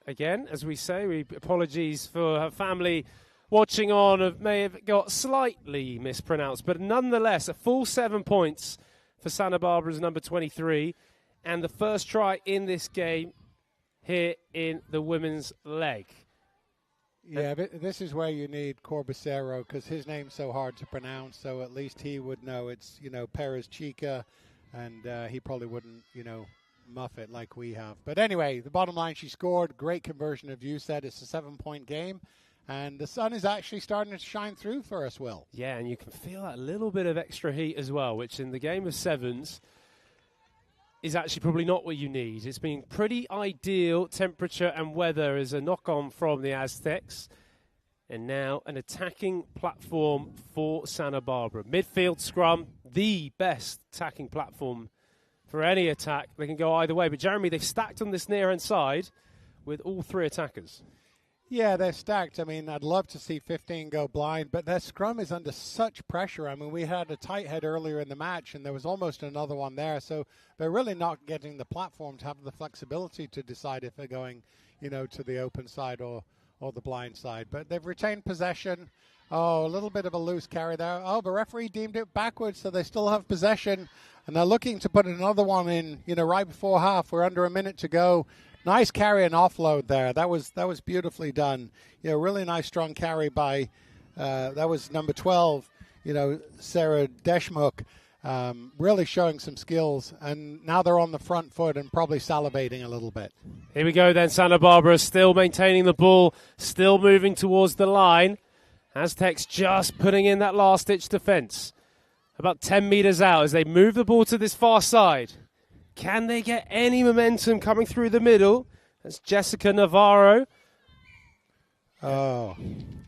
Again, as we say, apologies for her family watching on may have got slightly mispronounced, but nonetheless, a full 7 points for Santa Barbara's number 23, and the first try in this game here in the women's leg. Yeah, but this is where you need Corbacero because his name's so hard to pronounce, so at least he would know it's, Perez Chica, and he probably wouldn't, muff it like we have. But anyway, the bottom line, she scored. Great conversion, as you said. It's a 7-point game. And the sun is actually starting to shine through for us, Will. Yeah, and you can feel that little bit of extra heat as well, which in the game of sevens is actually probably not what you need. It's been pretty ideal temperature and weather as a knock-on from the Aztecs. And now an attacking platform for Santa Barbara. Midfield scrum, the best attacking platform for any attack. They can go either way. But, Jeremy, they've stacked on this near-hand side with all three attackers. Yeah, they're stacked. I mean, I'd love to see 15 go blind, but their scrum is under such pressure. I mean, we had a tight head earlier in the match, and there was almost another one there. So they're really not getting the platform to have the flexibility to decide if they're going, to the open side or the blind side. But they've retained possession. Oh, a little bit of a loose carry there. Oh, the referee deemed it backwards, so they still have possession. And they're looking to put another one in, right before half. We're under a minute to go. Nice carry and offload there. That was beautifully done. Really nice strong carry by that was number 12. Sarah Deshmuk, really showing some skills. And now they're on the front foot and probably salivating a little bit. Here we go then. Santa Barbara still maintaining the ball, still moving towards the line. Aztecs just putting in that last-ditch defense. About 10 meters out as they move the ball to this far side. Can they get any momentum coming through the middle? That's Jessica Navarro. Oh,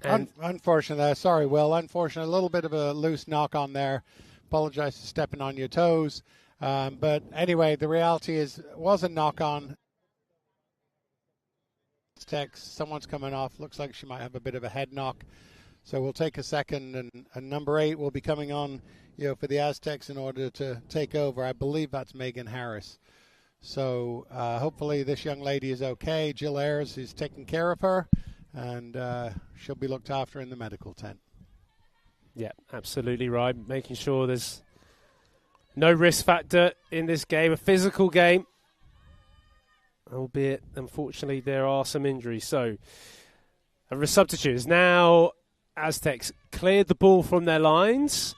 unfortunate. Sorry, Will. Unfortunate. A little bit of a loose knock on there. Apologize for stepping on your toes. But anyway, the reality is it was a knock on. Someone's coming off. Looks like she might have a bit of a head knock. So we'll take a second, and number 8 will be coming on, for the Aztecs in order to take over. I believe that's Megan Harris. So hopefully this young lady is okay. Jill Ayers is taking care of her, and she'll be looked after in the medical tent. Yeah, absolutely right. Making sure there's No risk factor in this game, a physical game. Albeit, unfortunately, there are some injuries. So, substitutes. Now, Aztecs cleared the ball from their lines.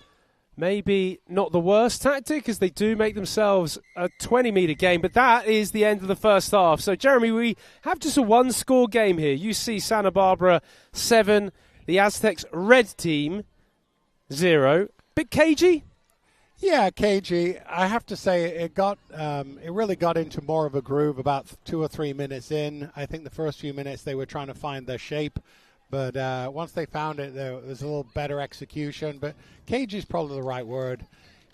Maybe not the worst tactic, as they do make themselves a 20-metre game, but that is the end of the first half. So, Jeremy, we have just a one-score game here. You see Santa Barbara 7, the Aztecs red team 0. Bit cagey? Yeah, cagey. I have to say it really got into more of a groove about 2 or 3 minutes in. I think the first few minutes they were trying to find their shape. But once they found it, there was a little better execution. But cagey is probably the right word.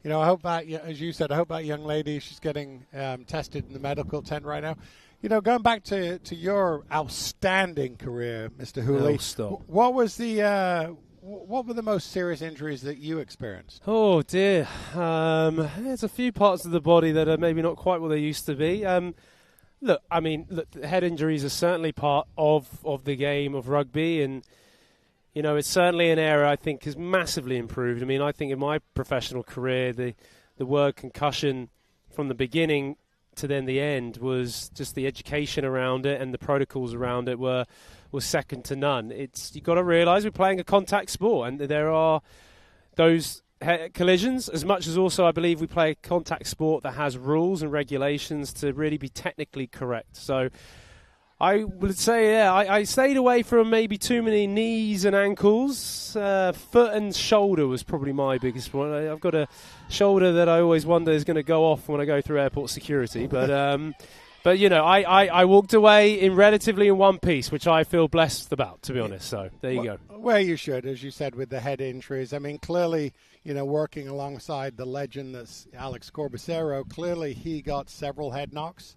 You know, I hope that, as you said, I hope that young lady, she's getting tested in the medical tent right now. You know, going back to your outstanding career, Mr. Hooley, what were the most serious injuries that you experienced? Oh, dear. There's a few parts of the body that are maybe not quite what they used to be. Look, head injuries are certainly part of the game of rugby, and, you know, it's certainly an area I think has massively improved. I mean, I think in my professional career, the word concussion from the beginning to then the end was just the education around it, and the protocols around it was second to none. You've got to realise we're playing a contact sport, and there are those collisions, as much as also I believe we play a contact sport that has rules and regulations to really be technically correct. So I would say, I stayed away from maybe too many knees and ankles. Foot and shoulder was probably my biggest one. I've got a shoulder that I always wonder is going to go off when I go through airport security. But you know, I walked away in one piece, which I feel blessed about, to be honest. So there you go. Well, you should, as you said, with the head injuries. I mean, clearly, you know, working alongside the legend that's Alex Corbacero, clearly he got several head knocks.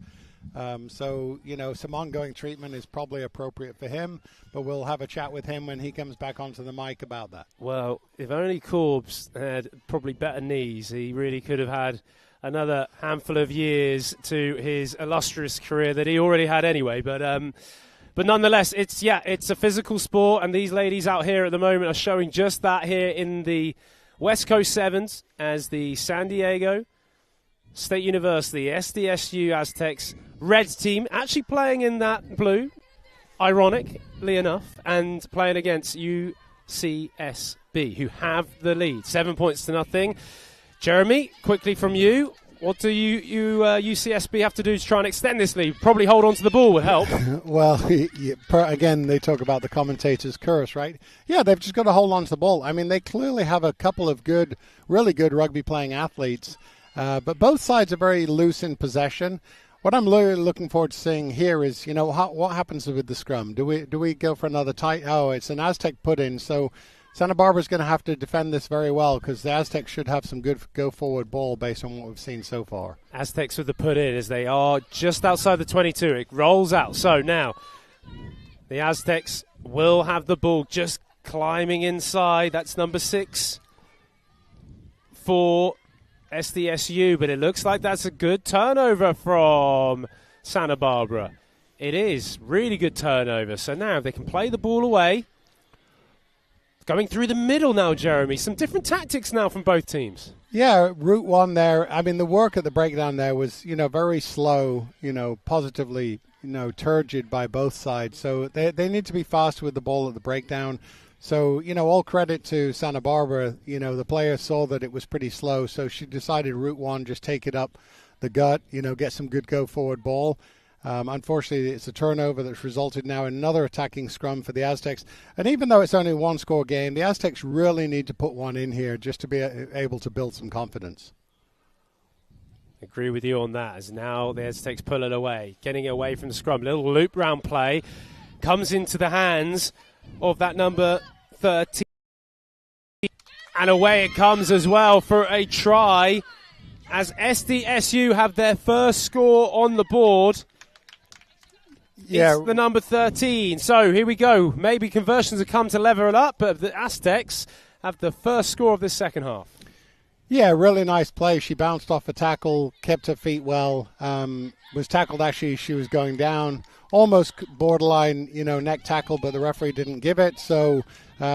So, you know, some ongoing treatment is probably appropriate for him, but we'll have a chat with him when he comes back onto the mic about that. Well, if only Corbs had probably better knees, he really could have had another handful of years to his illustrious career that he already had anyway. But nonetheless, it's a physical sport, and these ladies out here at the moment are showing just that here in the West Coast Sevens, as the San Diego State University SDSU Aztecs red team actually playing in that blue, ironically enough, and playing against UCSB, who have the lead, 7 points to nothing. Jeremy, quickly from you, what do you UCSB have to do to try and extend this lead? Probably hold on to the ball would help. Well, again, they talk about the commentator's curse, right? Yeah, they've just got to hold on to the ball. I mean, they clearly have a couple of really good rugby-playing athletes, but both sides are very loose in possession. What I'm really looking forward to seeing here is, you know, what happens with the scrum? Do we go for another tight? Oh, it's an Aztec put-in, so Santa Barbara's going to have to defend this very well, because the Aztecs should have some good go-forward ball based on what we've seen so far. Aztecs with the put-in, as they are just outside the 22. It rolls out. So now the Aztecs will have the ball just climbing inside. That's number 6 for SDSU, but it looks like that's a good turnover from Santa Barbara. It is. Really good turnover. So now they can play the ball away. Going through the middle now, Jeremy. Some different tactics now from both teams. Yeah, route one there. I mean, the work at the breakdown there was, you know, very slow, you know, positively, you know, turgid by both sides. So they need to be fast with the ball at the breakdown. So, you know, all credit to Santa Barbara. You know, the player saw that it was pretty slow, so she decided route one, just take it up the gut, you know, get some good go-forward ball. Unfortunately, it's a turnover that's resulted now in another attacking scrum for the Aztecs. And even though it's only a one-score game, the Aztecs really need to put one in here just to be able to build some confidence. Agree with you on that, as now the Aztecs pull it away, getting away from the scrum. Little loop round play comes into the hands of that number 13. And away it comes as well for a try, as SDSU have their first score on the board. Yeah. It's the number 13. So here we go. Maybe conversions have come to level it up, but the Aztecs have the first score of this second half. Yeah, really nice play. She bounced off a tackle, kept her feet well, was tackled actually, she was going down. Almost borderline, you know, neck tackle, but the referee didn't give it. So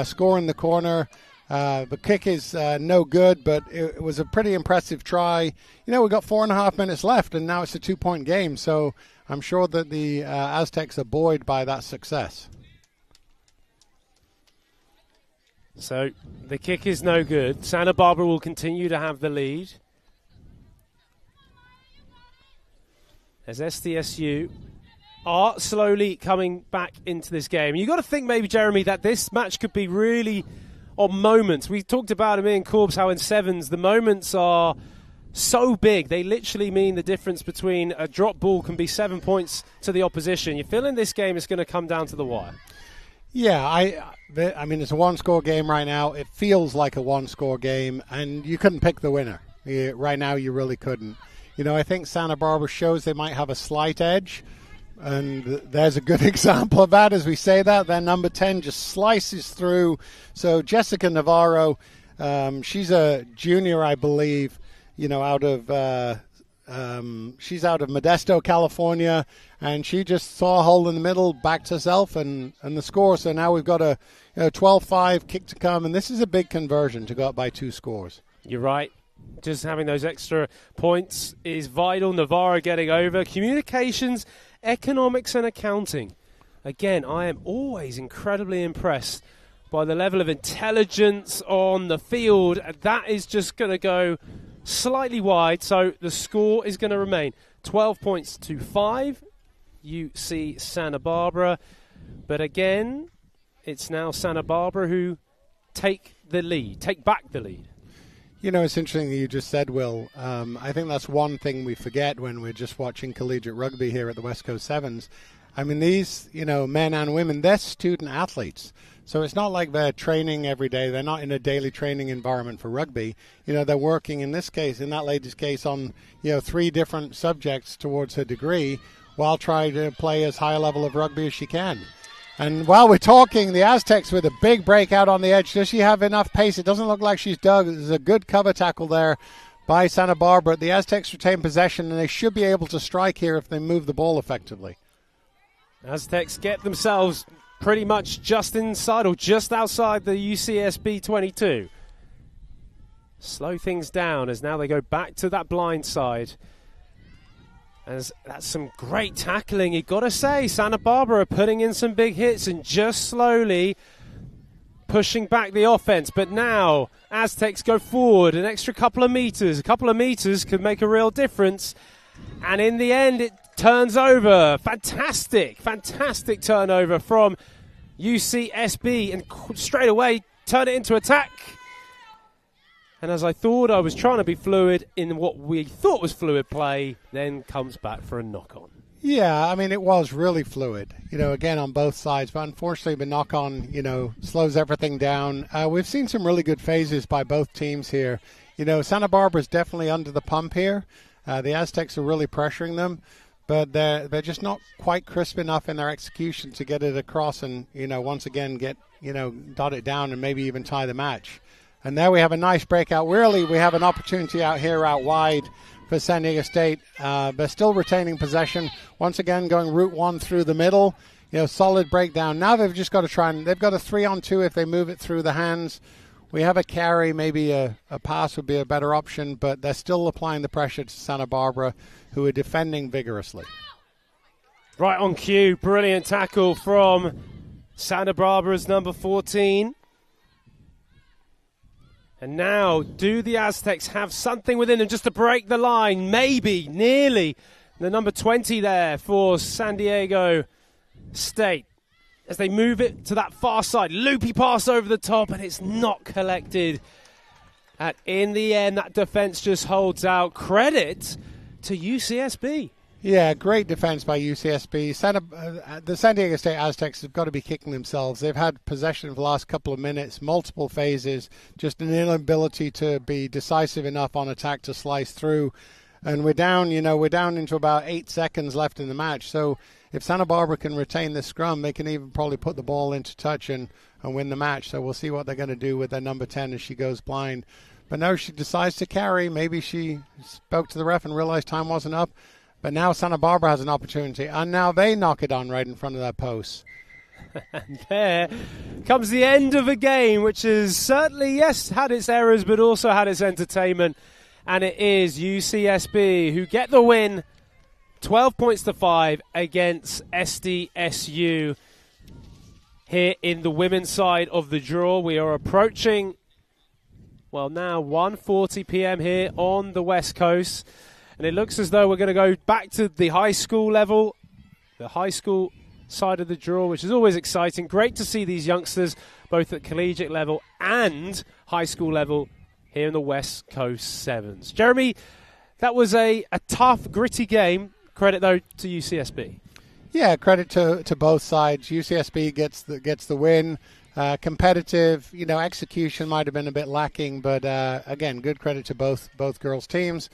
score in the corner. The kick is no good, but it was a pretty impressive try. We've got 4.5 minutes left, and now it's a 2-point game, so I'm sure that the Aztecs are buoyed by that success. So the kick is no good. Santa Barbara will continue to have the lead. As SDSU are slowly coming back into this game. You've got to think maybe, Jeremy, that this match could be really on moments. We talked about it, me and Corbs, how in sevens the moments are so big. They literally mean the difference between a drop ball can be 7 points to the opposition. You feel in this game it's going to come down to the wire. Yeah, I mean, it's a one-score game right now. It feels like a one-score game, and you couldn't pick the winner. Right now, you really couldn't. I think Santa Barbara shows they might have a slight edge, and there's a good example of that as we say that. Their number 10 just slices through. So Jessica Navarro, she's a junior, I believe, out of she's out of Modesto, California, and she just saw a hole in the middle, backed herself, and the score. So now we've got a 12-5 kick to come, and this is a big conversion to go up by 2 scores. You're right. Just having those extra points is vital. Navarro getting over. Communications, economics, and accounting. Again, I am always incredibly impressed by the level of intelligence on the field. That is just going to go slightly wide, so the score is going to remain 12 points to 5. UC Santa Barbara. But again, it's now Santa Barbara who take back the lead. It's interesting that you just said, Will. I think that's one thing we forget when we're just watching collegiate rugby here at the West Coast Sevens. I mean, these, men and women, they're student athletes. So it's not like they're training every day. They're not in a daily training environment for rugby. They're working, in this case, in that lady's case, on, 3 different subjects towards her degree while trying to play as high a level of rugby as she can. And while we're talking, the Aztecs with a big breakout on the edge. Does she have enough pace? It doesn't look like she's dug. There's a good cover tackle there by Santa Barbara. The Aztecs retain possession, and they should be able to strike here if they move the ball effectively. Aztecs get themselves pretty much just inside or just outside the UCSB 22. Slow things down as now they go back to that blind side. As that's some great tackling, you've got to say. Santa Barbara putting in some big hits and just slowly pushing back the offense. But now Aztecs go forward an extra couple of meters. A couple of meters could make a real difference. And in the end, it turns over. Fantastic turnover from UCSB. And straight away, turn it into attack. And as I thought, I was trying to be fluid in what we thought was fluid play, then comes back for a knock-on. Yeah, I mean, it was really fluid, again, on both sides. But unfortunately, the knock-on, slows everything down. We've seen some really good phases by both teams here. Santa Barbara's definitely under the pump here. The Aztecs are really pressuring them, but they're just not quite crisp enough in their execution to get it across and, once again get, dot it down and maybe even tie the match. And there we have a nice breakout. Really, we have an opportunity out here out wide for San Diego State. They're still retaining possession. Once again, going route 1 through the middle. Solid breakdown. Now they've just got to they've got a 3-on-2 if they move it through the hands. We have a carry, maybe a pass would be a better option, but they're still applying the pressure to Santa Barbara, who are defending vigorously. Right on cue. Brilliant tackle from Santa Barbara's number 14. And now, do the Aztecs have something within them just to break the line? Maybe, nearly. The number 20 there for San Diego State. As they move it to that far side. Loopy pass over the top, and it's not collected. And in the end, that defense just holds out. Credit to UCSB. Yeah, great defense by UCSB. The San Diego State Aztecs have got to be kicking themselves. They've had possession for the last couple of minutes, multiple phases, just an inability to be decisive enough on attack to slice through. And we're down into about 8 seconds left in the match. So if Santa Barbara can retain this scrum, they can even probably put the ball into touch and win the match. So we'll see what they're going to do with their number 10 as she goes blind. But no, she decides to carry. Maybe she spoke to the ref and realized time wasn't up. But now Santa Barbara has an opportunity, and now they knock it on right in front of that post. And there comes the end of a game, which has certainly, yes, had its errors, but also had its entertainment. And it is UCSB who get the win, 12 points to 5 against SDSU. Here in the women's side of the draw, we are approaching, well, now 1:40 p.m. here on the West Coast. And it looks as though we're going to go back to the high school level, the high school side of the draw, which is always exciting. Great to see these youngsters, both at collegiate level and high school level, here in the West Coast Sevens. Jeremy, that was a tough, gritty game. Credit, though, to UCSB. Yeah, credit to both sides. UCSB gets the win. Competitive, execution might have been a bit lacking, but again, good credit to both girls' teams.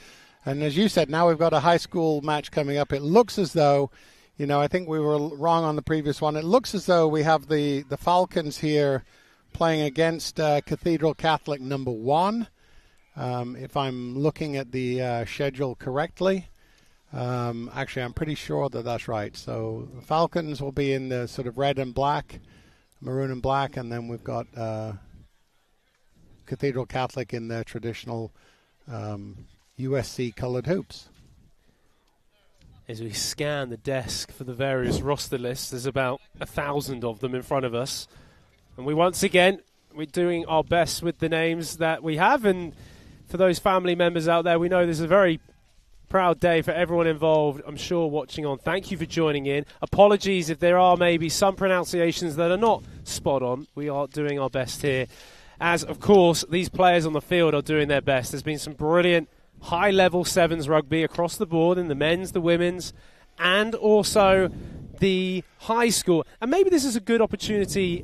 And as you said, now we've got a high school match coming up. It looks as though, I think we were wrong on the previous one. It looks as though we have the Falcons here playing against Cathedral Catholic number 1, if I'm looking at the schedule correctly. Actually, I'm pretty sure that that's right. So the Falcons will be in the sort of red and black, maroon and black, and then we've got Cathedral Catholic in their traditional USC colored hoops. As we scan the desk for the various roster lists, there's about 1,000 of them in front of us. And we're doing our best with the names that we have. And for those family members out there, we know this is a very proud day for everyone involved, I'm sure, watching on. Thank you for joining in. Apologies if there are maybe some pronunciations that are not spot on. We are doing our best here. As, of course, these players on the field are doing their best. There's been some brilliant high-level sevens rugby across the board in the men's, the women's, and also the high school. And maybe this is a good opportunity,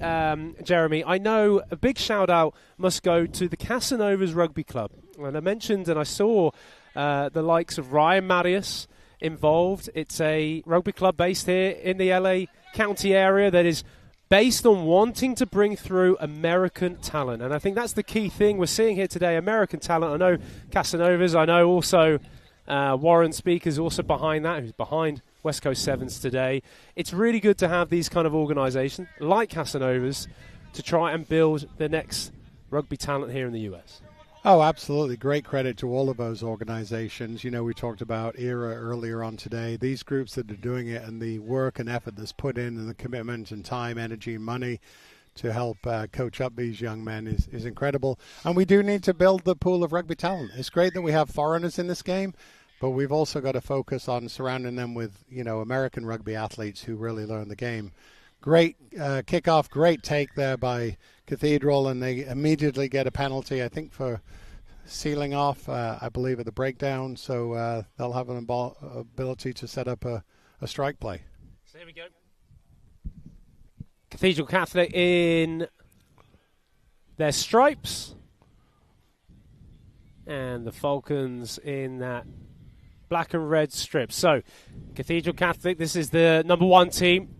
Jeremy. I know a big shout-out must go to the Casanovas Rugby Club. And I mentioned and I saw the likes of Ryan Marius involved. It's a rugby club based here in the LA County area that is based on wanting to bring through American talent. And I think that's the key thing we're seeing here today, American talent. I know Casanovas, I know also Warren Speaker's also behind that, who's behind West Coast Sevens today. It's really good to have these kind of organisations like Casanovas to try and build the next rugby talent here in the US. Oh, absolutely. Great credit to all of those organizations. We talked about ERA earlier on today. These groups that are doing it and the work and effort that's put in and the commitment and time, energy, and money to help coach up these young men is incredible. And we do need to build the pool of rugby talent. It's great that we have foreigners in this game, but we've also got to focus on surrounding them with, American rugby athletes who really learn the game. Great kickoff, great take there by Cathedral, and they immediately get a penalty, I think, for sealing off, I believe, at the breakdown. So they'll have an ability to set up a strike play. So here we go. Cathedral Catholic in their stripes. And the Falcons in that black and red strip. So Cathedral Catholic, this is the number 1 team.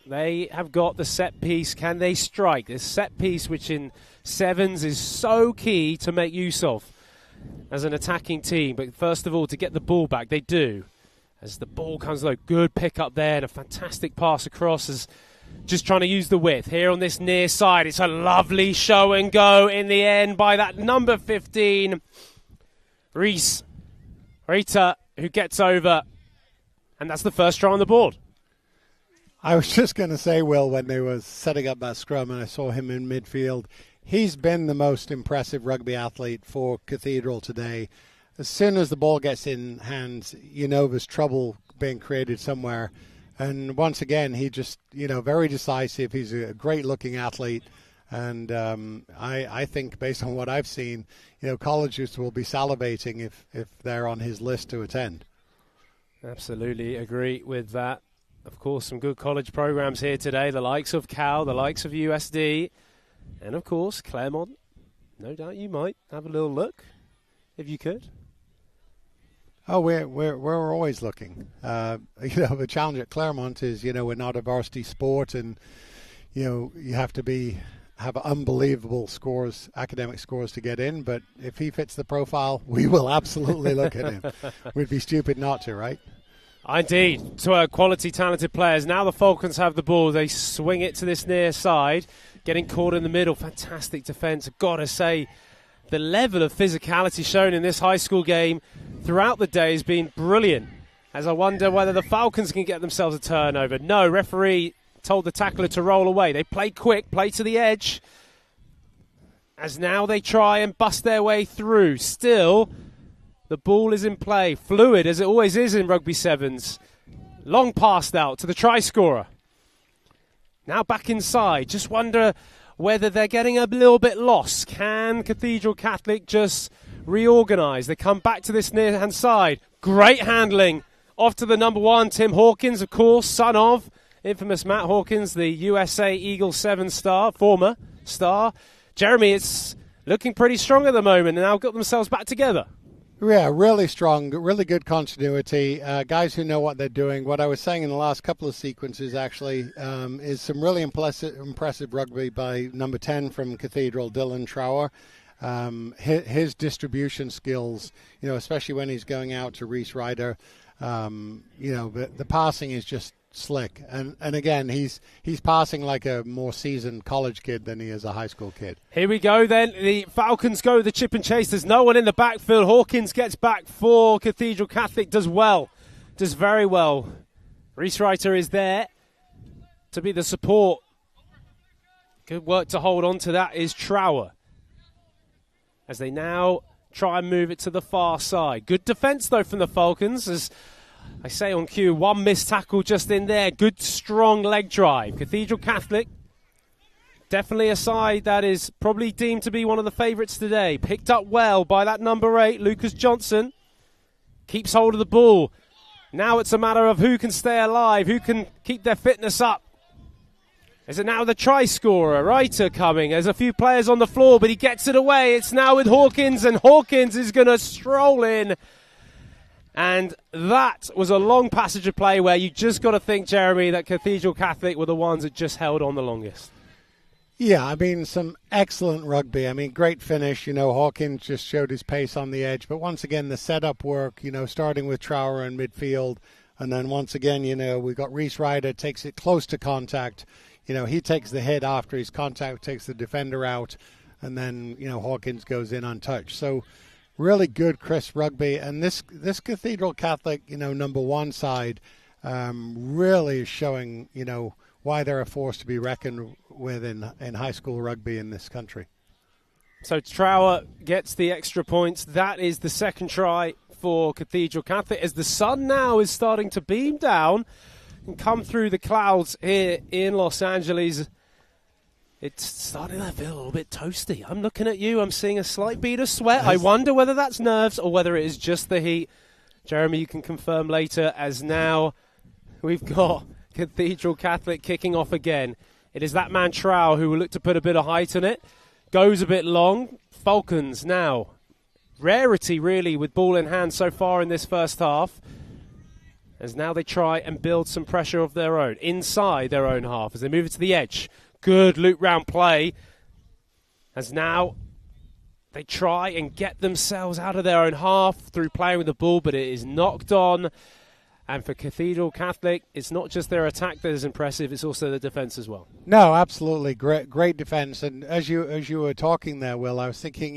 They have got the set piece. Can they strike? This set piece, which in sevens is so key to make use of as an attacking team. But first of all, to get the ball back, they do. As the ball comes low, good pick up there and a fantastic pass across, as just trying to use the width. Here on this near side, it's a lovely show and go in the end by that number 15, Rita, who gets over. And that's the first try on the board. I was just going to say, Will, when they were setting up that scrum and I saw him in midfield, he's been the most impressive rugby athlete for Cathedral today. As soon as the ball gets in hands, there's trouble being created somewhere. And once again, he just, very decisive. He's a great-looking athlete. And I think, based on what I've seen, colleges will be salivating if they're on his list to attend. Absolutely agree with that. Of course, some good college programs here today, the likes of Cal, the likes of USD, and of course, Claremont. No doubt you might have a little look, if you could. Oh, we're always looking. The challenge at Claremont is, we're not a varsity sport, and you have to have unbelievable scores, academic scores to get in. But if he fits the profile, we will absolutely look at him. We'd be stupid not to, right? Indeed, to quality, talented players. Now the Falcons have the ball. They swing it to this near side, getting caught in the middle. Fantastic defence. I've got to say, the level of physicality shown in this high school game throughout the day has been brilliant. As I wonder whether the Falcons can get themselves a turnover. No, referee told the tackler to roll away. They play quick, play to the edge. As now they try and bust their way through. Still, the ball is in play. Fluid, as it always is in Rugby Sevens. Long passed out to the try scorer. Now back inside. Just wonder whether they're getting a little bit lost. Can Cathedral Catholic just reorganise? They come back to this near-hand side. Great handling. Off to the number 1, Tim Hawkins, of course, son of infamous Matt Hawkins, the USA Eagle 7 star, former star. Jeremy, it's looking pretty strong at the moment, and now got themselves back together. Yeah, really strong, really good continuity. Guys who know what they're doing. What I was saying in the last couple of sequences, actually, is some really impressive rugby by number 10 from Cathedral, Dylan Trower. His distribution skills, especially when he's going out to Reese Ryder, the passing is just slick. And again, he's passing like a more seasoned college kid than he is a high school kid. Here we go then. The Falcons go the chip and chase. There's no one in the backfield. Hawkins gets back for Cathedral Catholic. Does very well. Reese Ryder is there to be the support. Good work to hold on to that is Trower. As they now try and move it to the far side. Good defence, though, from the Falcons. As I say on cue, one missed tackle just in there. Good, strong leg drive. Cathedral Catholic, definitely a side that is probably deemed to be one of the favourites today. Picked up well by that number 8, Lucas Johnson. Keeps hold of the ball. Now it's a matter of who can stay alive, who can keep their fitness up. Is it now the try scorer, Ryder, coming? There's a few players on the floor, but he gets it away. It's now with Hawkins, and Hawkins is going to stroll in. And that was a long passage of play where you just got to think, Jeremy, that Cathedral Catholic were the ones that just held on the longest. Yeah, I mean, some excellent rugby. I mean, great finish. Hawkins just showed his pace on the edge. But once again, the setup work, starting with Trower in midfield. And then once again, we got Reese Ryder, takes it close to contact. He takes the hit after his contact, takes the defender out, and then, Hawkins goes in untouched. So really good, crisp rugby. And this Cathedral Catholic, number 1 side really is showing, why they're a force to be reckoned with in high school rugby in this country. So Trower gets the extra points. That is the second try for Cathedral Catholic, as the sun now is starting to beam down and come through the clouds here in Los Angeles. It's starting to feel a little bit toasty. I'm looking at you. I'm seeing a slight bead of sweat. I wonder whether that's nerves or whether it is just the heat. Jeremy, you can confirm later, as now we've got Cathedral Catholic kicking off again. It is that man Trow who will look to put a bit of height on it. Goes a bit long. Falcons now. Rarity, really, with ball in hand so far in this first half. As now they try and build some pressure of their own, inside their own half, as they move it to the edge. Good loop round play. As now they try and get themselves out of their own half through playing with the ball, but it is knocked on. And for Cathedral Catholic, it's not just their attack that is impressive, it's also the defence as well. No, absolutely. Great defence. And as you were talking there, Will, I was thinking,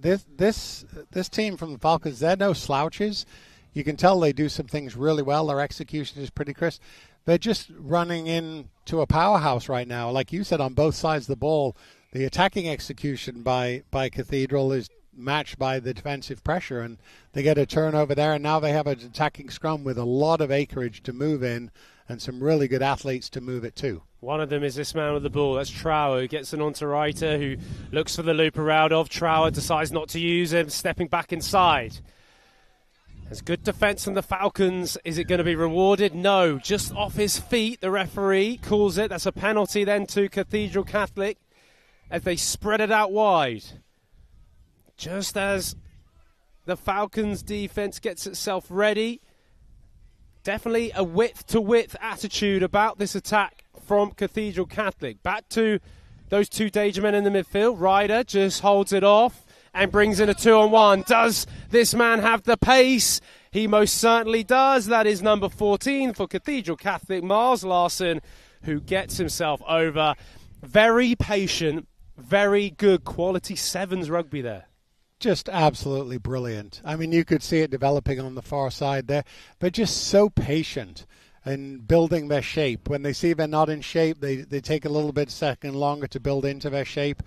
this team from the Falcons, they're no slouches. You can tell they do some things really well. Their execution is pretty crisp. They're just running into a powerhouse right now. Like you said, on both sides of the ball, the attacking execution by Cathedral is matched by the defensive pressure, and they get a turnover there, and now they have an attacking scrum with a lot of acreage to move in and some really good athletes to move it to. One of them is this man with the ball. That's Trower, who gets it onto Ryder, who looks for the loop around of. Trower decides not to use him, stepping back inside. There's good defence from the Falcons. Is it going to be rewarded? No. Just off his feet, the referee calls it. That's a penalty then to Cathedral Catholic as they spread it out wide. Just as the Falcons' defence gets itself ready. Definitely a width-to-width attitude about this attack from Cathedral Catholic. Back to those two danger men in the midfield. Ryder just holds it off and brings in a 2-on-1. Does this man have the pace? He most certainly does. That is number 14 for Cathedral Catholic, Miles Larson, who gets himself over. Very patient, very good quality sevens rugby there. Just absolutely brilliant. I mean, you could see it developing on the far side there. They're just so patient in building their shape. When they see they're not in shape, they take a little bit second longer to build into their shape.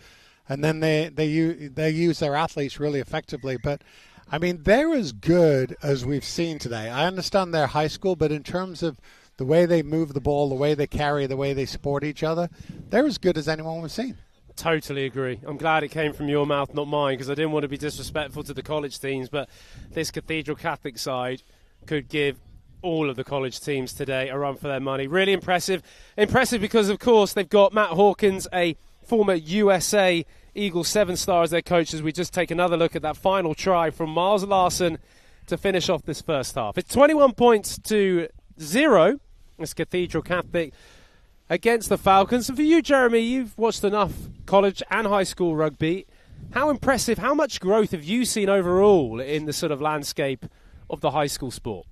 And then they use their athletes really effectively. But I mean, they're as good as we've seen today. I understand they're high school, but in terms of the way they move the ball, the way they carry, the way they support each other, they're as good as anyone we've seen. Totally agree. I'm glad it came from your mouth, not mine, because I didn't want to be disrespectful to the college teams, but this Cathedral Catholic side could give all of the college teams today a run for their money. Really impressive. Impressive because, of course, they've got Matt Hawkins, a former USA Eagles 7-star as their coach, as we just take another look at that final try from Miles Larson to finish off this first half. It's 21 points to 0. It's Cathedral Catholic against the Falcons. And for you, Jeremy, you've watched enough college and high school rugby. How impressive, how much growth have you seen overall in the sort of landscape of the high school sport?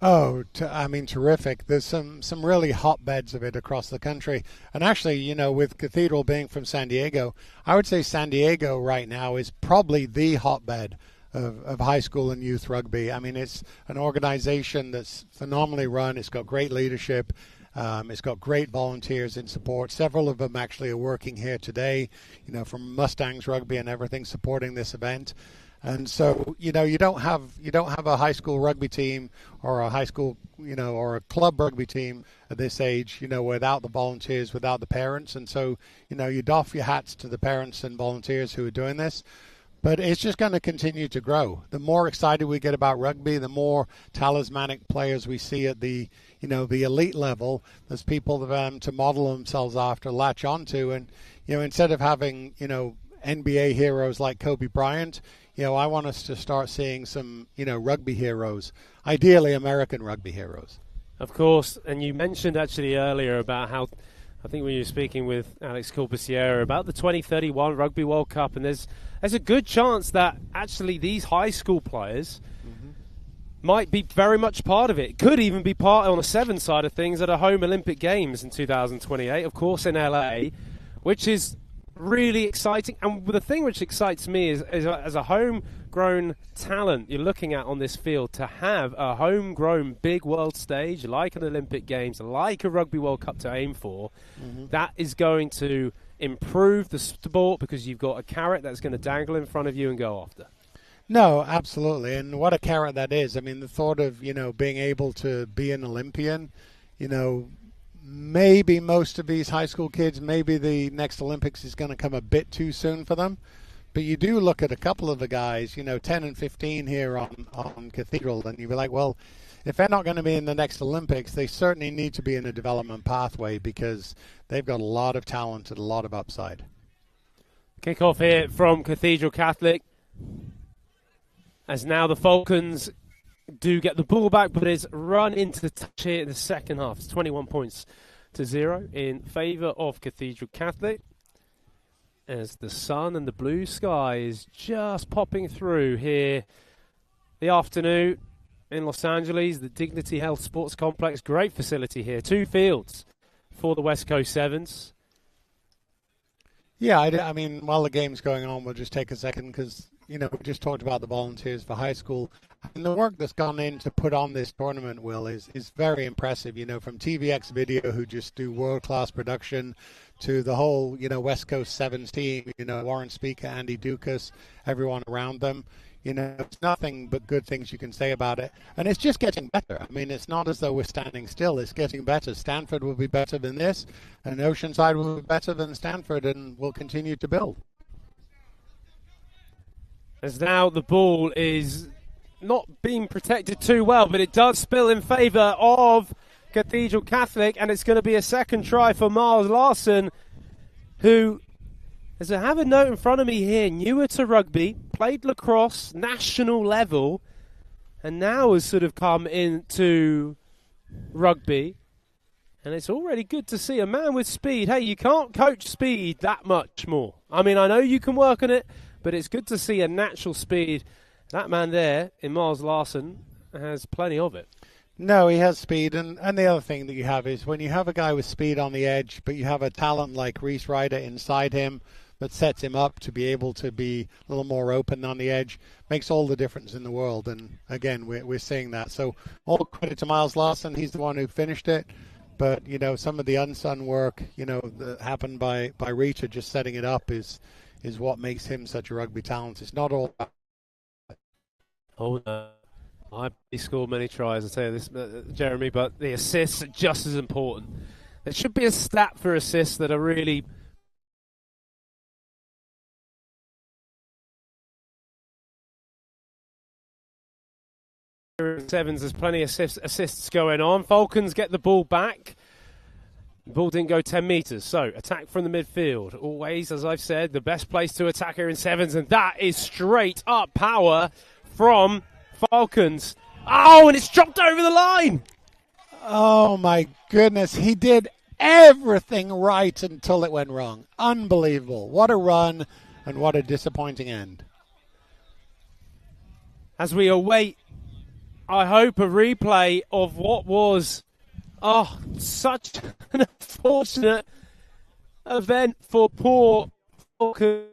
Oh, I mean, terrific. There's some really hotbeds of it across the country. And actually, you know, with Cathedral being from San Diego, I would say San Diego right now is probably the hotbed of high school and youth rugby. I mean, it's an organization that's phenomenally run. It's got great leadership. It's got great volunteers in support. Several of them actually are working here today, you know, from Mustangs Rugby and everything, supporting this event. And so, you know, you don't have a high school rugby team or a high school, you know, or a club rugby team at this age, you know, without the volunteers, without the parents. And so, you know, you doff your hats to the parents and volunteers who are doing this. But it's just going to continue to grow. The more excited we get about rugby, the more talismanic players we see at the, you know, the elite level. There's people to model themselves after, latch onto. And, you know, instead of having, you know, NBA heroes like Kobe Bryant, you know, I want us to start seeing some, you know, rugby heroes, ideally American rugby heroes. Of course, and you mentioned actually earlier about how, I think when you were speaking with Alex Corbusier about the 2031 Rugby World Cup, and there's a good chance that actually these high school players might be very much part of it. Could even be part on the 7 side of things at a home Olympic Games in 2028, of course in LA, which is really exciting. And the thing which excites me is as a homegrown talent you're looking at on this field, to have a homegrown big world stage like an Olympic Games, like a Rugby World Cup to aim for, that is going to improve the sport because you've got a carrot that's going to dangle in front of you and go after. No, absolutely. And what a carrot that is. I mean, the thought of, you know, being able to be an Olympian, you know, maybe most of these high school kids, maybe the next Olympics is going to come a bit too soon for them. But you do look at a couple of the guys, you know, 10 and 15 here on Cathedral, and you'd be like, well, if they're not going to be in the next Olympics, they certainly need to be in a development pathway because they've got a lot of talent and a lot of upside. Kick off here from Cathedral Catholic, as now the Falcons do get the ball back, but it's run into the touch here in the second half. It's 21 points to 0 in favour of Cathedral Catholic, as the sun and the blue sky is just popping through here the afternoon in Los Angeles, the Dignity Health Sports Complex. Great facility here. 2 fields for the West Coast Sevens. Yeah, I mean, while the game's going on, we'll just take a second because, you know, we just talked about the volunteers for high school. And the work that's gone in to put on this tournament, Will, is very impressive. You know, from TVX Video, who just do world-class production, to the whole, you know, West Coast Sevens team, you know, Warren Speaker, Andy Dukas, everyone around them. You know, it's nothing but good things you can say about it. And it's just getting better. I mean, it's not as though we're standing still. It's getting better. Stanford will be better than this, and Oceanside will be better than Stanford, and will continue to build. As now the ball is not being protected too well, but it does spill in favour of Cathedral Catholic, and it's going to be a second try for Miles Larson, who, as I have a note in front of me here, newer to rugby, played lacrosse, national level, and now has sort of come into rugby. And it's already good to see a man with speed. Hey, you can't coach speed that much more. I mean, I know you can work on it, but it's good to see a natural speed. That man there in Miles Larson has plenty of it. No, he has speed, and the other thing that you have is when you have a guy with speed on the edge, but you have a talent like Reese Ryder inside him that sets him up to be able to be a little more open on the edge, makes all the difference in the world. And again, we're seeing that. So all credit to Miles Larson. He's the one who finished it. But, you know, some of the unsung work, you know, that happened by Rita just setting it up is what makes him such a rugby talent. It's not all. Oh, no. He scored many tries, I tell you this, Jeremy, but the assists are just as important. There should be a stat for assists that are really... Sevens, there's plenty of assists going on. Falcons get the ball back. The ball didn't go 10 metres, so attack from the midfield. Always, as I've said, the best place to attack here in Sevens, and that is straight up power from Falcons. Oh, and it's dropped over the line. Oh, my goodness. He did everything right until it went wrong. Unbelievable. What a run and what a disappointing end. As we await, I hope, a replay of what was, such an unfortunate event for poor Falcons.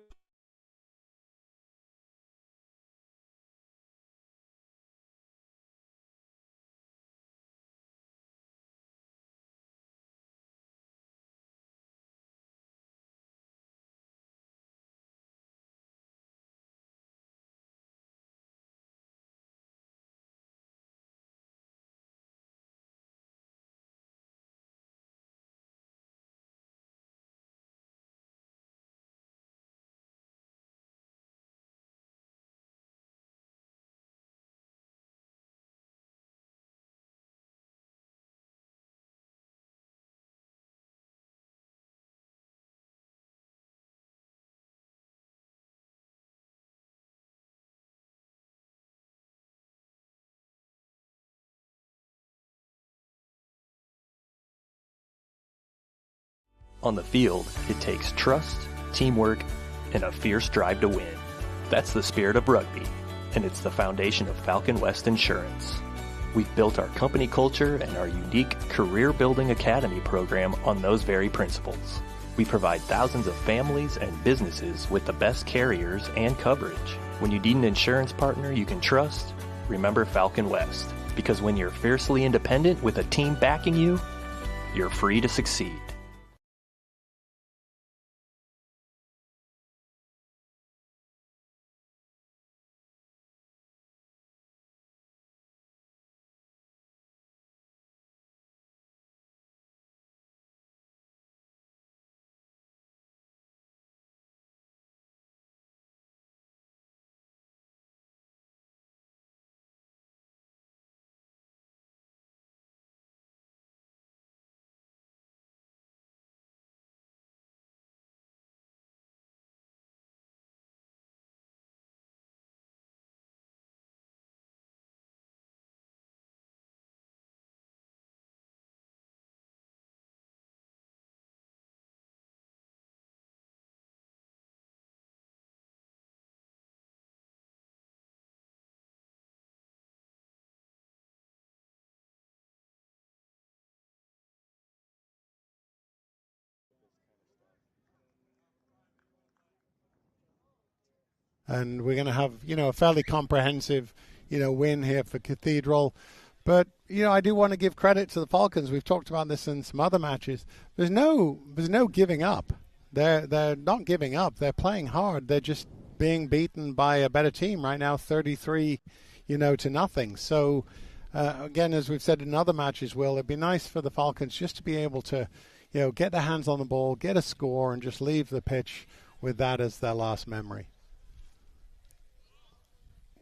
On the field, it takes trust, teamwork, and a fierce drive to win. That's the spirit of rugby, and it's the foundation of Falcon West Insurance. We've built our company culture and our unique Career Building Academy program on those very principles. We provide thousands of families and businesses with the best carriers and coverage. When you need an insurance partner you can trust, remember Falcon West, because when you're fiercely independent with a team backing you, you're free to succeed. And we're going to have, a fairly comprehensive, win here for Cathedral. But, I do want to give credit to the Falcons. We've talked about this in some other matches. There's no giving up. They're not giving up. They're playing hard. They're just being beaten by a better team right now, 33, to nothing. So, again, as we've said in other matches, Will, it'd be nice for the Falcons just to be able to, get their hands on the ball, get a score, and just leave the pitch with that as their last memory.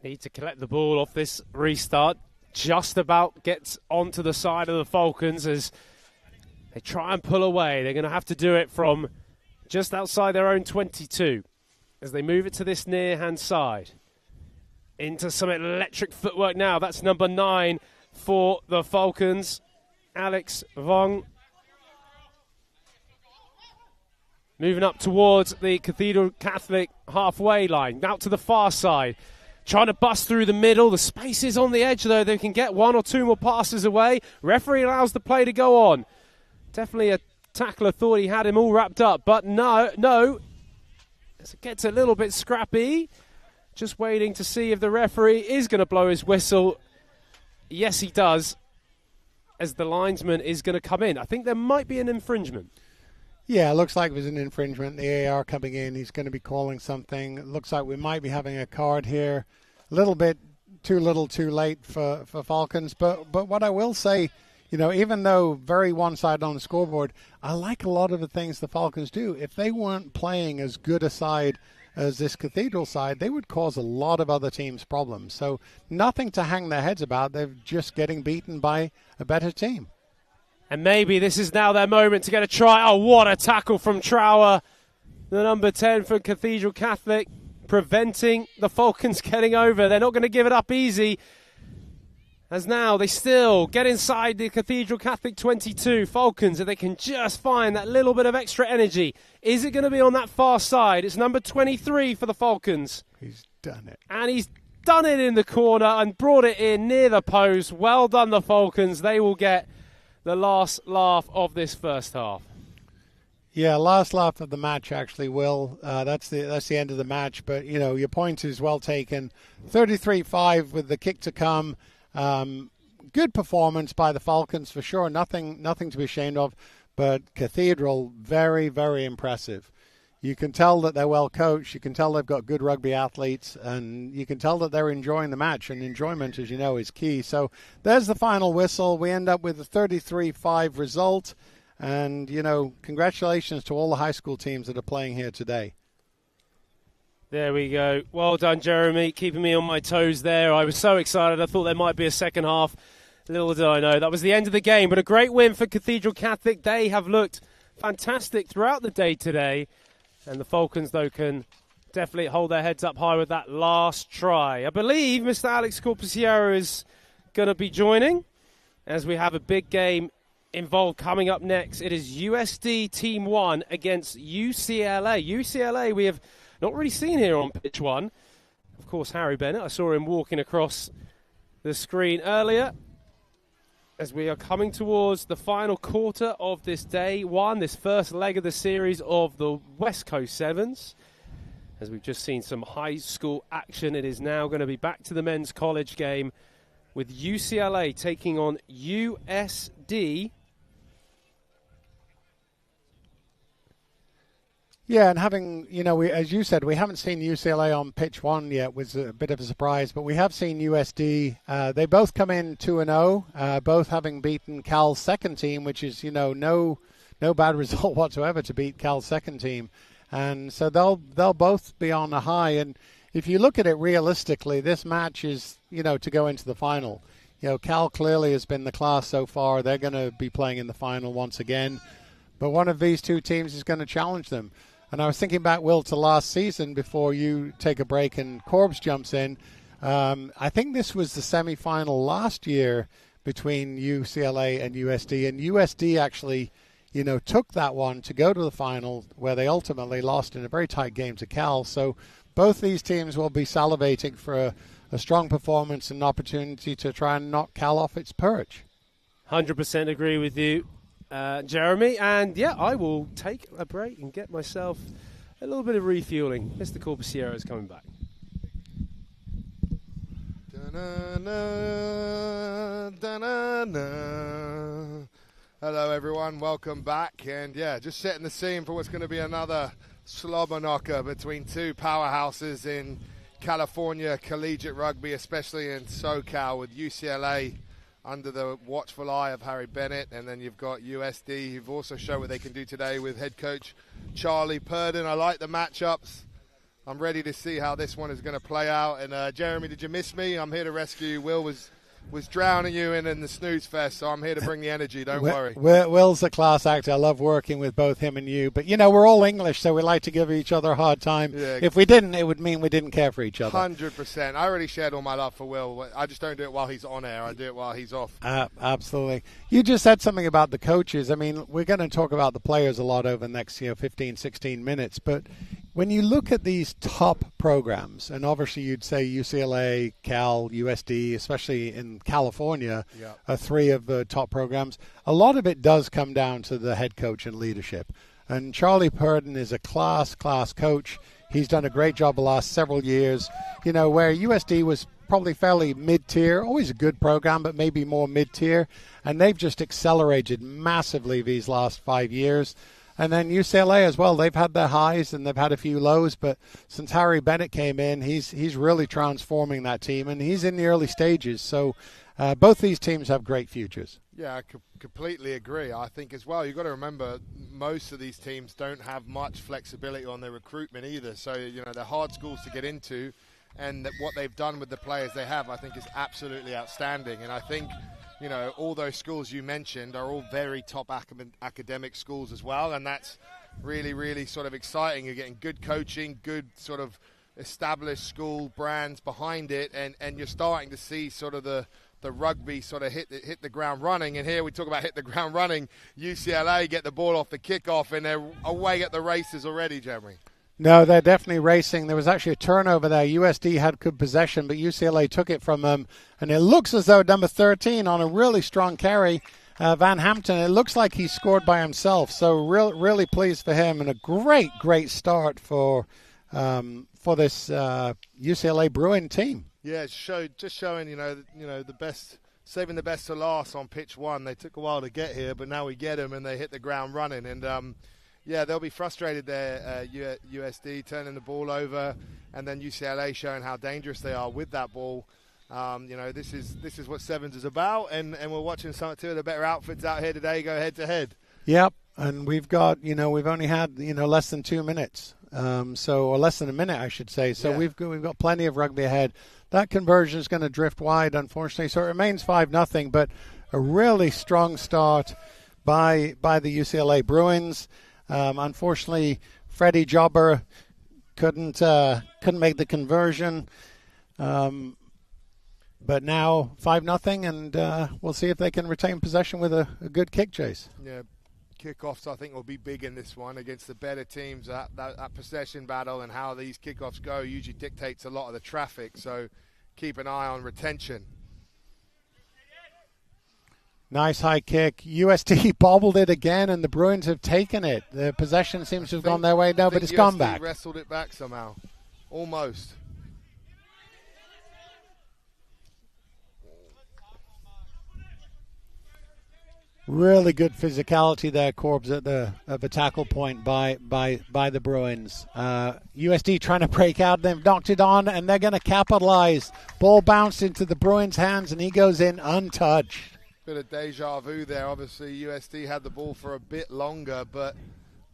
Need to collect the ball off this restart. Just about gets onto the side of the Falcons as they try and pull away. They're going to have to do it from just outside their own 22 as they move it to this near-hand side. Into some electric footwork now. That's number 9 for the Falcons. Alex Vong. Moving up towards the Cathedral Catholic halfway line. Out to the far side. trying to bust through the middle. The space is on the edge, though. They can get 1 or 2 more passes away. Referee allows the play to go on. Definitely a tackler thought he had him all wrapped up, but no. As it gets a little bit scrappy, just waiting to see if the referee is going to blow his whistle. Yes, he does, as the linesman is going to come in. I think there might be an infringement. Yeah, it looks like there's an infringement. The AR coming in, he's going to be calling something. It looks like we might be having a card here. A little bit too little too late for Falcons. But what I will say, even though very one-sided on the scoreboard, I like a lot of the things the Falcons do. If they weren't playing as good a side as this Cathedral side, they would cause a lot of other teams problems. So nothing to hang their heads about. They're just getting beaten by a better team. And maybe this is now their moment to get a try. Oh, what a tackle from Trower, the number 10 for Cathedral Catholic, preventing the Falcons getting over. They're not going to give it up easy, as now they still get inside the Cathedral Catholic 22. Falcons, if they can just find that little bit of extra energy. Is it going to be on that far side? It's number 23 for the Falcons. He's done it. And he's done it in the corner and brought it in near the post. Well done, the Falcons. They will get the last laugh of this first half. Yeah, last laugh of the match, actually, Will. That's the end of the match. But, your point is well taken. 33-5 with the kick to come. Good performance by the Falcons for sure. Nothing to be ashamed of. But Cathedral, very, very impressive. You can tell that they're well coached. You can tell they've got good rugby athletes, and you can tell that they're enjoying the match. And enjoyment, as you know, is key. So there's the final whistle. We end up with a 33-5 result. And, congratulations to all the high school teams that are playing here today. There we go. Well done, Jeremy, keeping me on my toes there. I was so excited. I thought there might be a second half. Little did I know that was the end of the game. But a great win for Cathedral Catholic. They have looked fantastic throughout the day today. And the Falcons, though, can definitely hold their heads up high with that last try. I believe Mr. Alex Corpusiero is going to be joining, as we have a big game involved coming up next. It is USD Team 1 against UCLA. UCLA we have not really seen here on pitch 1. Of course, Harry Bennett. I saw him walking across the screen earlier. As we are coming towards the final quarter of this day 1, this first leg of the series of the West Coast Sevens. As we've just seen some high school action, it is now going to be back to the men's college game with UCLA taking on USD. Yeah, and having, as you said, we haven't seen UCLA on pitch 1 yet, was a bit of a surprise, but we have seen USD. They both come in 2-0, both having beaten Cal's second team, which is, no bad result whatsoever to beat Cal's second team. And so they'll both be on a high. And if you look at it realistically, this match is, to go into the final. Cal clearly has been the class so far. They're going to be playing in the final once again. But one of these two teams is going to challenge them. And I was thinking back, Will, to last season before you take a break and Corbs jumps in. I think this was the semifinal last year between UCLA and USD. And USD actually, took that one to go to the final, where they ultimately lost in a very tight game to Cal. So both these teams will be salivating for a strong performance and opportunity to try and knock Cal off its perch. 100% agree with you, Jeremy. And yeah, I will take a break and get myself a little bit of refueling. Mr. Corpusiero is coming back. Da-na-na, da-na-na. Hello everyone, welcome back. And yeah, just setting the scene for what's going to be another slobber knocker between two powerhouses in California collegiate rugby, especially in SoCal, with UCLA under the watchful eye of Harry Bennett, and then you've got USD, who've also shown what they can do today with head coach Charlie Purdon. I like the matchups. I'm ready to see how this one is going to play out. And Jeremy, did you miss me? I'm here to rescue you. Will was drowning you in the snooze fest, so I'm here to bring the energy. Don't worry. Will's a class actor. I love working with both him and you. But, we're all English, so we like to give each other a hard time. Yeah. If we didn't, it would mean we didn't care for each other. 100%. I already shared all my love for Will. I just don't do it while he's on air. I do it while he's off. Absolutely. You just said something about the coaches. I mean, we're going to talk about the players a lot over the next 15, 16 minutes. But When you look at these top programs, and obviously you'd say UCLA, Cal, USD, especially in California, are three of the top programs, a lot of it does come down to the head coach and leadership. And Charlie Purdon is a class coach. He's done a great job the last several years. You know, where USD was probably fairly mid-tier, always a good program, but maybe more mid-tier. And they've just accelerated massively these last 5 years. And then UCLA as well, they've had their highs and they've had a few lows, but since Harry Bennett came in, he's really transforming that team, and he's in the early stages. So both these teams have great futures. Yeah, I completely agree. I think as well, you've got to remember most of these teams don't have much flexibility on their recruitment either. So, you know, they're hard schools to get into, and what they've done with the players they have, I think, is absolutely outstanding. And I think, you know, all those schools you mentioned are all very top academic schools as well, and that's really, really sort of exciting. You're getting good coaching, good sort of established school brands behind it, and you're starting to see sort of the rugby sort of hit the ground running. And here we talk about hit the ground running. UCLA get the ball off the kickoff, and they're away at the races already, Jeremy. No, they're definitely racing. There was actually a turnover there. USD had good possession, but UCLA took it from them. And it looks as though number 13 on a really strong carry, Van Hampton, it looks like he scored by himself. So really pleased for him, and a great start for this UCLA Bruin team. Yeah, just showing, you know, the best, saving the best to last on pitch one. They took a while to get here, but now we get them, and they hit the ground running. And yeah, they'll be frustrated there, USD turning the ball over, and then UCLA showing how dangerous they are with that ball. You know, this is what Sevens is about, and we're watching two of the better outfits out here today go head to head. Yep, and we've only had less than 2 minutes, or less than a minute, I should say. So yeah. We've got plenty of rugby ahead. That conversion is going to drift wide, unfortunately. So it remains 5-0, but a really strong start by the UCLA Bruins. Unfortunately, Freddie Jobber couldn't make the conversion. But now 5-0, and we'll see if they can retain possession with a good kick chase. Yeah, kickoffs I think will be big in this one against the better teams. That possession battle and how these kickoffs go usually dictates a lot of the traffic. So keep an eye on retention. Nice high kick. USD bobbled it again, and the Bruins have taken it. The possession seems to have gone their way now, but it's USD gone back. Wrestled it back somehow, almost. Really good physicality there, Corbs, at the tackle point by the Bruins. USD trying to break out. They've knocked it on, and they're going to capitalize. Ball bounced into the Bruins' hands, and he goes in untouched. Bit of deja vu there. Obviously, USD had the ball for a bit longer, but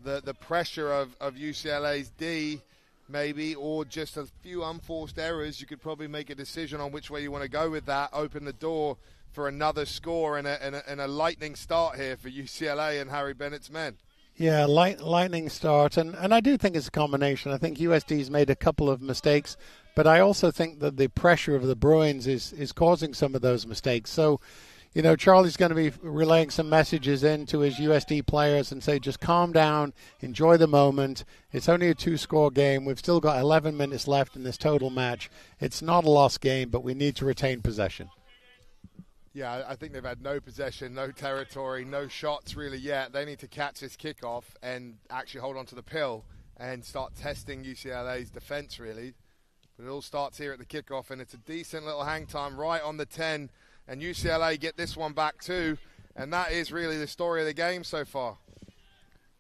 the pressure of UCLA's D, maybe, or just a few unforced errors, you could probably make a decision on which way you want to go with that. Open the door for another score and a lightning start here for UCLA and Harry Bennett's men. Yeah, lightning start, and I do think it's a combination. I think USD's made a couple of mistakes, but I also think that the pressure of the Bruins is causing some of those mistakes. So, you know, Charlie's going to be relaying some messages into his USD players and say, just calm down, enjoy the moment. It's only a 2-score game. We've still got 11 minutes left in this total match. It's not a lost game, but we need to retain possession. Yeah, I think they've had no possession, no territory, no shots really yet. They need to catch this kickoff and actually hold on to the pill and start testing UCLA's defense, really. But it all starts here at the kickoff, and it's a decent little hang time right on the 10. And UCLA get this one back too, and that is really the story of the game so far.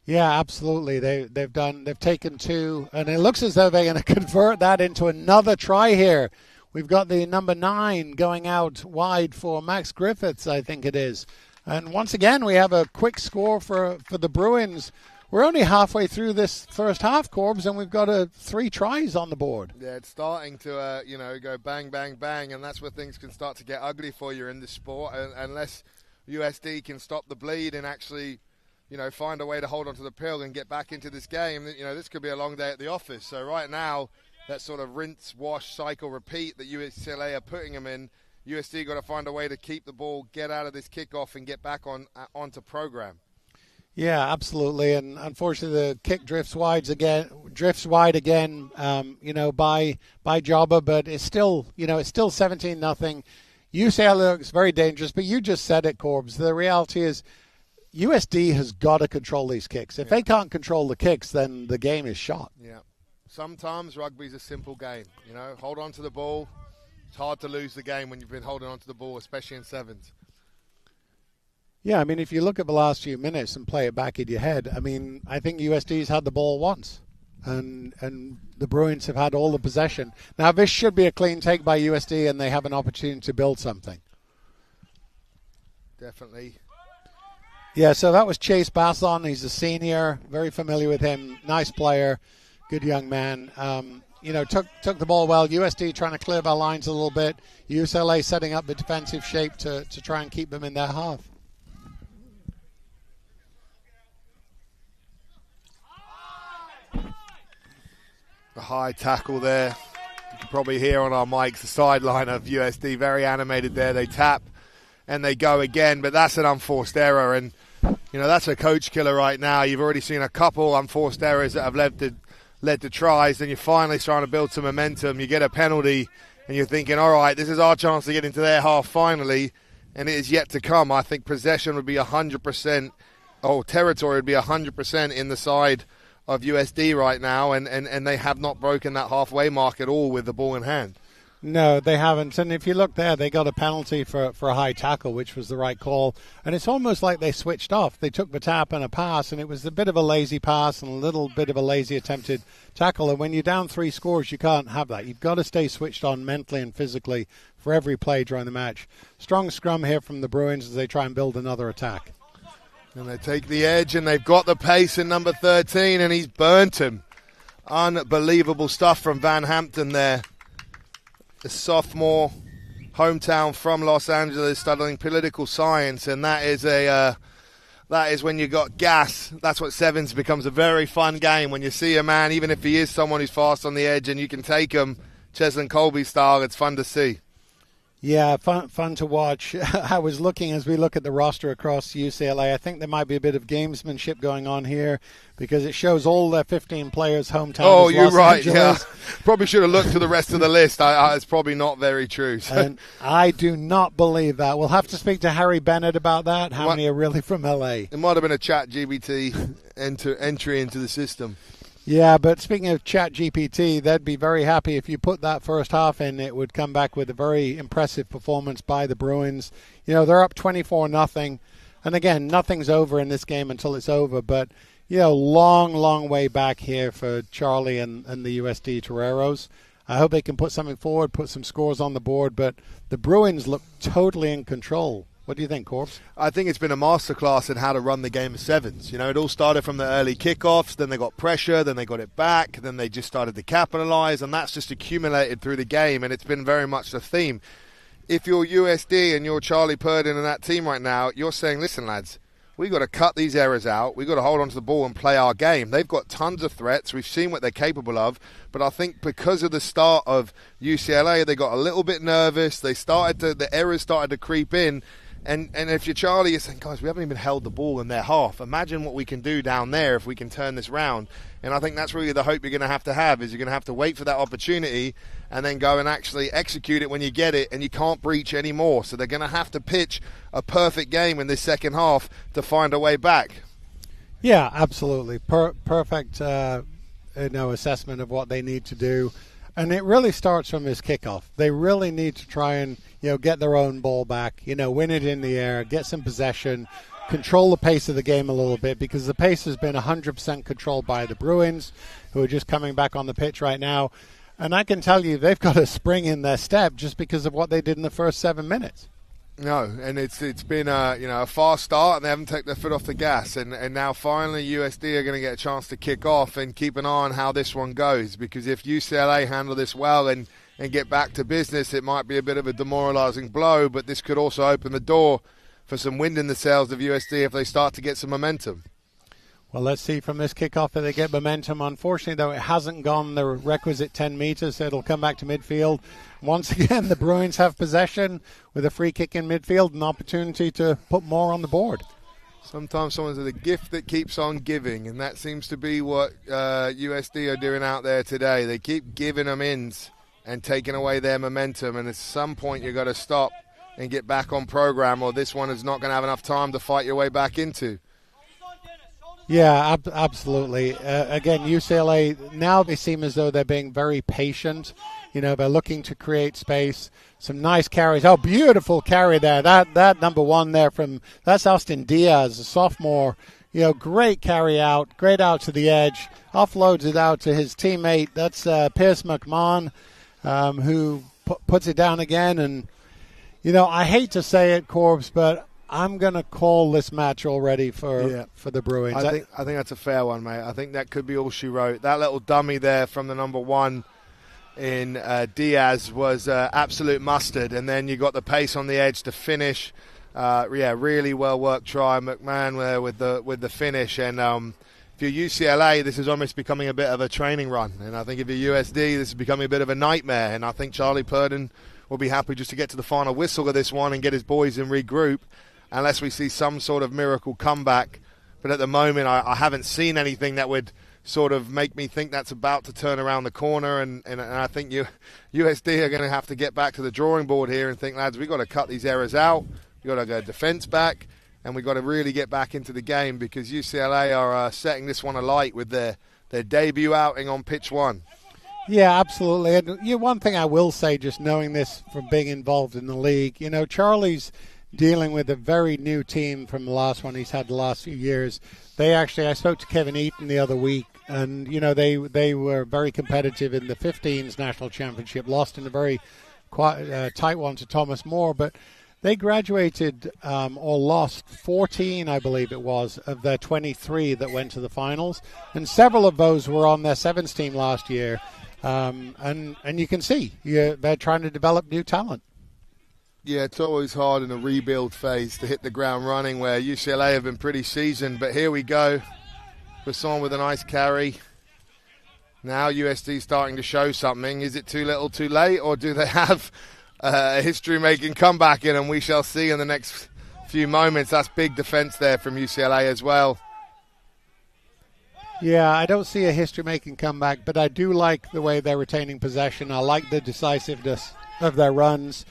Yeah, absolutely. They've taken 2, and it looks as though they're going to convert that into another try here. We've got the number 9 going out wide for Max Griffiths, I think it is. And once again, we have a quick score for the Bruins. We're only halfway through this first half, Corbs, and we've got 3 tries on the board. Yeah, it's starting to, go bang, bang, bang, and that's where things can start to get ugly for you in this sport, unless USD can stop the bleed and actually, find a way to hold onto the pill and get back into this game. This could be a long day at the office. So right now, that sort of rinse, wash, cycle, repeat that UCLA are putting them in, USD got to find a way to keep the ball, get out of this kickoff, and get back onto program. Yeah, absolutely. And unfortunately, the kick drifts wide again. By Jobber, but it's still 17-0. UCLA looks very dangerous, but you just said it, Corbs. The reality is, USD has got to control these kicks. If they can't control the kicks, then the game is shot. Yeah. Sometimes rugby's a simple game. Hold on to the ball. It's hard to lose the game when you've been holding on to the ball, especially in sevens. Yeah, I mean, if you look at the last few minutes and play it back in your head, I mean, I think USD's had the ball once, and the Bruins have had all the possession. Now, this should be a clean take by USD, and they have an opportunity to build something. Definitely. Yeah, so that was Chase Basson. He's a senior, very familiar with him. Nice player, good young man. Took the ball well. USD trying to clear their lines a little bit. UCLA setting up the defensive shape to try and keep them in their half. A high tackle there. You can probably hear on our mics the sideline of USD, very animated there. They tap and they go again, but that's an unforced error, and that's a coach killer right now. You've already seen a couple unforced errors that have led to tries, and you're finally trying to build some momentum. You get a penalty, and you're thinking, all right, this is our chance to get into their half finally, and it is yet to come. I think possession would be 100%, territory would be 100% in the side of USD right now, and they have not broken that halfway mark at all with the ball in hand. No, they haven't. And if you look there, they got a penalty for a high tackle, which was the right call. And it's almost like they switched off. They took the tap and a pass, and it was a bit of a lazy pass and a little bit of a lazy attempted tackle. And when you're down 3 scores, you can't have that. You've got to stay switched on mentally and physically for every play during the match. Strong scrum here from the Bruins as they try and build another attack. And they take the edge, and they've got the pace in number 13, and he's burnt him. Unbelievable stuff from Van Hampton there. The sophomore, hometown from Los Angeles, studying political science, and that is when you got gas. That's what sevens becomes a very fun game, when you see a man, even if he is someone who's fast on the edge, and you can take him Cheslin Colby style. It's fun to see. Yeah, fun to watch. I was looking as we look at the roster across UCLA. I think there might be a bit of gamesmanship going on here because it shows all their 15 players' hometown. Oh, you're Los right. Angeles. Yeah, probably should have looked to the rest of the list. It's probably not very true. So. And I do not believe that. We'll have to speak to Harry Bennett about that. How many are really from LA? It might have been a chat GBT entry into the system. Yeah, but speaking of ChatGPT, they'd be very happy if you put that first half in. It would come back with a very impressive performance by the Bruins. They're up 24-0. And again, nothing's over in this game until it's over. But, long way back here for Charlie and the USD Toreros. I hope they can put something forward, put some scores on the board. But the Bruins look totally in control. What do you think, Corbs? I think it's been a masterclass in how to run the game of sevens. It all started from the early kickoffs, then they got pressure, then they got it back, then they just started to capitalize, and that's just accumulated through the game, and it's been very much the theme. If you're USD and you're Charlie Purdon and that team right now, you're saying, listen, lads, we've got to cut these errors out. We've got to hold on to the ball and play our game. They've got tons of threats. We've seen what they're capable of. But I think because of the start of UCLA, they got a little bit nervous. The errors started to creep in. And if you're Charlie, you're saying, guys, we haven't even held the ball in their half. Imagine what we can do down there if we can turn this round. And I think that's really the hope you're going to have, is you're going to have to wait for that opportunity and then go and actually execute it when you get it, and you can't breach anymore. So they're going to have to pitch a perfect game in this second half to find a way back. Yeah, absolutely. Perfect assessment of what they need to do. And it really starts from this kickoff. They really need to try and, get their own ball back, win it in the air, get some possession, control the pace of the game a little bit, because the pace has been 100% controlled by the Bruins, who are just coming back on the pitch right now. And I can tell you they've got a spring in their step just because of what they did in the first 7 minutes. No, and it's been a fast start, and they haven't taken their foot off the gas, and now finally USD are going to get a chance to kick off and keep an eye on how this one goes, because if UCLA handle this well and get back to business, it might be a bit of a demoralising blow, but this could also open the door for some wind in the sails of USD if they start to get some momentum. Well, let's see from this kickoff if they get momentum. Unfortunately, though, it hasn't gone the requisite 10 metres, so it'll come back to midfield. Once again, the Bruins have possession with a free kick in midfield, an opportunity to put more on the board. Sometimes someone's a gift that keeps on giving, and that seems to be what USD are doing out there today. They keep giving them ins and taking away their momentum, and at some point you've got to stop and get back on program, or this one is not going to have enough time to fight your way back into. Yeah, absolutely. Again, UCLA, now they seem as though they're being very patient. They're looking to create space. Some nice carries. Oh, beautiful carry there. That number one there that's Austin Diaz, a sophomore. Great carry out, great out to the edge. Offloads it out to his teammate. That's Pierce McMahon, who puts it down again. And, I hate to say it, Corbs, but I'm going to call this match already for the Bruins. I think that's a fair one, mate. I think that could be all she wrote. That little dummy there from the number one in Diaz was absolute mustard, and then you got the pace on the edge to finish. Really well worked try, McMahon there with the finish. And if you're UCLA, this is almost becoming a bit of a training run, and I think if you're USD, this is becoming a bit of a nightmare. And I think Charlie Purdon will be happy just to get to the final whistle of this one and get his boys in regroup, unless we see some sort of miracle comeback. But at the moment, I haven't seen anything that would sort of make me think that's about to turn around the corner, and I think USD are going to have to get back to the drawing board here and think, lads, we've got to cut these errors out, we've got to go defence back, and we've got to really get back into the game, because UCLA are setting this one alight with their debut outing on pitch one. Yeah, absolutely. And one thing I will say, just knowing this from being involved in the league, Charlie's dealing with a very new team from the last one he's had the last few years. I spoke to Kevin Eaton the other week, and they were very competitive in the 15s national championship, lost in a very tight one to Thomas More, but they graduated or lost 14, I believe it was, of their 23 that went to the finals, and several of those were on their sevens team last year, and you can see they're trying to develop new talent. Yeah, it's always hard in a rebuild phase to hit the ground running, where UCLA have been pretty seasoned. But here we go. Basson with a nice carry. Now USD starting to show something. Is it too little too late, or do they have a history-making comeback in them? We shall see in the next few moments. That's big defense there from UCLA as well. Yeah, I don't see a history-making comeback, but I do like the way they're retaining possession. I like the decisiveness of their runs.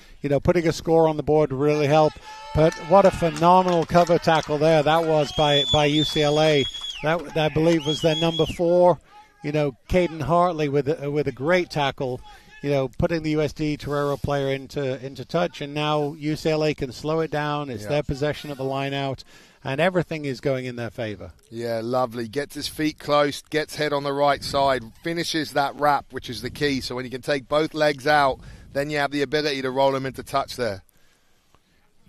Putting a score on the board would really help. But what a phenomenal cover tackle there that was by UCLA. That I believe was their number 4. Caden Hartley with a great tackle. Putting the USD Torero player into touch, and now UCLA can slow it down. It's their possession of the line out, and everything is going in their favor. Yeah, lovely. Gets his feet close, gets head on the right side, finishes that wrap, which is the key. So when you can take both legs out, then you have the ability to roll him into touch there.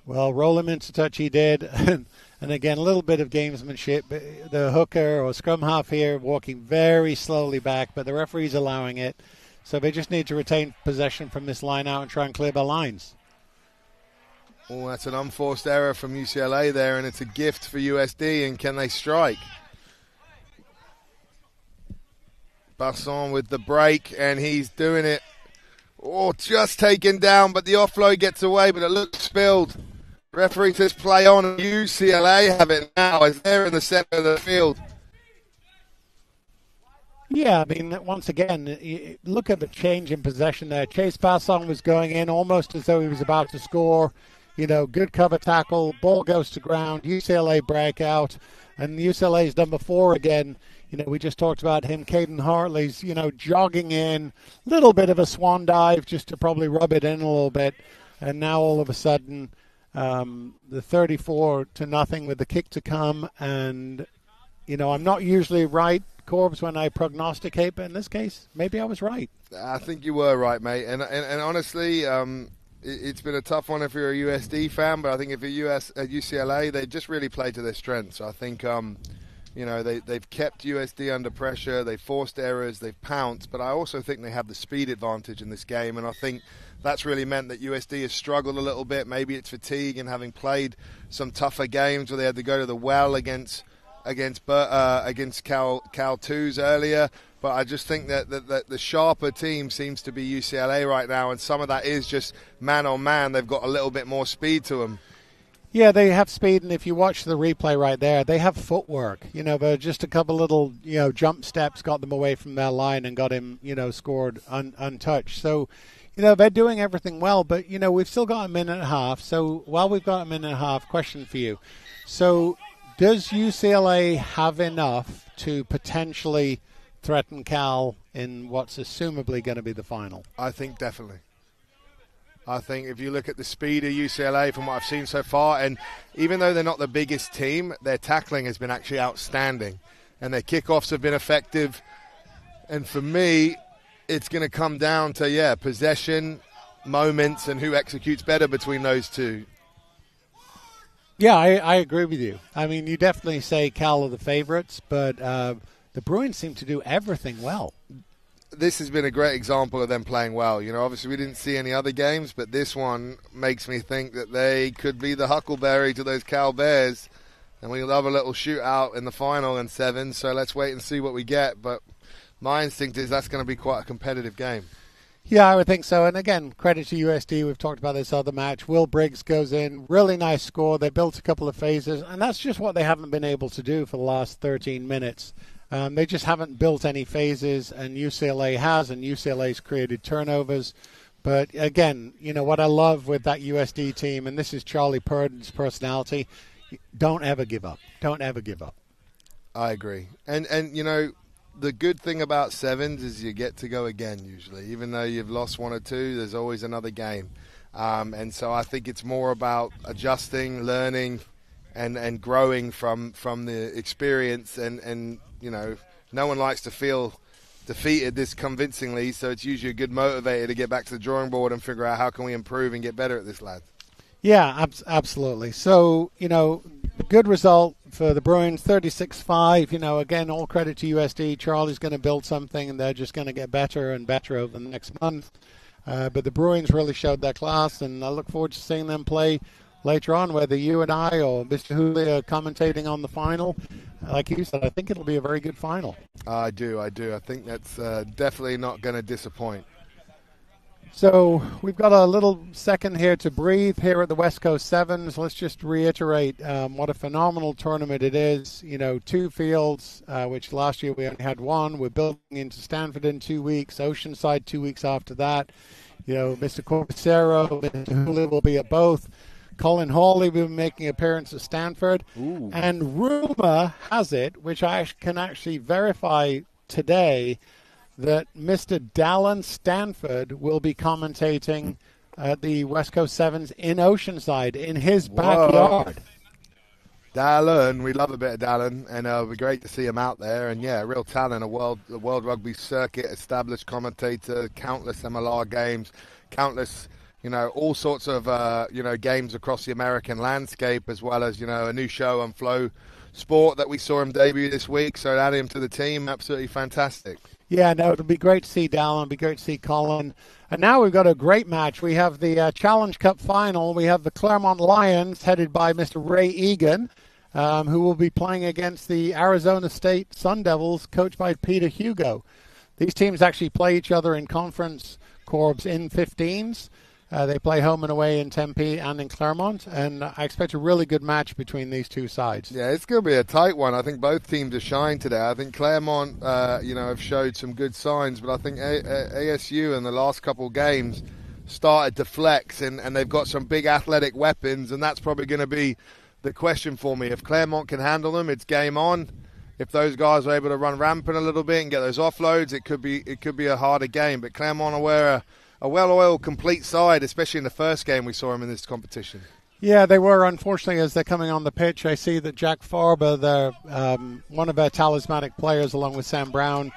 Well, roll him into touch he did. And again, a little bit of gamesmanship. The hooker or scrum half here walking very slowly back, but the referee's allowing it. So they just need to retain possession from this line out and try and clear their lines. Oh, that's an unforced error from UCLA there, and it's a gift for USD, and can they strike? Basson with the break, and he's doing it. Oh, just taken down, but the offload gets away, but it looks spilled. Referee says play on, and UCLA have it now as they're in the center of the field. Yeah, I mean, once again, look at the change in possession there. Chase Basson was going in almost as though he was about to score. Good cover tackle, ball goes to ground, UCLA breakout, and UCLA's number 4 again. We just talked about him, Caden Hartley's, jogging in, little bit of a swan dive just to probably rub it in a little bit. And now all of a sudden, the 34-0 with the kick to come. And, I'm not usually right, Corbs, when I prognosticate, but in this case, maybe I was right. I think you were right, mate. And honestly, it's been a tough one if you're a USD fan, but I think if you're UCLA, they just really play to their strengths. So I think... they've kept USD under pressure, they've forced errors, they've pounced, but I also think they have the speed advantage in this game, and I think that's really meant that USD has struggled a little bit. Maybe it's fatigue and having played some tougher games where they had to go to the well against Cal 2s earlier, but I just think that the sharper team seems to be UCLA right now, and some of that is just man on man. They've got a little bit more speed to them. Yeah, they have speed, and if you watch the replay right there, they have footwork. But just a couple little, jump steps got them away from their line and got him, scored untouched. So, they're doing everything well, but, we've still got a minute and a half. So while we've got a minute and a half, question for you. So does UCLA have enough to potentially threaten Cal in what's assumably going to be the final? I think definitely. I think if you look at the speed of UCLA from what I've seen so far, and even though they're not the biggest team, their tackling has been actually outstanding, and their kickoffs have been effective. And for me, it's going to come down to, possession, moments, and who executes better between those two. Yeah, I agree with you. I mean, you definitely say Cal are the favorites, but the Bruins seem to do everything well. This has been a great example of them playing well. Obviously we didn't see any other games, but this one makes me think that they could be the huckleberry to those Cal Bears. And we love a little shootout in the final in 7, so let's wait and see what we get. But my instinct is that's going to be quite a competitive game. Yeah, I would think so. And again, credit to USD. We've talked about this other match. Will Briggs goes in. Really nice score. They built a couple of phases, and that's just what they haven't been able to do for the last 13 minutes. They just haven't built any phases, and UCLA has, and UCLA's created turnovers. But again, what I love with that USD team, and this is Charlie Purdon's personality, don't ever give up. Don't ever give up. I agree. And the good thing about 7s is you get to go again usually. Even though you've lost 1 or 2, there's always another game. And so I think it's more about adjusting, learning, and growing from the experience. And no one likes to feel defeated this convincingly, so it's usually a good motivator to get back to the drawing board and figure out how can we improve and get better at this, lad. Yeah, absolutely. So, good result for the Bruins, 36-5. Again, all credit to USD. Charlie's going to build something, and they're just going to get better and better over the next month. But the Bruins really showed their class, and I look forward to seeing them play later on, whether you and I or Mr. Hooley are commentating on the final. Like you said, I think it'll be a very good final. I do. I think that's definitely not going to disappoint. So we've got a little second here to breathe here at the West Coast Sevens. Let's just reiterate what a phenomenal tournament it is. 2 fields, which last year we only had 1. We're building into Stanford in 2 weeks, Oceanside 2 weeks after that. Mr. Corsero, Mr. Hooley will be at both. Colin Hawley will be making an appearance at Stanford. Ooh. And rumor has it, which I can actually verify today, that Mr. Dallin Stanford will be commentating at the West Coast Sevens in Oceanside, in his backyard. Dallin, we love a bit of Dallin, and it'll be great to see him out there. And yeah, real talent, a world rugby circuit, established commentator, countless MLR games, countless, all sorts of, games across the American landscape, as well as, a new show on Flow Sport that we saw him debut this week. So adding him to the team, absolutely fantastic. Yeah, no, it'll be great to see Dallin. It'll be great to see Colin. And now we've got a great match. We have the Challenge Cup final. We have the Claremont Lions, headed by Mr. Ray Egan, who will be playing against the Arizona State Sun Devils, coached by Peter Hugo. These teams actually play each other in conference corps in 15s. They play home and away in Tempe and in Claremont, and I expect a really good match between these two sides. Yeah, it's going to be a tight one. I think both teams have shined today. I think Claremont, have showed some good signs, but I think ASU in the last couple of games started to flex, and they've got some big athletic weapons, and that's probably going to be the question for me. If Claremont can handle them, it's game on. If those guys are able to run rampant a little bit and get those offloads, it could be a harder game. But Claremont are a well-oiled, complete side, especially in the first game we saw them in this competition. Yeah, they were. Unfortunately, as they're coming on the pitch, I see that Jack Farber, one of their talismanic players, along with Sam Brown,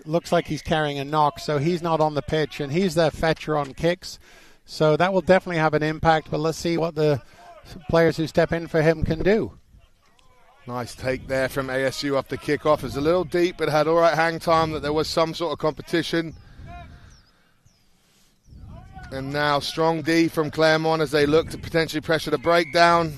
looks like he's carrying a knock, so he's not on the pitch, and he's their fetcher on kicks. So that will definitely have an impact, but let's see what the players who step in for him can do. Nice take there from ASU off the kickoff. It was a little deep, but had all right hang time, that there was some sort of competition. And now strong D from Claremont as they look to potentially pressure the breakdown.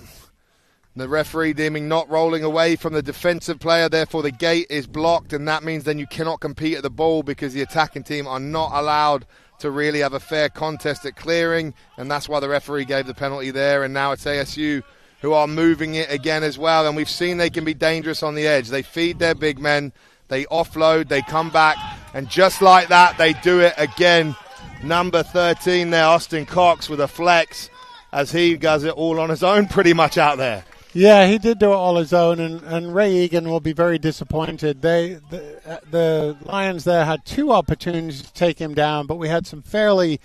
The referee deeming not rolling away from the defensive player, therefore the gate is blocked, and that means then you cannot compete at the ball because the attacking team are not allowed to really have a fair contest at clearing, and that's why the referee gave the penalty there. And now it's ASU who are moving it again as well, and we've seen they can be dangerous on the edge. They feed their big men, they offload, they come back, and just like that, they do it again. Number 13 there, Austin Cox, with a flex, as he does it all on his own pretty much out there. Yeah, he did do it all his own, and Ray Egan will be very disappointed. The Lions there had 2 opportunities to take him down, but we had some fairly,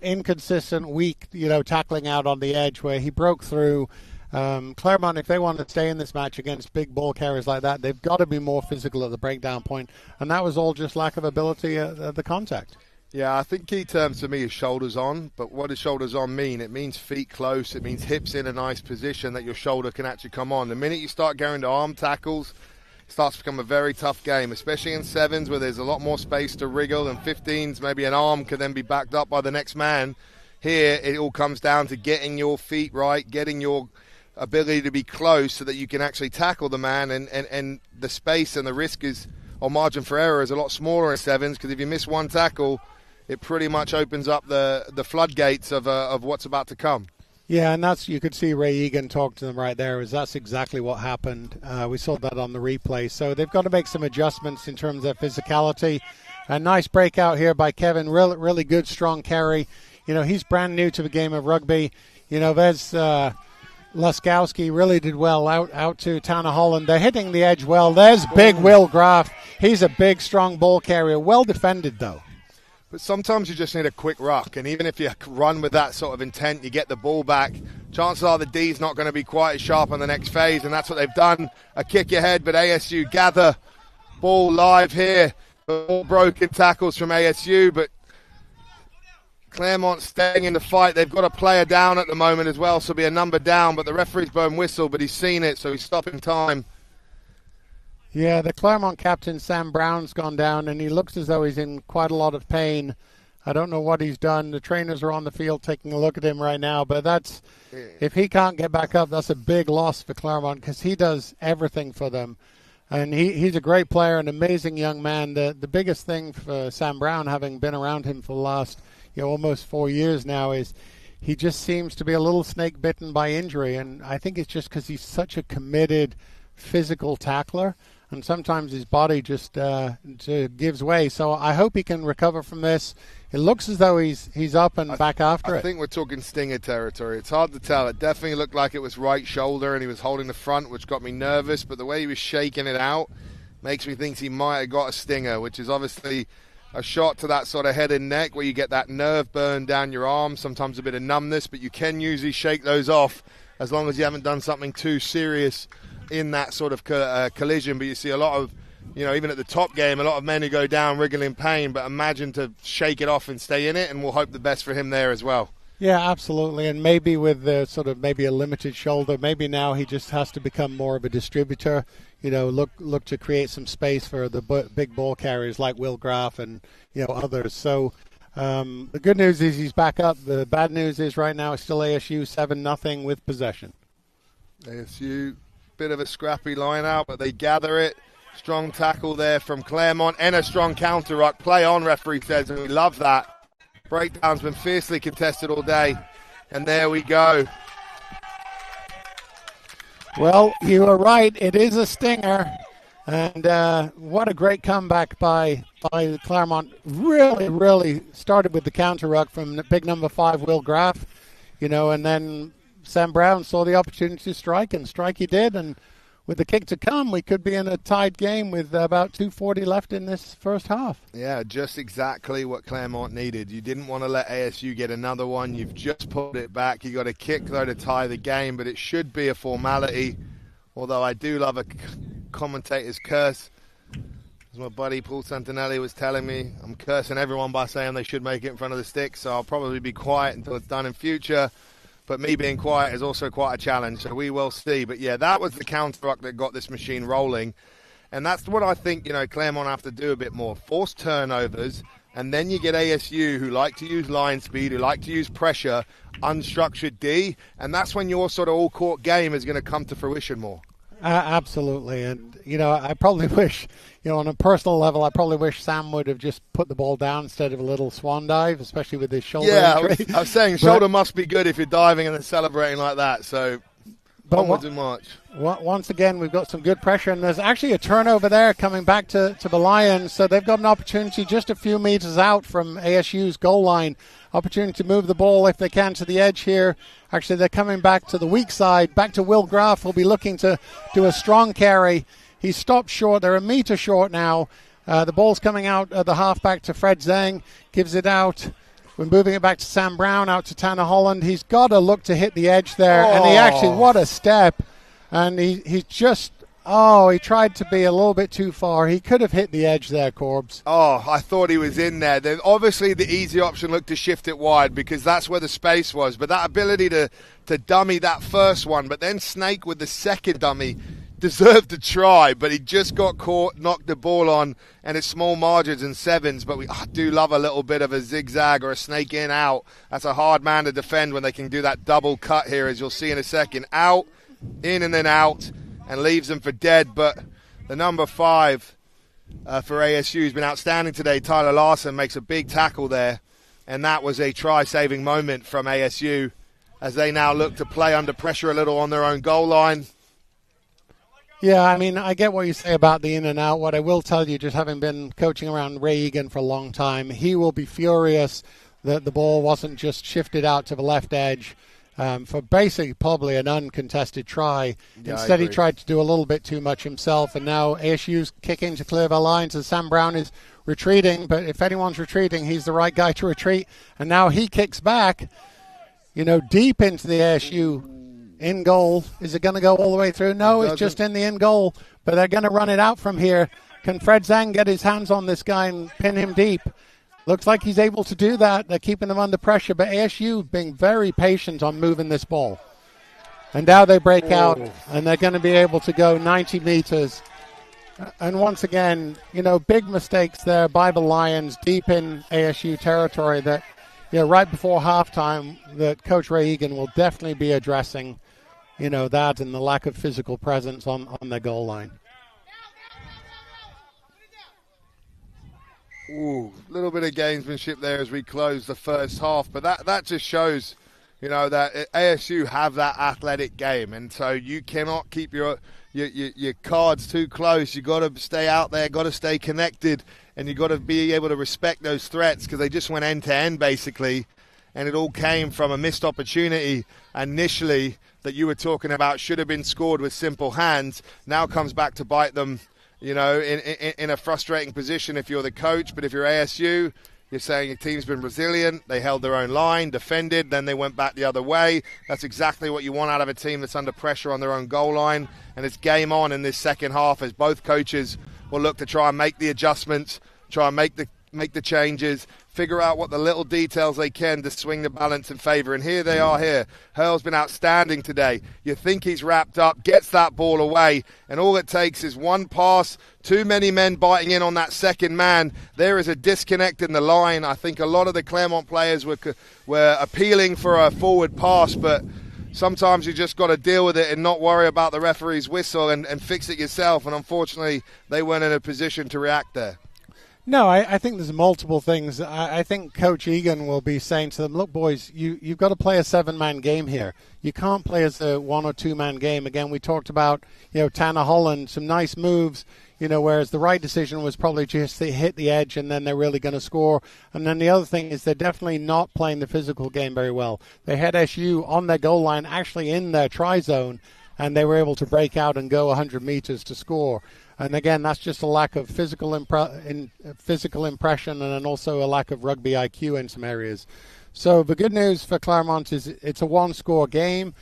inconsistent, weak, tackling out on the edge where he broke through. Claremont, if they want to stay in this match against big ball carriers like that, they've got to be more physical at the breakdown point, and that was all just lack of ability at the contact. Yeah, I think key terms to me is shoulders on, but what does shoulders on mean? It means feet close, it means hips in a nice position that your shoulder can actually come on. The minute you start going to arm tackles, it starts to become a very tough game, especially in 7s where there's a lot more space to wriggle, and 15s, maybe an arm can then be backed up by the next man. Here, it all comes down to getting your feet right, getting your ability to be close so that you can actually tackle the man, and the space and the risk is, or margin for error is a lot smaller in 7s, because if you miss one tackle, it pretty much opens up the floodgates of what's about to come. Yeah, and that's, you could see Ray Egan talk to them right there, that's exactly what happened. We saw that on the replay. So they've got to make some adjustments in terms of physicality. A nice breakout here by Kevin, really good, strong carry. He's brand new to the game of rugby. There's Laskowski really did well out to Tanner Holland. They're hitting the edge well. There's big Will Graff. He's a big, strong ball carrier. Well defended, though. But sometimes you just need a quick ruck, and even if you run with that sort of intent, you get the ball back, chances are the D's not going to be quite as sharp on the next phase, and that's what they've done. A kick ahead, but ASU gather ball live here. All broken tackles from ASU, but Claremont staying in the fight. They've got a player down at the moment as well, so it'll be a number down, but the referee's blown whistle, but he's seen it, so he's stopping time. Yeah, the Claremont captain, Sam Brown's gone down, and he looks as though he's in quite a lot of pain. I don't know what he's done. The trainers are on the field taking a look at him right now, but if he can't get back up, that's a big loss for Claremont, because he does everything for them. And he's a great player, an amazing young man. The biggest thing for Sam Brown, having been around him for the last almost 4 years now, is he just seems to be a little snake bitten by injury, and I think it's just because he's such a committed physical tackler. And sometimes his body just gives way. So I hope he can recover from this. It looks as though he's up and back after it. I think we're talking stinger territory. It's hard to tell. It definitely looked like it was right shoulder, and he was holding the front, which got me nervous. But the way he was shaking it out makes me think he might have got a stinger, which is obviously a shot to that sort of head and neck where you get that nerve burn down your arm, sometimes a bit of numbness, but you can usually shake those off as long as you haven't done something too serious in that sort of collision. But you see a lot of, even at the top game, a lot of men who go down wriggling in pain, but imagine to shake it off and stay in it, and we'll hope the best for him there as well. Yeah, absolutely. And maybe with the sort of maybe a limited shoulder, maybe now he just has to become more of a distributor, look to create some space for the big ball carriers like Will Graff and, others. So the good news is he's back up. The bad news is right now it's still ASU 7-0 with possession. ASU, bit of a scrappy line out, but they gather it. Strong tackle there from Claremont and a strong counter ruck. Play on, referee says, and we love that. Breakdown's been fiercely contested all day, and there we go. Well, you are right. It is a stinger, and what a great comeback by Claremont. Really, really started with the counter ruck from big number 5, Will Graff, and then Sam Brown saw the opportunity to strike, and strike he did, and with the kick to come, we could be in a tied game with about 2:40 left in this first half. Yeah, just exactly what Claremont needed. You didn't want to let ASU get another one. You've just pulled it back. You got a kick, though, to tie the game, but it should be a formality, although I do love a commentator's curse. As my buddy Paul Santinelli was telling me, I'm cursing everyone by saying they should make it in front of the stick, so I'll probably be quiet until it's done in future. But me being quiet is also quite a challenge, so we will see. But, yeah, that was the counter-ruck that got this machine rolling. And that's what I think, Claremont have to do a bit more. Force turnovers, and then you get ASU, who like to use line speed, who like to use pressure, unstructured D, and that's when your sort of all-court game is going to come to fruition more. Absolutely. And, I probably wish, on a personal level, I probably wish Sam would have just put the ball down instead of a little swan dive, especially with his shoulder injury. I was saying shoulder must be good if you're diving and then celebrating like that. So onwards and march. Once again, we've got some good pressure, and there's actually a turnover there coming back to the Lions. So they've got an opportunity just a few meters out from ASU's goal line. Opportunity to move the ball if they can to the edge here. Actually, they're coming back to the weak side. Back to Will Graff. Will be looking to do a strong carry. He's stopped short. They're a meter short now. The ball's coming out of the halfback to Fred Zeng. Gives it out. We're moving it back to Sam Brown, out to Tanner Holland. He's got to look to hit the edge there. And he actually, what a step. And he just, he tried to be a little bit too far. He could have hit the edge there, Corbs. Oh, I thought he was in there. Then obviously, the easy option looked to shift it wide because that's where the space was. But that ability to dummy that first one, but then snake with the second dummy, deserved to try. But he just got caught, knocked the ball on, and it's small margins and sevens. But I do love a little bit of a zigzag or a snake in, out. That's a hard man to defend when they can do that double cut here, as you'll see in a second. Out, in and then out, and leaves them for dead. But the number 5 for ASU has been outstanding today. Tyler Larson makes a big tackle there, and that was a try-saving moment from ASU as they now look to play under pressure a little on their own goal line. Yeah, I mean, I get what you say about the in and out. What I will tell you, just having been coaching around Ray Egan for a long time, he will be furious that the ball wasn't just shifted out to the left edge. For basically probably an uncontested try. Yeah, instead, he tried to do a little bit too much himself, and now ASU's kicking to clear their lines, and Sam Brown is retreating, but if anyone's retreating, he's the right guy to retreat, and now he kicks back, deep into the ASU in goal. Is it going to go all the way through? No, it's just in the in goal, but they're going to run it out from here. Can Fred Zang get his hands on this guy and pin him deep? Looks like he's able to do that. They're keeping them under pressure, but ASU being very patient on moving this ball. And now they break out, and they're going to be able to go 90 meters. And once again, big mistakes there by the Lions deep in ASU territory that, right before halftime, that Coach Ray Egan will definitely be addressing, that and the lack of physical presence on the goal line. Ooh, a little bit of gamesmanship there as we close the first half, but that just shows, that ASU have that athletic game, and so you cannot keep your cards too close. You got to stay out there, got to stay connected, and you got to be able to respect those threats because they just went end to end basically, and it all came from a missed opportunity initially that you were talking about should have been scored with simple hands. Now comes back to bite them. In a frustrating position if you're the coach, but if you're ASU, you're saying your team's been resilient, they held their own line, defended, then they went back the other way. That's exactly what you want out of a team that's under pressure on their own goal line, and it's game on in this second half as both coaches will look to try and make the adjustments, try and make the changes, figure out what the little details they can to swing the balance in favor. And here they are here. Hurl's been outstanding today. You think he's wrapped up, gets that ball away, and all it takes is one pass, too many men biting in on that second man. There is a disconnect in the line. I think a lot of the Claremont players were appealing for a forward pass, but sometimes you just got to deal with it and not worry about the referee's whistle and fix it yourself. And unfortunately, they weren't in a position to react there. No, I think there's multiple things. I think Coach Egan will be saying to them, look, boys, you've got to play a 7-man game here. You can't play as a 1 or 2-man game. Again, we talked about, Tanner Holland, some nice moves, whereas the right decision was probably just to hit the edge and then they're really going to score. And then the other thing is they're definitely not playing the physical game very well. They had SU on their goal line, actually in their try zone, and they were able to break out and go 100 meters to score. And again, that's just a lack of physical impression and then also a lack of rugby IQ in some areas. So the good news for Claremont is it's a 1-score game.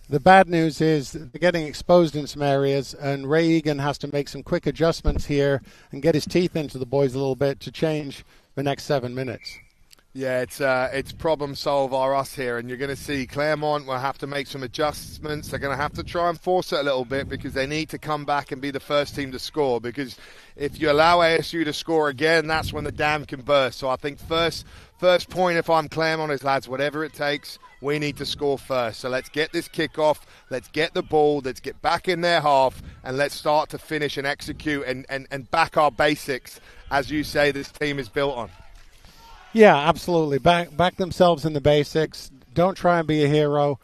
The bad news is they're getting exposed in some areas, and Ray Egan has to make some quick adjustments here and get his teeth into the boys a little bit to change the next 7 minutes. Yeah, it's problem solve our us here, and you're going to see Claremont will have to make some adjustments. They're going to have to try and force it a little bit because they need to come back and be the first team to score, because if you allow ASU to score again, that's when the dam can burst. So I think first point, if I'm Claremont, is, lads, whatever it takes, we need to score first. So let's get this kickoff, let's get the ball, let's get back in their half, and let's start to finish and execute and back our basics, as you say this team is built on. Yeah, absolutely. Back themselves in the basics. Don't try and be a hero.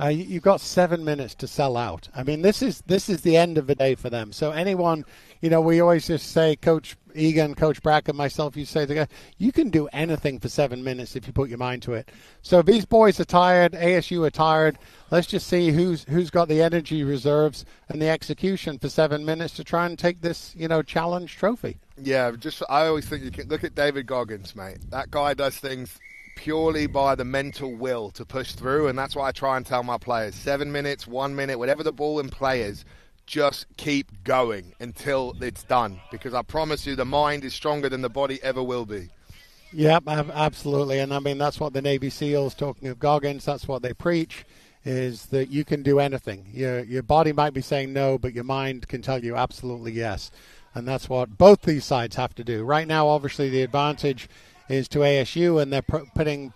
You've got 7 minutes to sell out. I mean, this is the end of the day for them. So anyone, we always just say, Coach Egan, Coach Bracken, myself, you say, you can do anything for 7 minutes if you put your mind to it. So if these boys are tired, ASU are tired, let's just see who's got the energy reserves and the execution for 7 minutes to try and take this, challenge trophy. Yeah, I always think you can look at David Goggins, mate. That guy does things purely by the mental will to push through, and that's what I try and tell my players. 7 minutes, 1 minute, whatever the ball in play is, just keep going until it's done, because I promise you the mind is stronger than the body ever will be. Yep, absolutely. And I mean, that's what the Navy SEALs, talking of Goggins, that's what they preach, is that you can do anything. Your body might be saying no, but your mind can tell you absolutely yes. And that's what both these sides have to do. Right now, obviously, the advantage is to ASU, and they're putting,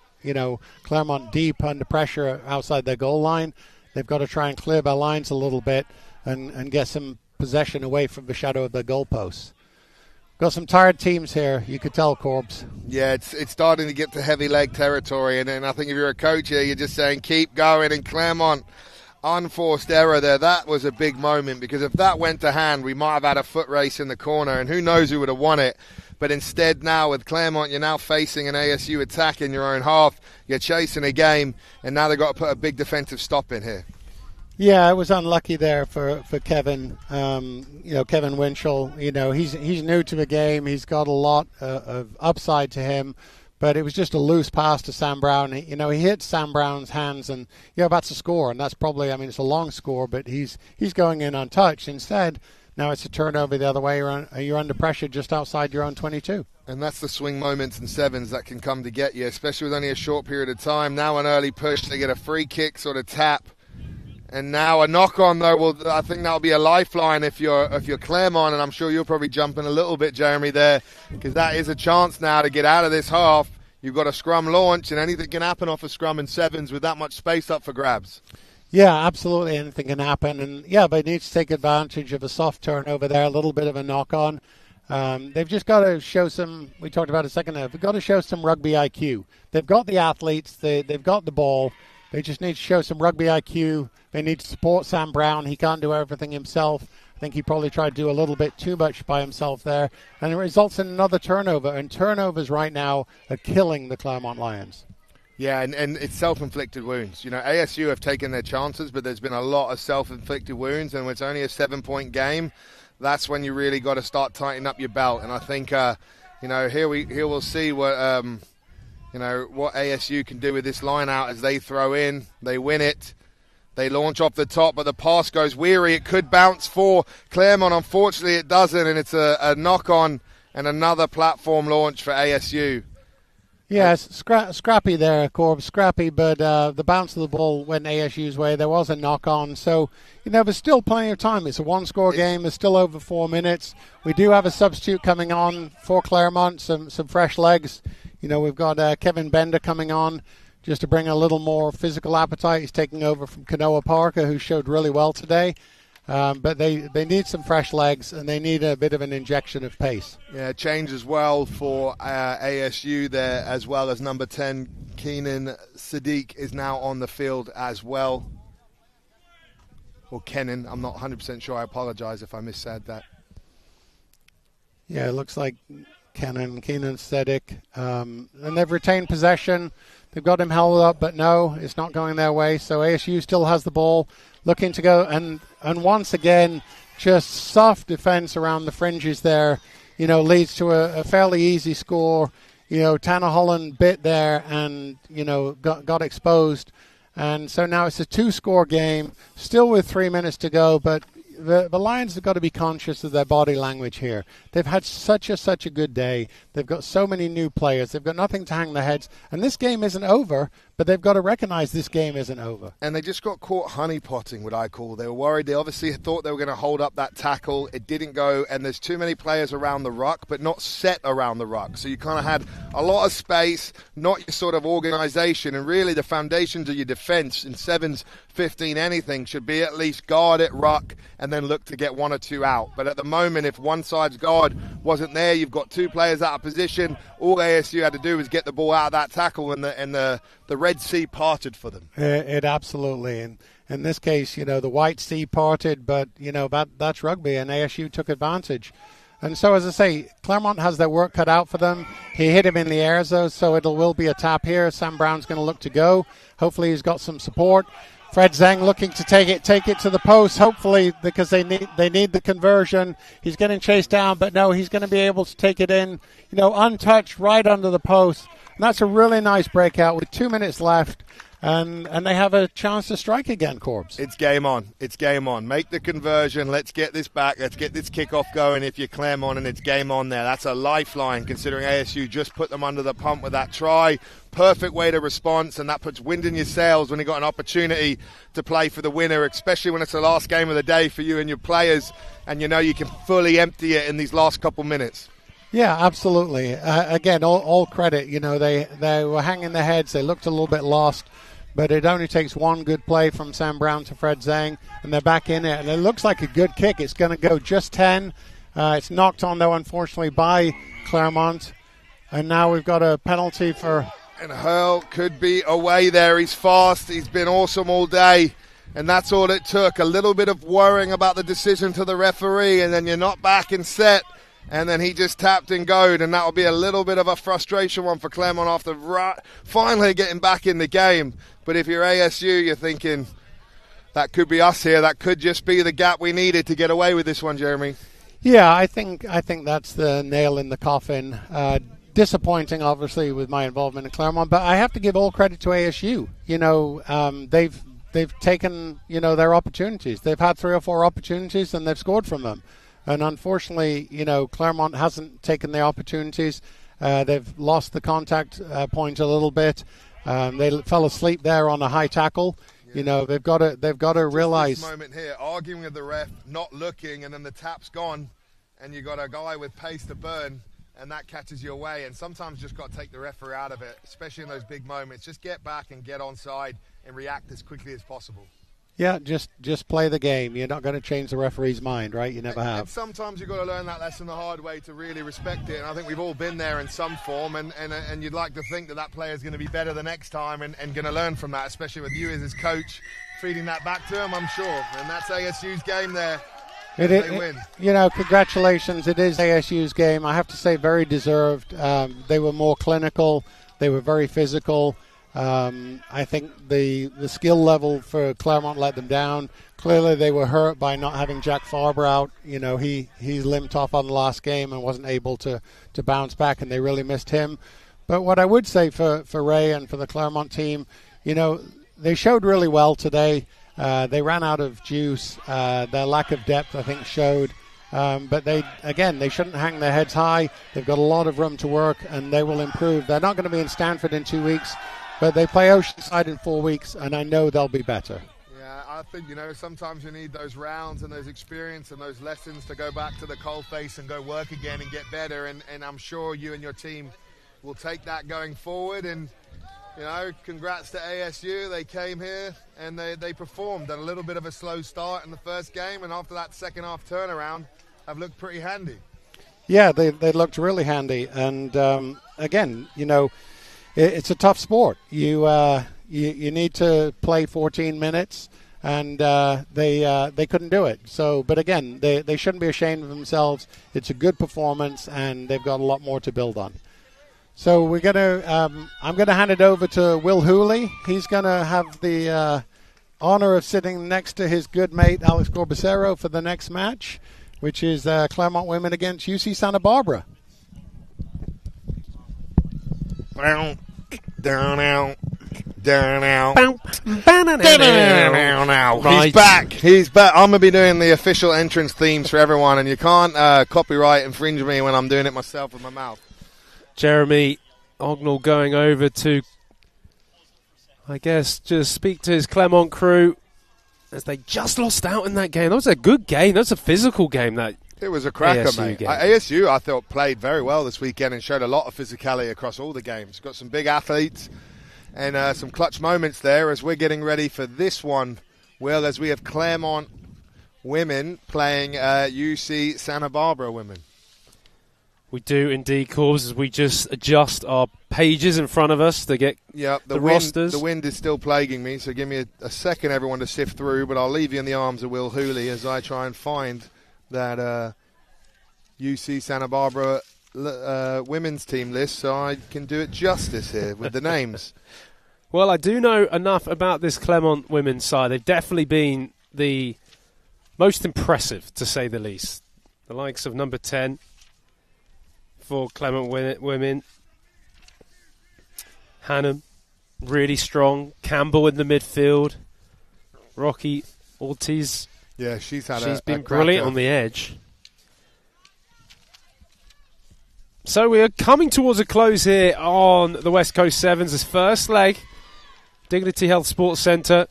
Claremont deep under pressure outside their goal line. They've got to try and clear their lines a little bit and get some possession away from the shadow of their goalposts. Got some tired teams here, you could tell, Corbs. Yeah, it's starting to get to heavy leg territory, and I think if you're a coach here, you're just saying keep going. And Claremont, unforced error there. That was a big moment, because if that went to hand, we might have had a foot race in the corner, and who knows who would have won it. But instead now with Claremont, you're now facing an ASU attack in your own half. You're chasing a game, and now they've got to put a big defensive stop in here. Yeah, it was unlucky there for Kevin. Kevin Winchell, he's new to the game. He's got a lot of upside to him. But it was just a loose pass to Sam Brown. He hit Sam Brown's hands, and that's a score. And that's probably, it's a long score, but he's going in untouched. Instead, now it's a turnover the other way. You're under pressure just outside your own 22. And that's the swing moments and sevens that can come to get you, especially with only a short period of time. Now an early push, they get a free kick sort of tap. And now a knock-on, though, I think that'll be a lifeline if you're Claremont, and I'm sure you'll probably jump in a little bit, Jeremy, there, because that is a chance now to get out of this half. You've got a scrum launch, and anything can happen off a scrum in sevens with that much space up for grabs. Yeah, absolutely, anything can happen. And, they need to take advantage of a soft turnover there, a little bit of a knock-on. They've just got to show we talked about a second ago, they've got to show some rugby IQ. They've got the athletes, they've got the ball. They just need to show some rugby IQ. They need to support Sam Brown. He can't do everything himself. I think he probably tried to do a little bit too much by himself there. And it results in another turnover. And turnovers right now are killing the Claremont Lions. Yeah, and it's self-inflicted wounds. ASU have taken their chances, but there's been a lot of self-inflicted wounds. And when it's only a 7-point game, that's when you really got to start tightening up your belt. And I think, here we'll see what ASU can do with this line out as they throw in. They win it. They launch off the top, but the pass goes weary. It could bounce for Claremont. Unfortunately, it doesn't, and it's a knock-on and another platform launch for ASU. Yes, scrappy there, Corb, scrappy, but the bounce of the ball went ASU's way. There was a knock-on, so, there's still plenty of time. It's a one-score game. There's still over 4 minutes. We do have a substitute coming on for Claremont, some fresh legs. We've got Kevin Bender coming on just to bring a little more physical appetite. He's taking over from Kanoa Parker, who showed really well today. But they need some fresh legs, and they need a bit of an injection of pace. Yeah, change as well for ASU there, as well as number 10, Keenan Sadiq is now on the field as well. Or Kenan, I'm not 100% sure. I apologize if I missaid that. Yeah, it looks like Keenan Sadiq. And they've retained possession. They've got him held up, but no, it's not going their way. So ASU still has the ball, looking to go. And once again, just soft defense around the fringes there, leads to a fairly easy score. Tanner Holland bit there and, got exposed. And so now it's a 2-score game, still with 3 minutes to go. But the Lions have got to be conscious of their body language here. They've had such a good day. They've got so many new players. They've got nothing to hang their heads. And this game isn't over, but they've got to recognize this game isn't over. And they just got caught honeypotting, what I call. They were worried. They obviously thought they were going to hold up that tackle. It didn't go, and there's too many players around the ruck, but not set around the ruck. So you kind of had a lot of space, not your sort of organization. And really the foundations of your defense in 7s, 15, anything should be at least guard at ruck and then look to get 1 or 2 out. But at the moment, if one side's guard wasn't there, you've got 2 players out of position. All ASU had to do was get the ball out of that tackle, and the Red Sea parted for them. It absolutely. And in this case, the White Sea parted, but, that's rugby, and ASU took advantage. And so, as I say, Claremont has their work cut out for them. He hit him in the air, though, so it will be a tap here. Sam Brown's going to look to go. Hopefully he's got some support. Fred Zeng looking to take it to the post, hopefully, because they need the conversion. He's getting chased down, but no, he's going to be able to take it in, untouched right under the post. And that's a really nice breakout with 2 minutes left. And they have a chance to strike again, Corbs. It's game on. It's game on. Make the conversion. Let's get this back. Let's get this kickoff going if you're Claremont, and it's game on there. That's a lifeline considering ASU just put them under the pump with that try. Perfect way to respond, and that puts wind in your sails when you got an opportunity to play for the winner, especially when it's the last game of the day for you and your players, and you can fully empty it in these last couple minutes. Yeah, absolutely. Again, all credit. They were hanging their heads. They looked a little bit lost. But it only takes one good play from Sam Brown to Fred Zeng, and they're back in it. And it looks like a good kick. It's going to go just 10. It's knocked on, though, unfortunately, by Claremont. And now we've got a penalty for... And Hurl could be away there. He's fast. He's been awesome all day. And that's all it took. A little bit of worrying about the decision to the referee, and then you're not back in set. And then he just tapped and goed, and that will be a little bit of a frustration one for Claremont after finally getting back in the game. But if you're ASU, you're thinking, that could be us here. That could just be the gap we needed to get away with this one, Jeremy. Yeah, I think that's the nail in the coffin. Disappointing, obviously, with my involvement in Claremont, but I have to give all credit to ASU. They've taken, their opportunities. They've had 3 or 4 opportunities, and they've scored from them. And unfortunately, Claremont hasn't taken the opportunities. They've lost the contact point a little bit. They fell asleep there on a high tackle. Yeah. They've got to realize. This moment here, arguing with the ref, not looking, and then the tap's gone, and you got a guy with pace to burn, and that catches you away. And sometimes you just got to take the referee out of it, especially in those big moments. Just get back and get onside and react as quickly as possible. Yeah, just play the game. You're not going to change the referee's mind, right? You never have. And sometimes you've got to learn that lesson the hard way to really respect it. And I think we've all been there in some form. And you'd like to think that player is going to be better the next time and going to learn from that, especially with you as his coach, feeding that back to him, I'm sure. And that's ASU's game there. They win. Congratulations. It is ASU's game. I have to say, very deserved. They were more clinical. They were very physical. I think the skill level for Claremont let them down. Clearly they were hurt by not having Jack Farber out. He limped off on the last game and wasn't able to bounce back, and they really missed him. But what I would say for Ray and for the Claremont team, they showed really well today. They ran out of juice. Their lack of depth, I think, showed. But they shouldn't hang their heads high. They've got a lot of room to work, and they will improve. They're not going to be in Stanford in 2 weeks. But they play Oceanside in 4 weeks, and I know they'll be better. Yeah, I think, sometimes you need those rounds and those experience and those lessons to go back to the coalface and go work again and get better. And I'm sure you and your team will take that going forward. And, congrats to ASU. They came here and they performed at a little bit of a slow start in the first game. And after that second half turnaround, have looked pretty handy. Yeah, they looked really handy. And, again, it's a tough sport. You need to play 14 minutes, and they couldn't do it. So, but again, they shouldn't be ashamed of themselves. It's a good performance, and they've got a lot more to build on. So I'm gonna hand it over to Will Hooley. He's gonna have the honor of sitting next to his good mate Alex Corbacero for the next match, which is Claremont women against UC Santa Barbara. Down, He's back. He's back. I'm going to be doing the official entrance themes for everyone, and you can't copyright infringe me when I'm doing it myself with my mouth. Jeremy Ognall going over to, I guess, just speak to his Clermont crew as they just lost out in that game. That was a good game. That was a physical game. It was a cracker, ASU mate. game. ASU, I thought, played very well this weekend and showed a lot of physicality across all the games. Got some big athletes and some clutch moments there as we're getting ready for this one. Well, as we have Clermont women playing UC Santa Barbara women. We do indeed, Corbs, as we just adjust our pages in front of us to get the rosters. The wind is still plaguing me, so give me a second, everyone, to sift through, but I'll leave you in the arms of Will Hooley as I try and find that UC Santa Barbara women's team list so I can do it justice here with the names. Well, I do know enough about this Clermont women's side. They've definitely been the most impressive, to say the least. The likes of number 10 for Clermont women. Hannum, really strong. Campbell in the midfield. Rocky Ortiz. Yeah, she's been brilliant on the edge. So we are coming towards a close here on the West Coast Sevens. This first leg, Dignity Health Sports Centre,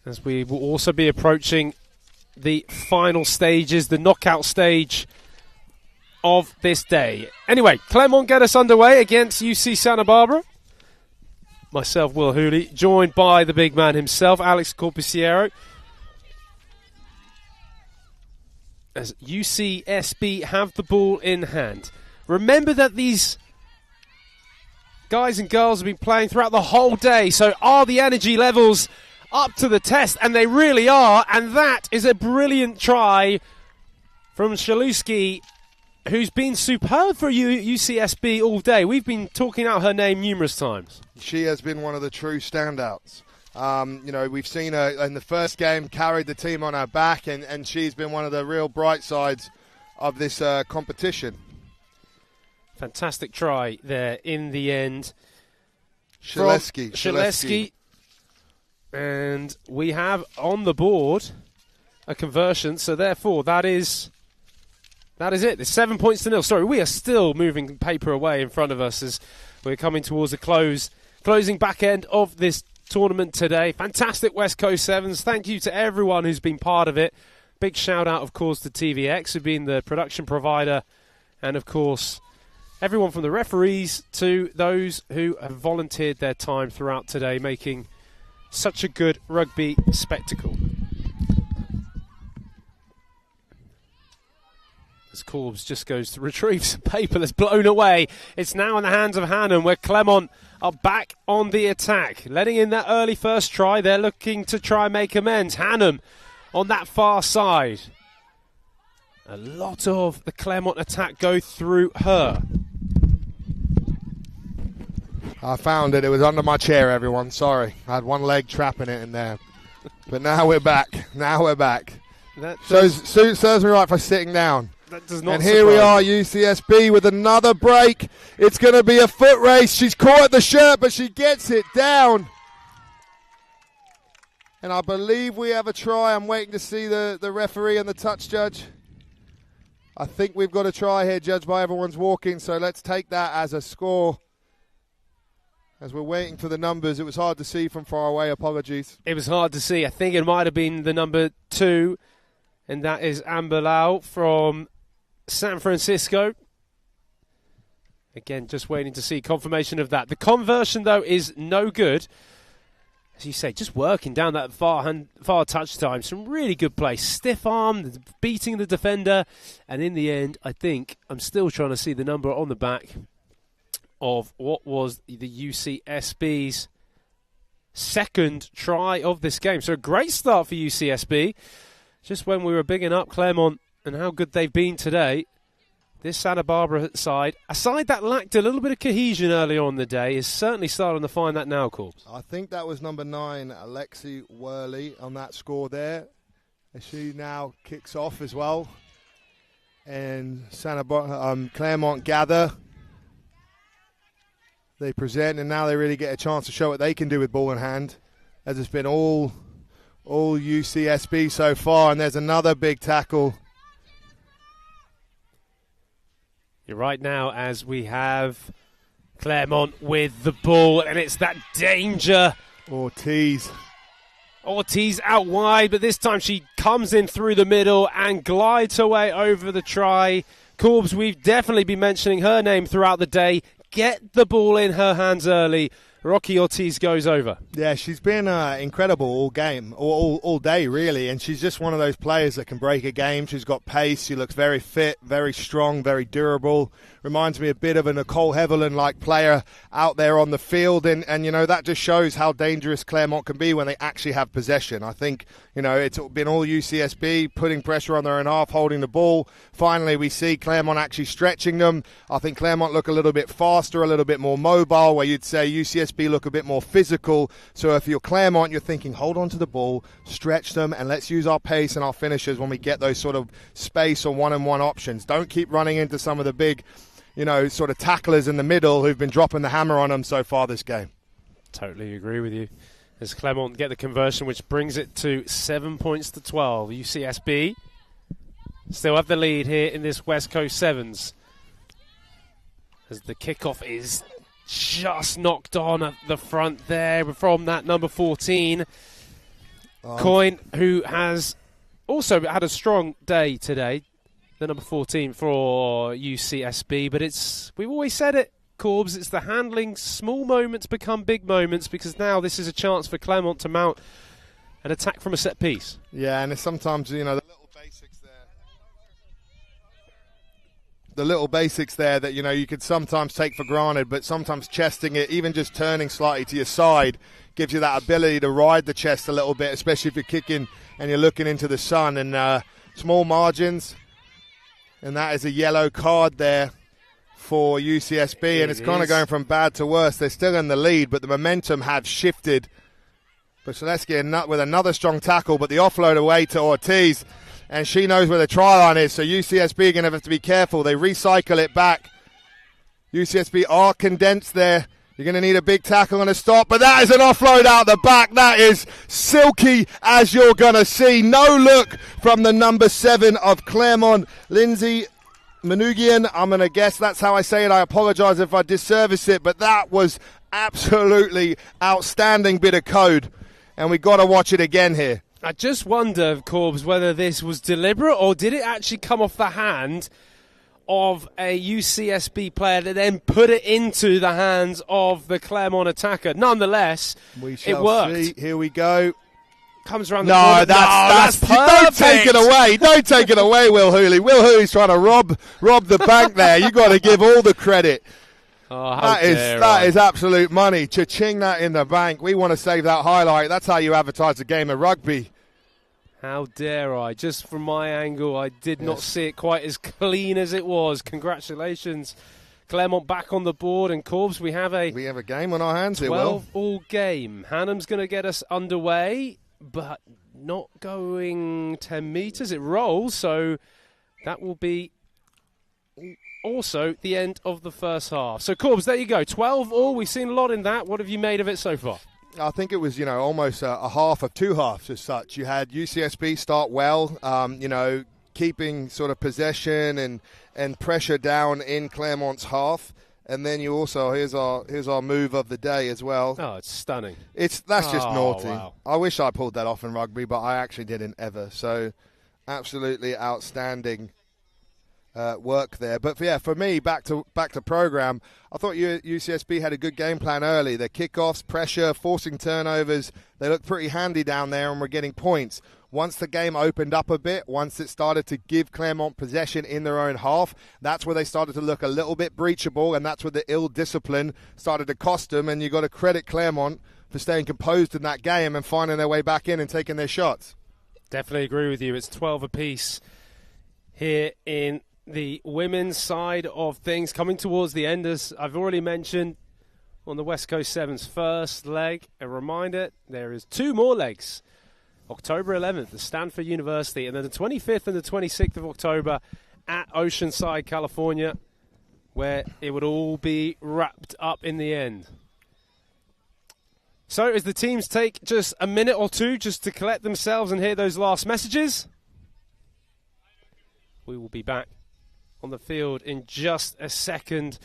as we will also be approaching the final stages, the knockout stage of this day. Anyway, Clermont get us underway against UC Santa Barbara. Myself, Will Hooley, joined by the big man himself, Alex Corpiciero. As UCSB have the ball in hand. Remember that these guys and girls have been playing throughout the whole day, so are the energy levels up to the test? And they really are, and that is a brilliant try from Shaluski, who's been superb for UCSB all day. We've been talking out her name numerous times. She has been one of the true standouts. We've seen her in the first game carried the team on her back, and she's been one of the real bright sides of this competition. Fantastic try there in the end. Shaleski. And we have on the board a conversion, so therefore that is it. There's 7 points to 0. Sorry, we are still moving paper away in front of us as we're coming towards the closing back end of this tournament today. Fantastic West Coast Sevens. Thank you to everyone who's been part of it. Big shout out, of course, to TVX, who've been the production provider, and of course everyone from the referees to those who have volunteered their time throughout today, making such a good rugby spectacle. As Corbs just goes to retrieve some paper that's blown away. It's now in the hands of Hannum, where Clermont are back on the attack. Letting in that early first try. They're looking to try and make amends. Hannum on that far side. A lot of the Clermont attack go through her. I found it. It was under my chair, everyone. Sorry. I had one leg trapping it in there. But now we're back. Serves me right for sitting down. That does not and here we are, UCSB, with another break. It's going to be a foot race. She's caught the shirt, but she gets it down. And I believe we have a try. I'm waiting to see the referee and the touch judge. I think we've got a try here, judged by everyone's walking. So let's take that as a score. As we're waiting for the numbers, it was hard to see from far away. Apologies. It was hard to see. I think it might have been the number 2, and that is Amber Lau from San Francisco. Again, just waiting to see confirmation of that. The conversion, though, is no good. As you say, just working down that far touch time. Some really good play. Stiff arm, beating the defender. And in the end, I think I'm still trying to see the number on the back of what was the UCSB's second try of this game. So a great start for UCSB. Just when we were bigging up Clermont and how good they've been today, this Santa Barbara side, a side that lacked a little bit of cohesion earlier on in the day, is certainly starting to find that now, Corbs. I think that was number 9, Alexi Worley, on that score there. As she now kicks off as well. And Clermont gather They present, and now they really get a chance to show what they can do with ball in hand, as it's been all UCSB so far. And there's another big tackle. You're right now, as we have Claremont with the ball, and it's that danger. Ortiz out wide, but this time she comes in through the middle and glides her way over the try. Corbs, we've definitely been mentioning her name throughout the day. Get the ball in her hands early. Rocky Ortiz goes over. Yeah, she's been incredible all game, all day really, and she's just one of those players that can break a game. She's got pace, she looks very fit, very strong, very durable. Reminds me a bit of a Nicole Heverland-like player out there on the field, and that just shows how dangerous Claremont can be when they actually have possession. I think, it's been all UCSB, putting pressure on their own half, holding the ball. Finally, we see Claremont actually stretching them. I think Claremont look a little bit faster, a little bit more mobile, where you'd say UCSB look a bit more physical. So if you're Claremont, you're thinking, hold on to the ball, stretch them, and let's use our pace and our finishers when we get those sort of space or one-on-one options. Don't keep running into some of the big, sort of tacklers in the middle who've been dropping the hammer on them so far this game. Totally agree with you. As Claremont get the conversion, which brings it to 7 points to 12. UCSB still have the lead here in this West Coast Sevens, as the kickoff is just knocked on at the front there from that number 14. Coyne, who has also had a strong day today, the number 14 for UCSB, but we've always said it, Corbs, it's the handling. Small moments become big moments, because now this is a chance for Claremont to mount an attack from a set piece. Yeah, and it's sometimes, the little basics there that, you could sometimes take for granted, but sometimes chesting it, even just turning slightly to your side, gives you that ability to ride the chest a little bit, especially if you're kicking and you're looking into the sun. And small margins, and that is a yellow card there for UCSB, and it's kind of going from bad to worse. They're still in the lead, but the momentum has shifted. But Selesky with another strong tackle, but the offload away to Ortiz, and she knows where the try line is, so UCSB are going to have to be careful. They recycle it back. UCSB are condensed there. You're going to need a big tackle and a stop, but that is an offload out the back. That is silky, as you're going to see. No look from the number 7 of Claremont, Lindsay Manugian. I'm going to guess that's how I say it. I apologize if I disservice it, but that was absolutely outstanding bit of code, and we got to watch it again here. I just wonder, Corbs, whether this was deliberate or did it actually come off the hand of a UCSB player that then put it into the hands of the Claremont attacker. Nonetheless, it worked. See. Here we go. Comes around the corner. That's perfect. Don't take it away. Don't take it away, Will Hooley. Will Hooley's trying to rob the bank there. You've got to give all the credit. Oh, that is absolute money. Cha-ching that in the bank. We want to save that highlight. That's how you advertise a game of rugby. How dare I? Just from my angle, I did not see it quite as clean as it was. Congratulations. Claremont back on the board, and Corbs, we have a game on our hands here, Will. 12-all game. Hannum's going to get us underway, but not going 10 metres. It rolls, so that will be also the end of the first half. So, Corbs, there you go. 12-all. We've seen a lot in that. What have you made of it so far? I think it was, almost a half of two halves as such. You had UCSB start well, keeping sort of possession and pressure down in Claremont's half. And then you also, here's our move of the day as well. Oh, it's stunning. That's just naughty. Wow. I wish I pulled that off in rugby, but I actually didn't ever. So absolutely outstanding work there. But for me, back to program, I thought UCSB had a good game plan early. Their kickoffs, pressure, forcing turnovers, they looked pretty handy down there and were getting points. Once the game opened up a bit, once it started to give Claremont possession in their own half, that's where they started to look a little bit breachable, and that's where the ill discipline started to cost them. And you got to credit Claremont for staying composed in that game and finding their way back in and taking their shots. Definitely agree with you. It's 12 apiece here in the women's side of things, coming towards the end, as I've already mentioned, on the West Coast Sevens first leg. A reminder, there is 2 more legs. October 11th at Stanford University, and then the 25th and the 26th of October at Oceanside, California. where it would all be wrapped up in the end. So as the teams take just a minute or two just to collect themselves and hear those last messages, we will be back on the field in just a second.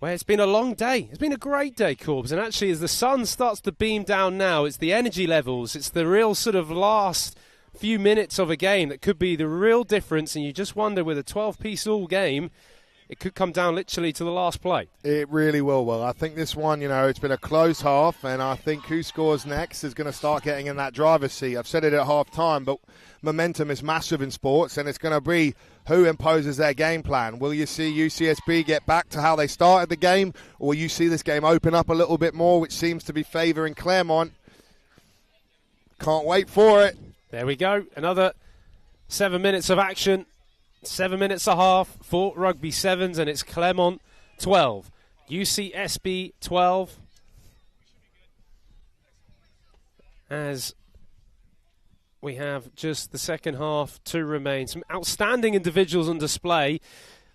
Well, it's been a long day. It's been a great day, Corbs. And actually, as the sun starts to beam down now, it's the energy levels. It's the real sort of last few minutes of a game that could be the real difference. And you just wonder, with a 12-piece all game, it could come down literally to the last play. It really will. Well, I think this one, it's been a close half, and I think who scores next is going to start getting in that driver's seat. I've said it at half-time, but momentum is massive in sports, and it's going to be who imposes their game plan. Will you see UCSB get back to how they started the game, or will you see this game open up a little bit more, which seems to be favouring Claremont? Can't wait for it. There we go. Another 7 minutes of action. 7 minutes and a half for Rugby Sevens, and it's Claremont 12, UCSB 12. As we have just the second half to remain. Some outstanding individuals on display,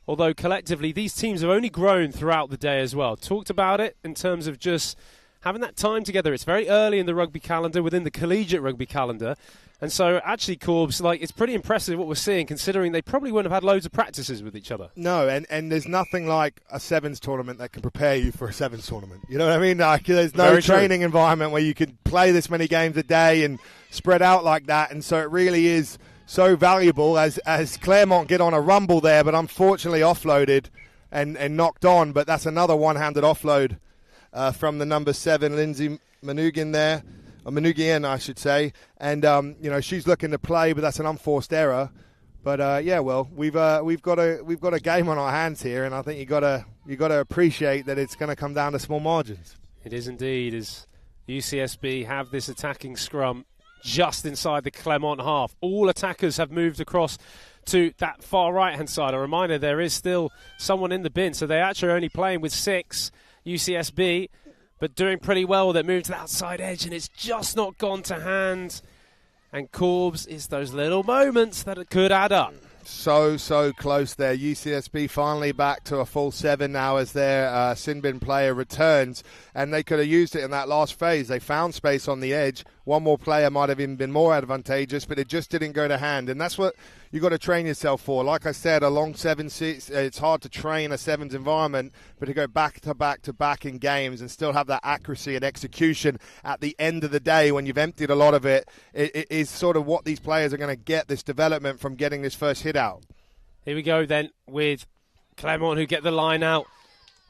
although collectively these teams have only grown throughout the day as well. Talked about it in terms of just having that time together. It's very early in the rugby calendar, within the collegiate rugby calendar. And so, actually, Corbs, it's pretty impressive what we're seeing, considering they probably wouldn't have had loads of practices with each other. No, and there's nothing like a sevens tournament that can prepare you for a sevens tournament. You know what I mean? There's no training environment where you can play this many games a day and spread out like that. And so it really is so valuable as Claremont get on a rumble there, but unfortunately offloaded and knocked on. But that's another one-handed offload from the number 7, Lindsay Manoogian there. Manoogian, I should say, and she's looking to play, but that's an unforced error. But we've got a game on our hands here, and I think you got to appreciate that it's going to come down to small margins. It is indeed, as UCSB have this attacking scrum just inside the Claremont half. All attackers have moved across to that far right-hand side. A reminder, there is still someone in the bin, so they're actually only playing with 6, UCSB. But doing pretty well with it, moving to the outside edge, and it's just not gone to hand. And Corbs, is those little moments that it could add up. So close there. UCSB finally back to a full 7 now as their sin bin player returns, and they could have used it in that last phase. They found space on the edge. One more player might have even been more advantageous, but it just didn't go to hand, and that's what you got to train yourself for. Like I said, a long 7-6, it's hard to train a sevens environment, but to go back to back to back in games and still have that accuracy and execution at the end of the day when you've emptied a lot of it is sort of what these players are going to get this development from getting this first hit out. Here we go then with Claremont, who get the line out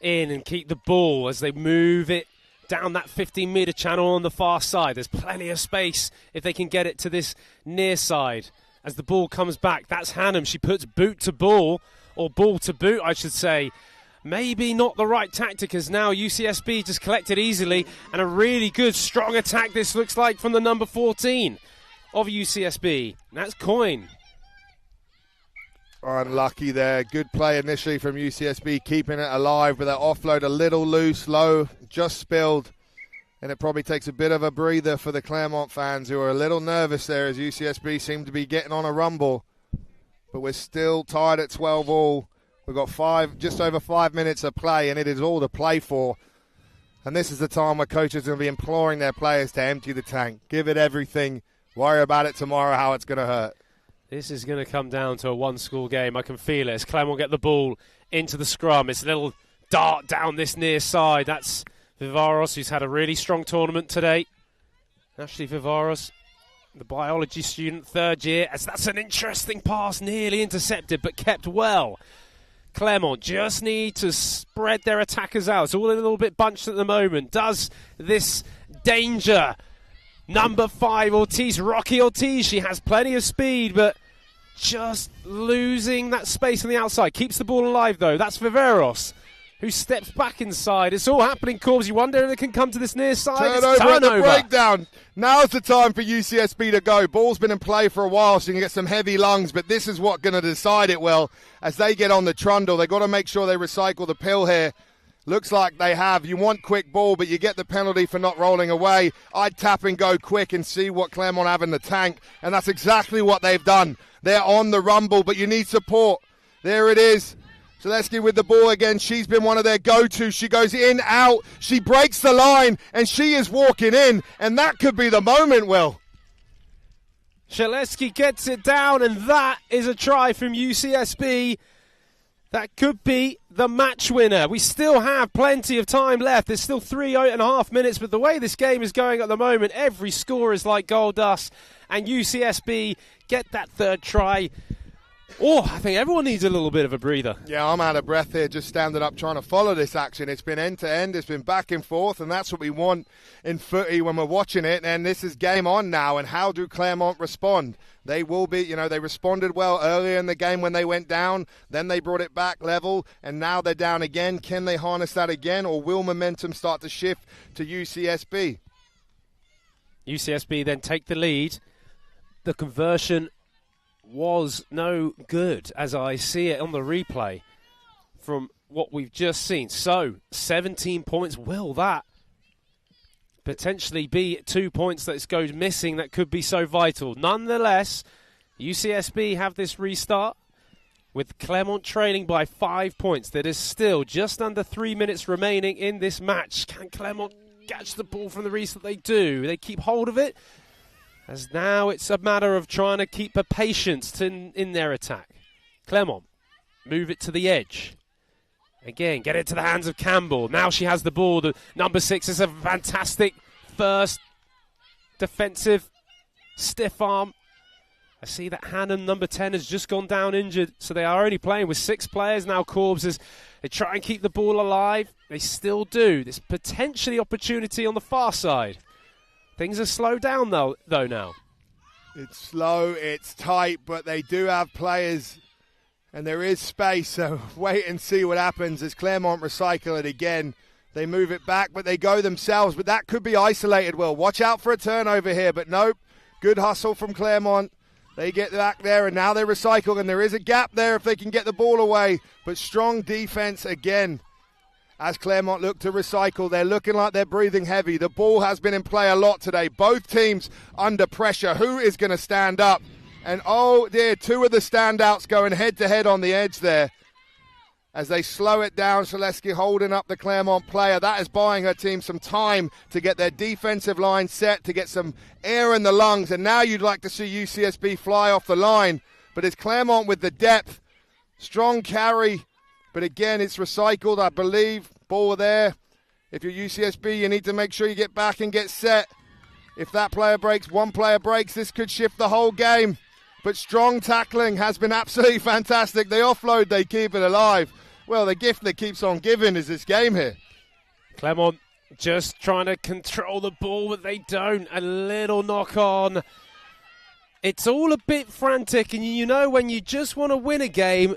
in and keep the ball as they move it down that 15-metre channel on the far side. There's plenty of space if they can get it to this near side. As the ball comes back, that's Hannum. She puts boot to ball, or ball to boot, I should say. Maybe not the right tactic, as now UCSB just collected easily, and a really good, strong attack this looks like from the number 14 of UCSB. That's Coyne. Unlucky there. Good play initially from UCSB, keeping it alive, but that offload a little loose, low, just spilled. And it probably takes a bit of a breather for the Claremont fans, who are a little nervous there as UCSB seem to be getting on a rumble. But we're still tied at 12 all. We've got just over 5 minutes of play, and it is all to play for. And this is the time where coaches are going to be imploring their players to empty the tank. Give it everything. Worry about it tomorrow, how it's going to hurt. This is going to come down to a one-score game. I can feel it as Claremont get the ball into the scrum. It's a little dart down this near side. That's Vivaros, who's had a really strong tournament today. Ashley Vivaros, the biology student, 3rd year, as that's an interesting pass, nearly intercepted, but kept well. Claremont just need to spread their attackers out. It's all a little bit bunched at the moment. Does this danger number 5, Ortiz, Rocky Ortiz, she has plenty of speed, but just losing that space on the outside. Keeps the ball alive, though. That's Viveros, who steps back inside. It's all happening, Corbs. You wonder if it can come to this near side. Turnover at the breakdown. Now's the time for UCSB to go. Ball's been in play for a while, so you can get some heavy lungs, but this is what's going to decide it well as they get on the trundle. They've got to make sure they recycle the pill here. Looks like they have. You want quick ball, but you get the penalty for not rolling away. I'd tap and go quick and see what Claremont have in the tank, and that's exactly what they've done. They're on the rumble, but you need support. There it is. Zaleski with the ball again. She's been one of their go-tos. She goes in, out. She breaks the line, and she is walking in. And that could be the moment, Will. Zaleski gets it down, and that is a try from UCSB. That could be the match winner. We still have plenty of time left. There's still 3.5 minutes, but the way this game is going at the moment, every score is like gold dust, and UCSB get that third try. Oh, I think everyone needs a little bit of a breather. Yeah, I'm out of breath here just standing up trying to follow this action. It's been end-to-end. It's been back and forth, and that's what we want in footy when we're watching it. And this is game on now, and how do Claremont respond? They will be, they responded well earlier in the game when they went down. Then they brought it back level, and now they're down again. Can they harness that again, or will momentum start to shift to UCSB? UCSB then take the lead. The conversion was no good, as I see it on the replay from what we've just seen. So, 17 points. Will that potentially be 2 points that goes missing that could be so vital? Nonetheless, UCSB have this restart with Claremont trailing by 5 points. There is still just under 3 minutes remaining in this match. Can Claremont catch the ball from the restart? They do. They keep hold of it. As now it's a matter of trying to keep a patience in their attack. Claremont, move it to the edge. Again, get it to the hands of Campbell. Now she has the ball. The number 6 is a fantastic first defensive stiff arm. I see that Hannon, number 10, has just gone down injured. So they are only playing with 6 players now. Corbs, as they try and keep the ball alive. They still do. There's potentially opportunity on the far side. Things are slowed down, though now. It's slow, it's tight, but they do have players, and there is space, so wait and see what happens as Claremont recycle it again. They move it back, but they go themselves, but that could be isolated, Will. Watch out for a turnover here, but nope. Good hustle from Claremont. They get back there, and now they recycle, and there is a gap there if they can get the ball away, but strong defense again. As Claremont look to recycle, they're looking like they're breathing heavy. The ball has been in play a lot today. Both teams under pressure. Who is going to stand up? And oh dear, 2 of the standouts going head-to-head on the edge there. As they slow it down, Zaleski holding up the Claremont player. That is buying her team some time to get their defensive line set, to get some air in the lungs. And now you'd like to see UCSB fly off the line. But it's Claremont with the depth. Strong carry. But again, it's recycled, I believe. Ball there. If you're UCSB, you need to make sure you get back and get set. If that player breaks, one player breaks, this could shift the whole game. But strong tackling has been absolutely fantastic. They offload, they keep it alive. Well, the gift that keeps on giving is this game here. Claremont just trying to control the ball, but they don't. A little knock on. It's all a bit frantic, and when you just want to win a game,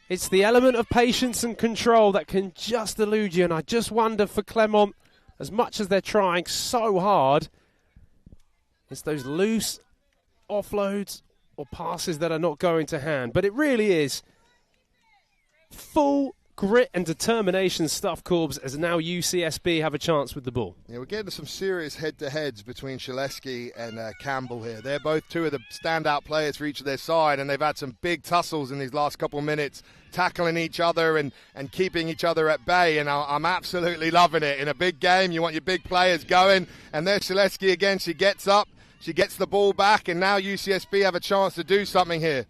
it's the element of patience and control that can just elude you. And I just wonder for Claremont, as much as they're trying so hard, it's those loose offloads or passes that are not going to hand. But it really is full grit and determination stuff, Corbs, as now UCSB have a chance with the ball. Yeah, we're getting some serious head-to-heads between Zaleski and Campbell here. They're both 2 of the standout players for each of their side, and they've had some big tussles in these last couple of minutes, tackling each other and keeping each other at bay, and I'm absolutely loving it. In a big game, you want your big players going, and there's Zaleski again. She gets up, she gets the ball back, and now UCSB have a chance to do something here.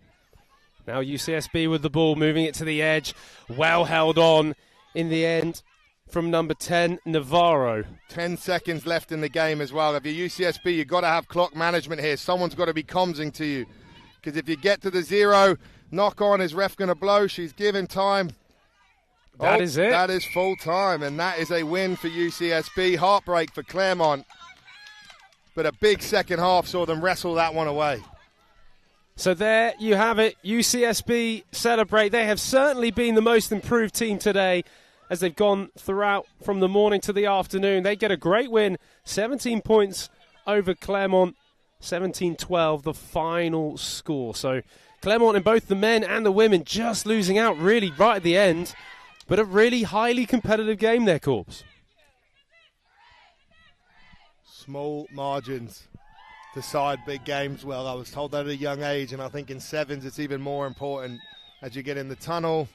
Now UCSB with the ball, moving it to the edge. Well held on in the end from number 10, Navarro. 10 seconds left in the game as well. If you're UCSB, you've got to have clock management here. Someone's got to be commsing to you. Because if you get to the 0, knock on, is ref going to blow? She's given time. That is it. That is full time, and that is a win for UCSB. Heartbreak for Claremont. But a big second half saw them wrestle that one away. So there you have it. UCSB celebrate. They have certainly been the most improved team today as they've gone throughout from the morning to the afternoon. They get a great win, 17 points over Claremont, 17-12, the final score. So Claremont in both the men and the women just losing out really right at the end, but a really highly competitive game there, Corbs. Small margins decide big games. Well, I was told that at a young age, and I think in sevens it's even more important as you get in the tunnel.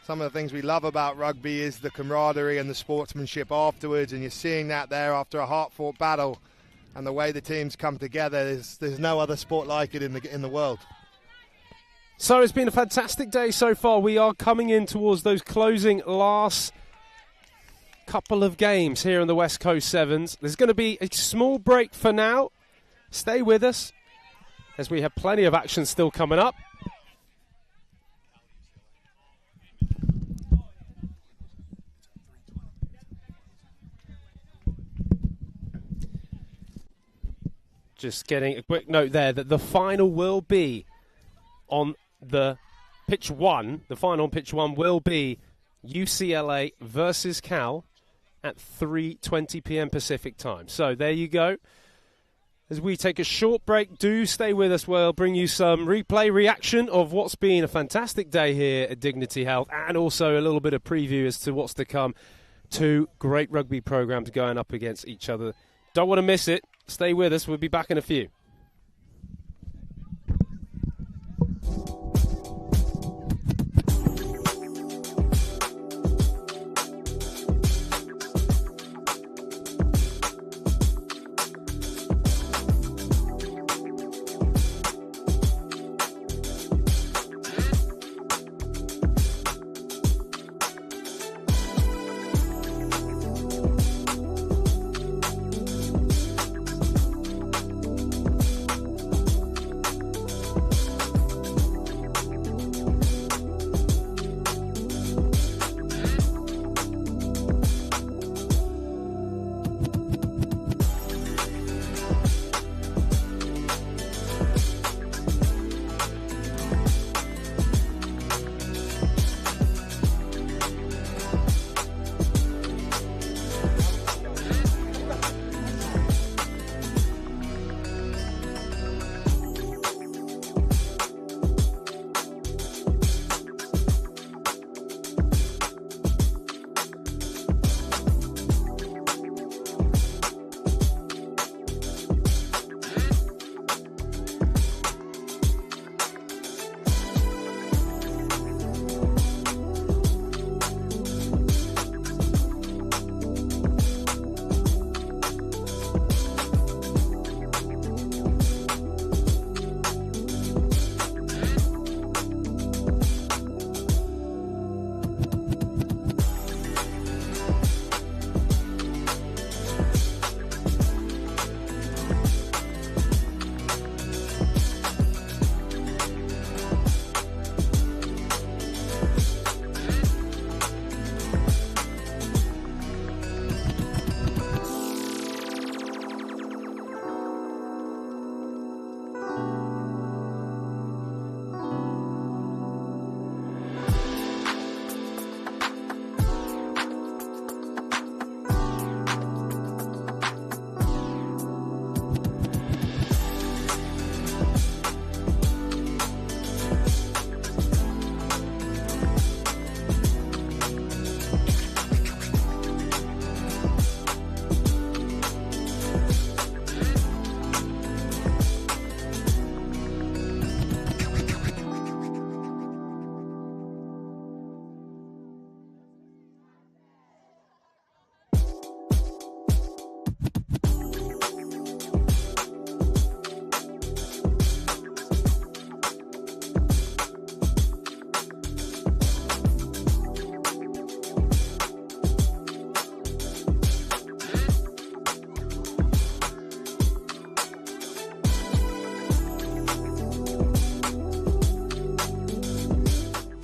some of the things we love about rugby is the camaraderie and the sportsmanship afterwards, and you're seeing that there after a hard-fought battle, and the way the teams come together. There's no other sport like it in the world. So it's been a fantastic day so far. We are coming in towards those closing last couple of games here in the West Coast Sevens. There's going to be a small break for now. Stay with us as we have plenty of action still coming up. Just getting a quick note there that the final will be on the pitch one. The final on pitch one will be UCLA versus Cal at 3:20 p.m. Pacific time. So there you go. As we take a short break, do stay with us. We'll bring you some replay reaction of what's been a fantastic day here at Dignity Health, and also a little bit of preview as to what's to come. Two great rugby programs going up against each other. Don't want to miss it. Stay with us. We'll be back in a few.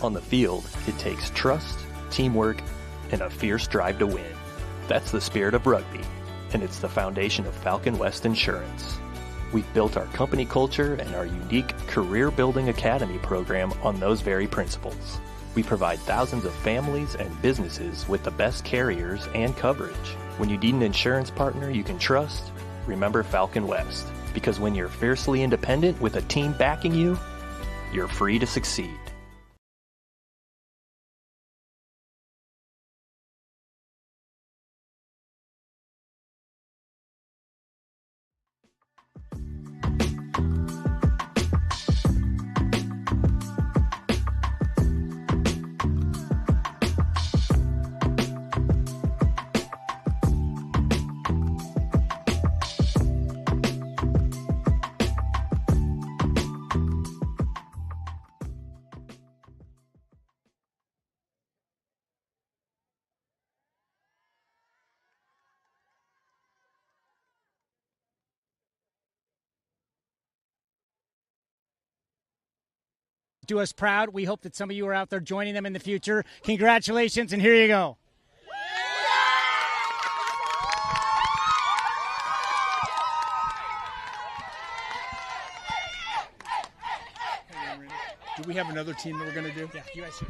On the field, it takes trust, teamwork, and a fierce drive to win. That's the spirit of rugby, and it's the foundation of Falcon West Insurance. We've built our company culture and our unique Career Building Academy program on those very principles. We provide thousands of families and businesses with the best carriers and coverage. When you need an insurance partner you can trust, remember Falcon West, because when you're fiercely independent with a team backing you, you're free to succeed. do us proud. We hope that some of you are out there joining them in the future. Congratulations, and here you go. Do we have another team that we're going to do? Yeah, you guys.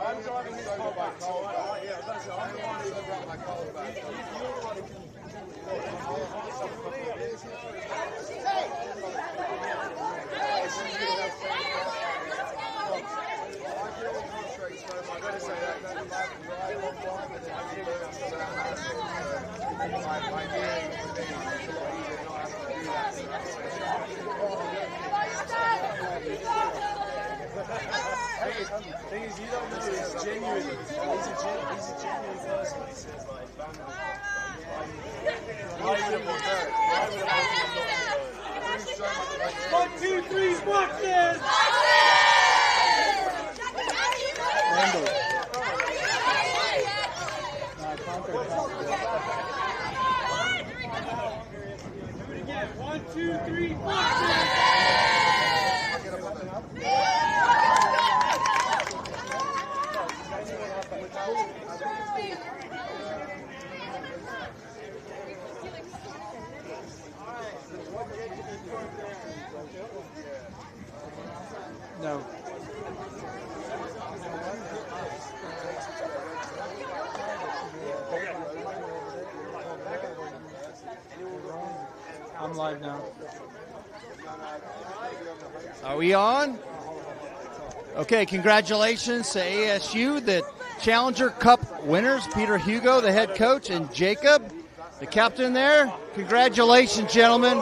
I'm driving his car back, so yeah, that's it. I'm the one who's brought my car back. You're the one who can. Thing is, you don't know he's genuine. He's a genuine person. He says like, One, two, three, boxes! Randall. Do it again. 1, 2, 3, boxes! No. I'm live now. Are we on? Okay, congratulations to ASU, the Challenger Cup winners, Peter Hugo, the head coach, and Jacob, the captain there. Congratulations, gentlemen.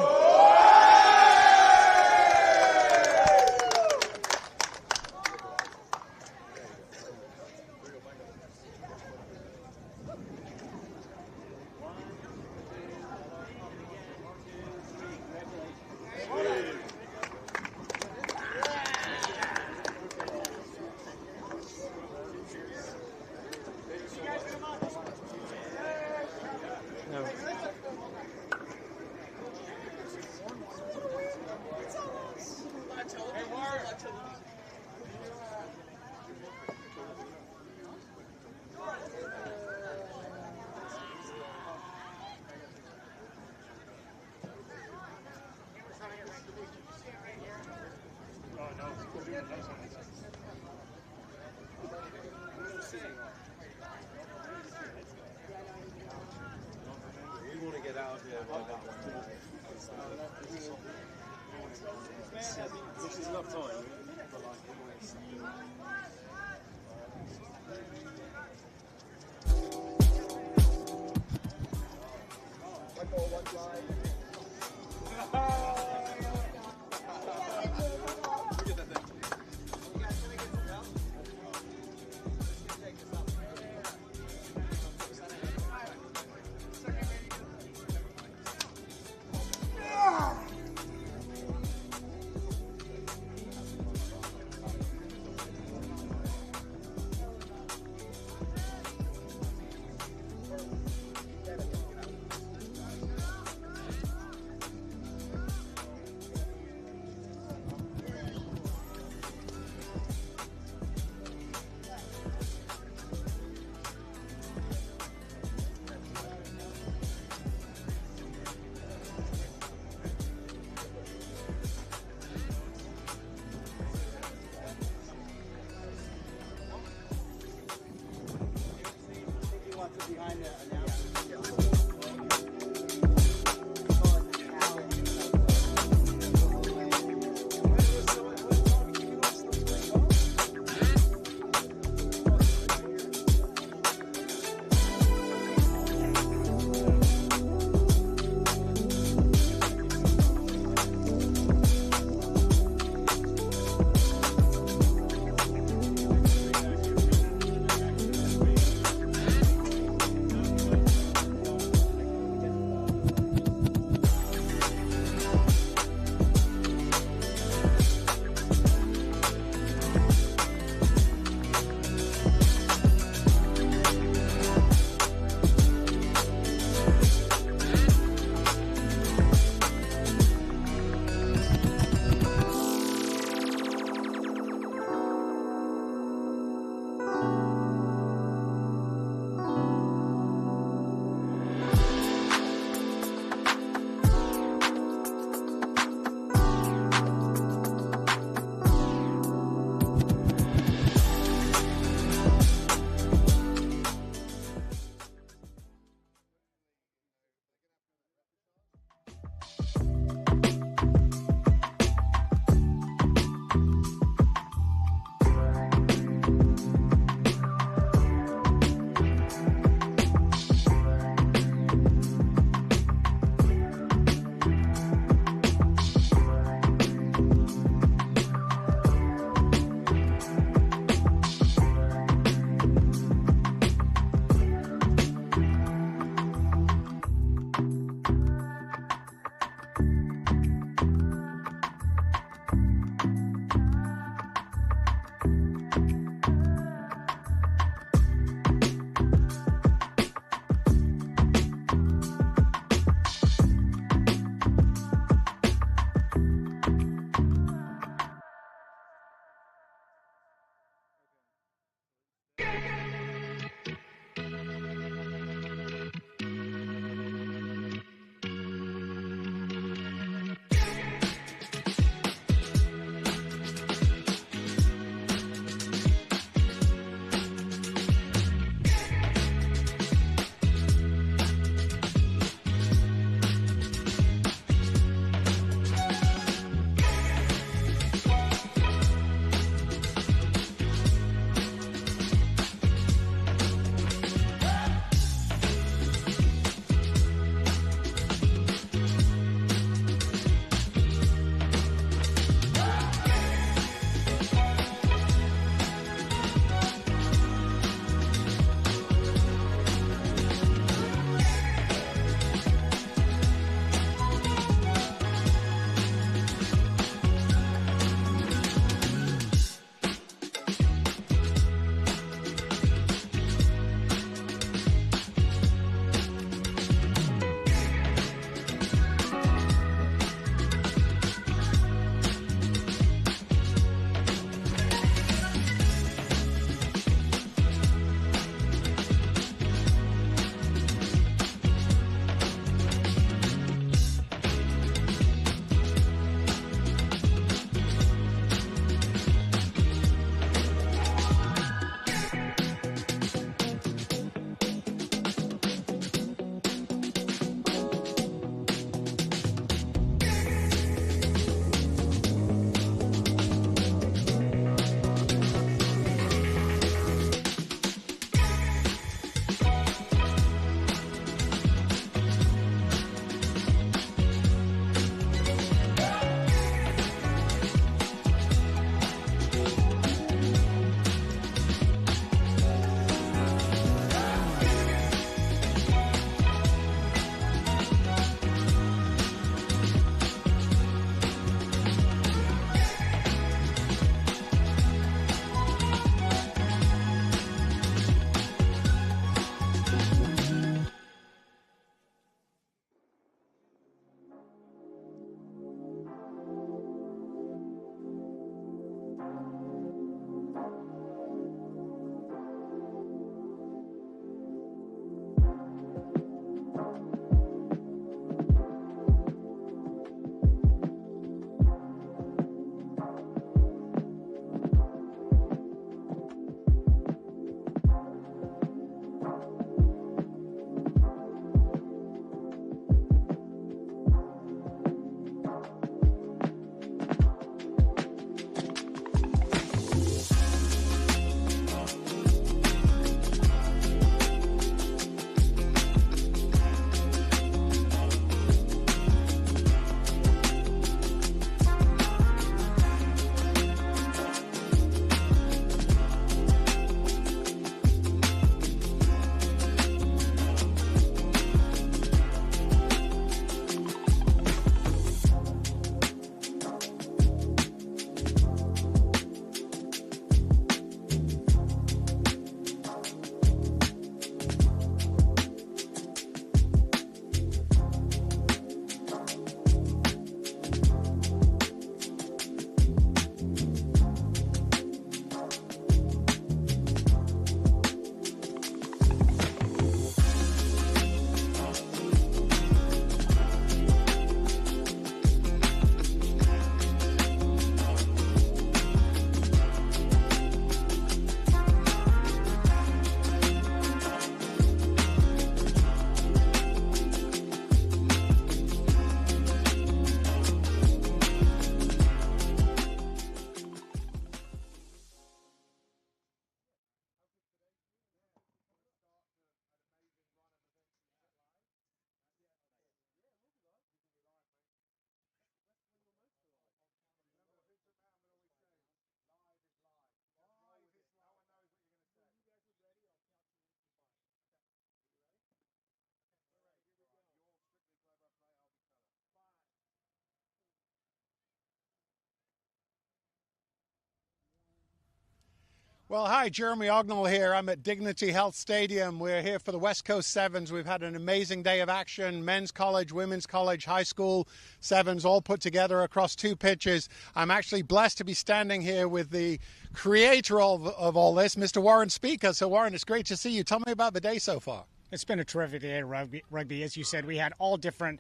Well, hi, Jeremy Ognall here. I'm at Dignity Health Stadium. We're here for the West Coast Sevens. We've had an amazing day of action. Men's college, women's college, high school Sevens all put together across 2 pitches. I'm actually blessed to be standing here with the creator of all this, Mr. Warren Speaker. So, Warren, it's great to see you. Tell me about the day so far. It's been a terrific day of rugby. As you said, we had all different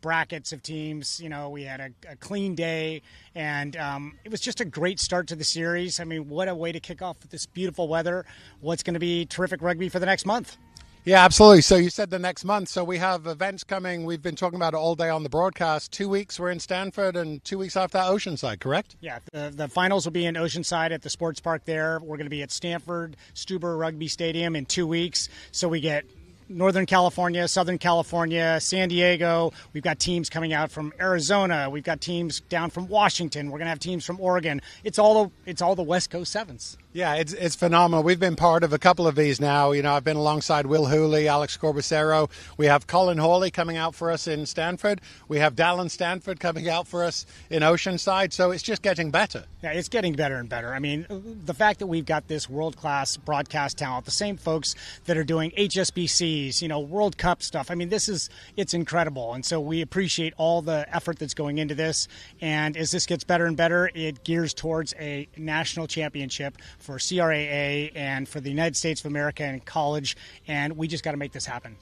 brackets of teams. You know, we had a clean day, and it was just a great start to the series. I mean, what a way to kick off with this beautiful weather. What's going to be terrific rugby for the next month? Yeah, absolutely. So you said the next month. So we have events coming. We've been talking about it all day on the broadcast. 2 weeks we're in Stanford and 2 weeks after that Oceanside, correct? Yeah, the finals will be in Oceanside at the sports park there. We're going to be at Stanford Stuber Rugby Stadium in 2 weeks. So we get Northern California, Southern California, San Diego. We've got teams coming out from Arizona. We've got teams down from Washington. We're going to have teams from Oregon. It's all the West Coast Sevens. Yeah, it's phenomenal. We've been part of a couple of these now. You know, I've been alongside Will Hooley, Alex Corbacero. We have Colin Hawley coming out for us in Stanford. We have Dallin Stanford coming out for us in Oceanside. So it's just getting better. Yeah, it's getting better and better. I mean, the fact that we've got this world-class broadcast talent, the same folks that are doing HSBCs, you know, World Cup stuff. I mean, it's incredible. And so we appreciate all the effort that's going into this. And as this gets better and better, it gears towards a national championship for CRAA and for the United States of America and college, and we just got to make this happen.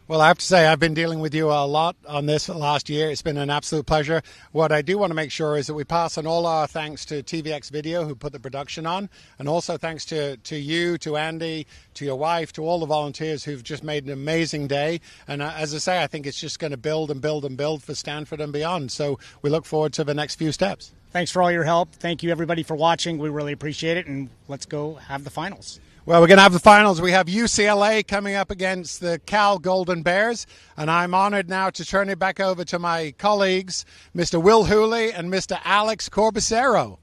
Well, I have to say, I've been dealing with you a lot on this last year. It's been an absolute pleasure. What I do want to make sure is that we pass on all our thanks to TVX Video, who put the production on, and also thanks to you, to Andy, to your wife, to all the volunteers who've just made an amazing day. And as I say, I think it's just going to build and build and build for Stanford and beyond. So we look forward to the next few steps. Thanks for all your help. Thank you, everybody, for watching. We really appreciate it, and let's go have the finals. Well, we're going to have the finals. We have UCLA coming up against the Cal Golden Bears, and I'm honored now to turn it back over to my colleagues, Mr. Will Hooley and Mr. Alex Corbacero.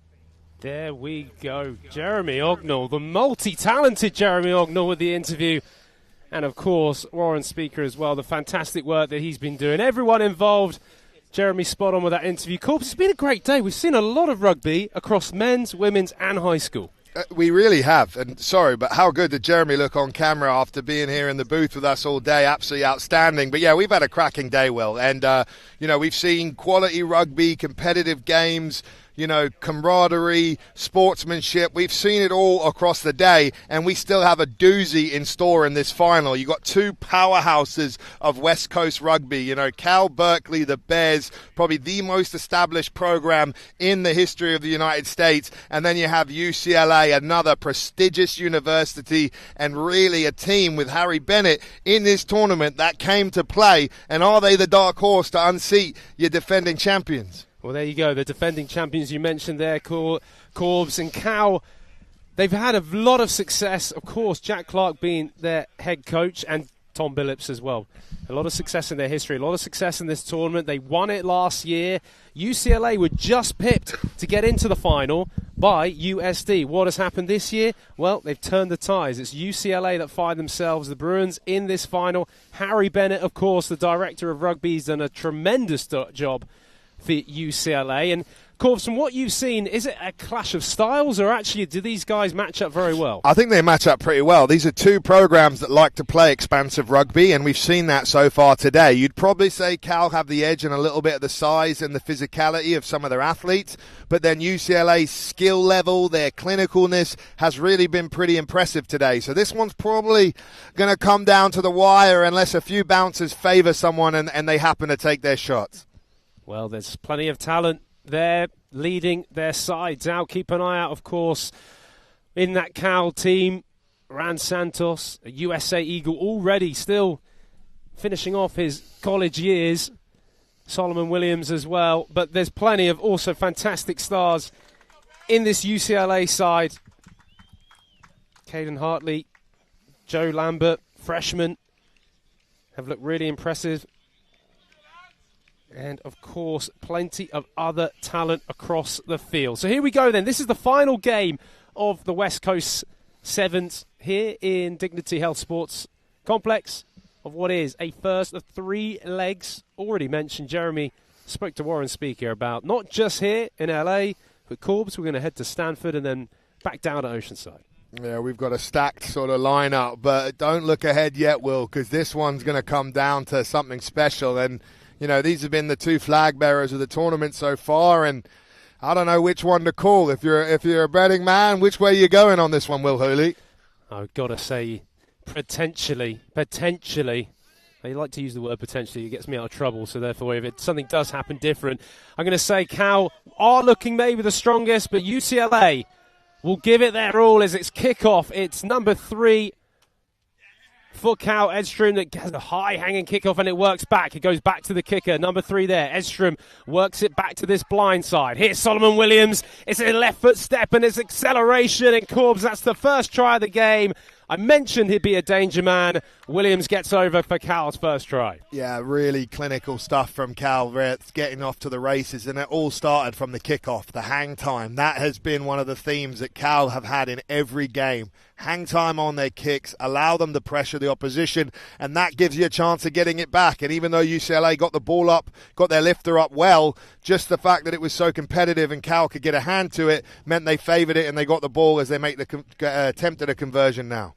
There we go. Jeremy Ognall, the multi-talented Jeremy Ognall with the interview. And, of course, Warren Speaker as well, the fantastic work that he's been doing. Everyone involved. Jeremy, spot on with that interview. Corbs, it's been a great day. We've seen a lot of rugby across men's, women's and high school. We really have. And sorry, but how good did Jeremy look on camera after being here in the booth with us all day? Absolutely outstanding. But, yeah, we've had a cracking day, Will. And, we've seen quality rugby, competitive games, camaraderie, sportsmanship. We've seen it all across the day, and we still have a doozy in store in this final. You've got 2 powerhouses of West Coast rugby. Cal Berkeley, the Bears, probably the most established program in the history of the United States. And then you have UCLA, another prestigious university, and really a team with Harry Bennett in this tournament that came to play. And are they the dark horse to unseat your defending champions? Well, there you go. The defending champions you mentioned there, Corbs and Cal, they've had a lot of success. Of course, Jack Clark being their head coach and Tom Billups as well. A lot of success in their history, a lot of success in this tournament. They won it last year. UCLA were just pipped to get into the final by USD. What has happened this year? Well, they've turned the ties. It's UCLA that find themselves the Bruins in this final. Harry Bennett, of course, the director of rugby, has done a tremendous job for UCLA. And Corbs, from what you've seen, is it a clash of styles, or actually do these guys match up very well? I think they match up pretty well. These are 2 programs that like to play expansive rugby, and we've seen that so far today. You'd probably say Cal have the edge in a little bit of the size and the physicality of some of their athletes, but then UCLA's skill level, their clinicalness has really been pretty impressive today. So this one's probably going to come down to the wire unless a few bouncers favour someone and they happen to take their shots. Well, there's plenty of talent there leading their sides out. Keep an eye out, of course, in that Cal team. Rand Santos, a USA Eagle, already still finishing off his college years. Solomon Williams as well. But there's plenty of also fantastic stars in this UCLA side. Caden Hartley, Joe Lambert, freshman, have looked really impressive. And, of course, plenty of other talent across the field. So here we go then. This is the final game of the West Coast Sevens here in Dignity Health Sports Complex of what is a first of 3 legs. Already mentioned, Jeremy spoke to Warren Speaker about not just here in LA, but Corbs, we're going to head to Stanford and then back down to Oceanside. Yeah, we've got a stacked sort of lineup, but don't look ahead yet, Will, because this one's going to come down to something special. And, you know, these have been the two flag bearers of the tournament so far, and I don't know which one to call. If you're a betting man, which way are you going on this one, Will Hooley? I've got to say, potentially. I like to use the word potentially. It gets me out of trouble. So therefore, if something does happen different, I'm going to say Cal are looking maybe the strongest, but UCLA will give it their all as it's kickoff. It's number 3 for Cal, Edstrom, that has a high-hanging kickoff, and it works back. It goes back to the kicker, number 3 there. Edstrom works it back to this blind side. Here's Solomon Williams. It's a left foot step, and it's acceleration. And Corbs, that's the first try of the game. I mentioned he'd be a danger man. Williams gets over for Cal's first try. Yeah, really clinical stuff from Cal. It's getting off to the races, and it all started from the kickoff, the hang time. That has been one of the themes that Cal have had in every game. Hang time on their kicks, allow them to pressure the opposition, and that gives you a chance of getting it back. And even though UCLA got the ball up, got their lifter up well, just the fact that it was so competitive and Cal could get a hand to it meant they favoured it and they got the ball as they make the attempt at a conversion now.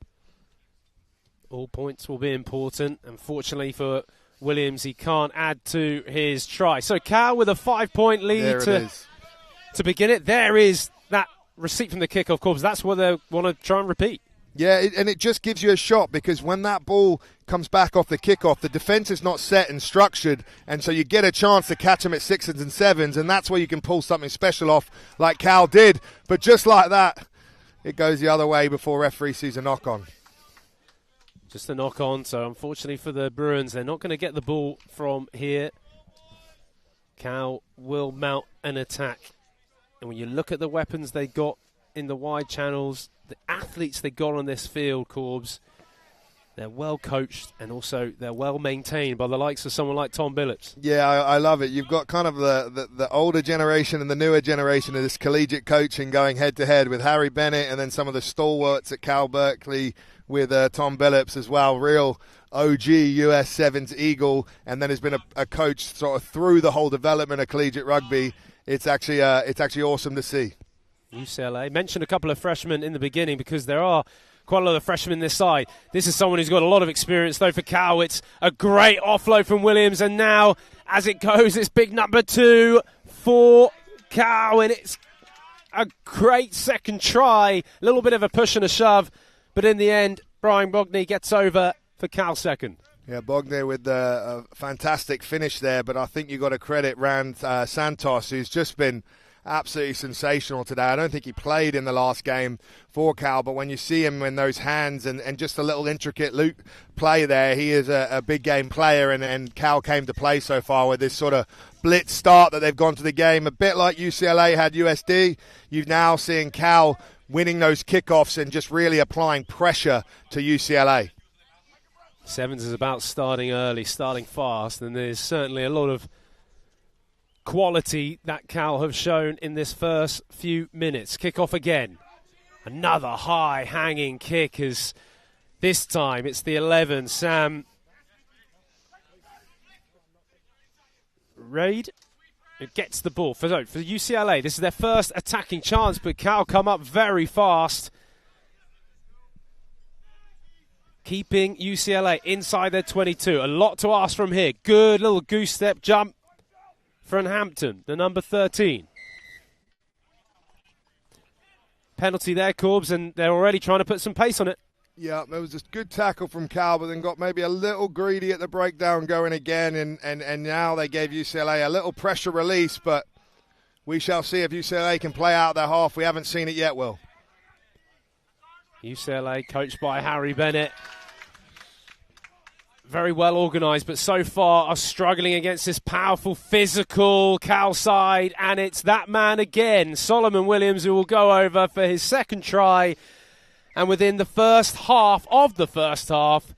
All points will be important. Unfortunately for Williams, he can't add to his try. So Cal with a 5-point lead to begin it. There is that receipt from the kickoff, Corbs. That's what they want to try and repeat. Yeah, and it just gives you a shot, because when that ball comes back off the kickoff, the defence is not set and structured, and so you get a chance to catch them at 6s and 7s, and that's where you can pull something special off like Cal did. But just like that, it goes the other way before referee sees a knock-on. Just a knock-on, so unfortunately for the Bruins, they're not going to get the ball from here. Cal will mount an attack. And when you look at the weapons they got in the wide channels, the athletes they got on this field, Corbs, they're well coached, and also they're well maintained by the likes of someone like Tom Billups. Yeah, I love it. You've got kind of the older generation and the newer generation of this collegiate coaching going head-to-head with Harry Bennett, and then some of the stalwarts at Cal Berkeley with Tom Billups as well. Real OG US Sevens Eagle, and then has been a coach sort of through the whole development of collegiate rugby. It's actually awesome to see. UCLA mentioned a couple of freshmen in the beginning, because there are quite a lot of freshmen this side. This is someone who's got a lot of experience, though, for Cal. It's a great offload from Williams, and now, as it goes, it's big number 2 for Cal, and it's a great second try. A little bit of a push and a shove, but in the end, Brian Bogney gets over for Cal second. Yeah, Bogney with a fantastic finish there, but I think you've got to credit Rand Santos, who's just been absolutely sensational today. I don't think he played in the last game for Cal, but when you see him in those hands and just a little intricate loop play there, he is a big game player, and Cal came to play so far with this sort of blitz start that they've gone to the game. A bit like UCLA had USD, you've now seen Cal winning those kickoffs and just really applying pressure to UCLA. Sevens is about starting early, starting fast, and there's certainly a lot of quality that Cal have shown in this first few minutes. Kick off again. Another high-hanging kick, as this time it's the 11. Sam Raid, it gets the ball. For UCLA, this is their first attacking chance, but Cal come up very fast, keeping UCLA inside their 22. A lot to ask from here. Good little goose step jump from Hampton, the number 13. Penalty there, Corbs, and they're already trying to put some pace on it. Yeah, there was a good tackle from Cal, but then got maybe a little greedy at the breakdown going again, and now they gave UCLA a little pressure release, but we shall see if UCLA can play out their half. We haven't seen it yet, Will. UCLA coached by Harry Bennett. Very well organised, but so far are struggling against this powerful, physical Cal side. And it's that man again, Solomon Williams, who will go over for his second try. And within the first half of the first half,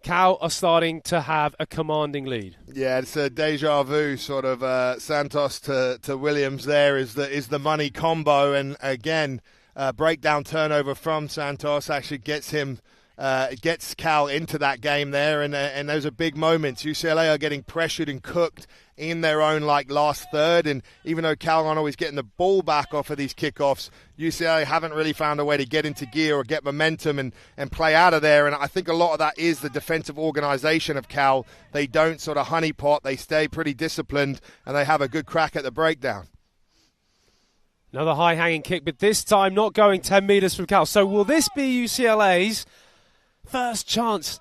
Cal are starting to have a commanding lead. Yeah, it's a deja vu sort of Santos to Williams there is the money combo. And again, breakdown turnover from Santos actually gets him gets Cal into that game there, and those are big moments. UCLA are getting pressured and cooked in their own last third, and even though Cal aren't always getting the ball back off of these kickoffs, UCLA haven't really found a way to get into gear or get momentum and play out of there. And I think a lot of that is the defensive organization of Cal. They don't sort of honeypot, they stay pretty disciplined, and they have a good crack at the breakdown. Another high-hanging kick, but this time not going 10 metres from Cal. So will this be UCLA's first chance?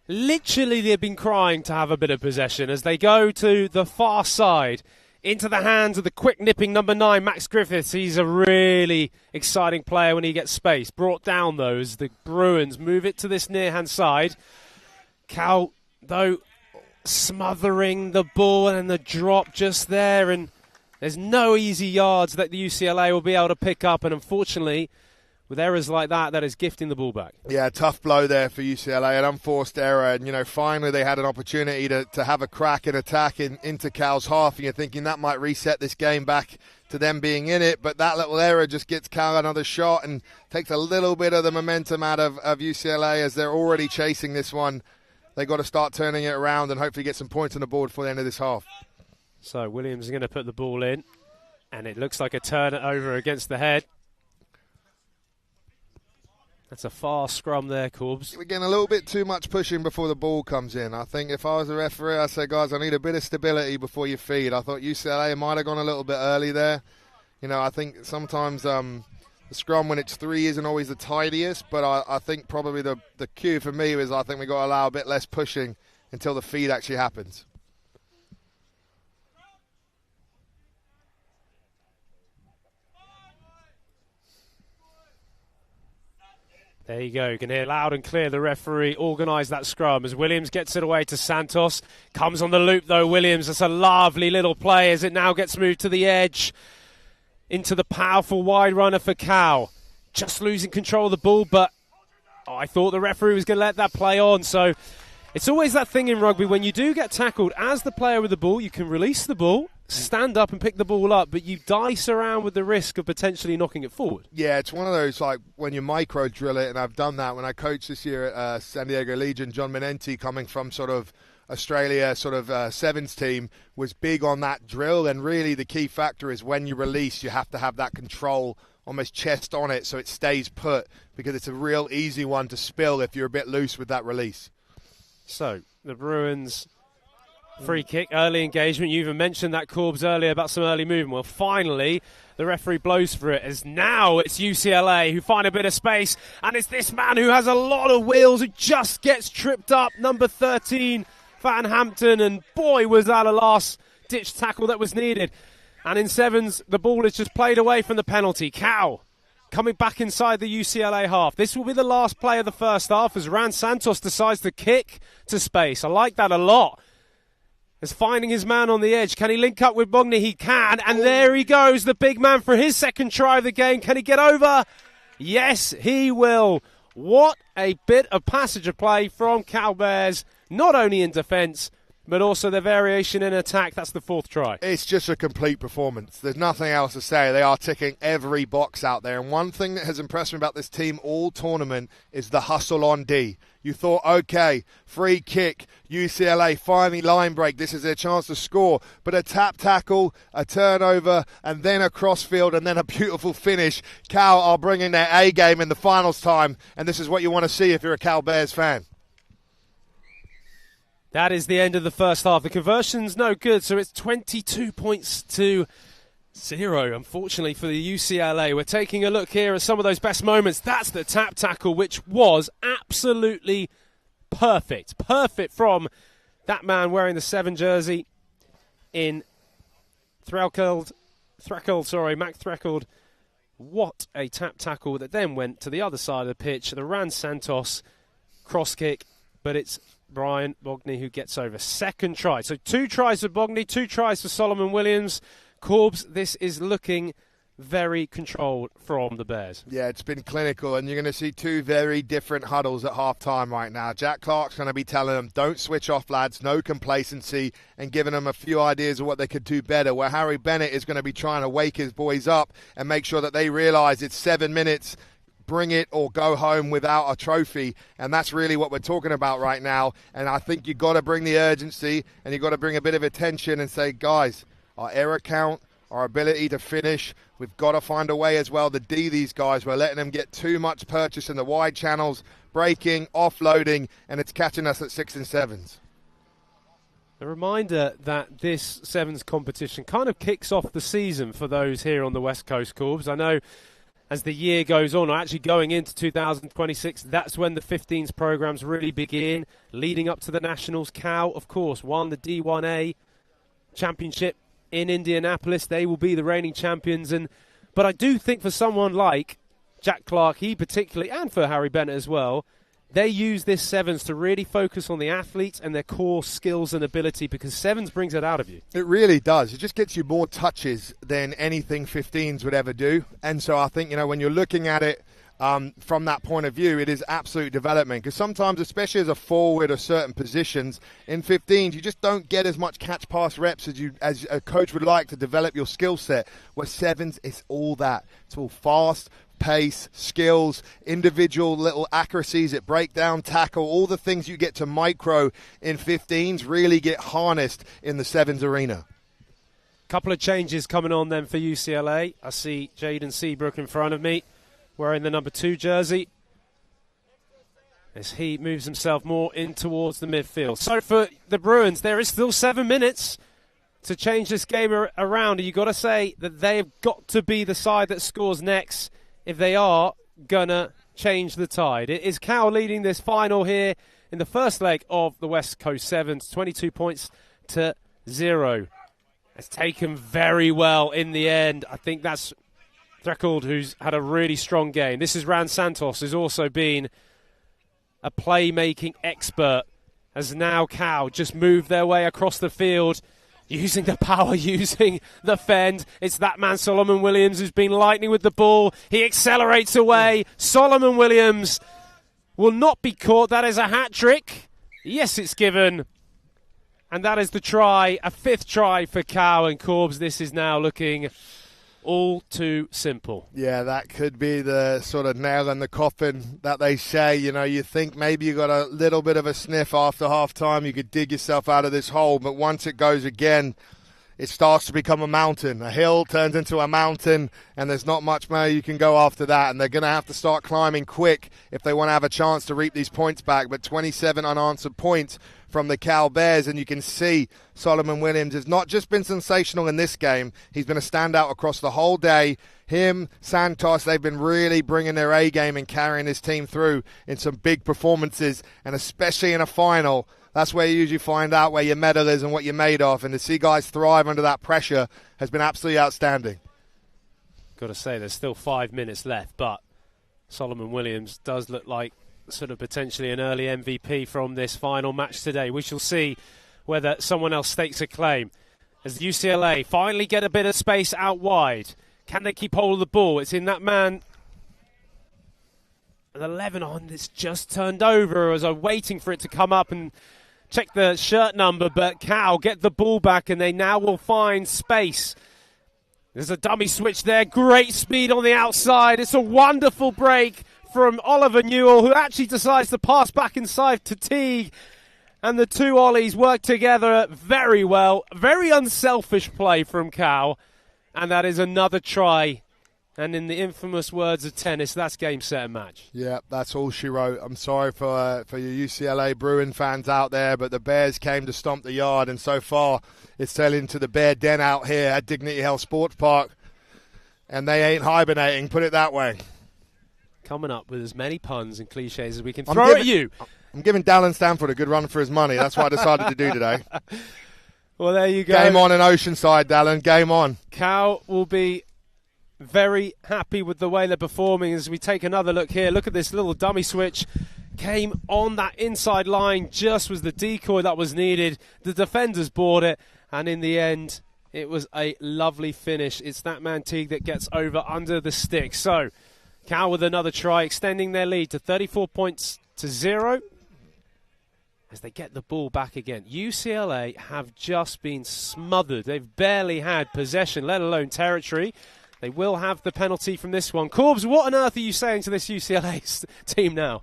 Literally, they've been crying to have a bit of possession as they go to the far side, into the hands of the quick-nipping number 9, Max Griffiths. He's a really exciting player when he gets space. Brought down, though, as the Bruins move it to this near-hand side. Cal, though, smothering the ball and the drop just there, and there's no easy yards that the UCLA will be able to pick up, and unfortunately, with errors like that, that is gifting the ball back. Yeah, tough blow there for UCLA, an unforced error, and finally they had an opportunity to have a crack and attack into Cal's half, and you're thinking that might reset this game back to them being in it, but that little error just gets Cal another shot and takes a little bit of the momentum out of UCLA as they're already chasing this one. They've got to start turning it around and hopefully get some points on the board for the end of this half. So Williams is going to put the ball in, and it looks like a turnover against the head. That's a fast scrum there, Corbs. We're getting a little bit too much pushing before the ball comes in. I think if I was a referee, I'd say, guys, I need a bit of stability before you feed. I thought UCLA might have gone a little bit early there. I think sometimes the scrum when it's 3 isn't always the tidiest, but I think probably the cue for me is I think we've got to allow a bit less pushing until the feed actually happens. There you go. You can hear loud and clear the referee organise that scrum as Williams gets it away to Santos. Comes on the loop, though, Williams. That's a lovely little play as it now gets moved to the edge into the powerful wide runner for Cal. Just losing control of the ball, but I thought the referee was going to let that play on. So it's always that thing in rugby. When you do get tackled as the player with the ball, you can release the ball, stand up and pick the ball up, but you dice around with the risk of potentially knocking it forward. Yeah, it's one of those, when you micro drill it, and I've done that when I coached this year at San Diego Legion. John Menenti, coming from sort of Australia, sevens team, was big on that drill, and really the key factor is when you release, you have to have that control almost chest on it so it stays put, because it's a real easy one to spill if you're a bit loose with that release. So, the Bruins free kick, early engagement. You even mentioned that, Corbs, earlier about some early movement. Well, finally, the referee blows for it, as now it's UCLA who find a bit of space, and it's this man who has a lot of wheels who just gets tripped up, number 13, Van Hampton, and boy, was that a last-ditch tackle that was needed. And in sevens, the ball is just played away from the penalty. Cal coming back inside the UCLA half. This will be the last play of the first half as Ran Santos decides to kick to space. I like that a lot. Is finding his man on the edge. Can he link up with Bogny? He can. And there he goes, the big man for his second try of the game. Can he get over? Yes, he will. What a bit of passage of play from Cal Bears, not only in defence, but also their variation in attack. That's the fourth try. It's just a complete performance. There's nothing else to say. They are ticking every box out there. And one thing that has impressed me about this team all tournament is the hustle on D. You thought, okay, free kick, UCLA finally line break. This is their chance to score. But a tap tackle, a turnover, and then a crossfield, and then a beautiful finish. Cal are bringing their A game in the finals time, and this is what you want to see if you're a Cal Bears fan. That is the end of the first half. The conversion's no good, so it's 22 points to 0, unfortunately, for the UCLA. We're taking a look here at some of those best moments. That's the tap tackle, which was absolutely perfect. Perfect from that man wearing the 7 jersey in Mac Threckeld. What a tap tackle that then went to the other side of the pitch. The Ran Santos cross kick, but it's Brian Bogny who gets over. Second try. So 2 tries for Bogny, 2 tries for Solomon Williams. Corbs, this is looking very controlled from the Bears. Yeah, it's been clinical, and you're going to see 2 very different huddles at half-time right now. Jack Clark's going to be telling them, don't switch off, lads, no complacency, and giving them a few ideas of what they could do better, where Harry Bennett is going to be trying to wake his boys up and make sure that they realise it's 7 minutes. bring it or go home without a trophy, and that's really what we're talking about right now. And I think you've got to bring the urgency, and you've got to bring a bit of attention and say, guys, our error count, our ability to finish, we've got to find a way as well to D these guys. We're letting them get too much purchase in the wide channels, breaking, offloading, and it's catching us at 6 and 7s. A reminder that this sevens competition kind of kicks off the season for those here on the West Coast, Corbs. I know as the year goes on, or actually going into 2026, that's when the 15s programs really begin, leading up to the Nationals. Cal, of course, won the D1A championship in Indianapolis. They will be the reigning champions. But I do think for someone like Jack Clark, he particularly, and for Harry Bennett as well, they use this sevens to really focus on the athletes and their core skills and ability, because sevens brings it out of you. It really does. It just gets you more touches than anything 15s would ever do. And so I think, when you're looking at it from that point of view, it is absolute development. Because sometimes, especially as a forward or certain positions, in 15s, you just don't get as much catch-pass reps as a coach would like to develop your skill set. Where sevens, it's all that. It's all fast, pace, skills, individual little accuracies at breakdown, tackle, all the things you get to micro in 15s really get harnessed in the sevens arena. Couple of changes coming on then for UCLA. I see Jaden Seabrook in front of me, wearing the number 2 jersey, as he moves himself more in towards the midfield. So for the Bruins, there is still 7 minutes to change this game around. You've got to say that they've got to be the side that scores next if they are going to change the tide. It is Cal leading this final here in the first leg of the West Coast Sevens, 22 points to 0. It's taken very well in the end. I think that's Threcold, who's had a really strong game. This is Ran Santos, who's also been a playmaking expert, as now Cal just moved their way across the field, using the power, using the fend. It's that man, Solomon Williams, who's been lightning with the ball. He accelerates away. Solomon Williams will not be caught. That is a hat-trick. Yes, it's given. And that is the try, a 5th try for Cal and Corbs. This is now looking all too simple. Yeah, that could be the sort of nail in the coffin that they say. You think maybe you got a little bit of a sniff after half-time. You could dig yourself out of this hole, but once it goes again, it starts to become a mountain. A hill turns into a mountain, and there's not much more you can go after that. And they're going to have to start climbing quick if they want to have a chance to reap these points back. But 27 unanswered points from the Cal Bears, and you can see Solomon Williams has not just been sensational in this game, he's been a standout across the whole day. Him, Santos, they've been really bringing their A game and carrying this team through in some big performances, and especially in a final. That's where you usually find out where your medal is and what you're made of, and to see guys thrive under that pressure has been absolutely outstanding. Got to say, there's still 5 minutes left, but Solomon Williams does look like sort of potentially an early MVP from this final match today. We shall see whether someone else stakes a claim. As UCLA finally get a bit of space out wide, can they keep hold of the ball? It's in that man, an 11 on. It's just turned over as I'm waiting for it to come up and check the shirt number, but Cal get the ball back and they now will find space. There's a dummy switch there. Great speed on the outside. It's a wonderful break from Oliver Newell, who actually decides to pass back inside to Teague. And the two Ollies work together very well. Very unselfish play from Cal. And that is another try. And in the infamous words of tennis, that's game, set, and match. Yeah, that's all she wrote. I'm sorry for your UCLA Bruin fans out there, but the Bears came to stomp the yard. And so far, it's turning to the Bear Den out here at Dignity Health Sports Park. And they ain't hibernating, put it that way. Coming up with as many puns and cliches as we can throw at you. I'm giving Dallin Stanford a good run for his money. That's what I decided to do today. Well, there you go. Game on in Oceanside, Dallin. Game on. Cal will be very happy with the way they're performing as we take another look here. Look at this little dummy switch. Came on that inside line, just was the decoy that was needed. The defenders bought it, and in the end, it was a lovely finish. It's that man Teague that gets over under the stick. So, Cal with another try, extending their lead to 34 points to 0 as they get the ball back again. UCLA have just been smothered. They've barely had possession, let alone territory. They will have the penalty from this one. Corbs, what on earth are you saying to this UCLA team now?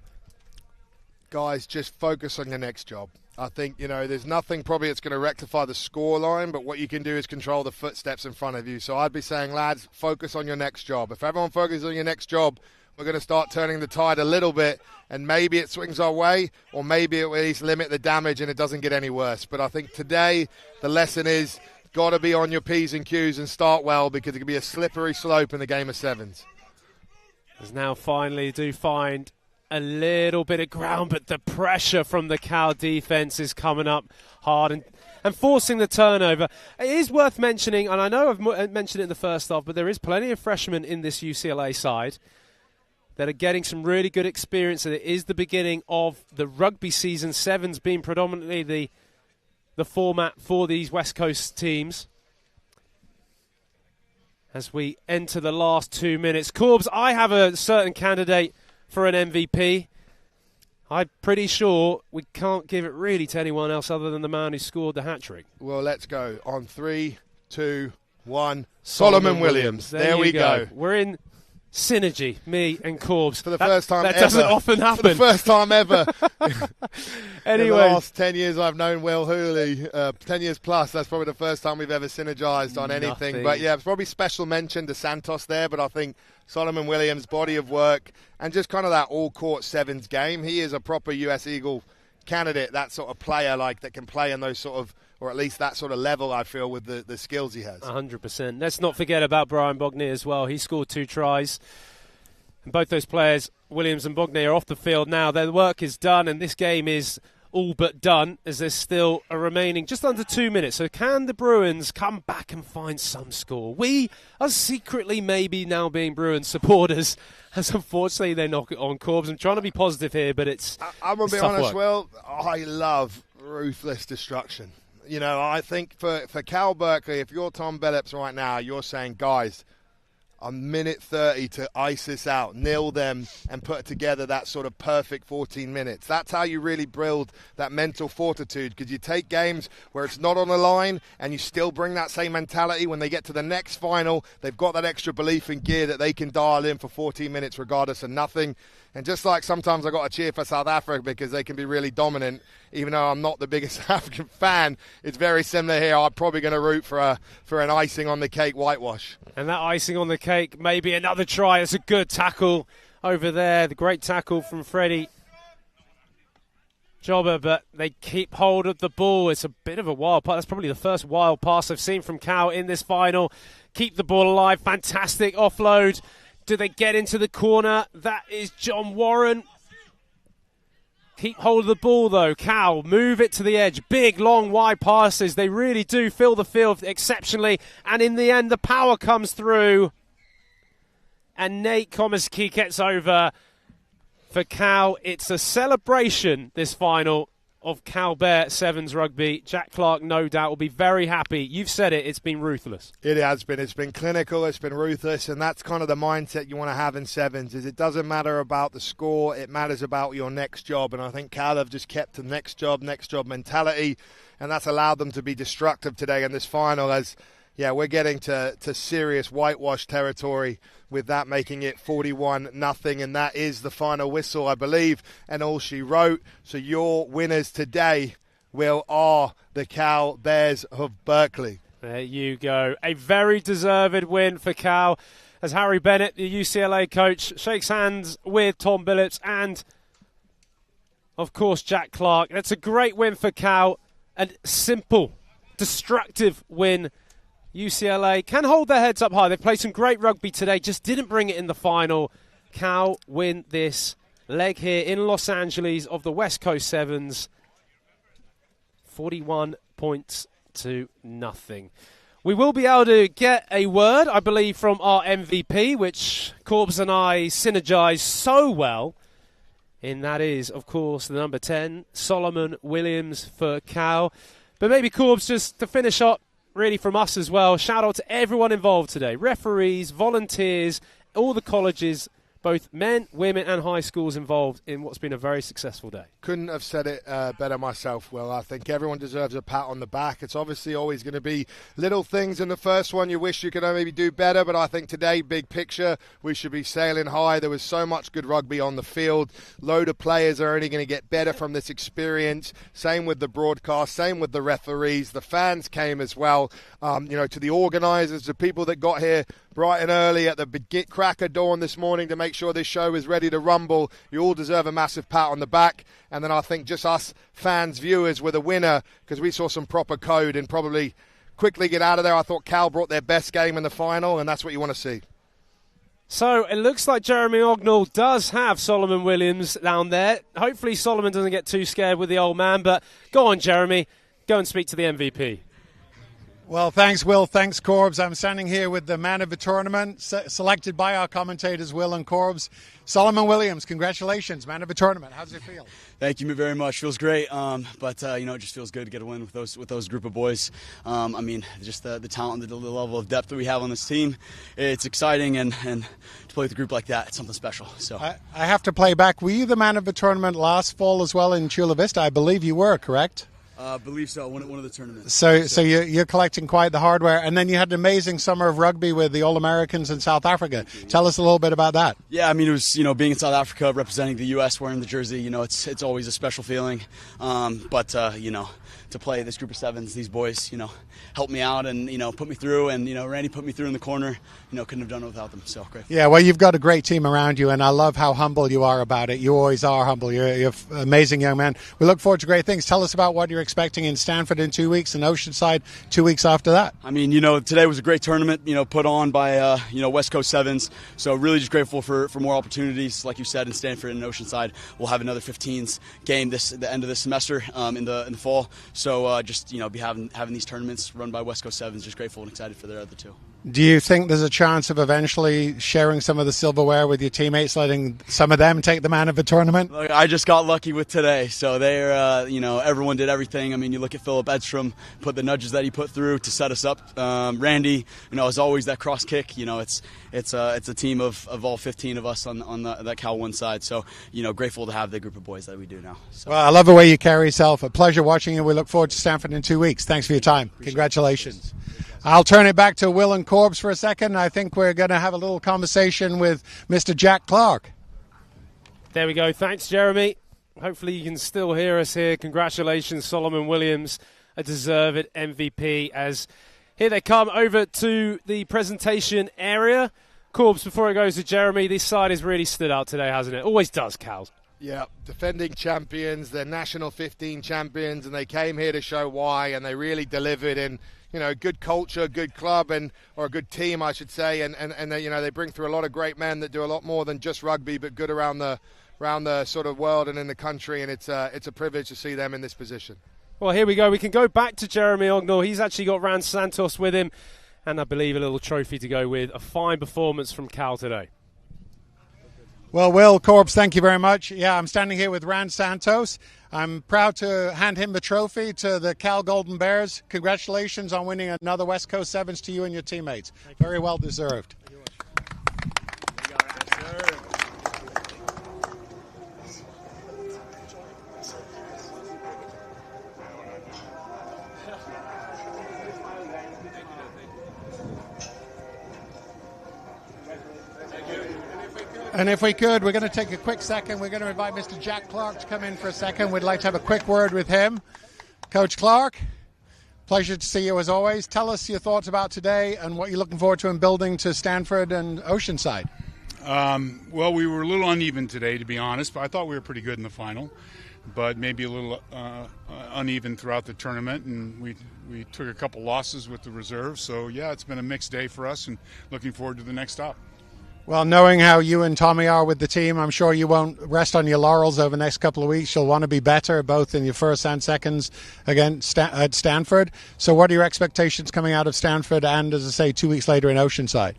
Guys, just focus on your next job. I think, there's nothing probably that's going to rectify the scoreline, but what you can do is control the footsteps in front of you. So I'd be saying, lads, focus on your next job. If everyone focuses on your next job, we're going to start turning the tide a little bit, and maybe it swings our way, or maybe it will at least limit the damage and it doesn't get any worse. But I think today the lesson is got to be on your P's and Q's and start well, because it could be a slippery slope in the game of sevens. As now finally do find a little bit of ground, but the pressure from the Cal defense is coming up hard and forcing the turnover. It is worth mentioning, and I know I've mentioned it in the first half, but there is plenty of freshmen in this UCLA side that are getting some really good experience, and it is the beginning of the rugby season, sevens being predominantly the format for these West Coast teams. As we enter the last 2 minutes. Corbs, I have a certain candidate for an MVP. I'm pretty sure we can't give it really to anyone else other than the man who scored the hat-trick. Well, let's go. On 3, 2, 1. Solomon Williams. There we go. We're in synergy, me and Corbs. For the first time ever. That doesn't often happen. For the first time ever. Anyway. In the last 10 years I've known Will Hooley, 10 years plus, that's probably the first time we've ever synergised on anything. But yeah, it's probably special mention to Santos there, but I think Solomon Williams' body of work and just kind of that all-court sevens game, he is a proper US Eagle candidate, that sort of player that can play in those sort of, or at least that sort of level, I feel, with the skills he has. 100%. Let's not forget about Brian Bognay as well. He scored 2 tries. And both those players, Williams and Bognay, are off the field now. Their work is done, and this game is all but done, as there's still a remaining just under 2 minutes. So can the Bruins come back and find some score? We are secretly maybe now being Bruins supporters, as unfortunately they knock it on Corbs. I'm trying to be positive here, but I'm going to be honest, Will, I love ruthless destruction. I think for Cal Berkeley, if you're Tom Billups right now, you're saying, guys, a minute 30 to ice this out, nil them, and put together that sort of perfect 14 minutes. That's how you really build that mental fortitude, because you take games where it's not on the line and you still bring that same mentality. When they get to the next final, they've got that extra belief in gear that they can dial in for 14 minutes regardless of nothing. And just like sometimes I got to cheer for South Africa because they can be really dominant, even though I'm not the biggest African fan, it's very similar here. I'm probably going to root for an icing on the cake whitewash. And that icing on the cake, maybe another try. It's a good tackle over there. The great tackle from Freddie Jobber, but they keep hold of the ball. It's a bit of a wild pass. That's probably the first wild pass I've seen from Cal in this final. Keep the ball alive. Fantastic offload. Do they get into the corner? That is John Warren. Keep hold of the ball, though. Cal, move it to the edge. Big, long, wide passes. They really do fill the field exceptionally. And in the end, the power comes through. And Nate Comiskey gets over for Cal. It's a celebration, this final, of Cal Bear Sevens Rugby. Jack Clark, no doubt, will be very happy. You've said it, it's been ruthless. It has been. It's been clinical, it's been ruthless, and that's kind of the mindset you want to have in sevens, is it doesn't matter about the score, it matters about your next job. And I think Cal have just kept the next job mentality, and that's allowed them to be destructive today in this final, as we're getting to serious whitewash territory, with that making it 41-0, and that is the final whistle, I believe, and all she wrote. So your winners today, Will, are the Cal Bears of Berkeley. There you go. A very deserved win for Cal, as Harry Bennett, the UCLA coach, shakes hands with Tom Billups and, of course, Jack Clark. That's a great win for Cal, and simple, destructive win. UCLA can hold their heads up high. They played some great rugby today, just didn't bring it in the final. Cal win this leg here in Los Angeles of the West Coast Sevens. 41 points to nothing. We will be able to get a word, I believe, from our MVP, which Corbs and I synergize so well. And that is, of course, the number 10, Solomon Williams for Cal. But maybe, Corbs, just to finish up, really from us as well, shout out to everyone involved today. Referees, volunteers, all the colleges, both men, women and high schools involved in what's been a very successful day. Couldn't have said it better myself, Will. I think everyone deserves a pat on the back. It's obviously always going to be little things in the first one you wish you could maybe do better, but I think today, big picture, we should be sailing high. There was so much good rugby on the field. Load of players are only going to get better from this experience. Same with the broadcast, same with the referees. The fans came as well. To the organisers, the people that got here bright and early at the crack of dawn this morning to make sure this show is ready to rumble. You all deserve a massive pat on the back. And then I think just us fans, viewers, were the winner because we saw some proper code and probably quickly get out of there. I thought Cal brought their best game in the final, and that's what you want to see. So it looks like Jeremy Ognall does have Solomon Williams down there. Hopefully Solomon doesn't get too scared with the old man, but go on, Jeremy. Go and speak to the MVP. Well, thanks, Will. Thanks, Corbs. I'm standing here with the man of the tournament, selected by our commentators, Will and Corbs. Solomon Williams, congratulations, man of the tournament. How does it feel? Thank you very much. Feels great, but it just feels good to get a win with those group of boys. Just the talent, the level of depth that we have on this team, it's exciting, and to play with a group like that, it's something special. So I have to play back. Were you the man of the tournament last fall as well in Chula Vista? I believe you were, correct? I believe so. One of the tournaments. So you're collecting quite the hardware, and then you had an amazing summer of rugby with the All-Americans in South Africa. Tell us a little bit about that. Yeah, it was being in South Africa, representing the U.S., wearing the jersey. It's always a special feeling. To play this group of sevens, these boys, helped me out and put me through, and Randy put me through in the corner. Couldn't have done it without them. So great. Yeah, well, you've got a great team around you, and I love how humble you are about it. You always are humble. You're an amazing young man. We look forward to great things. Tell us about what you're expecting in Stanford in 2 weeks, and Oceanside 2 weeks after that. Today was a great tournament, put on by West Coast Sevens. So really just grateful for more opportunities, like you said, in Stanford and Oceanside. We'll have another 15s game the end of this semester in the fall. So be having these tournaments run by West Coast Sevens. Just grateful and excited for their other two. Do you think there's a chance of eventually sharing some of the silverware with your teammates, letting some of them take the man of the tournament? Look, I just got lucky with today. So they're, everyone did everything. You look at Philip Edstrom, put the nudges that he put through to set us up. Randy, as always, that cross kick. It's a team of all 15 of us on that Cal 1 side. So, grateful to have the group of boys that we do now. So. Well, I love the way you carry yourself. A pleasure watching you. We look forward to Stanford in 2 weeks. Thanks for your time. Congratulations. I'll turn it back to Will and Corbs for a second. I think we're going to have a little conversation with Mr. Jack Clark. There we go. Thanks, Jeremy. Hopefully you can still hear us here. Congratulations, Solomon Williams, a deserved MVP. As here they come over to the presentation area. Corbs, before it goes to Jeremy, this side has really stood out today, hasn't it? Always does, Cal. Yeah, defending champions, they're national 15 champions, and they came here to show why, and they really delivered in, good culture, good club, or a good team, I should say, and they bring through a lot of great men that do a lot more than just rugby, but good around the sort of world and in the country, and it's a privilege to see them in this position. Well, here we go. We can go back to Jeremy Ognall. He's actually got Rand Santos with him, and I believe a little trophy to go with. A fine performance from Cal today. Well, Will, Corbs, thank you very much. Yeah, I'm standing here with Rand Santos. I'm proud to hand him the trophy to the Cal Golden Bears. Congratulations on winning another West Coast Sevens to you and your teammates. Very well deserved. And if we could, we're going to take a quick second. We're going to invite Mr. Jack Clark to come in for a second. We'd like to have a quick word with him. Coach Clark, pleasure to see you as always. Tell us your thoughts about today and what you're looking forward to in building to Stanford and Oceanside. Well, we were a little uneven today, to be honest, but I thought we were pretty good in the final, but maybe a little uneven throughout the tournament, and we took a couple losses with the reserves. So, yeah, it's been a mixed day for us, and looking forward to the next stop. Well, knowing how you and Tommy are with the team, I'm sure you won't rest on your laurels over the next couple of weeks. You'll want to be better, both in your first and seconds against at Stanford. So what are your expectations coming out of Stanford and, as I say, 2 weeks later in Oceanside?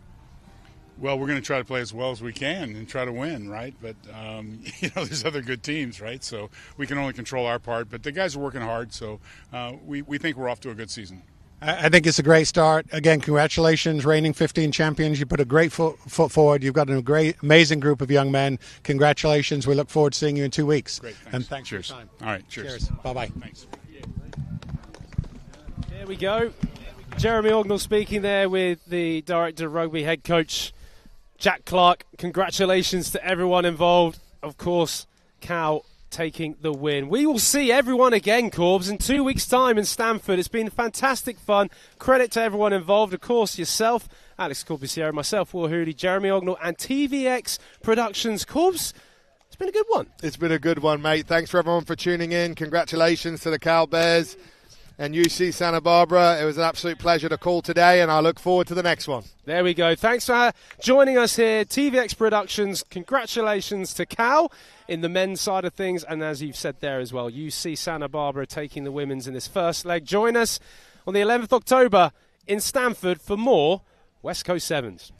Well, we're going to try to play as well as we can and try to win, right? But, there's other good teams, right? So we can only control our part. But the guys are working hard, so we think we're off to a good season. I think it's a great start. Again, congratulations, reigning 15 champions. You put a great foot forward. You've got a great, amazing group of young men. Congratulations. We look forward to seeing you in 2 weeks. Great, thanks. And thanks Cheers. for your time. All right, cheers. Bye-bye. Thanks. There we go. Jeremy Ognall speaking there with the Director of Rugby head coach, Jack Clark. Congratulations to everyone involved. Of course, Cal taking the win. We will see everyone again, Corbs, in 2 weeks' time in Stamford. It's been fantastic fun. Credit to everyone involved. Of course, yourself, Alex Corbusiero, myself, Will Hooley, Jeremy Ognall, and TVX Productions. Corbs, it's been a good one. It's been a good one, mate. Thanks for everyone for tuning in. Congratulations to the Cal Bears and UC Santa Barbara. It was an absolute pleasure to call today, and I look forward to the next one. There we go. Thanks for joining us here. TVX Productions, congratulations to Cal in the men's side of things, and as you've said there as well, UC Santa Barbara taking the women's in this first leg. Join us on the 11th October in Stamford for more West Coast Sevens.